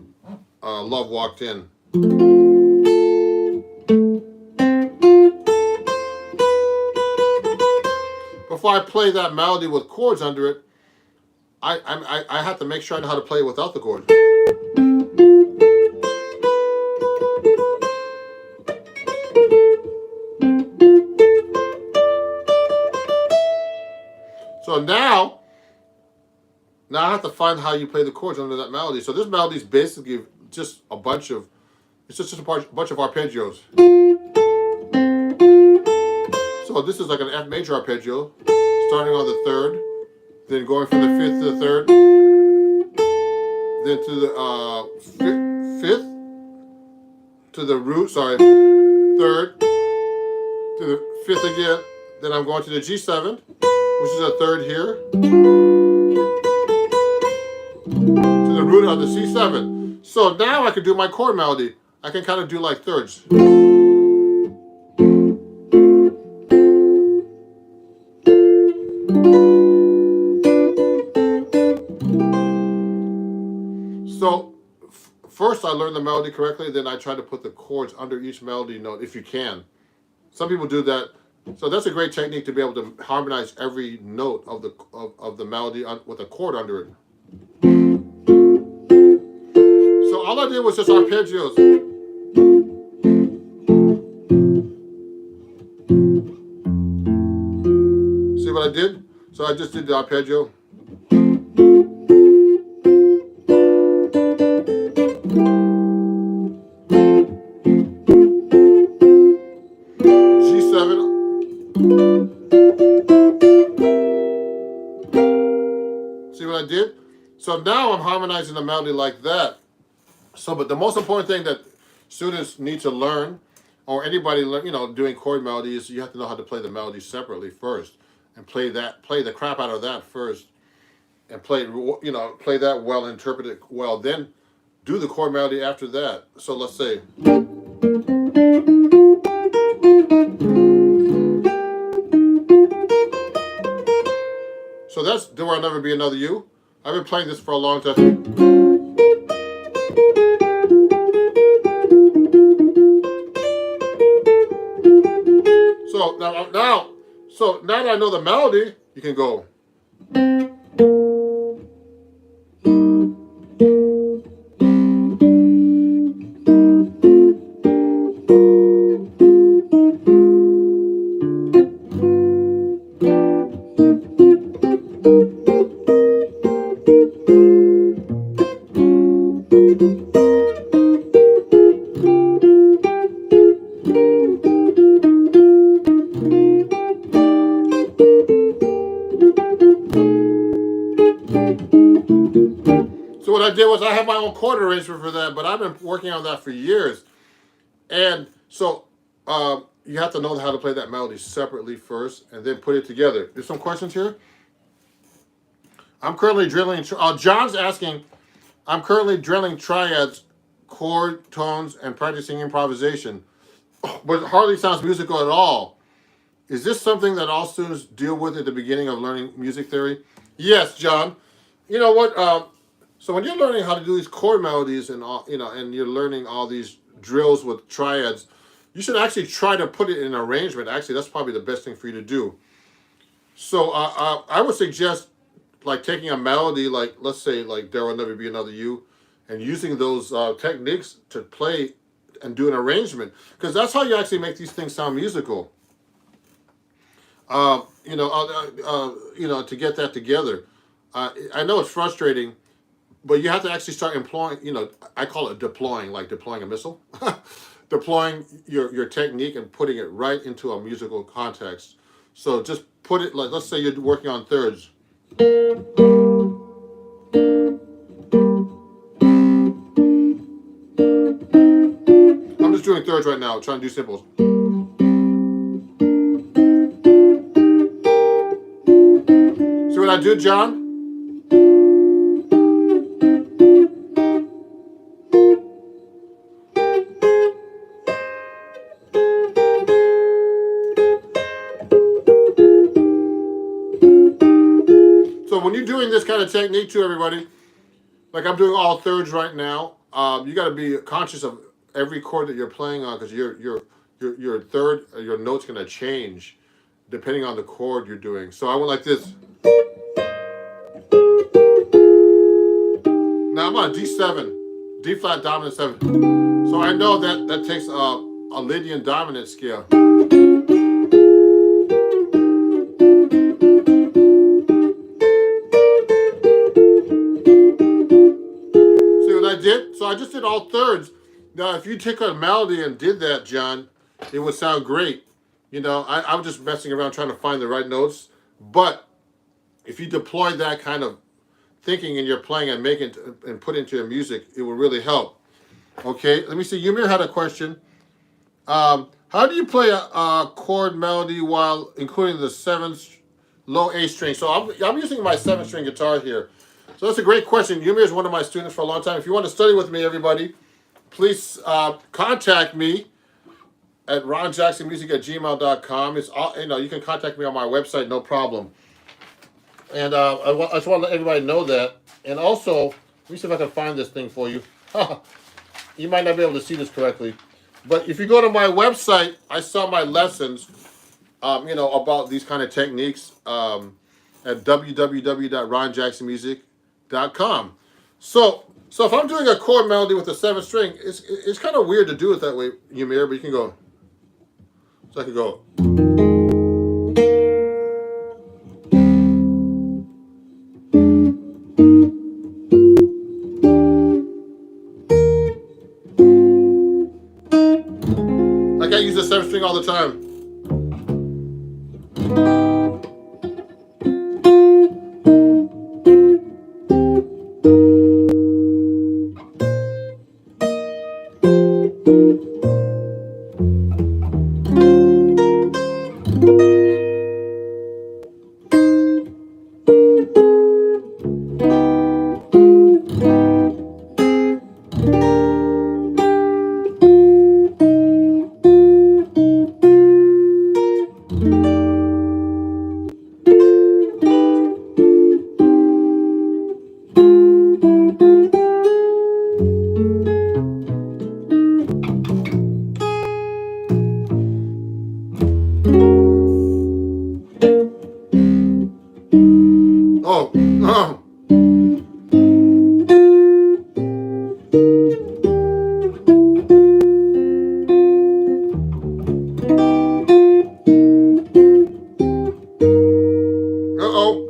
Love Walked In. Before I play that melody with chords under it, I have to make sure I know how to play it without the chords. So now I have to find how you play the chords under that melody. So this melody is basically just a bunch of, it's just a bunch of arpeggios. So this is like an F major arpeggio, starting on the third, then going from the fifth to the third, then to the fifth, to the root, third, to the fifth again, then I'm going to the G7, which is a third here, to the root of the C7. So now I can do my chord melody. I can kind of do like thirds. So first I learn the melody correctly, then I try to put the chords under each melody note if you can. Some people do that. So that's a great technique to be able to harmonize every note of the melody with a chord under it. So all I did was just arpeggios. See what I did? So I just did the arpeggio. D7. See what I did? So now I'm harmonizing the melody like that. So, but the most important thing that students need to learn, or anybody doing chord melodies, you have to know how to play the melody separately first, and play the crap out of that first, and play that well, interpret it well, then do the chord melody after that. So let's say. So that's There Will Never Be Another You. I've been playing this for a long time. So now that I know the melody, you can go. So what I did was I have my own chord arrangement for that, but I've been working on that for years. And so you have to know how to play that melody separately first and then put it together. There's some questions here. I'm currently drilling. John's asking, I'm currently drilling triads, chord, tones, and practicing improvisation, but it hardly sounds musical at all. Is this something that all students deal with at the beginning of learning music theory? Yes, John. You know what? So when you're learning how to do these chord melodies and all, and you're learning all these drills with triads, you should actually try to put it in an arrangement. Actually, that's probably the best thing for you to do. So I would suggest like taking a melody, like let's say like There Will Never Be Another You, and using those techniques to play and do an arrangement, because that's how you actually make these things sound musical. To get that together. I know it's frustrating, but you have to actually start employing, I call it deploying, like deploying a missile. Deploying your technique and putting it right into a musical context. So just put it, like, let's say you're working on thirds. I'm just doing thirds right now, trying to do simples. See what I do, John? So when you're doing this kind of technique too, everybody, like I'm doing all thirds right now, you got to be conscious of every chord that you're playing on, because your third, your note's going to change depending on the chord you're doing. So I went like this. Now I'm on D7, D flat dominant 7. So I know that takes a Lydian dominant scale. See what I did? So I just did all thirds. Now if you took a melody and did that, John, it would sound great. I was just messing around trying to find the right notes. But if you deploy that kind of thinking in your playing and make it and put it into your music, it will really help. Okay, let me see. Ymir had a question. How do you play a chord melody while including the 7th low A string? So I'm using my 7th string guitar here. So that's a great question. Ymir is one of my students for a long time. If you want to study with me, everybody, please contact me at ronjacksonmusic@gmail.com. It's all, you can contact me on my website, no problem. And I just want to let everybody know that. And also, let me see if I can find this thing for you. You might not be able to see this correctly. But if you go to my website, I sell my lessons, about these kind of techniques at www.ronjacksonmusic.com. So if I'm doing a chord melody with a 7th string, it's kind of weird to do it that way, Ymir, but you can go. So I can go. Like I use the 7th string all the time. Oh, oh. Uh-oh.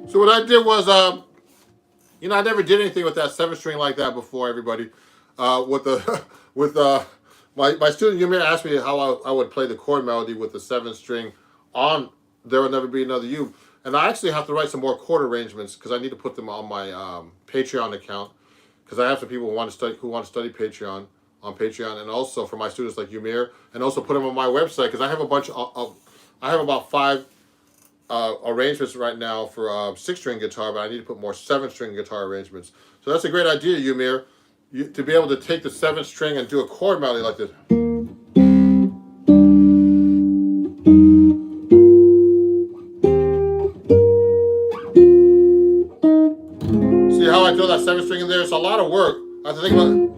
So what I did was, you know, I never did anything with that 7-string like that before. Everybody, with the with my student Yumir asked me how I would play the chord melody with the 7-string on "There Will Never Be Another You," and I actually have to write some more chord arrangements because I need to put them on my Patreon account because I have some people who want to study Patreon on Patreon, and also for my students like Yumir, and also put them on my website because I have a bunch of I have about 5. Arrangements right now for 6-string guitar, but I need to put more 7-string guitar arrangements. So that's a great idea, Yumir, to be able to take the 7th string and do a chord melody like this. See how I throw that 7th string in there? It's a lot of work. I have to think about it.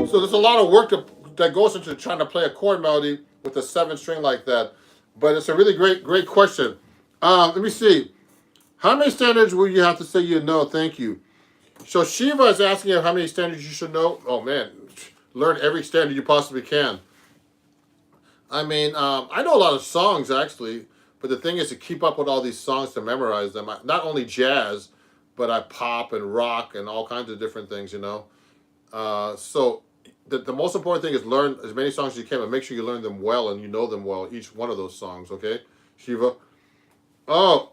So there's a lot of work that goes into trying to play a chord melody with a 7-string like that. But it's a really great question. Let me see. How many standards will you have to say you know? Thank you. So Shiva is asking you how many standards you should know. Oh man, learn every standard you possibly can. I mean, I know a lot of songs actually, but the thing is to keep up with all these songs to memorize them. Not only jazz, but I pop and rock and all kinds of different things, you know. So the most important thing is learn as many songs as you can, but make sure you learn them well and you know them well, each one of those songs, okay, Shiva? Oh,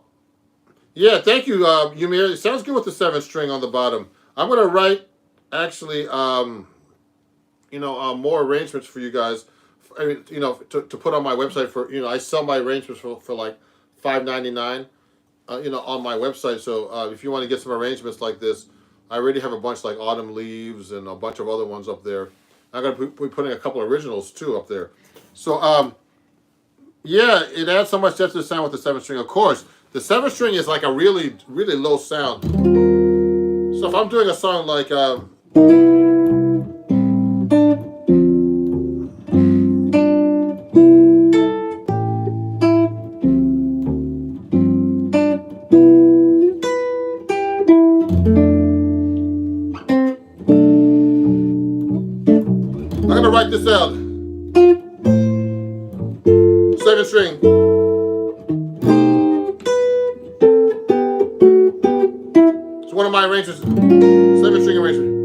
yeah, thank you, Yumir. It sounds good with the 7th string on the bottom. I'm going to write, actually, you know, more arrangements for you guys, you know, to put on my website for, you know, I sell my arrangements for like $5.99, you know, on my website. So if you want to get some arrangements like this, I already have a bunch like Autumn Leaves and a bunch of other ones up there. I'm going to be putting a couple of originals too up there. So, yeah, it adds so much depth to the sound with the 7th string. Of course, the 7th string is like a really low sound. So if I'm doing a song like, I'm going to write this out. 7th string. It's one of my arrangements. 7th string arrangement.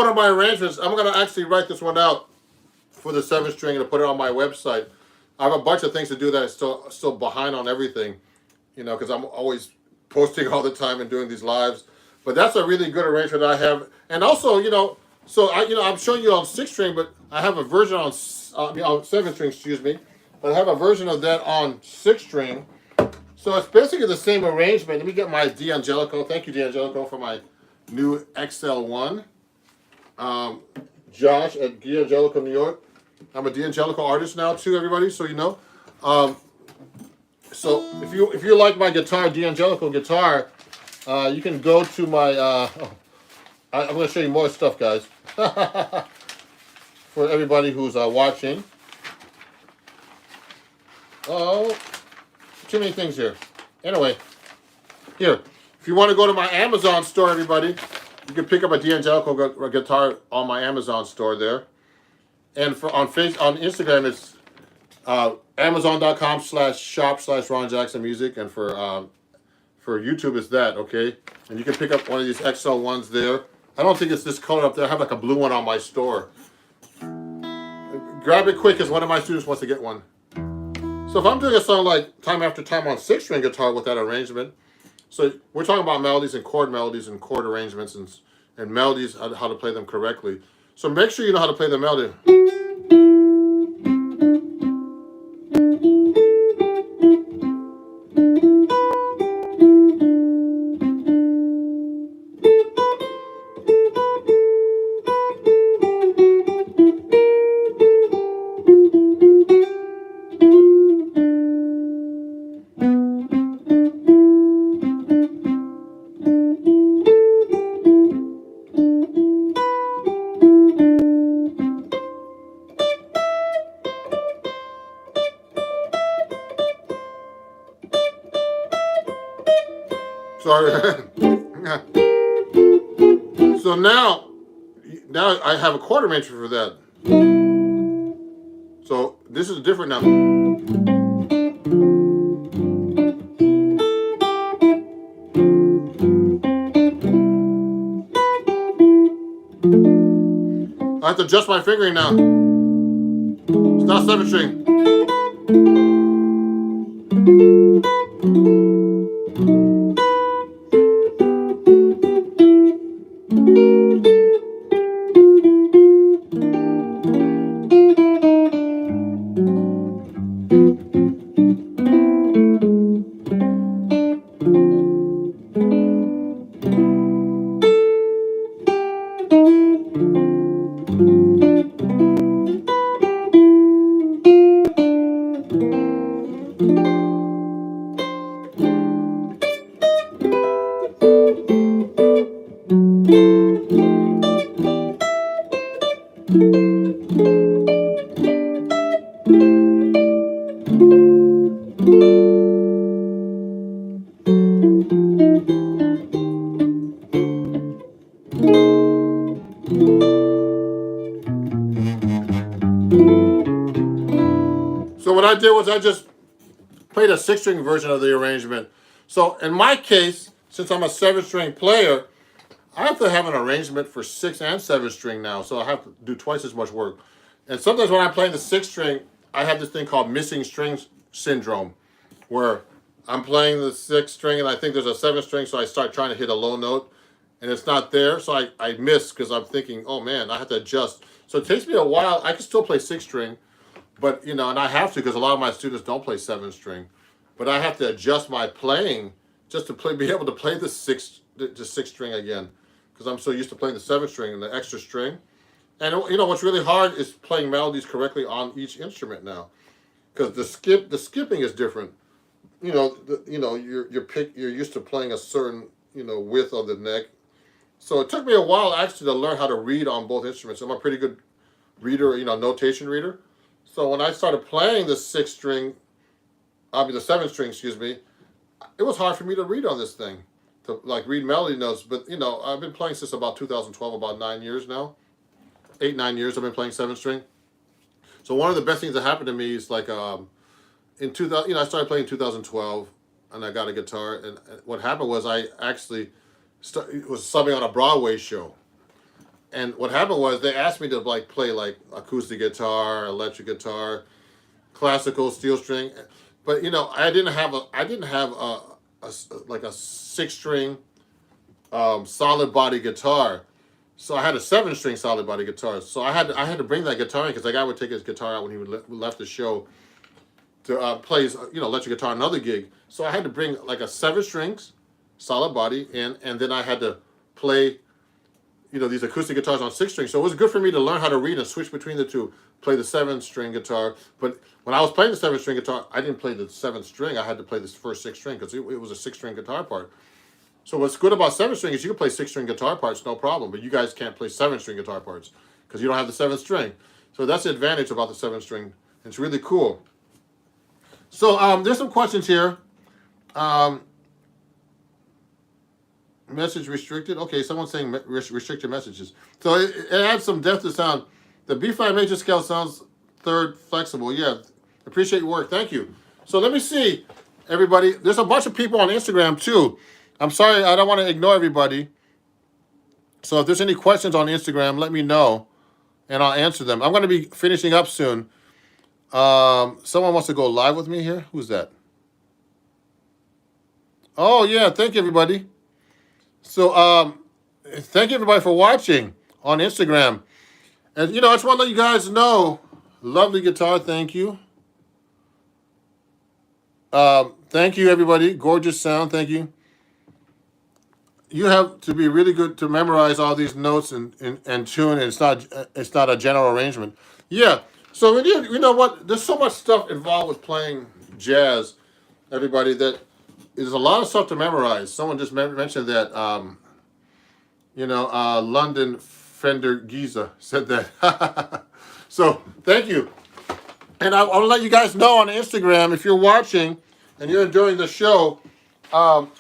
one of my arrangements. I'm gonna actually write this one out for the 7 string and put it on my website. I have a bunch of things to do that I'm still behind on everything, you know, because I'm always posting all the time and doing these lives. But that's a really good arrangement I have. And also, you know, so I'm showing you on 6 string, but I have a version on 7 string, excuse me. But I have a version of that on 6 string. So it's basically the same arrangement. Let me get my D'Angelico. Thank you, D'Angelico, for my new XL1. Josh at D'Angelico, New York. I'm a D'Angelico artist now too, everybody, so you know. So if you like my guitar, D'Angelico guitar, you can go to my. I'm going to show you more stuff, guys, for everybody who's watching. Oh, too many things here. Anyway, here. If you want to go to my Amazon store, everybody, you can pick up a D'Angelico guitar on my Amazon store there. And on Instagram, it's Amazon.com/shop/Ron Jackson Music, and for YouTube, it's that, okay? And you can pick up one of these XL ones there. I don't think it's this color up there. I have like a blue one on my store. Grab it quick, because one of my students wants to get one. So if I'm doing a song like Time After Time on 6 string guitar with that arrangement, so we're talking about melodies and chord arrangements and melodies, how to play them correctly. So make sure you know how to play the melody. Sorry. So now I have a chord arrangement for that. So this is different now. I have to adjust my fingering now. It's not 7 string. So what I did was I just played a 6 string version of the arrangement. So in my case, since I'm a 7 string player, I have to have an arrangement for 6 and 7 string now. So I have to do twice as much work. And sometimes when I'm playing the 6 string, I have this thing called missing strings syndrome, where I'm playing the 6 string and I think there's a 7 string, so I start trying to hit a low note and it's not there. So I miss because I'm thinking, oh man, I have to adjust. So it takes me a while. I can still play 6 string. But, you know, and I have to because a lot of my students don't play 7 string. But I have to adjust my playing just to be able to play the 6 string again. Because I'm so used to playing the 7 string and the extra string. And, you know, what's really hard is playing melodies correctly on each instrument now. Because the skipping is different. You know, you're used to playing a certain, you know, width of the neck. So it took me a while actually to learn how to read on both instruments. I'm a pretty good reader, you know, notation reader. So when I started playing the 7 string, excuse me, it was hard for me to read on this thing, to like read melody notes. But you know, I've been playing since about 2012, about 9 years now, 8-9 years. I've been playing 7 string. So one of the best things that happened to me is like in 2000, you know, I started playing in 2012, and I got a guitar. And what happened was I actually was subbing on a Broadway show. And what happened was they asked me to like play like acoustic guitar, electric guitar, classical, steel string, but you know I didn't have like a 6 string solid body guitar. So I had a 7 string solid body guitar. So I had to bring that guitar in because the guy would take his guitar out when he left the show to play his electric guitar on another gig. So I had to bring like a 7 strings solid body in, and then I had to play these acoustic guitars on 6 strings. So it was good for me to learn how to read and switch between the two. Play the 7 string guitar, but when I was playing the 7 string guitar, I didn't play the 7th string. I had to play this first 6 string because it was a 6 string guitar part. So what's good about 7 string is you can play 6 string guitar parts, no problem, but you guys can't play 7 string guitar parts because you don't have the 7th string. So that's the advantage about the 7 string. It's really cool. So there's some questions here. Message restricted. Okay, someone's saying restricted messages. So it adds some depth to sound. The B-flat major scale sounds third flexible. Yeah, appreciate your work. Thank you. So let me see, everybody. There's a bunch of people on Instagram too. I'm sorry, I don't want to ignore everybody. So if there's any questions on Instagram, let me know, and I'll answer them. I'm going to be finishing up soon. Someone wants to go live with me here. Who's that? Oh yeah, thank you everybody. So thank you everybody for watching on Instagram. And I just want to let you guys know, lovely guitar, thank you. Thank you everybody, gorgeous sound, thank you. You have to be really good to memorize all these notes and tune. And it's not a general arrangement. Yeah. So you know what? There's so much stuff involved with playing jazz, everybody, that there's a lot of stuff to memorize. Someone just mentioned that. London Fender Giza said that. So thank you. And I want to let you guys know on Instagram, if you're watching and you're enjoying the show, and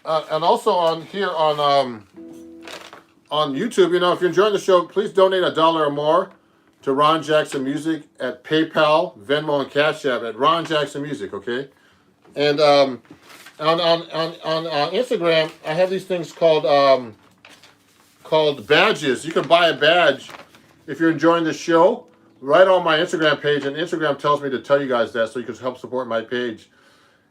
also on here on YouTube, if you're enjoying the show, please donate $1 or more to Ron Jackson Music at PayPal, Venmo, and Cash App at Ron Jackson Music. Okay, and on Instagram, I have these things called badges. You can buy a badge if you're enjoying the show right on my Instagram page, and Instagram tells me to tell you guys that so you can help support my page.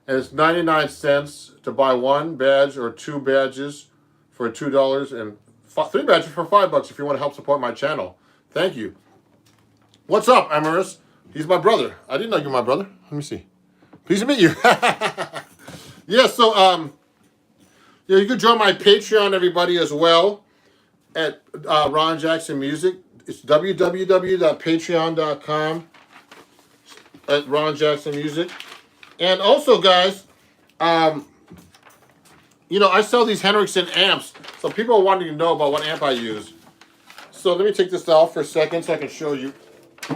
And it's 99 cents to buy 1 badge or 2 badges for $2 and 3 badges for $5 if you want to help support my channel. Thank you. What's up, Amaris? He's my brother. I didn't know you were my brother. Let me see. Pleased to meet you. Yeah, so you can join my Patreon, everybody, as well at Ron Jackson Music. It's www.patreon.com at Ron Jackson Music. And also, guys, I sell these Henriksen amps. So people are wanting to know about what amp I use. So let me take this off for a second so I can show you.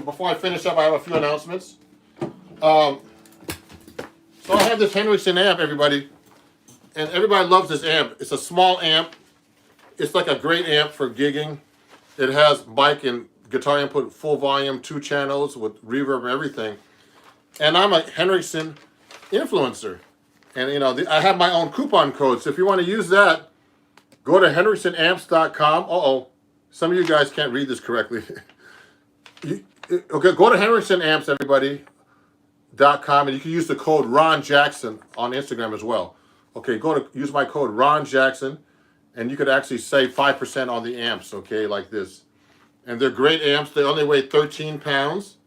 Before I finish up, I have a few announcements. So I have this Henriksen amp, everybody. And everybody loves this amp. It's a small amp. It's like a great amp for gigging. It has mic and guitar input, full volume, 2 channels with reverb and everything. And I'm a Henriksen influencer. And, I have my own coupon code. So if you want to use that, go to henriksenamps.com. Uh-oh. Some of you guys can't read this correctly. Okay, go to henriksenamps, everybody, .com, and you can use the code Ron Jackson on Instagram as well. Okay, use my code Ron Jackson, and you could actually save 5% on the amps, okay, like this. And they're great amps. They only weigh 13 pounds,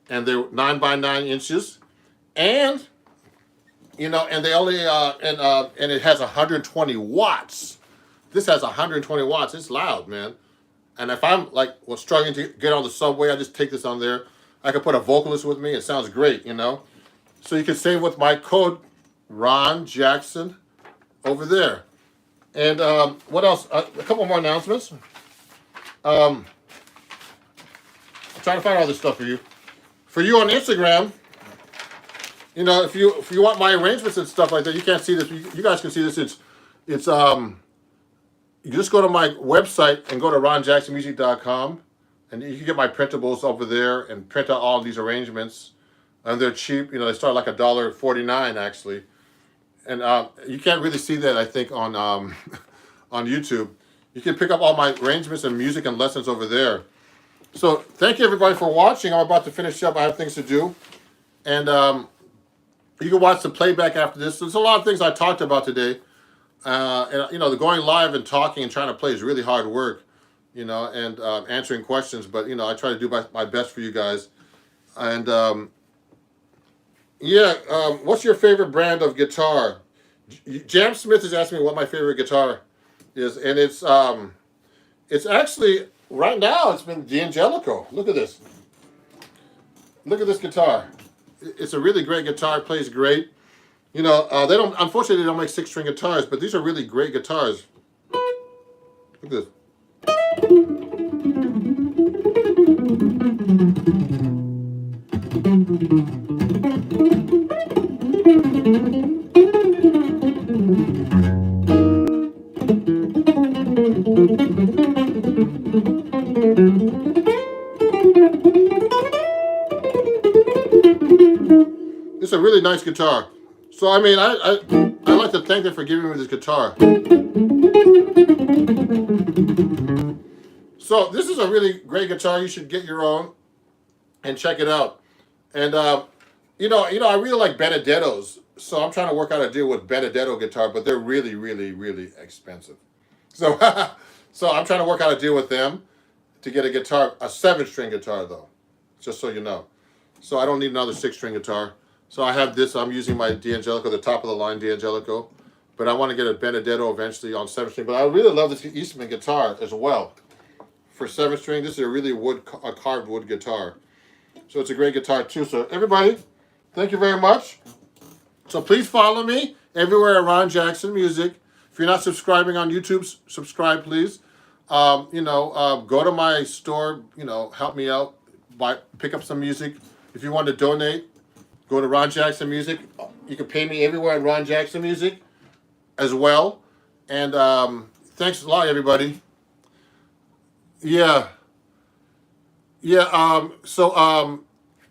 and they're 9 by 9 inches. And, and they only, and it has 120 watts. This has 120 watts. It's loud, man. And if I'm struggling to get on the subway, I just take this on there. I could put a vocalist with me. It sounds great, So you can save with my code Ron Jackson over there. And what else? A couple more announcements. I'm trying to find all this stuff for you. For you on Instagram, if you want my arrangements and stuff like that, you can't see this. You guys can see this. It's you just go to my website and go to ronjacksonmusic.com, and you can get my printables over there and print out all these arrangements. And they're cheap. They start like $1.49 actually. And you can't really see that, I think, on on YouTube. You can pick up all my arrangements and music and lessons over there. So thank you everybody for watching. I'm about to finish up. I have things to do. And you can watch the playback after this. There's a lot of things I talked about today. And, you know, the going live and talking and trying to play is really hard work, you know, and answering questions. But, you know, I try to do my best for you guys. And, what's your favorite brand of guitar? Jam Smith is asking me what my favorite guitar is. And it's actually, right now, it's been D'Angelico. Look at this. Look at this guitar. It's a really great guitar. It plays great. You know, unfortunately, they don't make 6-string guitars, but these are really great guitars. Look at this. It's a really nice guitar. So, I mean, I like to thank them for giving me this guitar. So, this is a really great guitar. You should get your own and check it out. And, you know, I really like Benedettos. So, I'm trying to work out a deal with Benedetto guitar, but they're really, really, really expensive. So, so I'm trying to work out a deal with them to get a guitar, a 7-string guitar, though, just so you know. So, I don't need another 6-string guitar. So I have this, I'm using my D'Angelico, the top of the line D'Angelico, but I want to get a Benedetto eventually on 7-string. But I really love this Eastman guitar as well. For 7-string, this is a really a carved wood guitar. So it's a great guitar too. So everybody, thank you very much. So please follow me everywhere at Ron Jackson Music. If you're not subscribing on YouTube, subscribe please. You know, go to my store, you know, help me out, pick up some music. If you want to donate, go to Ron Jackson Music. You can pay me everywhere at Ron Jackson Music as well. And thanks a lot, everybody. Yeah. So I'm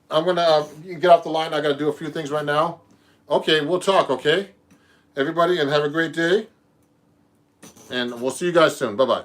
going to get off the line. I got to do a few things right now. Okay, we'll talk, okay? Everybody, and have a great day. And we'll see you guys soon. Bye-bye.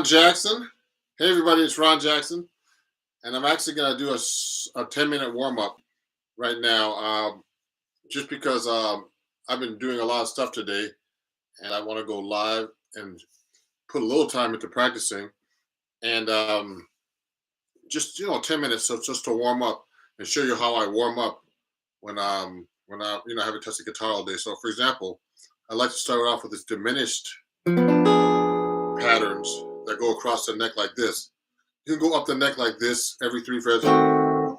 Jackson. Hey everybody, it's Ron Jackson, and I'm actually going to do a 10-minute warm-up right now, just because I've been doing a lot of stuff today, and I want to go live and put a little time into practicing, and just 10 minutes, so just to warm up and show you how I warm up when I haven't touched the guitar all day. So for example, I like to start off with this diminished patterns that go across the neck like this. You can go up the neck like this every 3 frets. The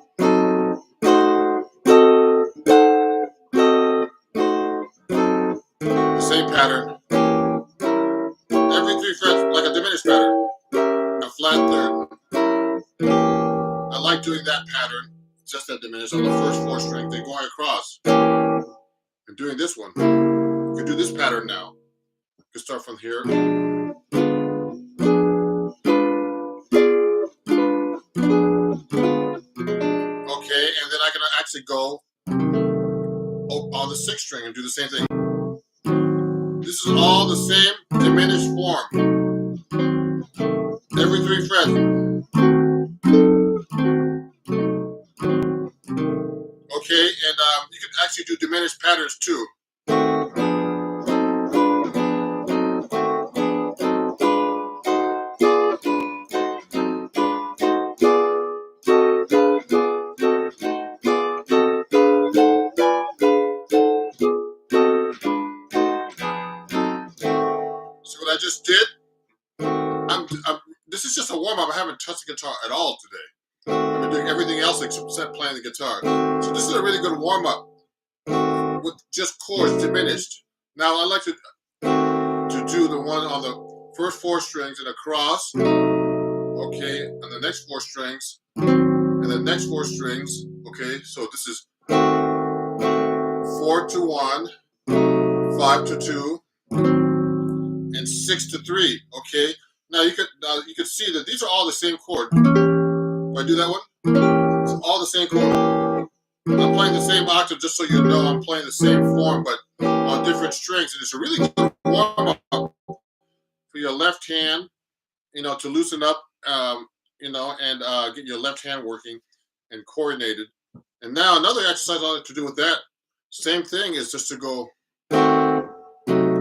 same pattern. Every 3 frets, like a diminished pattern. A flat third. I like doing that pattern, just that diminished on the first 4 strings, then going across. And doing this one. You can do this pattern now. You can start from here. Okay, and then I can actually go on the 6th string and do the same thing. This is all the same diminished form. Every 3 frets. Okay, and you can actually do diminished patterns too. See what I just did? This is just a warm-up. I haven't touched the guitar at all today. I've been doing everything else except playing the guitar. So this is a really good warm-up with just chords diminished. Now I like to do the one on the first 4 strings and across. Okay, and the next 4 strings, and the next 4 strings. Okay, so this is 4 to 1, 5 to 2, and 6 to 3. Okay, now you could see that these are all the same chord. Do I do that one? It's all the same chord. I'm playing the same octave, just so you know I'm playing the same form, but on different strings, and it's a really good warm-up for your left hand, to loosen up, and get your left hand working and coordinated. And now another exercise I like to do with that same thing is just to go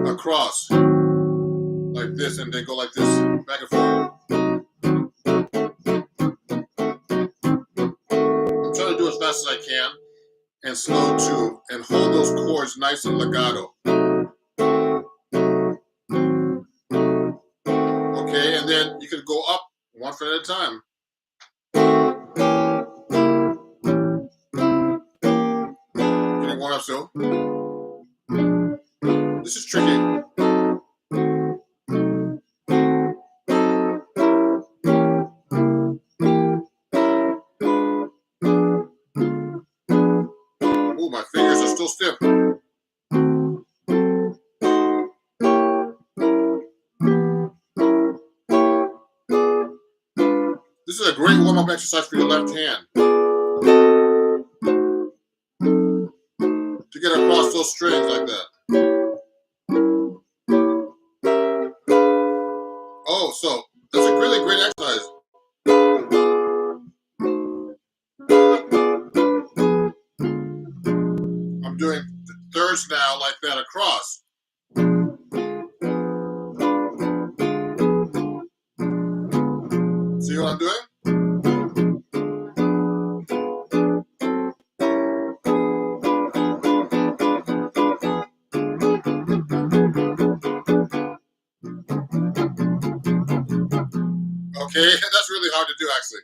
across like this, and then go like this, back and forth. I'm trying to do as fast as I can, and slow too, and hold those chords nice and legato. Okay, and then you can go up 1 fret at a time. Getting warm up still. This is tricky. so stiff. This is a great warm-up exercise for your left hand to get across those strings like that. Oh, so that's a really great exercise. I'm doing thirds now like that across. See what I'm doing? Okay, that's really hard to do actually.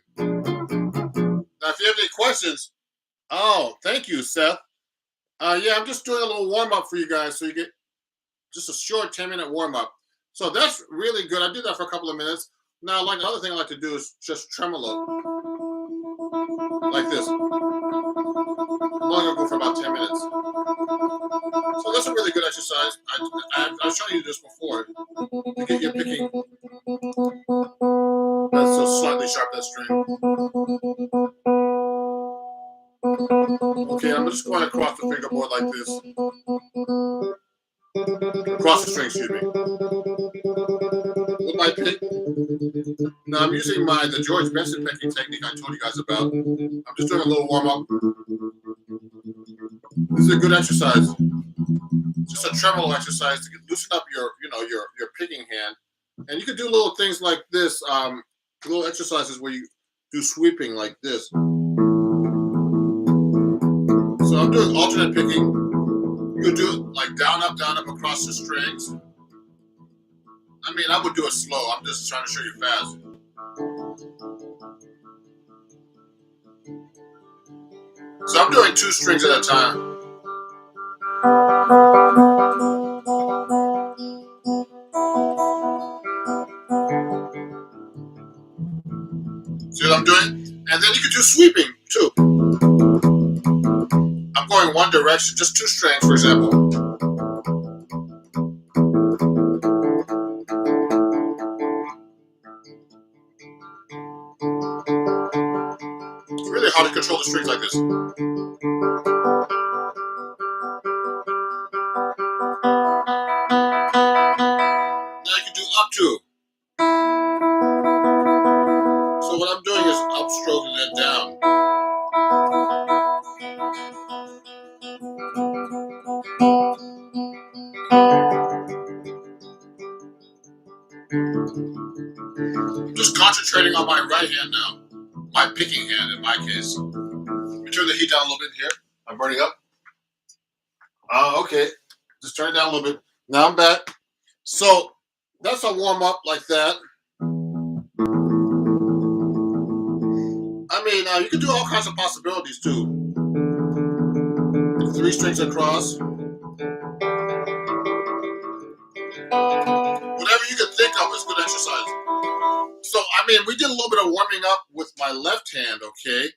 Now, if you have any questions, oh, thank you, Seth. Yeah, I'm just doing a little warm-up for you guys so you get just a short 10-minute warm-up. So that's really good. I did that for a couple of minutes. Now, like another thing I like to do is just tremolo, like this. I'm only gonna go for about 10 minutes. So that's a really good exercise. I've shown you this before. You get your picking. That's so slightly sharp, that string. Okay, I'm just going across the fingerboard like this. Across the string, excuse me. With my pick. Now I'm using the George Benson picking technique I told you guys about. I'm just doing a little warm up. This is a good exercise. Just a tremolo exercise to loosen up your picking hand. And you can do little things like this, little exercises where you do sweeping like this. So I'm doing alternate picking. You could do it like down, up across the strings. I mean, I would do it slow. I'm just trying to show you fast. So I'm doing 2 strings at a time. See what I'm doing? And then you could do sweeping too. I'm going one direction, just 2 strings, for example. It's really hard to control the strings like this. Now you can do up 2. So what I'm doing is upstroke and then down. I'm just concentrating on my right hand now. My picking hand in my case. Let me turn the heat down a little bit here. I'm burning up. Okay. Just turn it down a little bit. Now I'm back. So that's a warm up like that. I mean, you can do all kinds of possibilities too. 3 strings across. Whatever you can think of is good exercise. So, I mean, we did a little bit of warming up with my left hand, okay?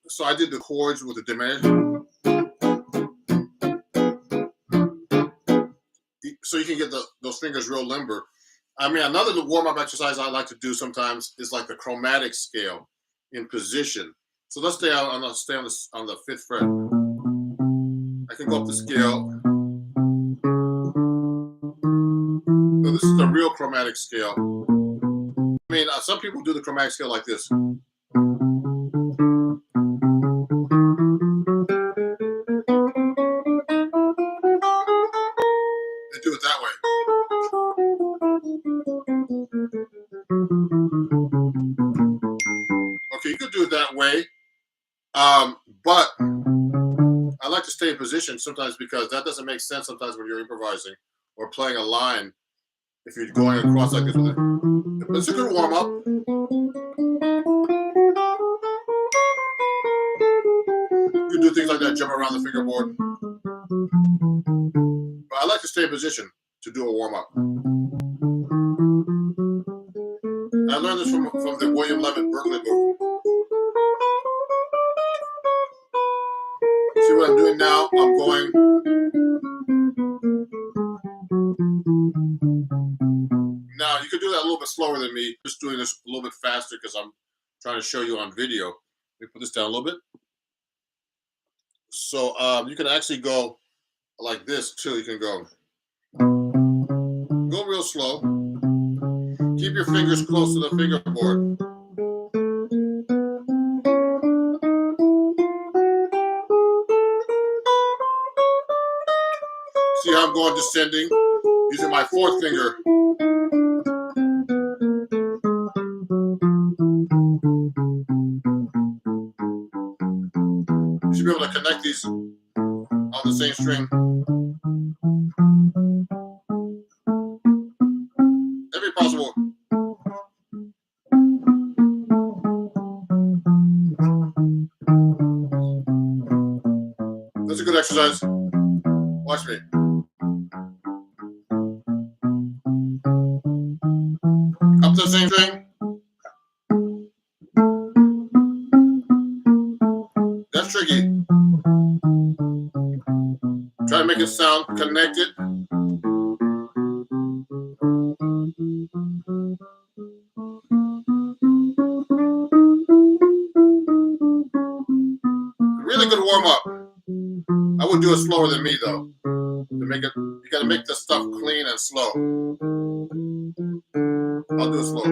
So I did the chords with the diminished. So you can get those fingers real limber. I mean, another warm-up exercise I like to do sometimes is like the chromatic scale in position. So let's stay on the 5th fret. I can go up the scale. So this is the real chromatic scale. I mean, some people do the chromatic scale like this. They do it that way. Okay, you could do it that way. But I like to stay in position sometimes because that doesn't make sense sometimes when you're improvising or playing a line. If you're going across like this with it. But it's a good warm up. You can do things like that, jump around the fingerboard. But I like to stay in position to do a warm up. I learned this from the William Levitt Berkeley book. See See what I'm doing now? I'm going. Now, you could do that a little bit slower than me. Just doing this a little bit faster because I'm trying to show you on video. Let me put this down a little bit. So you can actually go like this too. You can go real slow. Keep your fingers close to the fingerboard. See how I'm going descending? Using my fourth finger. You should be able to connect these on the same string. Every possible. That's a good exercise. Watch me. Up to the same string. That's tricky. Try to make it sound connected. Really good warm up. I would do it slower than me though. To make it, you gotta make the stuff clean and slow. I'll do it slow.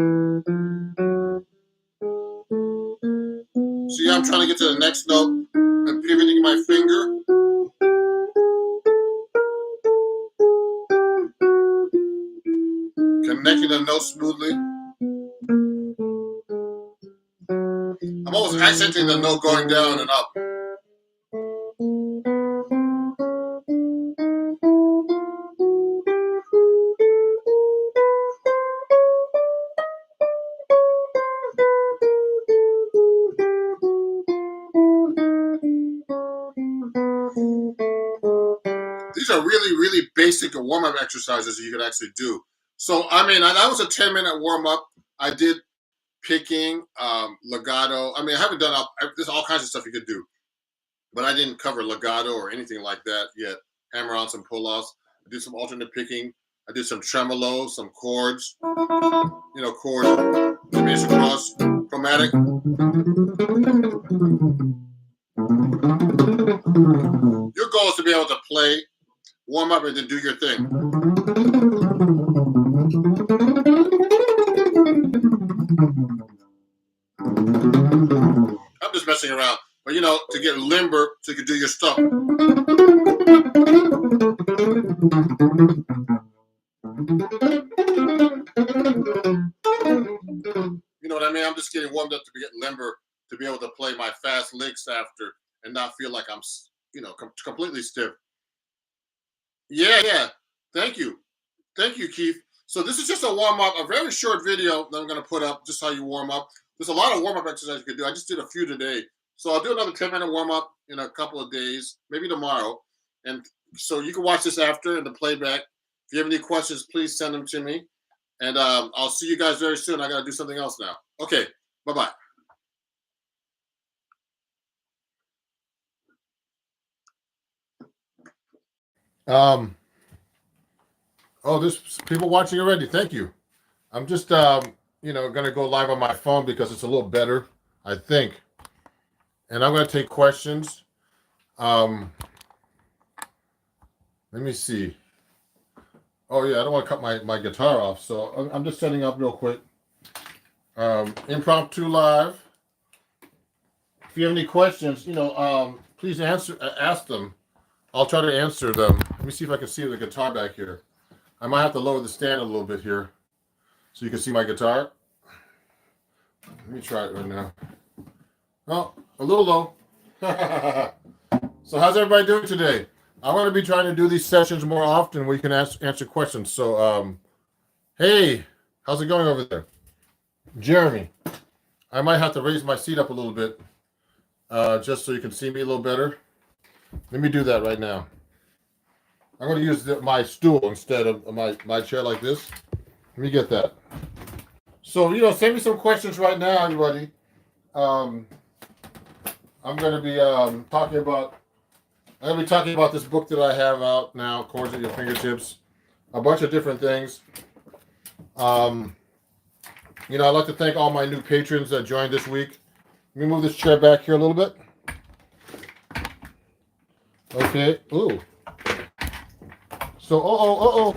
See, I'm trying to get to the next note and pivoting my finger. Connecting the note smoothly. I'm always accenting the note going down and up. These are really, really basic warm-up exercises that you could actually do. So, I mean, that was a 10-minute warm-up. I did picking, legato. I mean, I haven't done, there's all kinds of stuff you could do. But I didn't cover legato or anything like that yet. Hammer on some pull-offs. I did some alternate picking. I did some tremolo, some chords. You know, chords, diminished cross, chromatic. Your goal is to be able to play, warm up, and then do your thing. I'm just messing around. But, you know, to get limber so you can do your stuff. You know what I mean? I'm just getting warmed up to get limber to be able to play my fast licks after and not feel like I'm, you know, completely stiff. Yeah. Thank you. Thank you, Keith. So this is just a warm-up, a very short video that I'm going to put up, just how you warm up. There's a lot of warm-up exercises you can do. I just did a few today. So I'll do another 10-minute warm-up in a couple of days, maybe tomorrow. And so you can watch this after in the playback. If you have any questions, please send them to me. And I'll see you guys very soon. I got to do something else now. Okay, bye-bye. Oh, there's people watching already. Thank you. I'm just, you know, going to go live on my phone because it's a little better, I think. And I'm going to take questions. Let me see. Oh, yeah, I don't want to cut my guitar off. So I'm just setting up real quick. Impromptu live. If you have any questions, you know, please ask them. I'll try to answer them. Let me see if I can see the guitar back here. I might have to lower the stand a little bit here so you can see my guitar. Let me try it right now. Oh, a little low. So how's everybody doing today? I'm going to be trying to do these sessions more often where you can answer questions. So, hey, how's it going over there? Jeremy, I might have to raise my seat up a little bit just so you can see me a little better. Let me do that right now. I'm going to use my stool instead of my chair like this. Let me get that. So, you know, send me some questions right now, everybody. I'm going to be talking about I'm going to be talking about this book that I have out now, Chords at Your Fingertips. A bunch of different things. You know, I'd like to thank all my new patrons that joined this week. Let me move this chair back here a little bit. Okay. Ooh. So,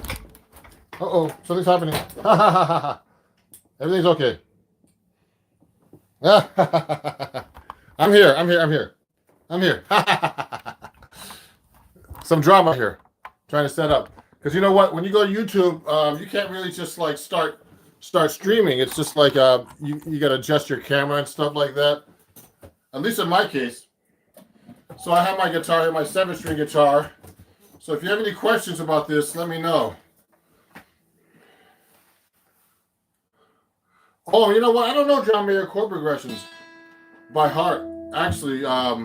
something's happening. Everything's okay. I'm here. Some drama here. Trying to set up. Because you know what? When you go to YouTube, you can't really just like start streaming. It's just like you got to adjust your camera and stuff like that. At least in my case. So I have my guitar here, my 7-string guitar. So if you have any questions about this, let me know. Oh, you know what? I don't know John Mayer chord progressions by heart. Actually, let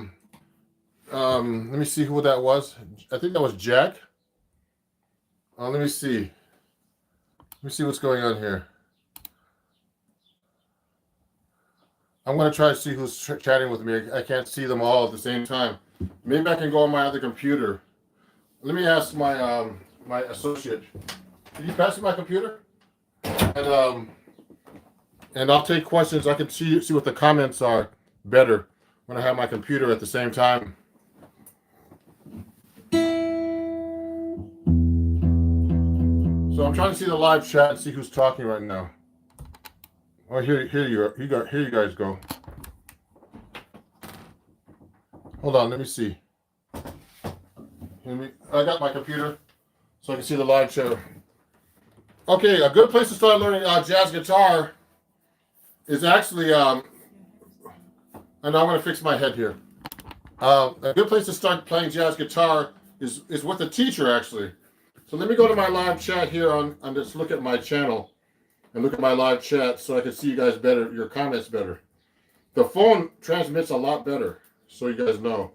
me see who that was. I think that was Jack. Let me see. Let me see what's going on here. I'm going to try to see who's chatting with me. I can't see them all at the same time. Maybe I can go on my other computer. Let me ask my my associate. Can you pass me my computer? And I'll take questions. I can see what the comments are better when I have my computer at the same time. So I'm trying to see the live chat and see who's talking right now. Oh, here you guys go. Hold on, let me see. I got my computer so I can see the live chat. Okay, a good place to start learning jazz guitar is actually, and I'm going to fix my head here. A good place to start playing jazz guitar is with a teacher, actually. So let me go to my live chat here and just look at my channel and look at my live chat so I can see you guys better, your comments better. The phone transmits a lot better, so you guys know.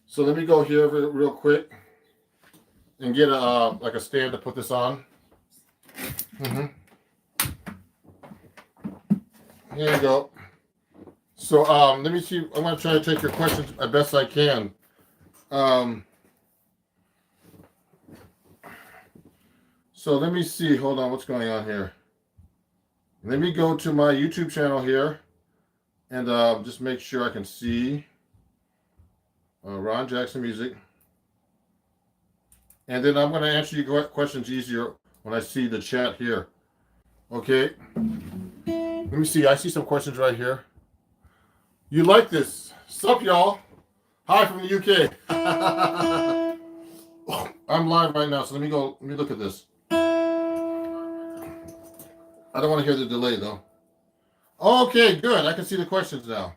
So let me go here real quick and get like a stand to put this on. Here you go. So let me see. I'm going to try to take your questions as best I can. So let me see. Hold on. What's going on here? Let me go to my YouTube channel here and just make sure I can see Ron Jackson Music. And then I'm going to answer your questions easier when I see the chat here. Okay. Let me see. I see some questions right here. You like this? Sup, y'all? Hi from the UK. I'm live right now, so let me look at this. I don't want to hear the delay, though. Okay, good. I can see the questions now.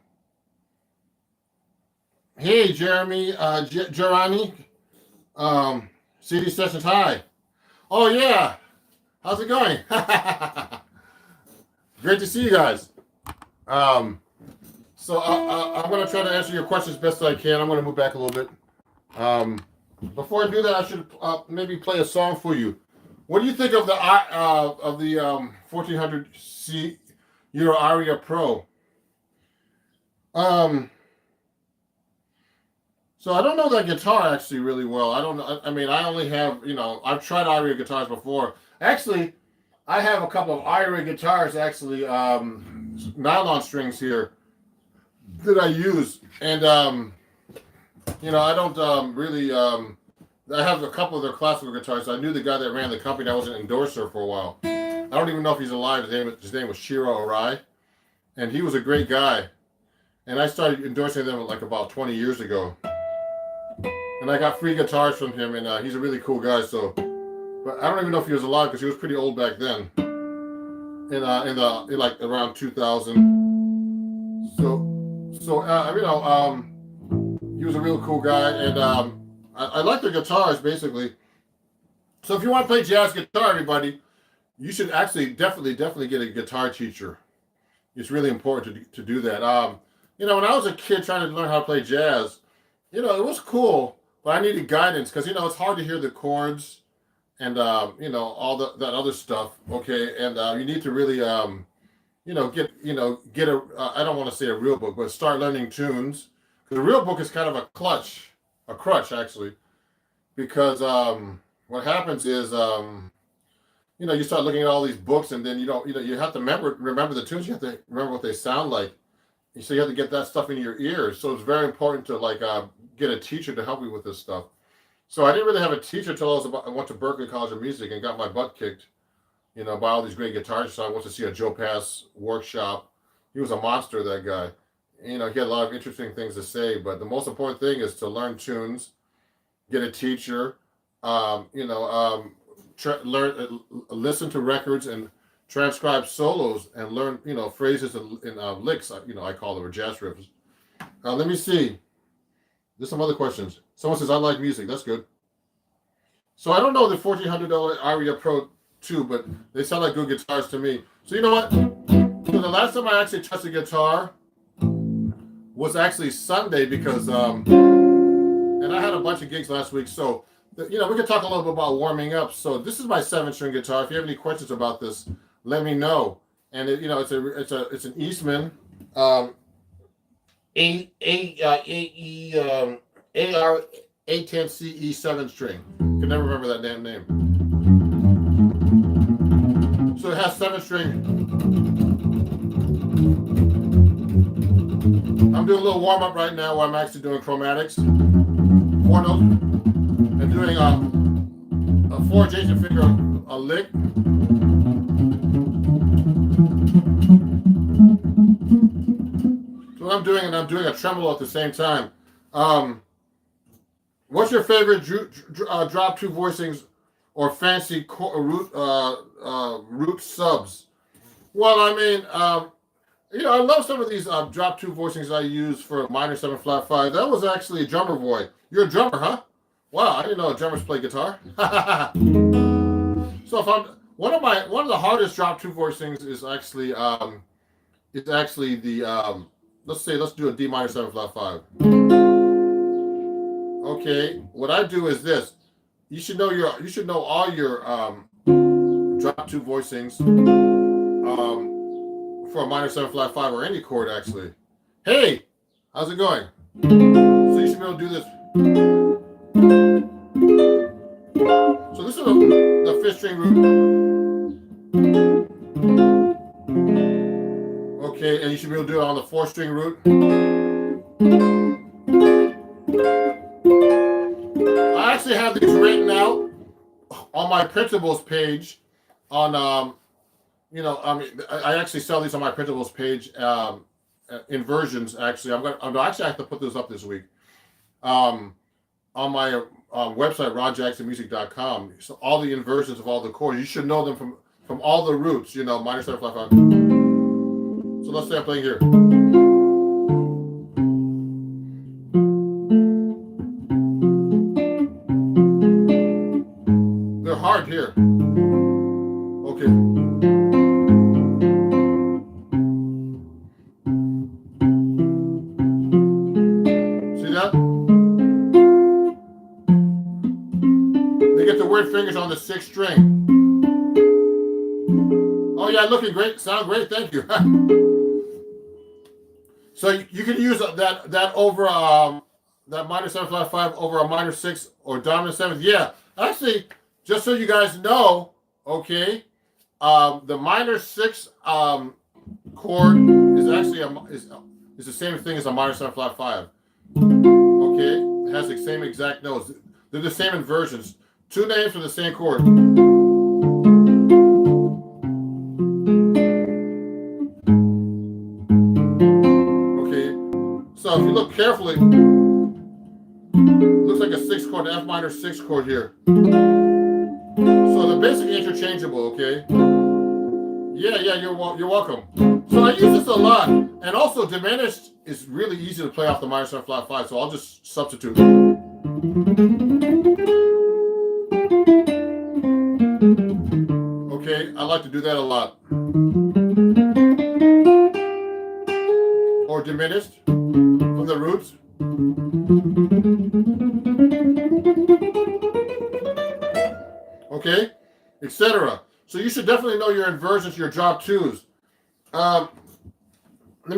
Hey, Jeremy, Gerani. CD Sessions, hi. Oh, yeah. How's it going? Great to see you guys. So I'm going to try to answer your questions best I can. I'm going to move back a little bit. Before I do that, I should maybe play a song for you. What do you think of the 1400 Euro Aria Pro? So I don't know that guitar actually really well. I don't know. I mean, I only have, I've tried Aria guitars before. Actually, I have a couple of Aria guitars, actually, nylon strings here that I use. And, I don't really, I have a couple of their classical guitars. I knew the guy that ran the company. I was an endorser for a while. I don't even know if he's alive. His name was Shiro Arai. And he was a great guy. And I started endorsing them like about 20 years ago. And I got free guitars from him, and he's a really cool guy. So, but I don't even know if he was alive because he was pretty old back then. In like around 2000. He was a real cool guy, and I like the guitars basically. So if you want to play jazz guitar, everybody, you should actually definitely get a guitar teacher. It's really important to do that. When I was a kid trying to learn how to play jazz, it was cool, but I needed guidance because it's hard to hear the chords and all that other stuff. Okay, and you need to really get a I don't want to say a real book, but start learning tunes. Because a real book is kind of a clutch a crutch actually, because what happens is you start looking at all these books, and then you have to remember the tunes. You have to remember what they sound like. So you have to get that stuff into your ears. So it's very important to get a teacher to help you with this stuff. So I didn't really have a teacher until I went to Berklee College of Music and got my butt kicked, by all these great guitarists. So I went to see a Joe Pass workshop. He was a monster, that guy. He had a lot of interesting things to say. But the most important thing is to learn tunes, get a teacher, listen to records and transcribe solos and learn, phrases and licks. I call them, or jazz riffs. Let me see. There's some other questions. Someone says, I like music. That's good. So I don't know the $1,400 Aria Pro 2, but they sound like good guitars to me. So you know what? So the last time I actually touched a guitar was actually Sunday, because and I had a bunch of gigs last week. So we can talk a little bit about warming up. So this is my 7-string guitar. If you have any questions about this, let me know. And it's an Eastman AR 810CE 7-string. Can never remember that damn name. So it has 7-string. I'm doing a little warm up right now, where I'm actually doing chromatics, 4 notes, and doing a 4-adjacent finger, a lick. So what I'm doing, and I'm doing a tremolo at the same time. What's your favorite drop 2 voicings or fancy root subs? Well, I mean, I love some of these drop 2 voicings I use for minor 7 flat 5. That was actually a drummer boy. You're a drummer, huh? Wow, I didn't know drummers play guitar. So if one of the hardest drop 2 voicings is actually the let's do a D minor 7 flat 5. Okay, what I do is this. You should know all your drop 2 voicings for a minor 7 flat 5 or any chord actually. Hey, how's it going? So you should be able to do this. So this is the 5th string root. Okay, and you should be able to do it on the 4th string root. I actually have these written out on my printables page on I actually sell these on my printables page in versions. Actually, I'm actually have to put those up this week on my website, ronjacksonmusic.com. So all the inversions of all the chords, you should know them from all the roots. Minor 7 flat 5. So let's say I'm playing here. They're hard here. Okay. See that? They get the weird fingers on the 6th string. Oh yeah, looking great. Sound great. Thank you. So you can use that over that minor 7 flat 5 over a minor 6 or dominant 7th. Yeah, actually, just so you guys know, okay, the minor 6 chord is actually is the same thing as a minor 7 flat 5. Okay, it has the same exact notes. They're the same inversions. 2 names for the same chord. So if you look carefully, it looks like a 6 chord, F minor 6 chord here. So they're basically interchangeable, okay? Yeah, you're welcome. So I use this a lot. And also diminished is really easy to play off the minor 7 flat 5, so I'll just substitute. Okay, I like to do that a lot. Or diminished from the roots. Okay, etc. So you should definitely know your inversions, your drop 2s. Let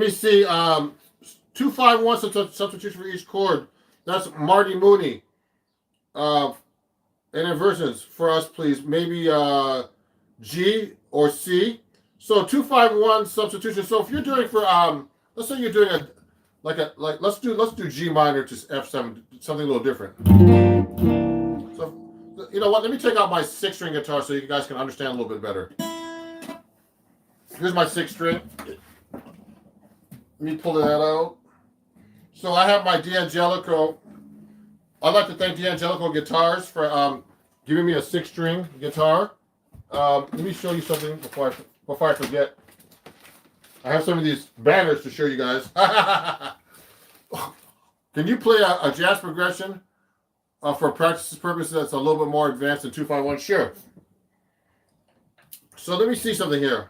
me see. 2-5-1 substitutes for each chord. That's Marty Mooney. And inversions for us, please. Maybe G or C. So 2-5-1 substitution. So if you're doing for let's say you're doing let's do G minor to F7, something a little different. So you know what? Let me take out my 6-string guitar so you guys can understand a little bit better. Here's my 6-string. Let me pull that out. So I have my D'Angelico. I'd like to thank D'Angelico Guitars for giving me a 6-string guitar. Let me show you something before I forget. I have some of these banners to show you guys. Can you play a jazz progression for practice purposes that's a little bit more advanced than 2-5-1? Sure. So let me see something here.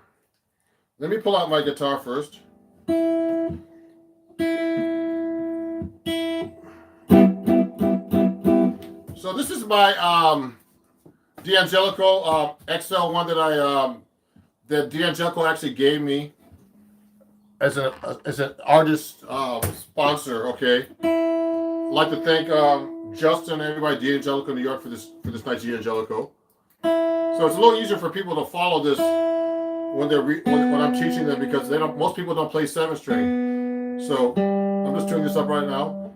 Let me pull out my guitar first. So this is my D'Angelico XL1 that D'Angelico actually gave me as an artist sponsor. Okay, I'd like to thank Justin and everybody at D'Angelico New York for this nice D'Angelico. So it's a little easier for people to follow this when I'm teaching them, because most people don't play 7-string. So I'm just tuning this up right now.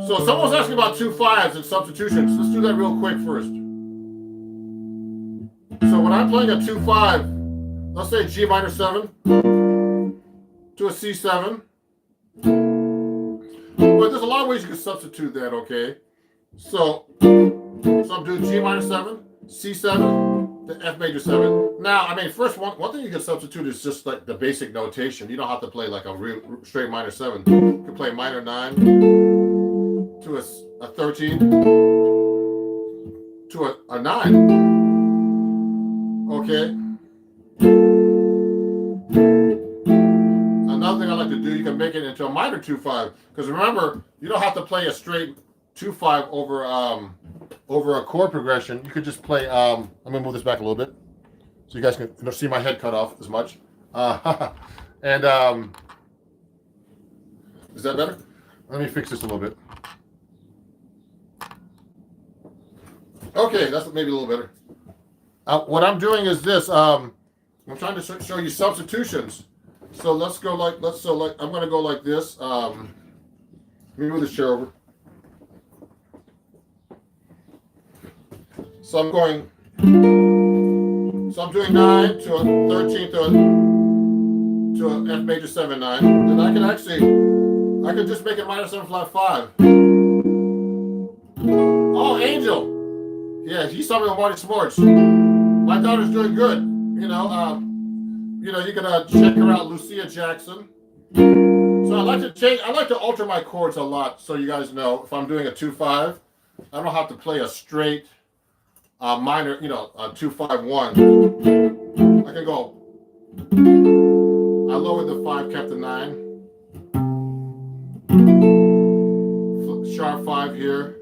So someone's asking about 2-5s and substitutions. Let's do that real quick first. So when I'm playing a 2-5, let's say G minor 7 to a C7. But there's a lot of ways you can substitute that, okay? So I'm doing G minor 7, C7, to F major 7. Now, I mean, first one thing you can substitute is just like the basic notation. You don't have to play like a real straight minor 7. You can play minor 9 to a 13 to a 9. Okay. Another thing I like to do, you can make it into a minor 2-5, because remember, you don't have to play a straight 2-5 over a chord progression. You could just play. I'm gonna move this back a little bit so you guys can see my head cut off as much. And is that better? Let me fix this a little bit. Okay, that's maybe a little better. What I'm doing is this. I'm trying to show you substitutions. So let's go I'm going to go like this. Let me move this chair over. So I'm doing 9 to a 13 to a F major 7 9. Then I can just make it minor 7 flat 5. Oh, Angel. Yeah, she saw me on Marty Sports. My daughter's doing good. You can check her out, Lucia Jackson. So I like to alter my chords a lot, so you guys know. If I'm doing a 2-5, I don't have to play a straight minor, a 2-5-1. I can go. I lowered the 5, kept the 9. Sharp 5 here.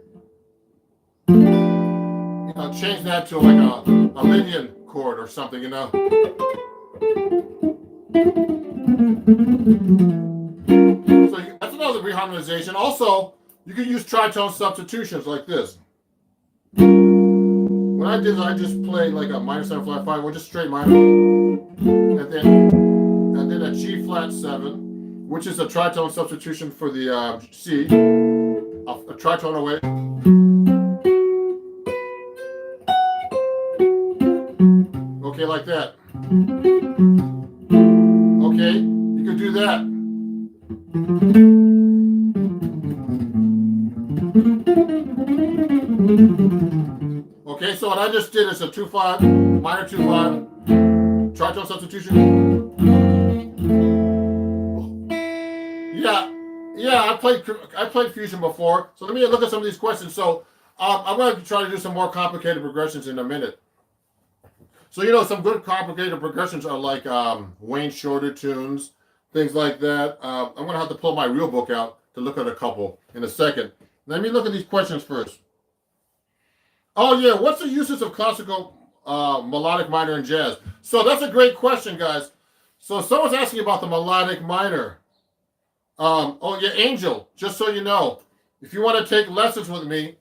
Change that to like a Lydian chord or something, So that's another reharmonization. Also, you can use tritone substitutions like this. What I did is I just played like a minor 7 flat 5, or just straight minor, and then a G flat 7, which is a tritone substitution for the C. A tritone away. Okay, like that. Okay, you can do that. Okay, so what I just did is a 2-5, minor 2-5, tritone substitution. Yeah, I played fusion before. So let me look at some of these questions. So I'm going to try to do some more complicated progressions in a minute. So, some good complicated progressions are like Wayne Shorter tunes, things like that. I'm going to have to pull my real book out to look at a couple in a second. Let me look at these questions first. Oh, yeah, what's the uses of classical melodic minor in jazz? So that's a great question, guys. So someone's asking about the melodic minor. Oh, yeah, Angel, just so you know, if you want to take lessons with me,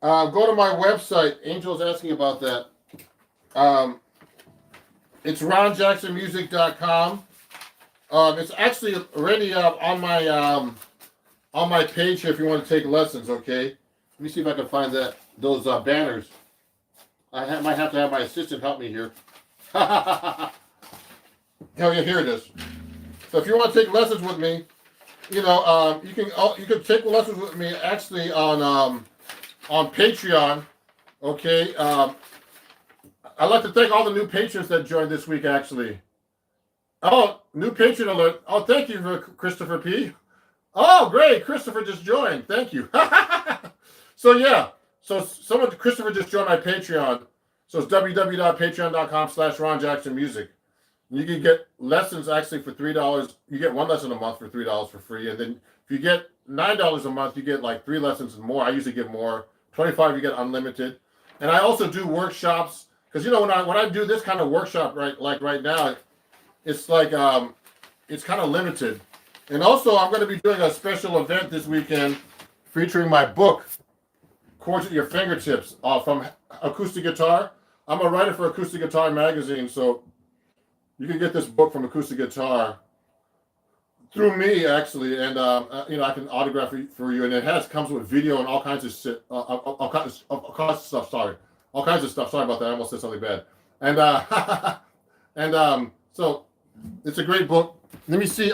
go to my website. Angel's asking about that. It's ronjacksonmusic.com. It's actually already on my page here if you want to take lessons, okay? Let me see if I can find those banners. Might have to have my assistant help me here. Oh yeah, here it is. So if you want to take lessons with me, you can take lessons with me actually on Patreon, okay? I'd like to thank all the new patrons that joined this week, actually. Oh, new patron alert. Oh, thank you for Christopher P. Oh, great. Christopher just joined. Thank you. So, yeah. So, Christopher just joined my Patreon. So, it's www.patreon.com/RonJacksonMusic. You can get lessons actually for $3. You get one lesson a month for $3 for free. And then if you get $9 a month, you get like 3 lessons and more. I usually get more. 25, you get unlimited. And I also do workshops. Because, when I do this kind of workshop, right now, it's like, it's kind of limited. And also, I'm going to be doing a special event this weekend featuring my book, Chords at Your Fingertips, from Acoustic Guitar. I'm a writer for Acoustic Guitar magazine, so you can get this book from Acoustic Guitar through me, actually, and I can autograph it for you. And it comes with video and all kinds of shit, all kinds of stuff. Sorry, all kinds of stuff. Sorry about that. I almost said something bad. And so it's a great book. Let me see.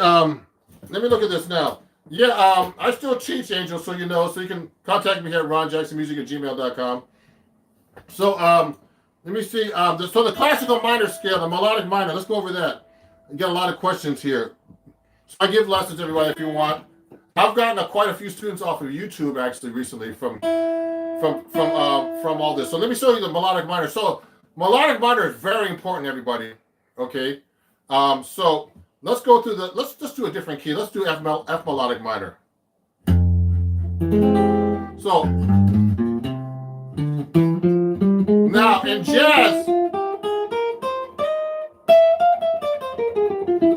Let me look at this now. Yeah, I still teach, Angel, so you know. So you can contact me here at ronjacksonmusic@gmail.com. So let me see. So the classical minor scale, the melodic minor. Let's go over that. I get a lot of questions here. So I give lessons, everybody, if you want. I've gotten quite a few students off of YouTube actually recently from all this. So let me show you the melodic minor. So melodic minor is very important, everybody. Okay. So let's go through let's just do a different key. Let's do F melodic minor. So now in jazz,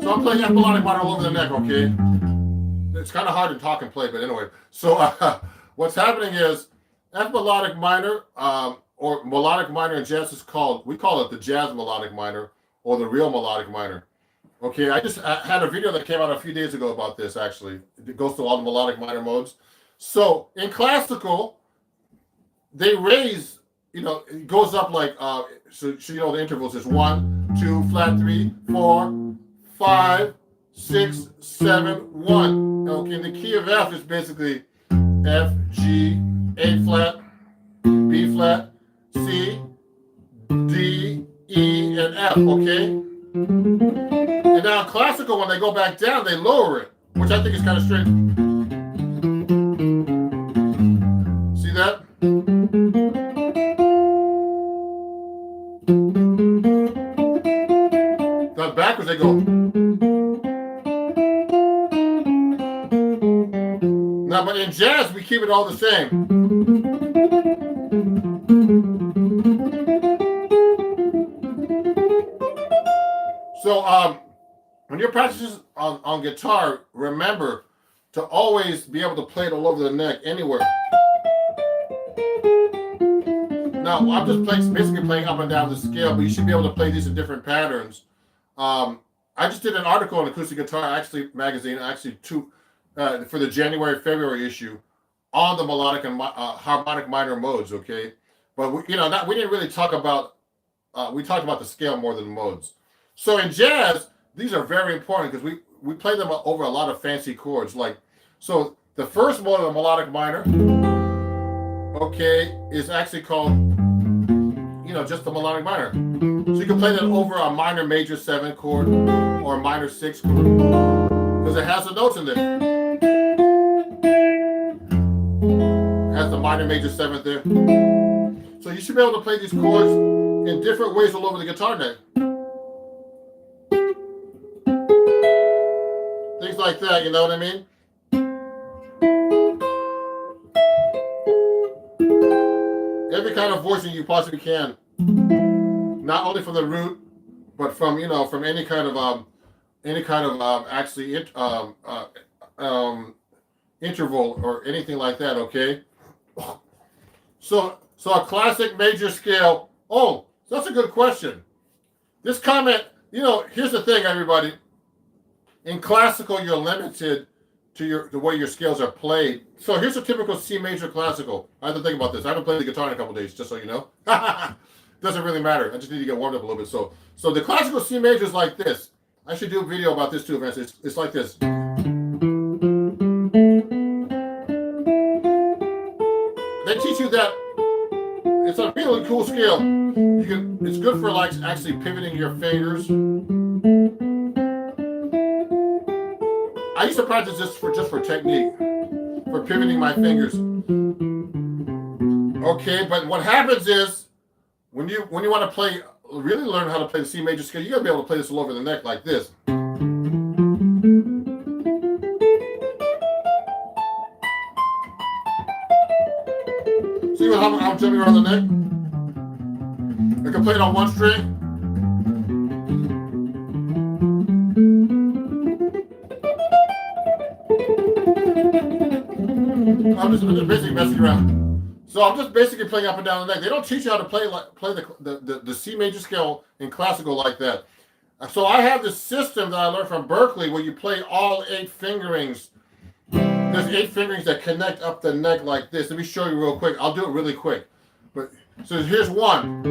so I'm playing F melodic minor all over the neck, okay? It's kind of hard to talk and play, but anyway. So what's happening is F melodic minor, or melodic minor in jazz we call it the jazz melodic minor or the real melodic minor. Okay, I had a video that came out a few days ago about this, actually. It goes through all the melodic minor modes. So in classical, they raise, it goes up like, so the intervals is 1, 2, flat 3, 4, 5, 6, 7, 1. Okay, and the key of F is basically F, G, A flat, B flat, C, D, E, and F, okay? And now in classical, when they go back down, they lower it, which I think is kind of strange. See that? Now backwards they go. Now, but in jazz, we keep it all the same. So, when you're practicing on guitar, remember to always be able to play it all over the neck, anywhere. Now, I'm just basically playing up and down the scale, but you should be able to play these in different patterns. I just did an article on Acoustic Guitar magazine, for the January-February issue on the melodic and harmonic minor modes, okay? But we didn't really talk about, we talked about the scale more than the modes. So in jazz, these are very important because we play them over a lot of fancy chords. So the first mode of the melodic minor, okay, is actually called, just the melodic minor. So you can play that over a minor major 7 chord or a minor 6 chord because it has the notes in there. It has the minor major 7th there. So you should be able to play these chords in different ways all over the guitar neck. Things like that, you know what I mean? Every kind of voicing you possibly can. Not only from the root, but from any kind of interval or anything like that, okay? So a classic major scale. Oh, that's a good question. This comment, here's the thing, everybody. In classical, you're limited to the way your scales are played. So here's a typical C major classical. I have to think about this. I haven't played the guitar in a couple days, just so you know. Doesn't really matter. I just need to get warmed up a little bit. So the classical C major is like this. I should do a video about this too, man. It's like this. They teach you that it's a really cool scale. It's good for like actually pivoting your fingers. I used to practice this just for technique, for pivoting my fingers. Okay, but what happens is when you want to play, really learn how to play the C major scale, you gotta be able to play this all over the neck like this. See how I'm jumping around the neck? I can play it on one string. I'm just basically messing around. So I'm just basically playing up and down the neck. They don't teach you how to play the C major scale in classical like that. So I have this system that I learned from Berkeley where you play all 8 fingerings. There's 8 fingerings that connect up the neck like this. Let me show you real quick. I'll do it really quick. But so here's 1.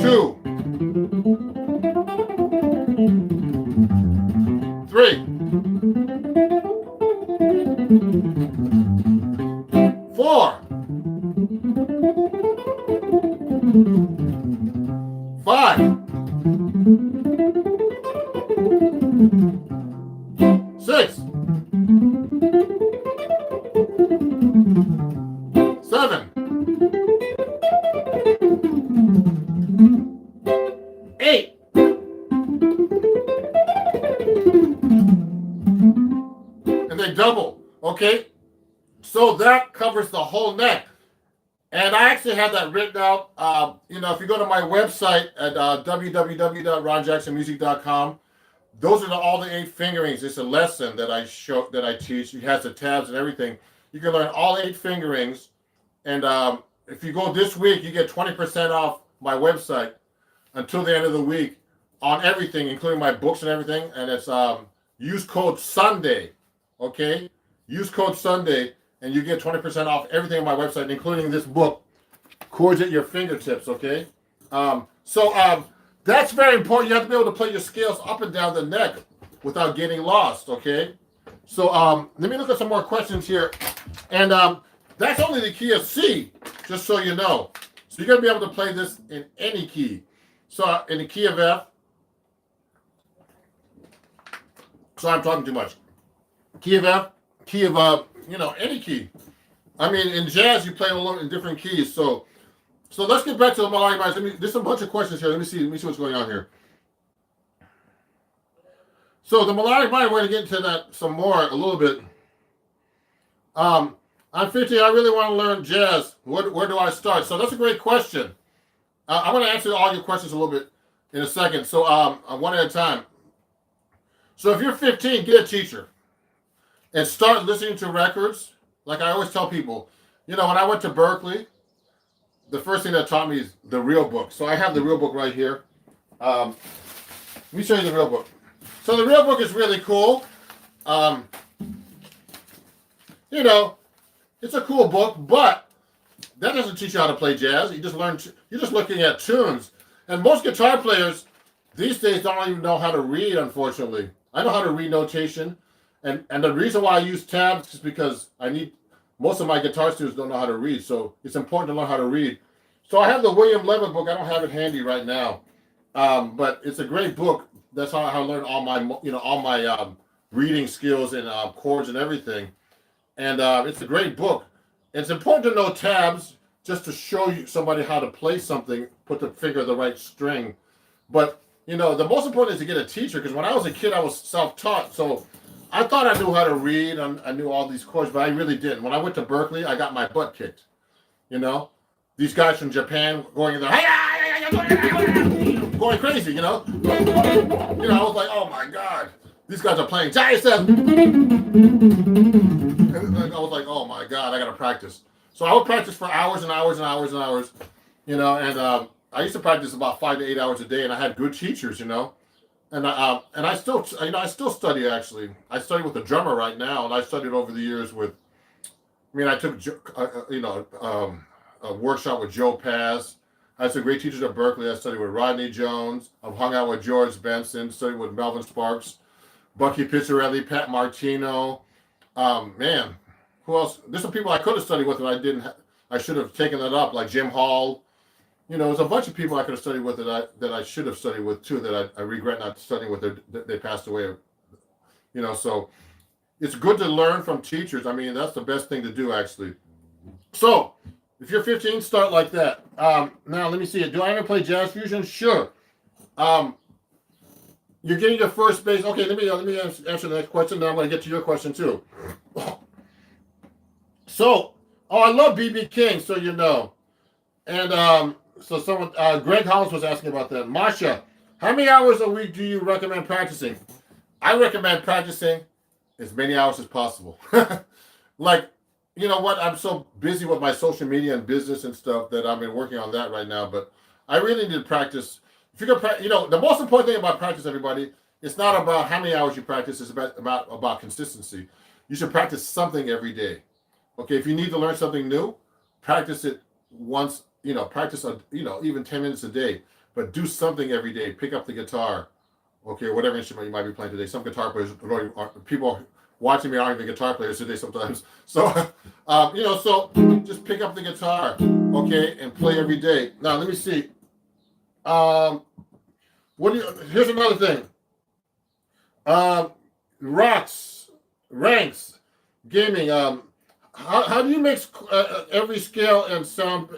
2. 3. 4. 5. 6. 7. 8. And they double, okay? So that covers the whole neck. And I actually have that written out. If you go to my website at www.ronjacksonmusic.com, those are all the 8 fingerings. It's a lesson that I teach. It has the tabs and everything. You can learn all 8 fingerings. And if you go this week, you get 20% off my website until the end of the week on everything, including my books and everything. And it's use code Sunday, okay? Use code Sunday, and you get 20% off everything on my website, including this book, Chords at Your Fingertips, okay? That's very important. You have to be able to play your scales up and down the neck without getting lost, okay? So let me look at some more questions here. And that's only the key of C, just so you know. So you're going to be able to play this in any key. So in the key of F. So I'm talking too much. Key of F, key of, any key. I mean, in jazz, you play a little in different keys. So let's get back to the melodic lines. There's a bunch of questions here. Let me see what's going on here. So the melodic line, we're going to get into that some more a little bit. I'm 50. I really want to learn jazz. Where do I start? So that's a great question. I'm going to answer all your questions a little bit in a second. So one at a time. So if you're 15, get a teacher and start listening to records. Like I always tell people, when I went to Berkeley, the first thing that taught me is the real book. So I have the real book right here. Let me show you the real book. So the real book is really cool. It's a cool book, but that doesn't teach you how to play jazz. You're just looking at tunes. And most guitar players these days don't even know how to read, unfortunately. I know how to read notation. And the reason why I use tabs is because most of my guitar students don't know how to read. So it's important to learn how to read. So I have the William Levitt book. I don't have it handy right now. But it's a great book. That's how I learned all my reading skills and chords and everything. And it's a great book. It's important to know tabs just to show you somebody how to play something, put the finger on the right string. But, the most important is to get a teacher, because when I was a kid, I was self-taught. So I thought I knew how to read. I knew all these chords, but I really didn't. When I went to Berkeley, I got my butt kicked. These guys from Japan going in there, going crazy, you know. I was like, oh my God, these guys are playing Jason. And I was like, oh my God, I gotta practice. So I would practice for hours and hours and hours and hours, and I used to practice about 5 to 8 hours a day, and I had good teachers, and I still, I still study actually. I study with a drummer right now, and I studied over the years with. I took a workshop with Joe Paz. I had some great teachers at Berkeley. I studied with Rodney Jones. I've hung out with George Benson. Studied with Melvin Sparks, Bucky Pizzarelli, Pat Martino. Man, who else? There's some people I could have studied with, and I didn't. I should have taken that up, like Jim Hall. There's a bunch of people I could have studied with that I should have studied with too. That I regret not studying with. They passed away. So it's good to learn from teachers. That's the best thing to do, actually. So if you're 15, start like that. Now let me see it. Do I ever play jazz fusion? Sure. You're getting to first base. Okay, let me answer the next question. Then I'm going to get to your question too. So, I love B.B. King, so you know. And so someone, Greg Hollis was asking about that. Masha, how many hours a week do you recommend practicing? I recommend practicing as many hours as possible. Like, you know what? I'm so busy with my social media and business and stuff that I've been working on that right now. But I really need to practice. If you can, the most important thing about practice, everybody, it's not about how many hours you practice. It's about consistency. You should practice something every day. Okay, if you need to learn something new, practice it once. Practice even 10 minutes a day. But do something every day. Pick up the guitar. Okay, whatever instrument you might be playing today. Some guitar players, people watching me aren't even guitar players today sometimes. So, so just pick up the guitar, okay, and play every day. Now, let me see. Here's another thing. Ranks, gaming. How do you mix every scale and sound?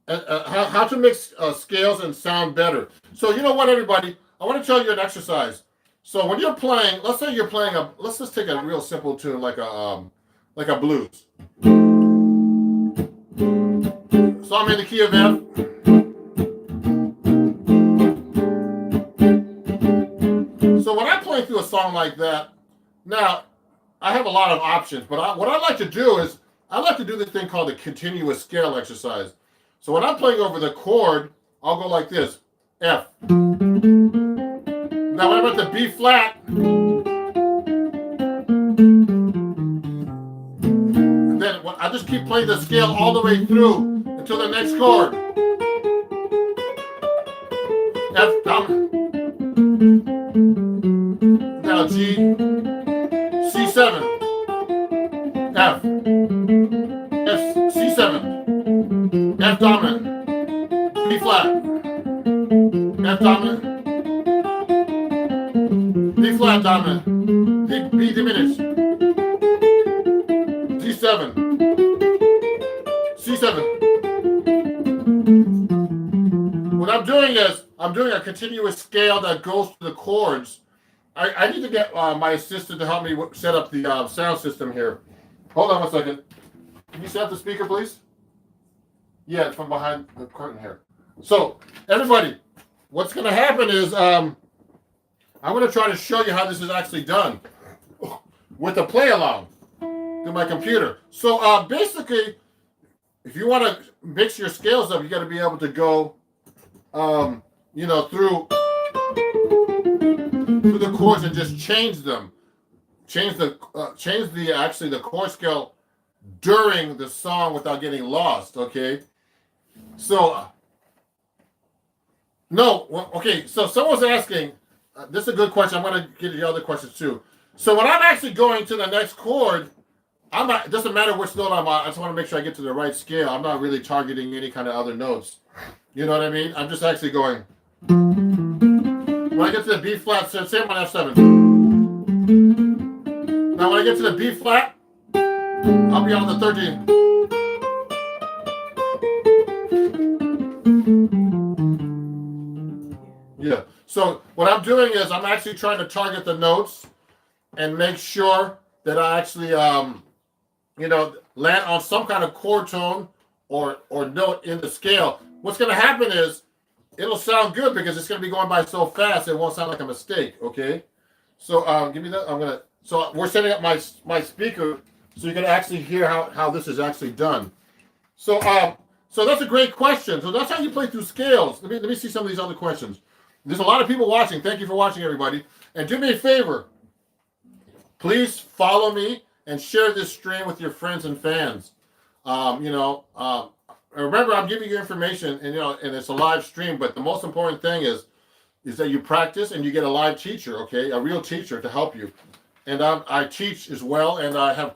How to mix scales and sound better? So you know what, everybody? I want to tell you an exercise. So when you're playing, let's say you're playing let's just take a real simple tune like a blues. So I'm in the key of F. So when I'm playing through a song like that, now I have a lot of options, but what I like to do is I like to do this thing called the continuous scale exercise. So when I'm playing over the chord, I'll go like this, F. Now when I'm at the B flat, and then I just keep playing the scale all the way through until the next chord. F down. Now G, C7, F, C7, F dominant, B flat, F dominant, B flat dominant, B diminished, G7, C7. What I'm doing is I'm doing a continuous scale that goes to the chords. I need to get my assistant to help me set up the sound system here. Hold on one second. Can you set up the speaker, please? Yeah, it's from behind the curtain here. So, everybody, what's going to happen is I'm going to try to show you how this is actually done with a play along through my computer. So, basically, if you want to mix your scales up, you got to be able to go, through the chords and just change them. Change the chord scale during the song without getting lost, okay? So, so someone's asking, this is a good question. I'm going to get to the other questions too. So when I'm actually going to the next chord, it doesn't matter which note I'm on. I just want to make sure I get to the right scale. I'm not really targeting any kind of other notes. You know what I mean? I'm just actually going. When I get to the B flat, same on F7. Now when I get to the B flat, I'll be on the 13. Yeah. So what I'm doing is I'm actually trying to target the notes and make sure that I actually, land on some kind of chord tone or note in the scale. What's going to happen is it'll sound good because it's going to be going by so fast it won't sound like a mistake. Okay, so give me that. So we're setting up my speaker so you can actually hear how this is actually done. So so that's a great question. So that's how you play through scales. Let me see some of these other questions. There's a lot of people watching. Thank you for watching, everybody. And do me a favor. Please follow me and share this stream with your friends and fans. Remember, I'm giving you information, and and it's a live stream. But the most important thing is that you practice and you get a live teacher, okay, a real teacher to help you. And I teach as well, and I have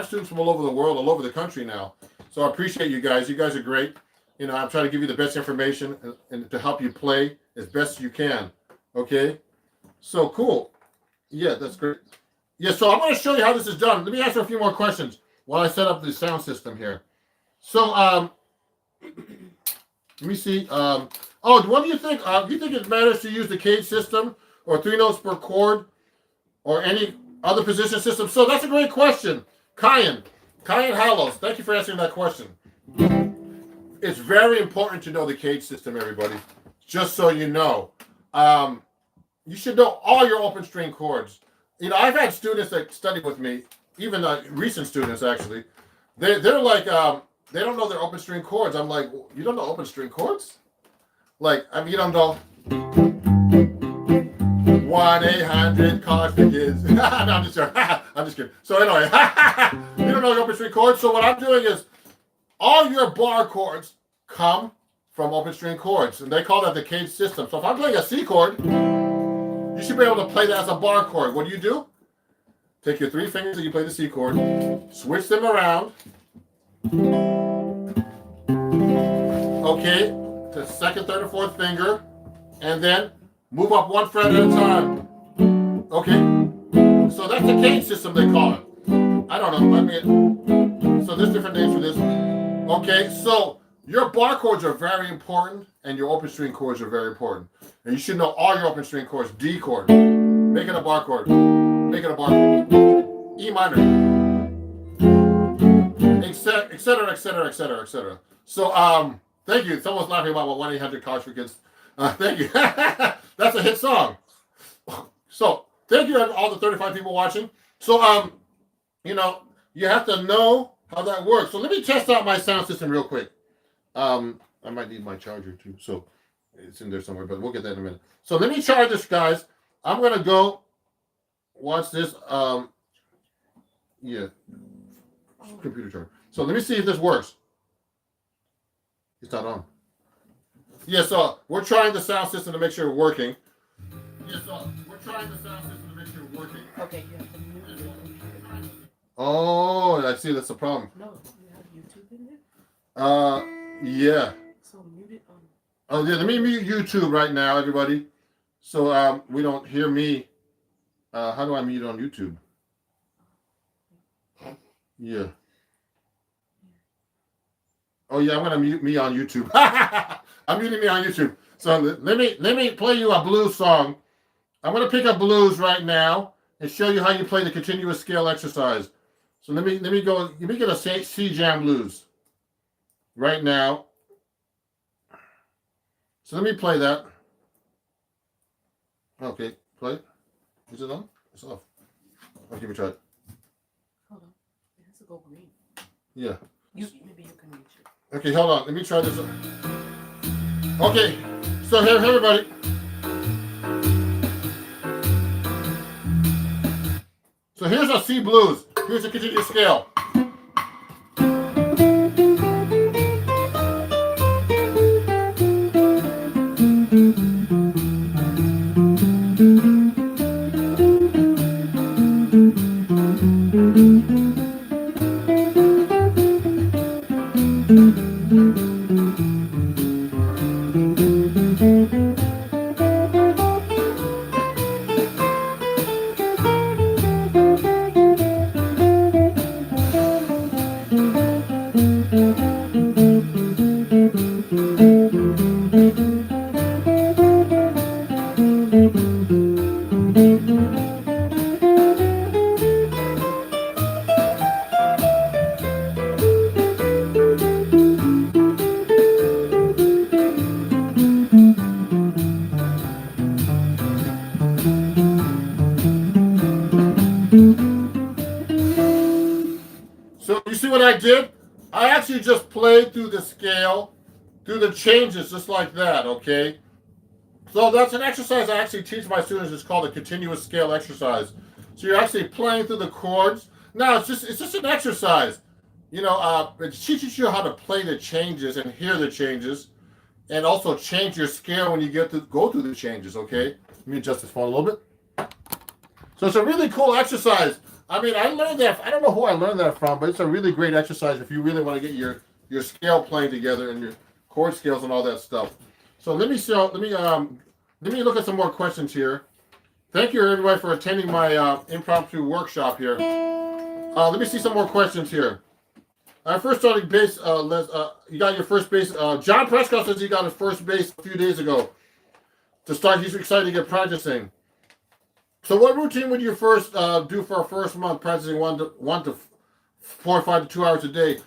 students from all over the world, all over the country now. So I appreciate you guys. You guys are great. I'm trying to give you the best information and to help you play as best you can. Okay, so cool. Yeah, that's great. Yeah, so I'm going to show you how this is done. Let me answer a few more questions while I set up the sound system here. So, let me see. What do you think? Do you think it matters to use the cage system or 3 notes per chord or any other position system? So that's a great question. Kyan Hallows, thank you for answering that question. It's very important to know the cage system, everybody. Just so you know. You should know all your open string chords. I've had students that study with me, even recent students actually. They're like, they don't know their open string chords. I'm like, you don't know open string chords? Like, you don't know 1-800 for kids. No, I'm just joking. I'm just kidding. So anyway, you don't know the open string chords. So what I'm doing is, all your bar chords come from open string chords, and they call that the cage system. So if I'm playing a C chord, you should be able to play that as a bar chord. What do? Take your 3 fingers and you play the C chord, switch them around, okay, to second, third, and 4th finger, and then move up 1 fret at a time. Okay, so that's the cage system, they call it. I don't know. So there's different names for this. Okay, so your bar chords are very important, and your open string chords are very important. And you should know all your open string chords. D chord, make it a bar chord. Make it a bar chord. E minor, etc., etc., etc., etc. So, thank you. Someone's laughing about 1-800 College for Kids. Thank you. That's a hit song. So, thank you to all the 35 people watching. So, you have to know how that works. So, let me test out my sound system real quick. I might need my charger too. So, it's in there somewhere, but we'll get that in a minute. So, let me charge this, guys. I'm going to go watch this. Yeah. Computer charger. So, let me see if this works. It's not on. Yeah, so we're trying the sound system to make sure it's working. Okay, you have to mute it. Oh, I see. That's the problem. No, you have YouTube in there? Yeah. So mute it on. Oh, yeah. Let me mute YouTube right now, everybody. So we don't hear me. How do I mute on YouTube? Yeah. Oh yeah, I'm gonna mute me on YouTube. I'm muting me on YouTube. So let me play you a blues song. I'm gonna pick up blues right now and show you how you play the continuous scale exercise. So let me get a C jam blues right now. So let me play that. Okay, play it. Is it on? It's off. I'll give it a try. Hold on. It has to go green. Yeah. Maybe you can reach it. Okay, hold on. Let me try this. Okay, so here, everybody. So here's a C blues. Here's a continuous scale. So you see what I did? I actually just played through the scale, through the changes, just like that, okay? So that's an exercise I actually teach my students. It's called a continuous scale exercise. So you're actually playing through the chords. Now it's just an exercise. It teaches you how to play the changes and hear the changes, and also change your scale when you get to go through the changes. Okay, let me adjust this phone a little bit. So it's a really cool exercise. I mean, I learned that. I don't know who I learned that from, but it's a really great exercise if you really want to get your scale playing together and your chord scales and all that stuff. So let me look at some more questions here. Thank you everybody for attending my impromptu workshop here. Let me see some more questions here. First starting base, you got your first base. John Prescott says he got his first base a few days ago. To start, he's excited to get practicing. So what routine would you first do for a first month practicing 1 to 4, 5 to 2 hours a day?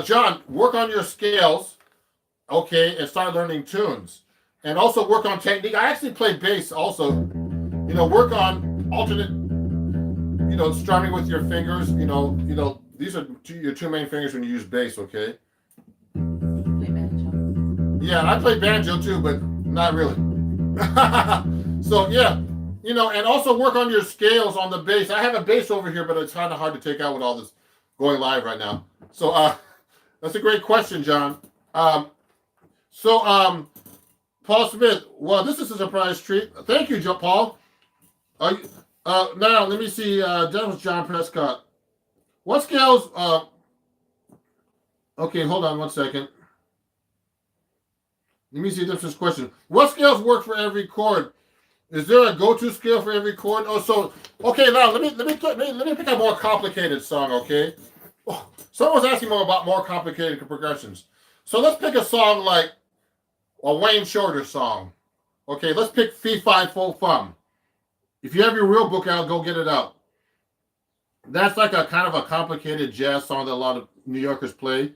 John, work on your scales, okay, and start learning tunes. And also work on technique. I actually play bass also. Work on alternate, strumming with your fingers. These are your two main fingers when you use bass, okay? Play banjo. Yeah, I play banjo too, but not really. So yeah, and also work on your scales on the bass. I have a bass over here, but it's kind of hard to take out with all this going live right now. So that's a great question, John. Paul Smith, well, this is a surprise treat. Thank you, Paul. Now, let me see. That was John Prescott. What scales? Okay, hold on 1 second. Let me see this question. What scales work for every chord? Is there a go-to scale for every chord? Okay. Now let me pick a more complicated song. Okay. Oh, someone was asking more about more complicated progressions. So let's pick a song like a Wayne Shorter song. Okay, let's pick Fee Fi Fo Fum. If you have your real book out, go get it out. That's like a kind of a complicated jazz song that a lot of New Yorkers play.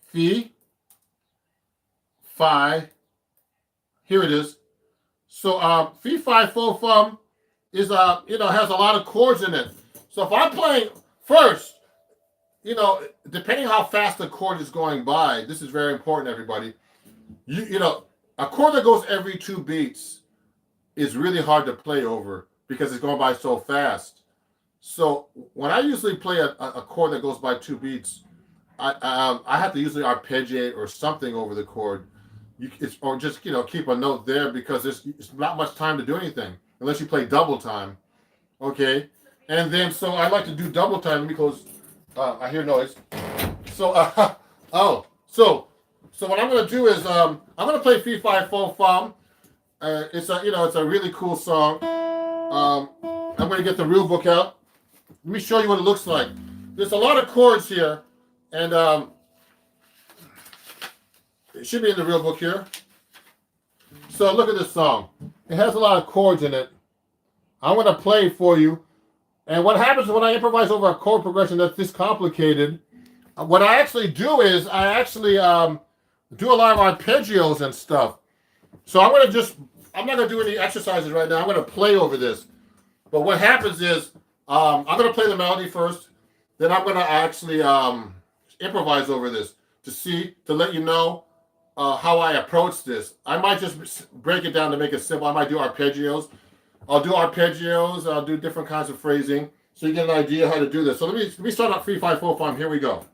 Fee, Fi. Here it is. So Fee Fi Fo Fum is has a lot of chords in it. So if I'm playing first, depending how fast the chord is going by, this is very important, everybody. A chord that goes every 2 beats is really hard to play over because it's going by so fast. So when I usually play a chord that goes by 2 beats, I have to usually arpeggiate or something over the chord. Or just keep a note there because it's not much time to do anything unless you play double time. Okay, and then so I like to do double time because I hear noise. So So what I'm going to do is I'm going to play Fee Fi Fo Fum. It's a really cool song. I'm going to get the real book out. Let me show you what it looks like. There's a lot of chords here, and it should be in the real book here. So look at this song. It has a lot of chords in it. I'm going to play it for you. And what happens when I improvise over a chord progression that's this complicated, what I actually do is I actually do a lot of arpeggios and stuff. So I'm not going to do any exercises right now. I'm going to play over this. But what happens is I'm going to play the melody first. Then I'm going to actually improvise over this to let you know how I approach this. I might just break it down to make it simple. I might do arpeggios. I'll do arpeggios. I'll do different kinds of phrasing so you get an idea how to do this. So let me start out 3, 5, 4, 5. Here we go.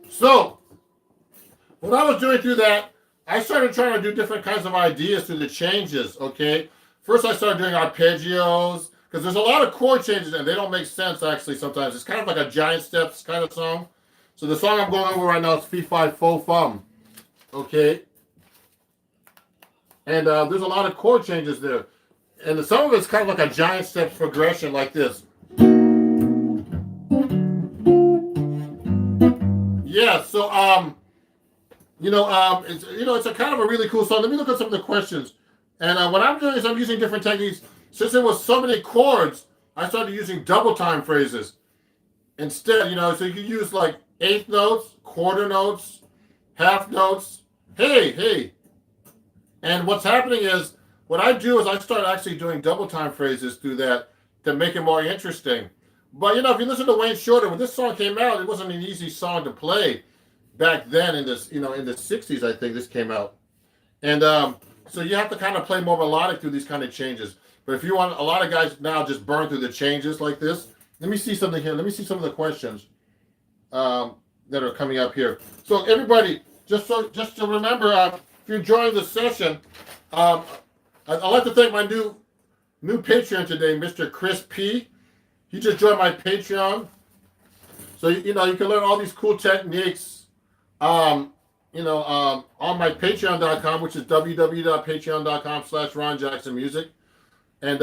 So, when I was doing through that, I started trying to do different kinds of ideas through the changes, okay? First, I started doing arpeggios, because there's a lot of chord changes, and they don't make sense, actually, sometimes. It's kind of like a giant steps kind of song. So the song I'm going over right now is Fee, Fi, Fo, Fum, okay? And there's a lot of chord changes there. And some of it's kind of like a giant steps progression like this. Yeah, so it's a kind of a really cool song. Let me look at some of the questions. And what I'm doing is I'm using different techniques. Since there was so many chords, I started using double time phrases instead. So you can use like eighth notes, quarter notes, half notes. Hey, hey. And what's happening is, what I do is I start actually doing double time phrases through that to make it more interesting. But if you listen to Wayne Shorter, when this song came out, it wasn't an easy song to play back then in this, in the 60s, I think this came out. And so you have to kind of play more melodic through these kind of changes. But if you want, a lot of guys now just burn through the changes like this. Let me see something here. Let me see some of the questions that are coming up here. So everybody, just to remember, if you're joining the session, I'd like to thank my new Patreon today, Mr. Chris P. He just joined my Patreon. So, you can learn all these cool techniques, on my patreon.com, which is www.patreon.com/RonJacksonMusic. And,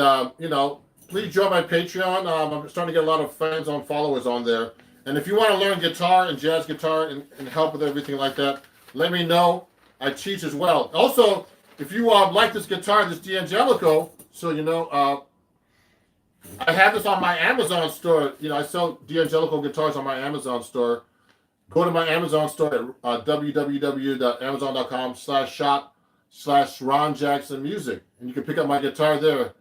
please join my Patreon. I'm starting to get a lot of fans and followers on there. And if you want to learn guitar and jazz guitar and help with everything like that, let me know. I teach as well. Also, if you like this guitar, this D'Angelico, so I have this on my Amazon store. I sell D'Angelico guitars on my Amazon store. Go to my Amazon store at www.amazon.com/shop/RonJacksonMusic, and you can pick up my guitar there.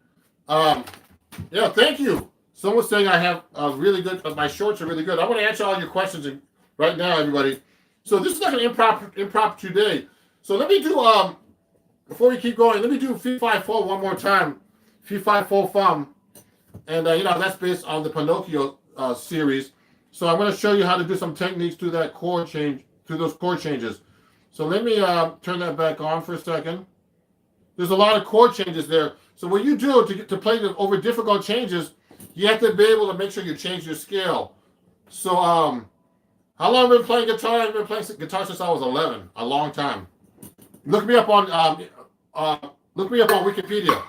Thank you. Someone's saying I have really good. My shorts are really good. I want to answer all your questions right now, everybody. So this is like an impromptu day. So let me do before we keep going. Let me do Fee, Fi, Fo one more time. Fee, Fi, Fo, Fum. And, that's based on the Pinocchio series. So I'm going to show you how to do some techniques through that chord change, through those chord changes. So let me turn that back on for a second. There's a lot of chord changes there. So what you do to play over difficult changes, you have to be able to make sure you change your scale. So how long have I been playing guitar? I've been playing guitar since I was 11, a long time. Look me up on Wikipedia.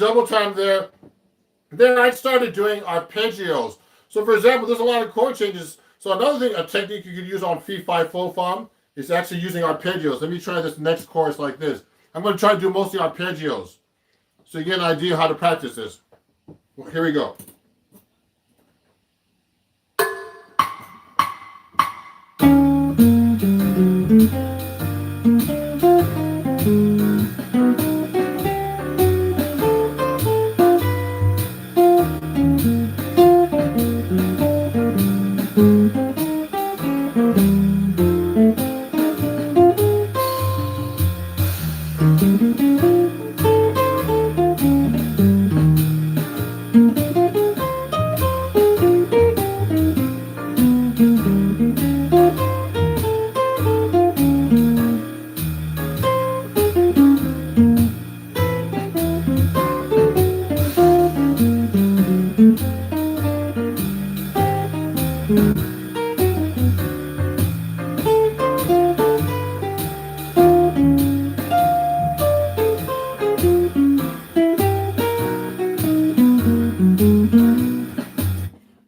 double time there. Then I started doing arpeggios. So for example, there's a lot of chord changes. So another thing, a technique you could use on Fee, Fi, Fo, Fum is actually using arpeggios. Let me try this next chorus like this. I'm going to try to do mostly arpeggios, so you get an idea how to practice this. Well, here we go.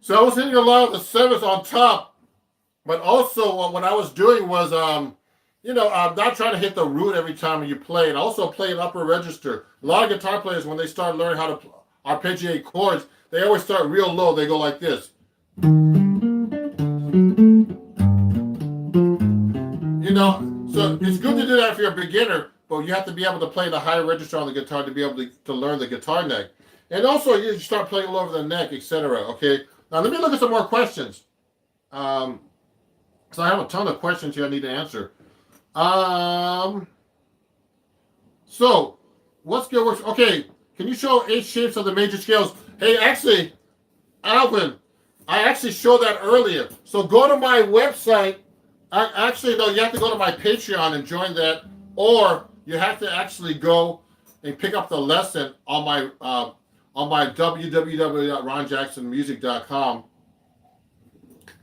So I was hitting a lot of the sevenths on top, but also what I was doing was, I'm not trying to hit the root every time you play, and also play an upper register. A lot of guitar players, when they start learning how to arpeggiate chords, they always start real low. They go like this. So it's good to do that if you're a beginner, but you have to be able to play the higher register on the guitar to be able to learn the guitar neck. And also, you start playing all over the neck, etc. Okay. Now let me look at some more questions. So I have a ton of questions here I need to answer. So what scale works? Okay, can you show 8 shapes of the major scales? Hey, actually, Alvin, I actually showed that earlier. So go to my website. Actually, no, you have to go to my Patreon and join that, or you have to actually go and pick up the lesson on my www.ronjacksonmusic.com.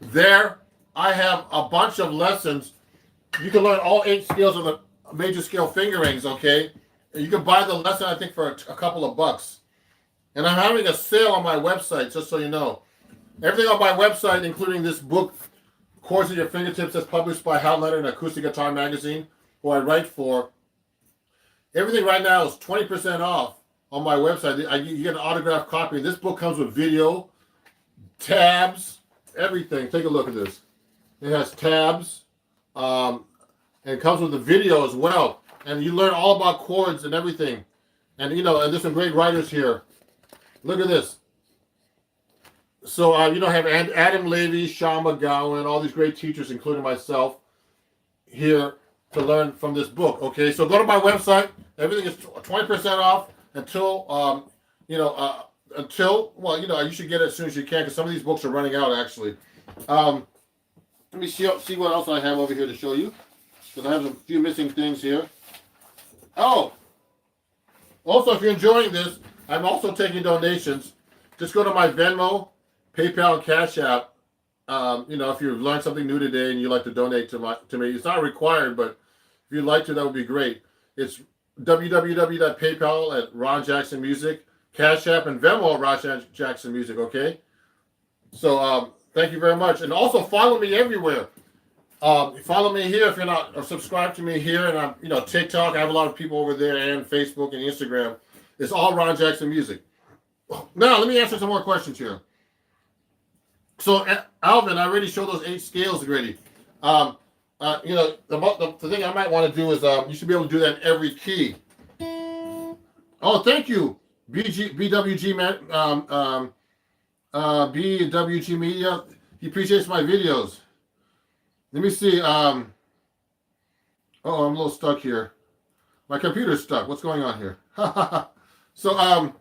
There, I have a bunch of lessons. You can learn all 8 scales of the major scale fingerings, okay? And you can buy the lesson, I think, for a couple of bucks. And I'm having a sale on my website, just so you know. Everything on my website, including this book, Chords at Your Fingertips, that's published by Hal Leonard and Acoustic Guitar Magazine, who I write for. Everything right now is 20% off on my website. You get an autographed copy. This book comes with video, tabs, everything. Take a look at this. It has tabs, and it comes with a video as well. And you learn all about chords and everything. And and there's some great writers here. Look at this. So have Adam Levy, Sean McGowan, all these great teachers, including myself, here to learn from this book. Okay, so go to my website. Everything is 20% off until you should get it as soon as you can, because some of these books are running out actually. Let me see what else I have over here to show you, because I have a few missing things here. Oh, also, if you're enjoying this, I'm also taking donations. Just go to my Venmo, PayPal, and Cash App. If you've learned something new today and you'd like to donate to me, it's not required, but if you'd like to, that would be great. It's www.paypal at Ron Jackson Music, Cash App, and Venmo at Ron Jackson Music. Okay. So thank you very much, and also follow me everywhere. Follow me here if you're not, or subscribe to me here, and I'm TikTok. I have a lot of people over there, and Facebook and Instagram. It's all Ron Jackson Music. Now let me answer some more questions here. So Alvin, I already showed those 8 scales already. The thing I might want to do is you should be able to do that in every key. Oh, thank you, BWG BWG Media. He appreciates my videos. Let me see. I'm a little stuck here. My computer's stuck. What's going on here? So I'm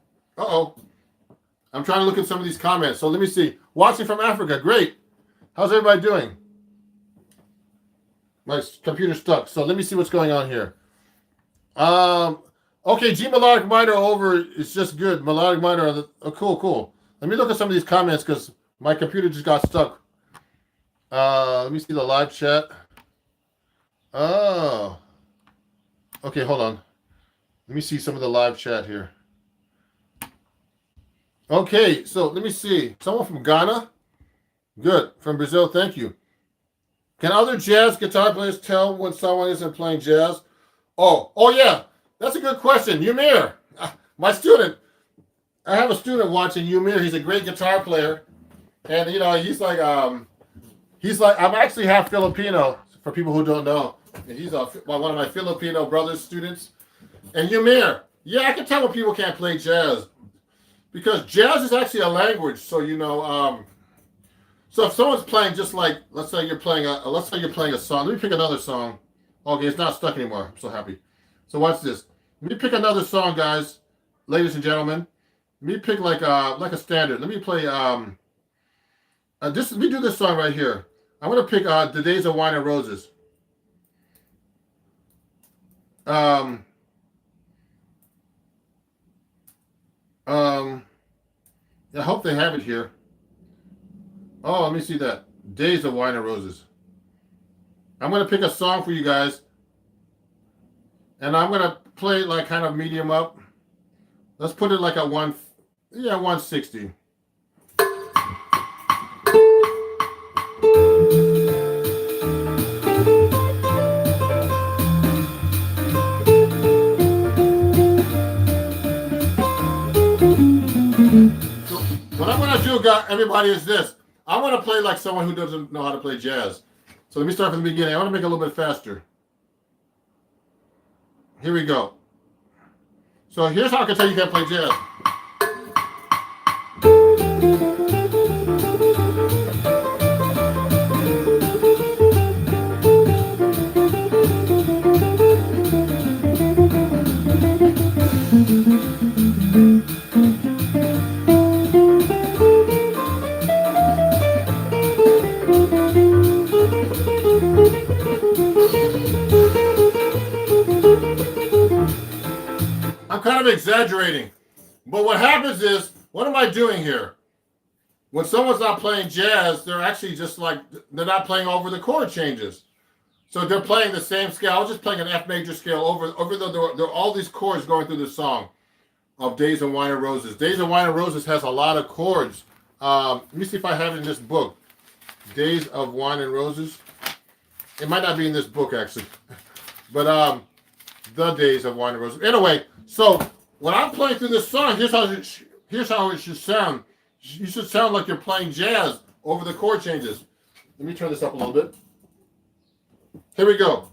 trying to look at some of these comments. So let me see. Watching from Africa. Great. How's everybody doing? My computer's stuck. So let me see what's going on here. Okay, G melodic minor over. It's just good. Melodic minor. Oh, cool. Let me look at some of these comments because my computer just got stuck. Let me see the live chat. Oh. Okay, hold on. Let me see some of the live chat here. Okay, so let me see. Someone from Ghana? Good. From Brazil, thank you. Can other jazz guitar players tell when someone isn't playing jazz? Oh yeah. That's a good question. Ymir, my student. I have a student watching Ymir. He's a great guitar player. And he's like I'm actually half Filipino for people who don't know. And he's one of my Filipino brothers students. And Ymir, yeah, I can tell when people can't play jazz because jazz is actually a language. So so if someone's playing just like let's say you're playing a song. Let me pick another song. Okay, it's not stuck anymore. I'm so happy. So watch this. Let me pick another song, guys, ladies and gentlemen. Let me pick like a standard. Let me play let me do this song right here. I'm gonna pick "The Days of Wine and Roses." I hope they have it here. Oh, let me see that. "Days of Wine and Roses." I'm gonna pick a song for you guys, and I'm gonna play it like kind of medium up. Let's put it like a 160. What I'm going to do, everybody, is this. I want to play like someone who doesn't know how to play jazz. So let me start from the beginning. I want to make it a little bit faster. Here we go. So here's how I can tell you can't play jazz. I'm kind of exaggerating, but what happens is, what am I doing here? When someone's not playing jazz, they're actually they're not playing over the chord changes. So they're playing the same scale. I was just playing an F major scale over there are all these chords going through the song of Days of Wine and Roses. Days of Wine and Roses has a lot of chords. Let me see if I have it in this book. Days of Wine and Roses. It might not be in this book actually, but the Days of Wine and Roses. Anyway, so when I'm playing through this song, here's how it should sound. You should sound like you're playing jazz over the chord changes. Let me turn this up a little bit. Here we go.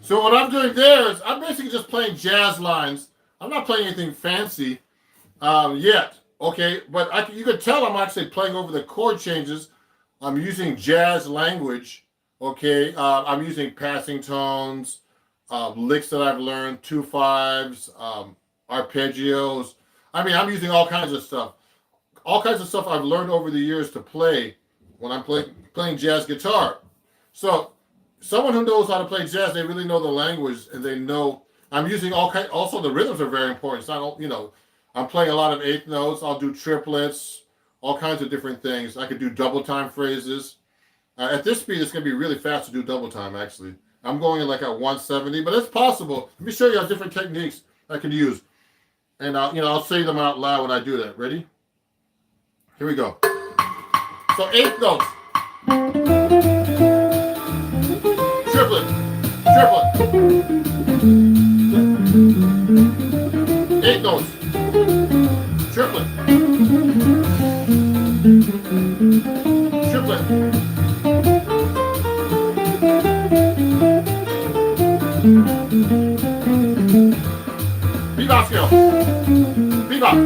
So what I'm doing there is I'm basically just playing jazz lines. I'm not playing anything fancy yet, okay? But you can tell I'm actually playing over the chord changes. I'm using jazz language, okay? I'm using passing tones, licks that I've learned, 2/5s, arpeggios. I mean, I'm using all kinds of stuff. All kinds of stuff I've learned over the years to play when I'm playing jazz guitar. So someone who knows how to play jazz, they really know the language, and they know I'm using all kinds. Also, the rhythms are very important. It's not, I'm playing a lot of eighth notes. I'll do triplets, all kinds of different things. I could do double time phrases. At this speed, it's going to be really fast to do double time, actually. I'm going in like at 170, but it's possible. Let me show you different techniques I can use. And I'll say them out loud when I do that. Ready? Here we go. So eighth notes. Triplet. Eighth notes. Triplet. Viva.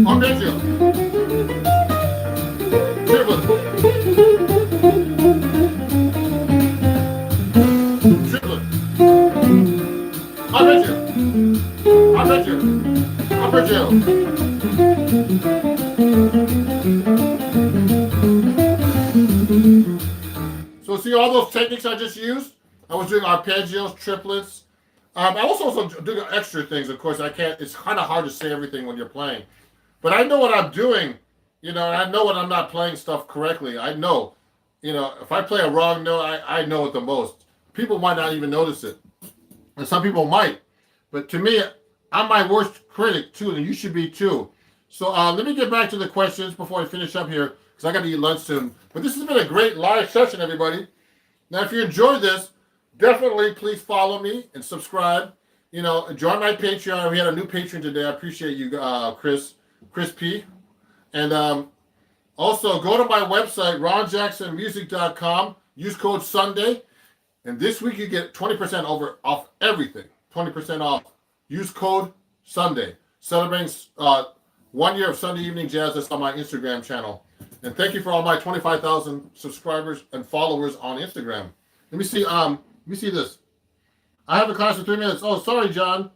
Arpeggio. Triplet. Triplet. Arpeggio. Arpeggio. Arpeggio. So see all those techniques I just used? I was doing arpeggios, triplets. I also doing extra things, of course. I can't, it's kind of hard to say everything when you're playing. But I know what I'm doing, and I know when I'm not playing stuff correctly. I know, if I play a wrong note, I know it the most. People might not even notice it. And some people might. But to me, I'm my worst critic too, and you should be too. So let me get back to the questions before I finish up here, because I got to eat lunch soon. But this has been a great live session, everybody. Now, if you enjoyed this, definitely please follow me and subscribe. Join my Patreon. We had a new patron today. I appreciate you, Chris P. And also go to my website, ronjacksonmusic.com. Use code Sunday. And this week you get 20% off everything. 20% off. Use code Sunday. Celebrating 1 year of Sunday Evening Jazz. That's on my Instagram channel. And thank you for all my 25,000 subscribers and followers on Instagram. Let me see. Let me see this. I have a class in 3 minutes. Oh, sorry, John.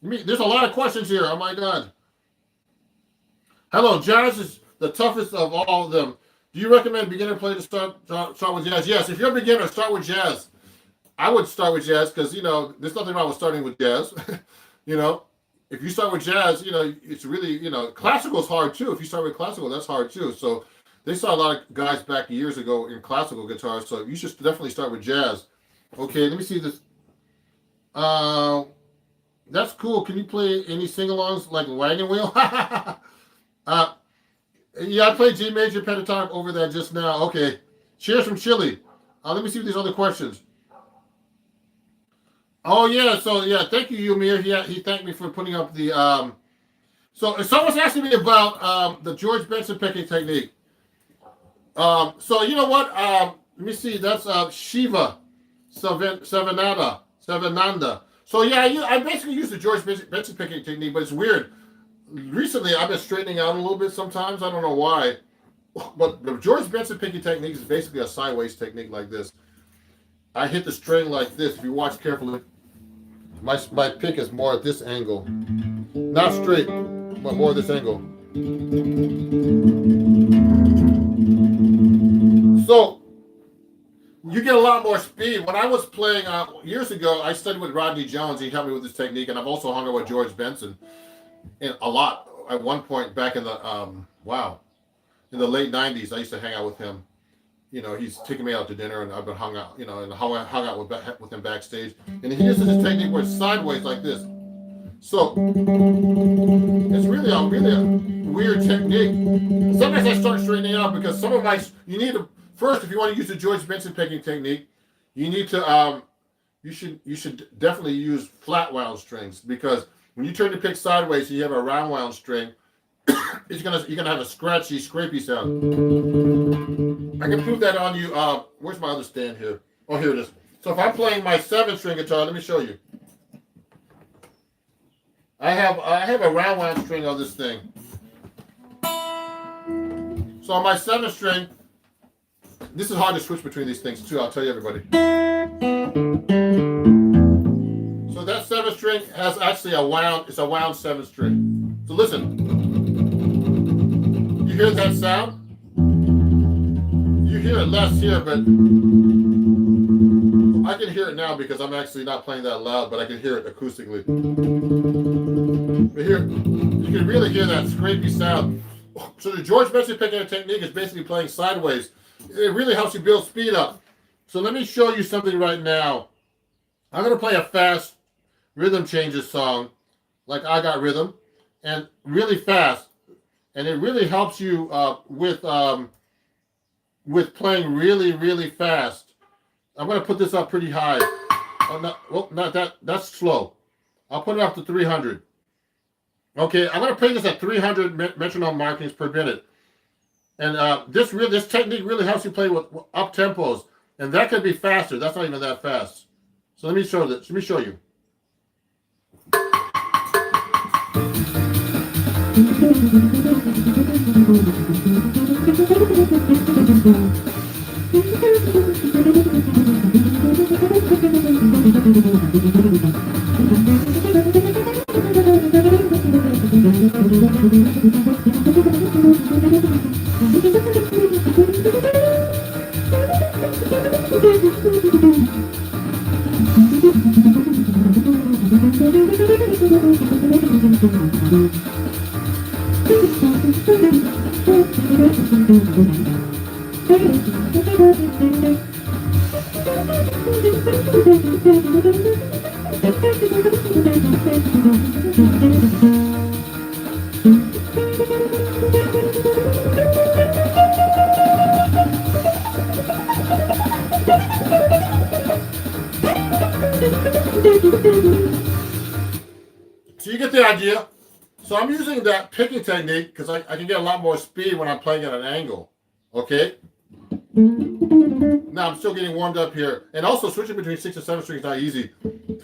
There's a lot of questions here. Oh my God. Hello, jazz is the toughest of all of them. Do you recommend beginner play to start with jazz? Yes, if you're a beginner, start with jazz. I would start with jazz because there's nothing wrong with starting with jazz. If you start with jazz, it's really classical is hard too. If you start with classical, that's hard too. So they saw a lot of guys back years ago in classical guitar. So you should definitely start with jazz. Okay, let me see this. That's cool. Can you play any sing-alongs like Wagon Wheel? Yeah, I played G major pentatonic over that just now. Okay. Cheers from Chile. Let me see these other questions. Oh yeah, so yeah, thank you, Yumir. He thanked me for putting up the so someone's asking me about the George Benson picking technique. So you know what? Let me see, that's Shiva Savananda. So yeah, I basically use the George Benson picking technique, but it's weird. Recently, I've been straightening out a little bit sometimes. I don't know why. But the George Benson picking technique is basically a sideways technique like this. I hit the string like this. If you watch carefully, my pick is more at this angle. Not straight, but more at this angle. So, you get a lot more speed. When I was playing years ago, I studied with Rodney Jones. He helped me with this technique, and I've also hung out with George Benson a lot. At one point back in the in the late '90s, I used to hang out with him. He's taking me out to dinner, and I've been hung out. And hung out with him backstage. And he uses this technique where it's sideways like this. So it's really a weird technique. Sometimes I start straightening out because some of you need to first, if you want to use the George Benson picking technique, you need to you should definitely use flat wound strings, because when you turn the pick sideways and you have a round wound string, you're gonna have a scratchy, scrapey sound. I can prove that on you. Where's my other stand here? Oh, here it is. So if I'm playing my 7-string guitar, let me show you. I have a round wound string on this thing. So on my 7-string, this is hard to switch between these things too. I'll tell you, everybody. So that 7-string has actually it's a wound 7-string. So listen. You hear that sound? You hear it less here, but I can hear it now because I'm actually not playing that loud, but I can hear it acoustically. But here, you can really hear that scrapey sound. So the George Benson picking technique is basically playing sideways. It really helps you build speed up. So let me show you something right now. I'm going to play a fast rhythm changes song, like I Got Rhythm, and really fast. And it really helps you with playing really, really fast. I'm going to put this up pretty high. Not that. That's slow. I'll put it up to 300. Okay, I'm going to play this at 300 metronome markings per minute. And this technique really helps you play with up tempos. And that could be faster. That's not even that fast. So let me show this. Let me show you. So you get the idea. So I'm using that picking technique because I can get a lot more speed when I'm playing at an angle. Okay? Now I'm still getting warmed up here. And also switching between 6 and 7 strings is not easy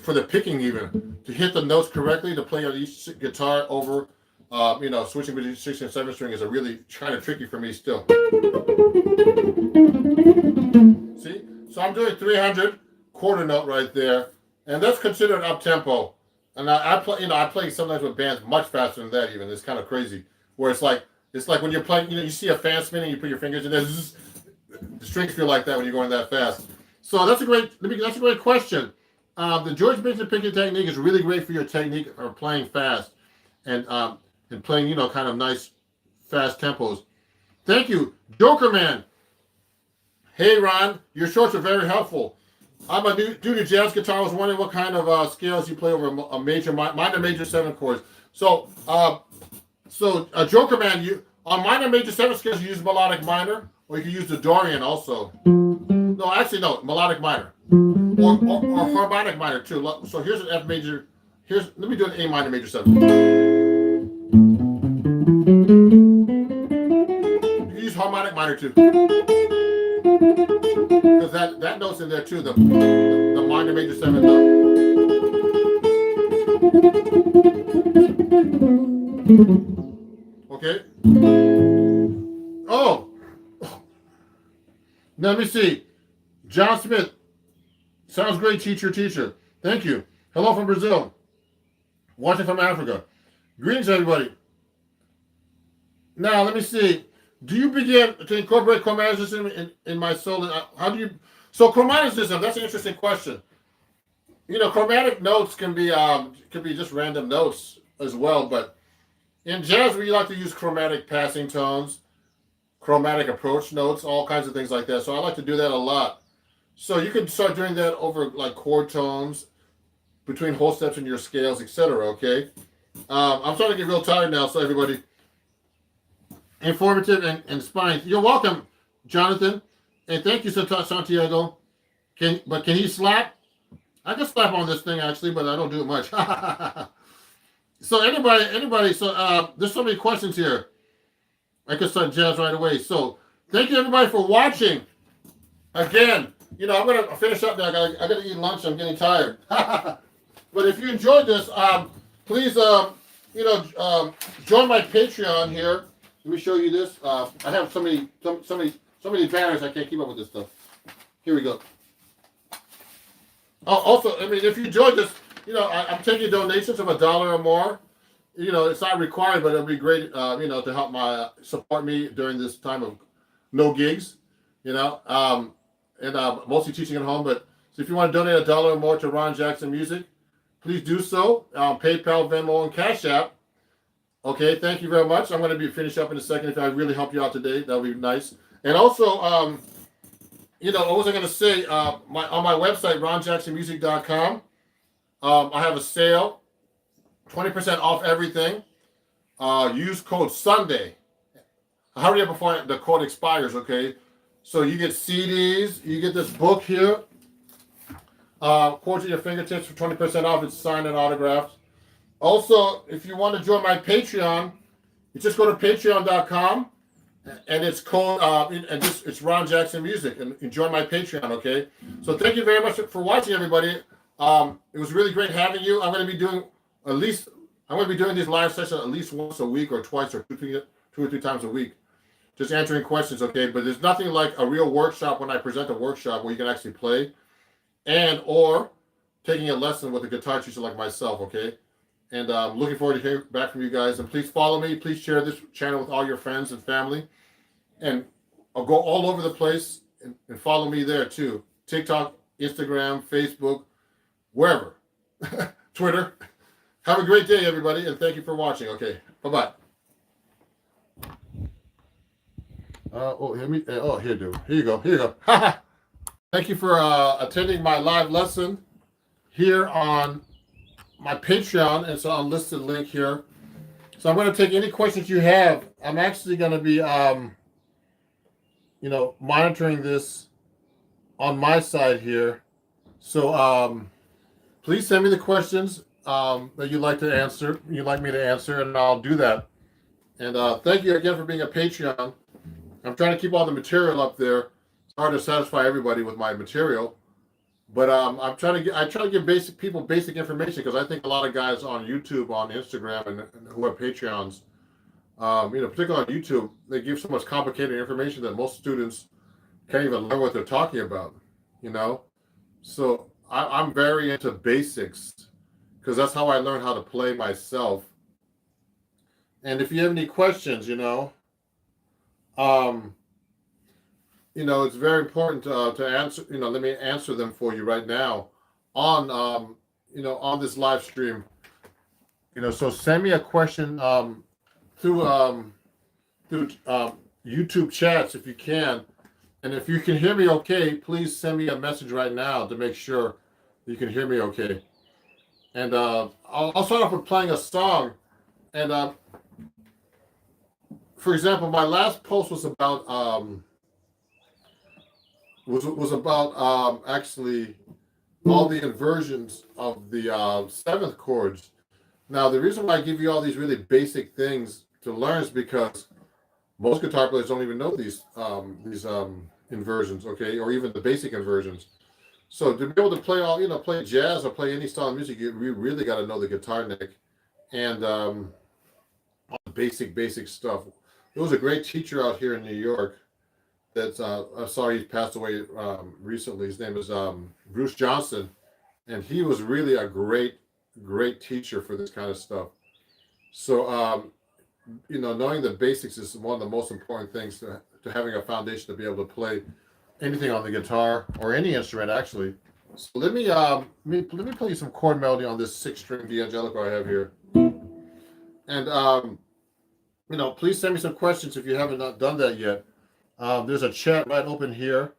for the picking even. To hit the notes correctly, to play on each guitar over, switching between 6 and 7 string is a really kind of tricky for me still. See? So I'm doing 300 quarter note right there. And that's considered up tempo. And I play sometimes with bands much faster than that even. It's kind of crazy. Where it's like when you're playing, you see a fan spinning, you put your fingers in there, the strings feel like that when you're going that fast. So that's a great question. The George Benson picking technique is really great for your technique for playing fast and playing, kind of nice fast tempos. Thank you. Joker Man. Hey Ron, your shorts are very helpful. I'm a new jazz guitar. I was wondering what kind of scales you play over a minor major 7 chords. So Joker Man, on minor major 7 scales you use melodic minor, or you can use the Dorian also. No, actually no, melodic minor, or harmonic minor too. So here's an F major. Let me do an A minor major 7. You can use harmonic minor too. Because that note's in there too, the minor major 7 note. Okay. Oh. Now let me see. John Smith. Sounds great, teacher. Thank you. Hello from Brazil. Watching from Africa. Greetings, everybody. Now let me see. Do you begin to incorporate chromatic system in my solo? How do you? So chromatic system. That's an interesting question. Chromatic notes can be just random notes as well. But in jazz, we like to use chromatic passing tones, chromatic approach notes, all kinds of things like that. So I like to do that a lot. So you can start doing that over like chord tones, between whole steps in your scales, etc. Okay. I'm starting to get real tired now. So everybody. Informative and inspiring. You're welcome, Jonathan, and thank you, Santiago. Can he slap? I can slap on this thing actually, but I don't do it much. So anybody. So there's so many questions here. I could start jazz right away. So thank you everybody for watching. Again, I'm gonna finish up now. I gotta eat lunch. I'm getting tired. But if you enjoyed this, please join my Patreon here. Let me show you this. I have so many banners. I can't keep up with this stuff. Here we go. Oh, also, if you enjoyed this, I'm taking donations of $1 or more. It's not required, but it'll be great, to help support me during this time of no gigs, and mostly teaching at home. But so if you want to donate $1 or more to Ron Jackson Music, please do so. PayPal, Venmo, and Cash App. Okay, thank you very much. I'm going to be finished up in a second. If I really help you out today, that would be nice. And also, what was I going to say? On my website, ronjacksonmusic.com, I have a sale, 20% off everything. Use code Sunday. Hurry up before the code expires, okay? So you get CDs, you get this book here, Chords at Your Fingertips for 20% off. It's signed and autographed. Also, if you want to join my Patreon, you just go to patreon.com and it's called it's Ron Jackson Music, and join my Patreon, okay? So thank you very much for watching, everybody. It was really great having you. I'm going to be doing at least I'm going to be doing these live sessions at least once a week or twice or two or three times a week. Just answering questions, okay? But there's nothing like a real workshop when I present a workshop where you can actually play and or taking a lesson with a guitar teacher like myself, okay? And I'm looking forward to hearing back from you guys. And please follow me. Please share this channel with all your friends and family. And I'll go all over the place and follow me there too. TikTok, Instagram, Facebook, wherever. Twitter. Have a great day, everybody, and thank you for watching. Okay, bye-bye. Here you go. Thank you for attending my live lesson here on my Patreon. It's on listed link here. So I'm going to take any questions you have. I'm actually going to be, monitoring this on my side here. So please send me the questions that you'd like me to answer, and I'll do that. And thank you again for being a Patreon. I'm trying to keep all the material up there. It's hard to satisfy everybody with my material, but I try to give basic information, because I think a lot of guys on YouTube, on Instagram, and who have Patreons, particularly on YouTube, they give so much complicated information that most students can't even learn what they're talking about. So I'm very into basics, because that's how I learned how to play myself. And if you have any questions, it's very important to answer. Let me answer them for you right now on on this live stream. So send me a question through YouTube chats if you can, and if you can hear me okay, please send me a message right now to make sure you can hear me okay. And I'll start off with playing a song. And for example, my last post was about actually all the inversions of the seventh chords. Now, the reason why I give you all these really basic things to learn is because most guitar players don't even know these inversions, okay, or even the basic inversions. So to be able to play play jazz or play any style of music, you really got to know the guitar neck and all the basic stuff. There was a great teacher out here in New York that's I'm sorry he passed away recently. His name is Bruce Johnson, and he was really a great teacher for this kind of stuff. So knowing the basics is one of the most important things to having a foundation to be able to play anything on the guitar or any instrument, actually. So let me play you some chord melody on this 6-string D'Angelico I have here. And please send me some questions if you haven't done that yet. There's a chat right open here,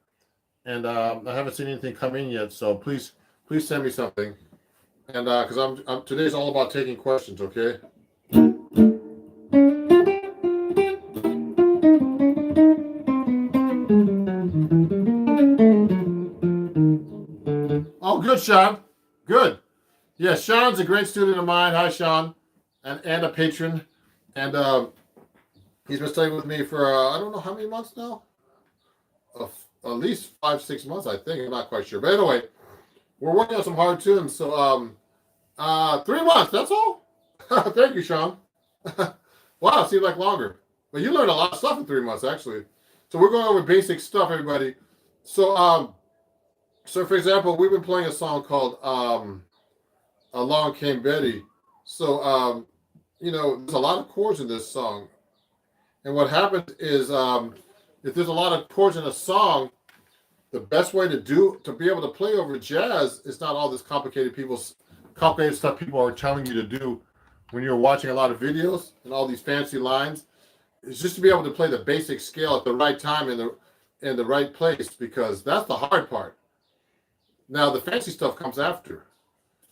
and I haven't seen anything come in yet. So please send me something. And because today's all about taking questions, okay? Oh, good, Sean. Good. Yeah, Sean's a great student of mine. Hi, Sean, and a patron. And he's been studying with me for I don't know how many months now. At least 5-6 months, I think. I'm not quite sure. But anyway, we're working on some hard tunes. So 3 months. That's all. Thank you, Sean. Wow, it seems like longer. But you learned a lot of stuff in 3 months, actually. So we're going over basic stuff, everybody. So so for example, we've been playing a song called Along Came Betty. So there's a lot of chords in this song. And what happens is if there's a lot of chords in a song, the best way to be able to play over jazz is not all this complicated stuff people are telling you to do when you're watching a lot of videos and all these fancy lines. It's just to be able to play the basic scale at the right time in the right place, because that's the hard part. Now the fancy stuff comes after.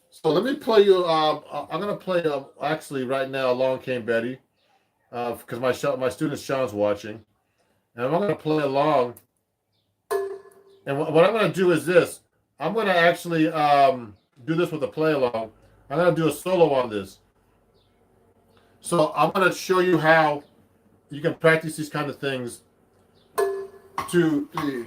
So let me play you. I'm going to play actually right now Along Came Betty, because my student Sean's watching, and I'm going to play along. And what I'm going to do is this. I'm going to actually do this with a play along. I'm going to do a solo on this. So I'm going to show you how you can practice these kind of things. 2, 3.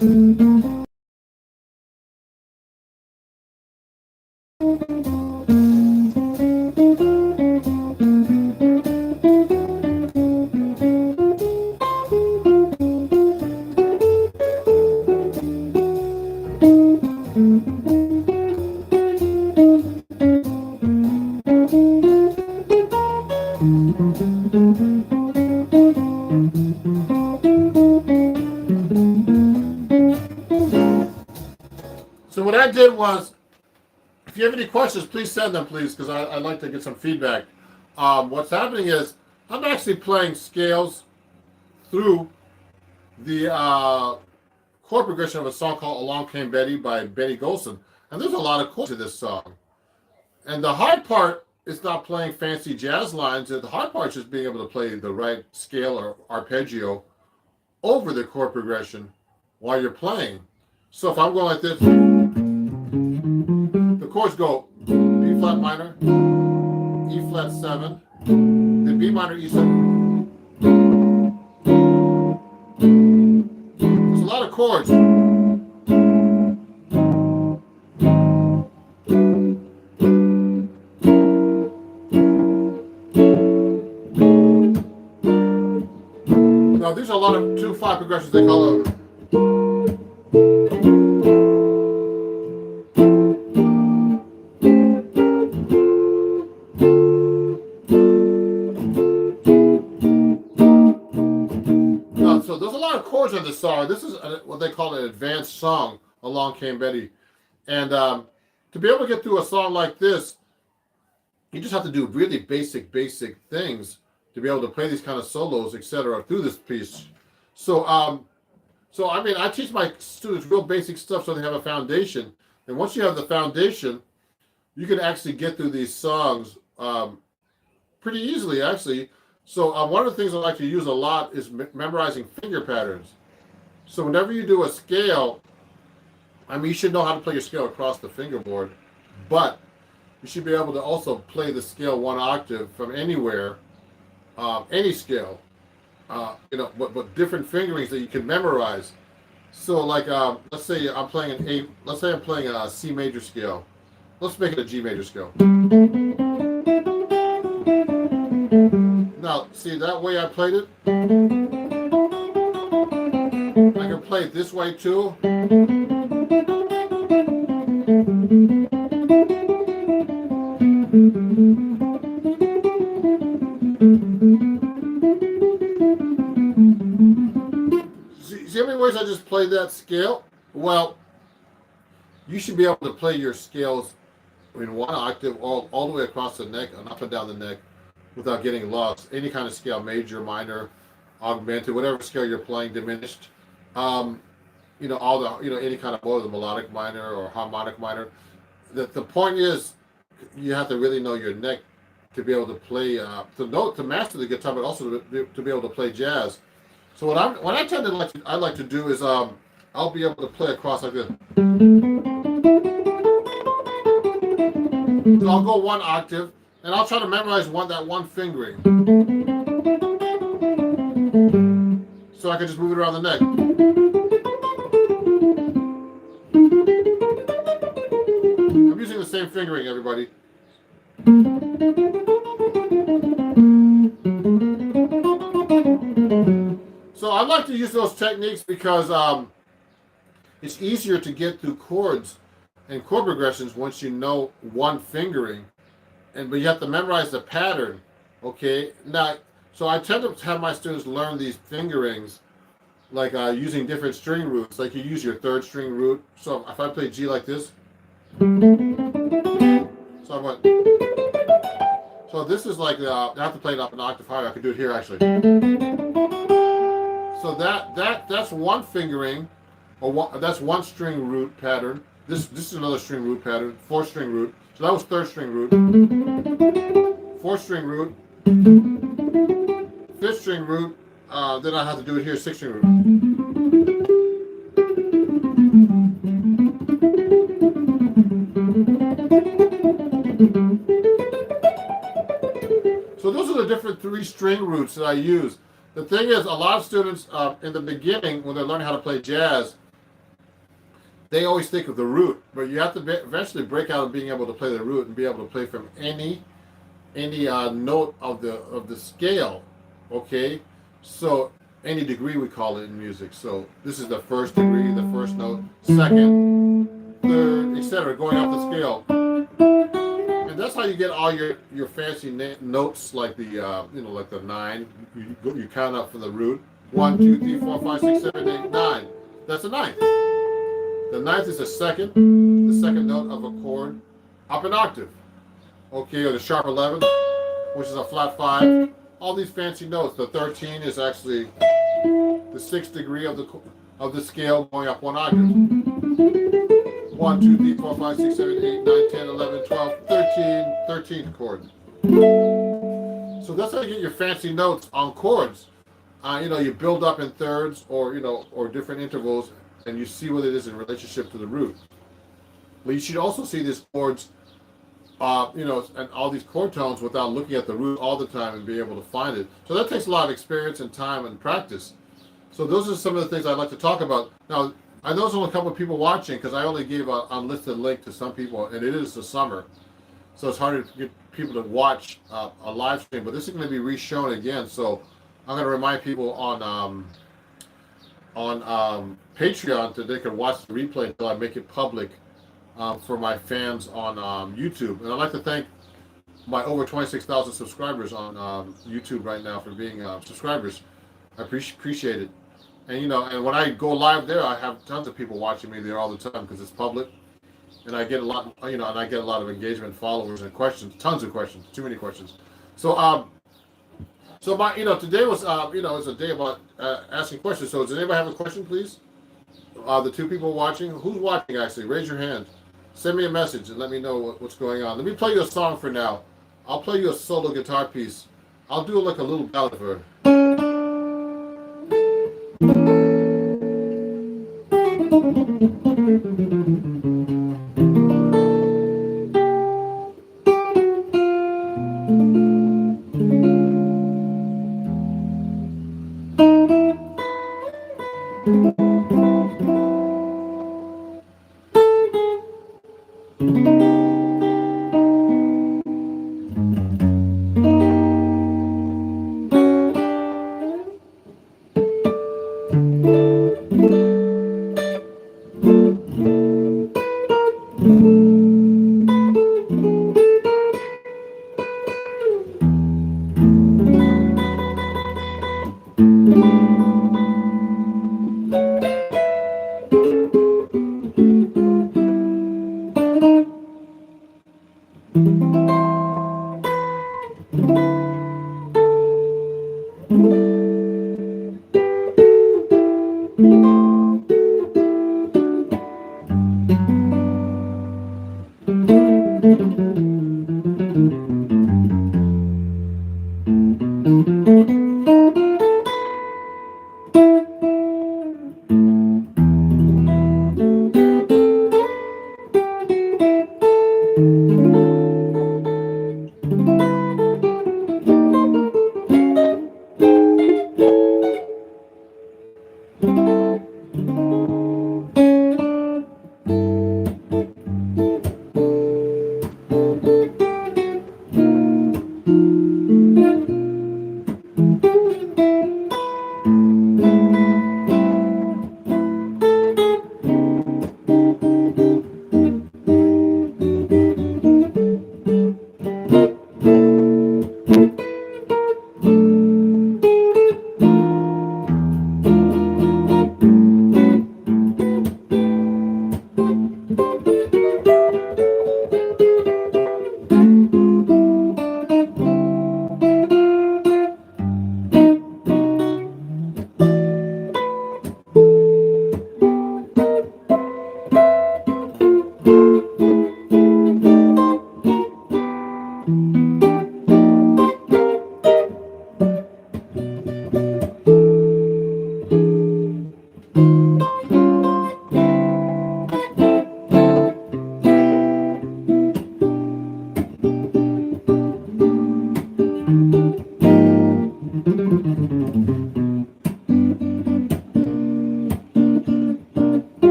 So what I did was, if you have any questions, please send them, please, because I'd like to get some feedback. What's happening is I'm actually playing scales through the chord progression of a song called Along Came Betty by Betty Golson. And there's a lot of chords to this song. And the hard part is not playing fancy jazz lines. The hard part is just being able to play the right scale or arpeggio over the chord progression while you're playing. So if I'm going like this, the chords go B flat minor, E flat 7, then B minor, E7. There's a lot of chords. Now, these are a lot of 2/5 progressions, they call them. So there's a lot of chords on this song. This is what they call an advanced song, Along Came Betty. And to be able to get through a song like this, you just have to do really basic things to be able to play these kind of solos, etc., through this piece. So, I mean, I teach my students real basic stuff so they have a foundation. And once you have the foundation, you can actually get through these songs pretty easily, actually. So one of the things I like to use a lot is memorizing finger patterns. So whenever you do a scale, I mean, you should know how to play your scale across the fingerboard, but you should be able to also play the scale one octave from anywhere, any scale, but different fingerings that you can memorize. So like, let's say I'm playing a C major scale. Let's make it a G major scale. Now, see that way I played it? I can play it this way too. See how many ways I just played that scale? Well, you should be able to play your scales in one octave all the way across the neck and up and down the neck without getting lost. Any kind of scale, major, minor, augmented, whatever scale you're playing, diminished. All the, any kind of mode, the melodic minor or harmonic minor. The point is, you have to really know your neck to be able to play, to master the guitar, but also to be able to play jazz. So what I like to do is I'll be able to play across like this. So I'll go one octave, and I'll try to memorize that one fingering. So I can just move it around the neck. I'm using the same fingering, everybody. So I like to use those techniques because it's easier to get through chords and chord progressions once you know one fingering, but you have to memorize the pattern. Okay, now, so I tend to have my students learn these fingerings, like using different string roots. Like you use your third string root. So if I play G like this, so I went. So this is like I have to play it up an octave higher. I could do it here actually. So that's one fingering, that's one string root pattern. This is another string root pattern, fourth string root. So that was third string root, fourth string root, fifth string root. Then I have to do it here, sixth string root. So those are the different three string roots that I use. The thing is, a lot of students in the beginning, when they're learning how to play jazz, they always think of the root, but you have to eventually break out of being able to play the root and be able to play from any note of the scale. Okay, so any degree we call it in music. So this is the first degree, the first note, second, third, etc., going up the scale. And that's how you get all your fancy notes, like the like the 9. You count up from the root. 1, 2, 3, 4, 5, 6, 7, 8, 9. That's a ninth. The ninth is the second note of a chord up an octave. Okay, or the sharp 11, which is a flat 5. All these fancy notes. The 13 is actually the 6th degree of the scale going up 1 octave. 1, 2, 3, 4, 5, 6, 7, 8, 9, 10, 11, 12, 13, 13th chord. So that's how you get your fancy notes on chords. You build up in thirds or different intervals, and you see what it is in relationship to the root. But you should also see these chords, and all these chord tones without looking at the root all the time and be able to find it. So that takes a lot of experience and time and practice. So those are some of the things I'd like to talk about. Now, I know there's only a couple of people watching because I only gave an unlisted link to some people, and it is the summer. So it's harder to get people to watch a live stream, but this is going to be re-shown again. So I'm going to remind people on Patreon that they can watch the replay until I make it public for my fans on YouTube. And I'd like to thank my over 26,000 subscribers on YouTube right now for being subscribers. I appreciate it. And and when I go live there, I have tons of people watching me there all the time because it's public, and I get a lot, and I get a lot of engagement, followers, and questions, tons of questions, too many questions. So my today was it's a day about asking questions. So does anybody have a question, please? The 2 people watching, who's watching actually? Raise your hand. Send me a message and let me know what's going on. Let me play you a song for now. I'll play you a solo guitar piece. I'll do like a little ballad for her.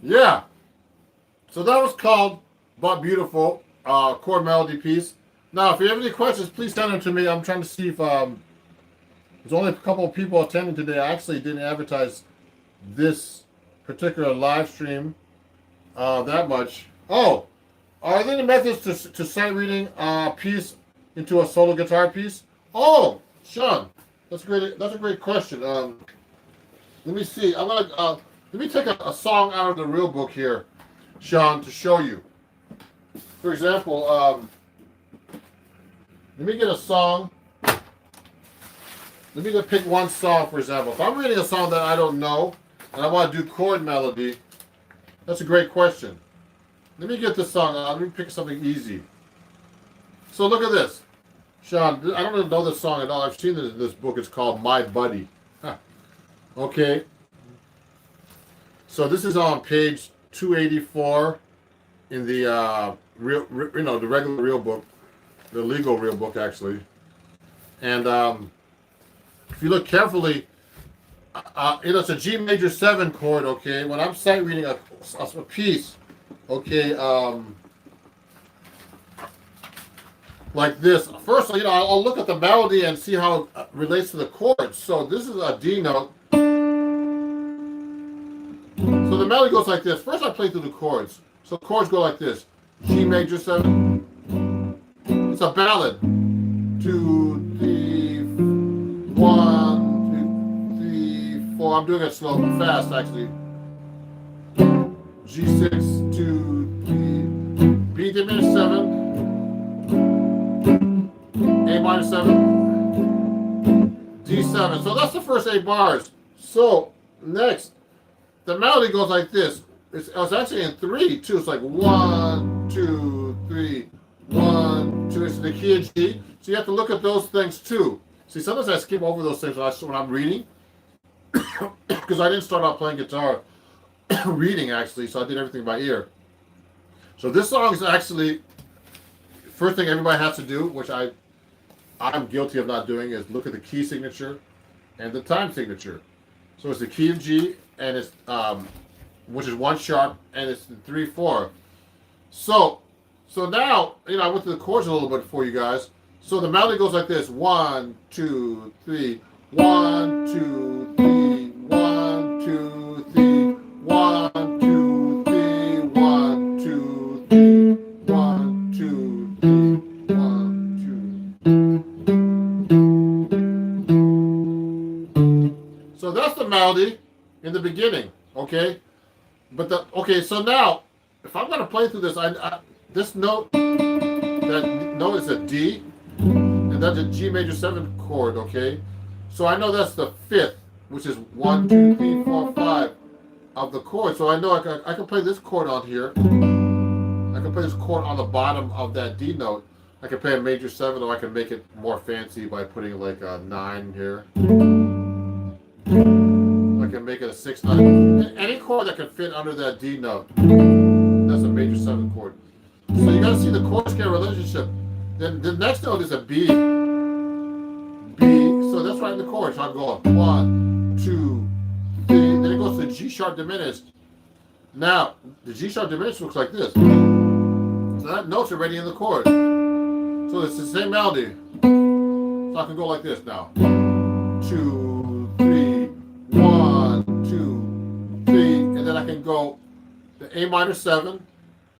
Yeah. So that was called But Beautiful, chord melody piece. Now, if you have any questions, please send them to me. I'm trying to see if there's only a couple of people attending today. I actually didn't advertise this particular live stream that much. Oh, are there any methods to sight reading a piece into a solo guitar piece? Oh, Sean, that's great. That's a great question. Let me see. I'm gonna let me take a song out of the real book here, Sean, to show you. For example, let me get a song. Let me just pick one song, for example. If I'm reading a song that I don't know and I want to do chord melody, that's a great question. Let me get this song. Let me pick something easy. So look at this. Sean, I don't even know this song at all. I've seen it in this book. It's called My Buddy. Huh. Okay. So this is on page 284 in the the regular real book, the legal real book actually. And if you look carefully, it's a G major 7 chord. Okay, when I'm sight reading a piece, okay, like this. First, I'll look at the melody and see how it relates to the chords. So this is a D note. So the melody goes like this. First, I play through the chords. So the chords go like this: G major 7. It's a ballad. 2, 3, 1, 2, 3, 4. I'm doing it slow, fast actually. G6, 2, 3. B diminished 7. A minor 7. D7. So that's the first 8 bars. So next, the melody goes like this. It's actually in 3 too. It's like 1, 2, 3, 1, 2. It's the key of G. So you have to look at those things too. See, sometimes I skip over those things when I'm reading because I didn't start out playing guitar reading actually. So I did everything by ear. So this song is actually first thing everybody has to do, which I'm guilty of not doing, is look at the key signature and the time signature. So it's the key of G, and it's which is 1 sharp, and it's 3/4. So now, I went through the chords a little bit for you guys. So the melody goes like this: 1, 2, 3, 1, 2, 3, 1, 2, 3, 1, 2, 3, 1, 2, 3, 1, 2, 3, 1, 2. So that's the melody in the beginning, okay? So now, if I'm gonna play through this, this note, that note is a D, and that's a G major 7 chord, okay? So I know that's the 5th, which is 1, 2, 3, 4, 5 of the chord. So I know I can play this chord on here. I can play this chord on the bottom of that D note. I can play a major 7, or I can make it more fancy by putting like a 9 here. I can make it a 6/9. Any chord that can fit under that D note. That's a major 7 chord. So you gotta see the chord scale relationship. Then the next note is a B. So that's right in the chord. So I'm going 1, 2, 3. Then it goes to G sharp diminished. Now the G sharp diminished looks like this. So that note's already in the chord. So it's the same melody. So I can go like this now. 2, 3, 1, 2, 3, and then I can go the A minor 7.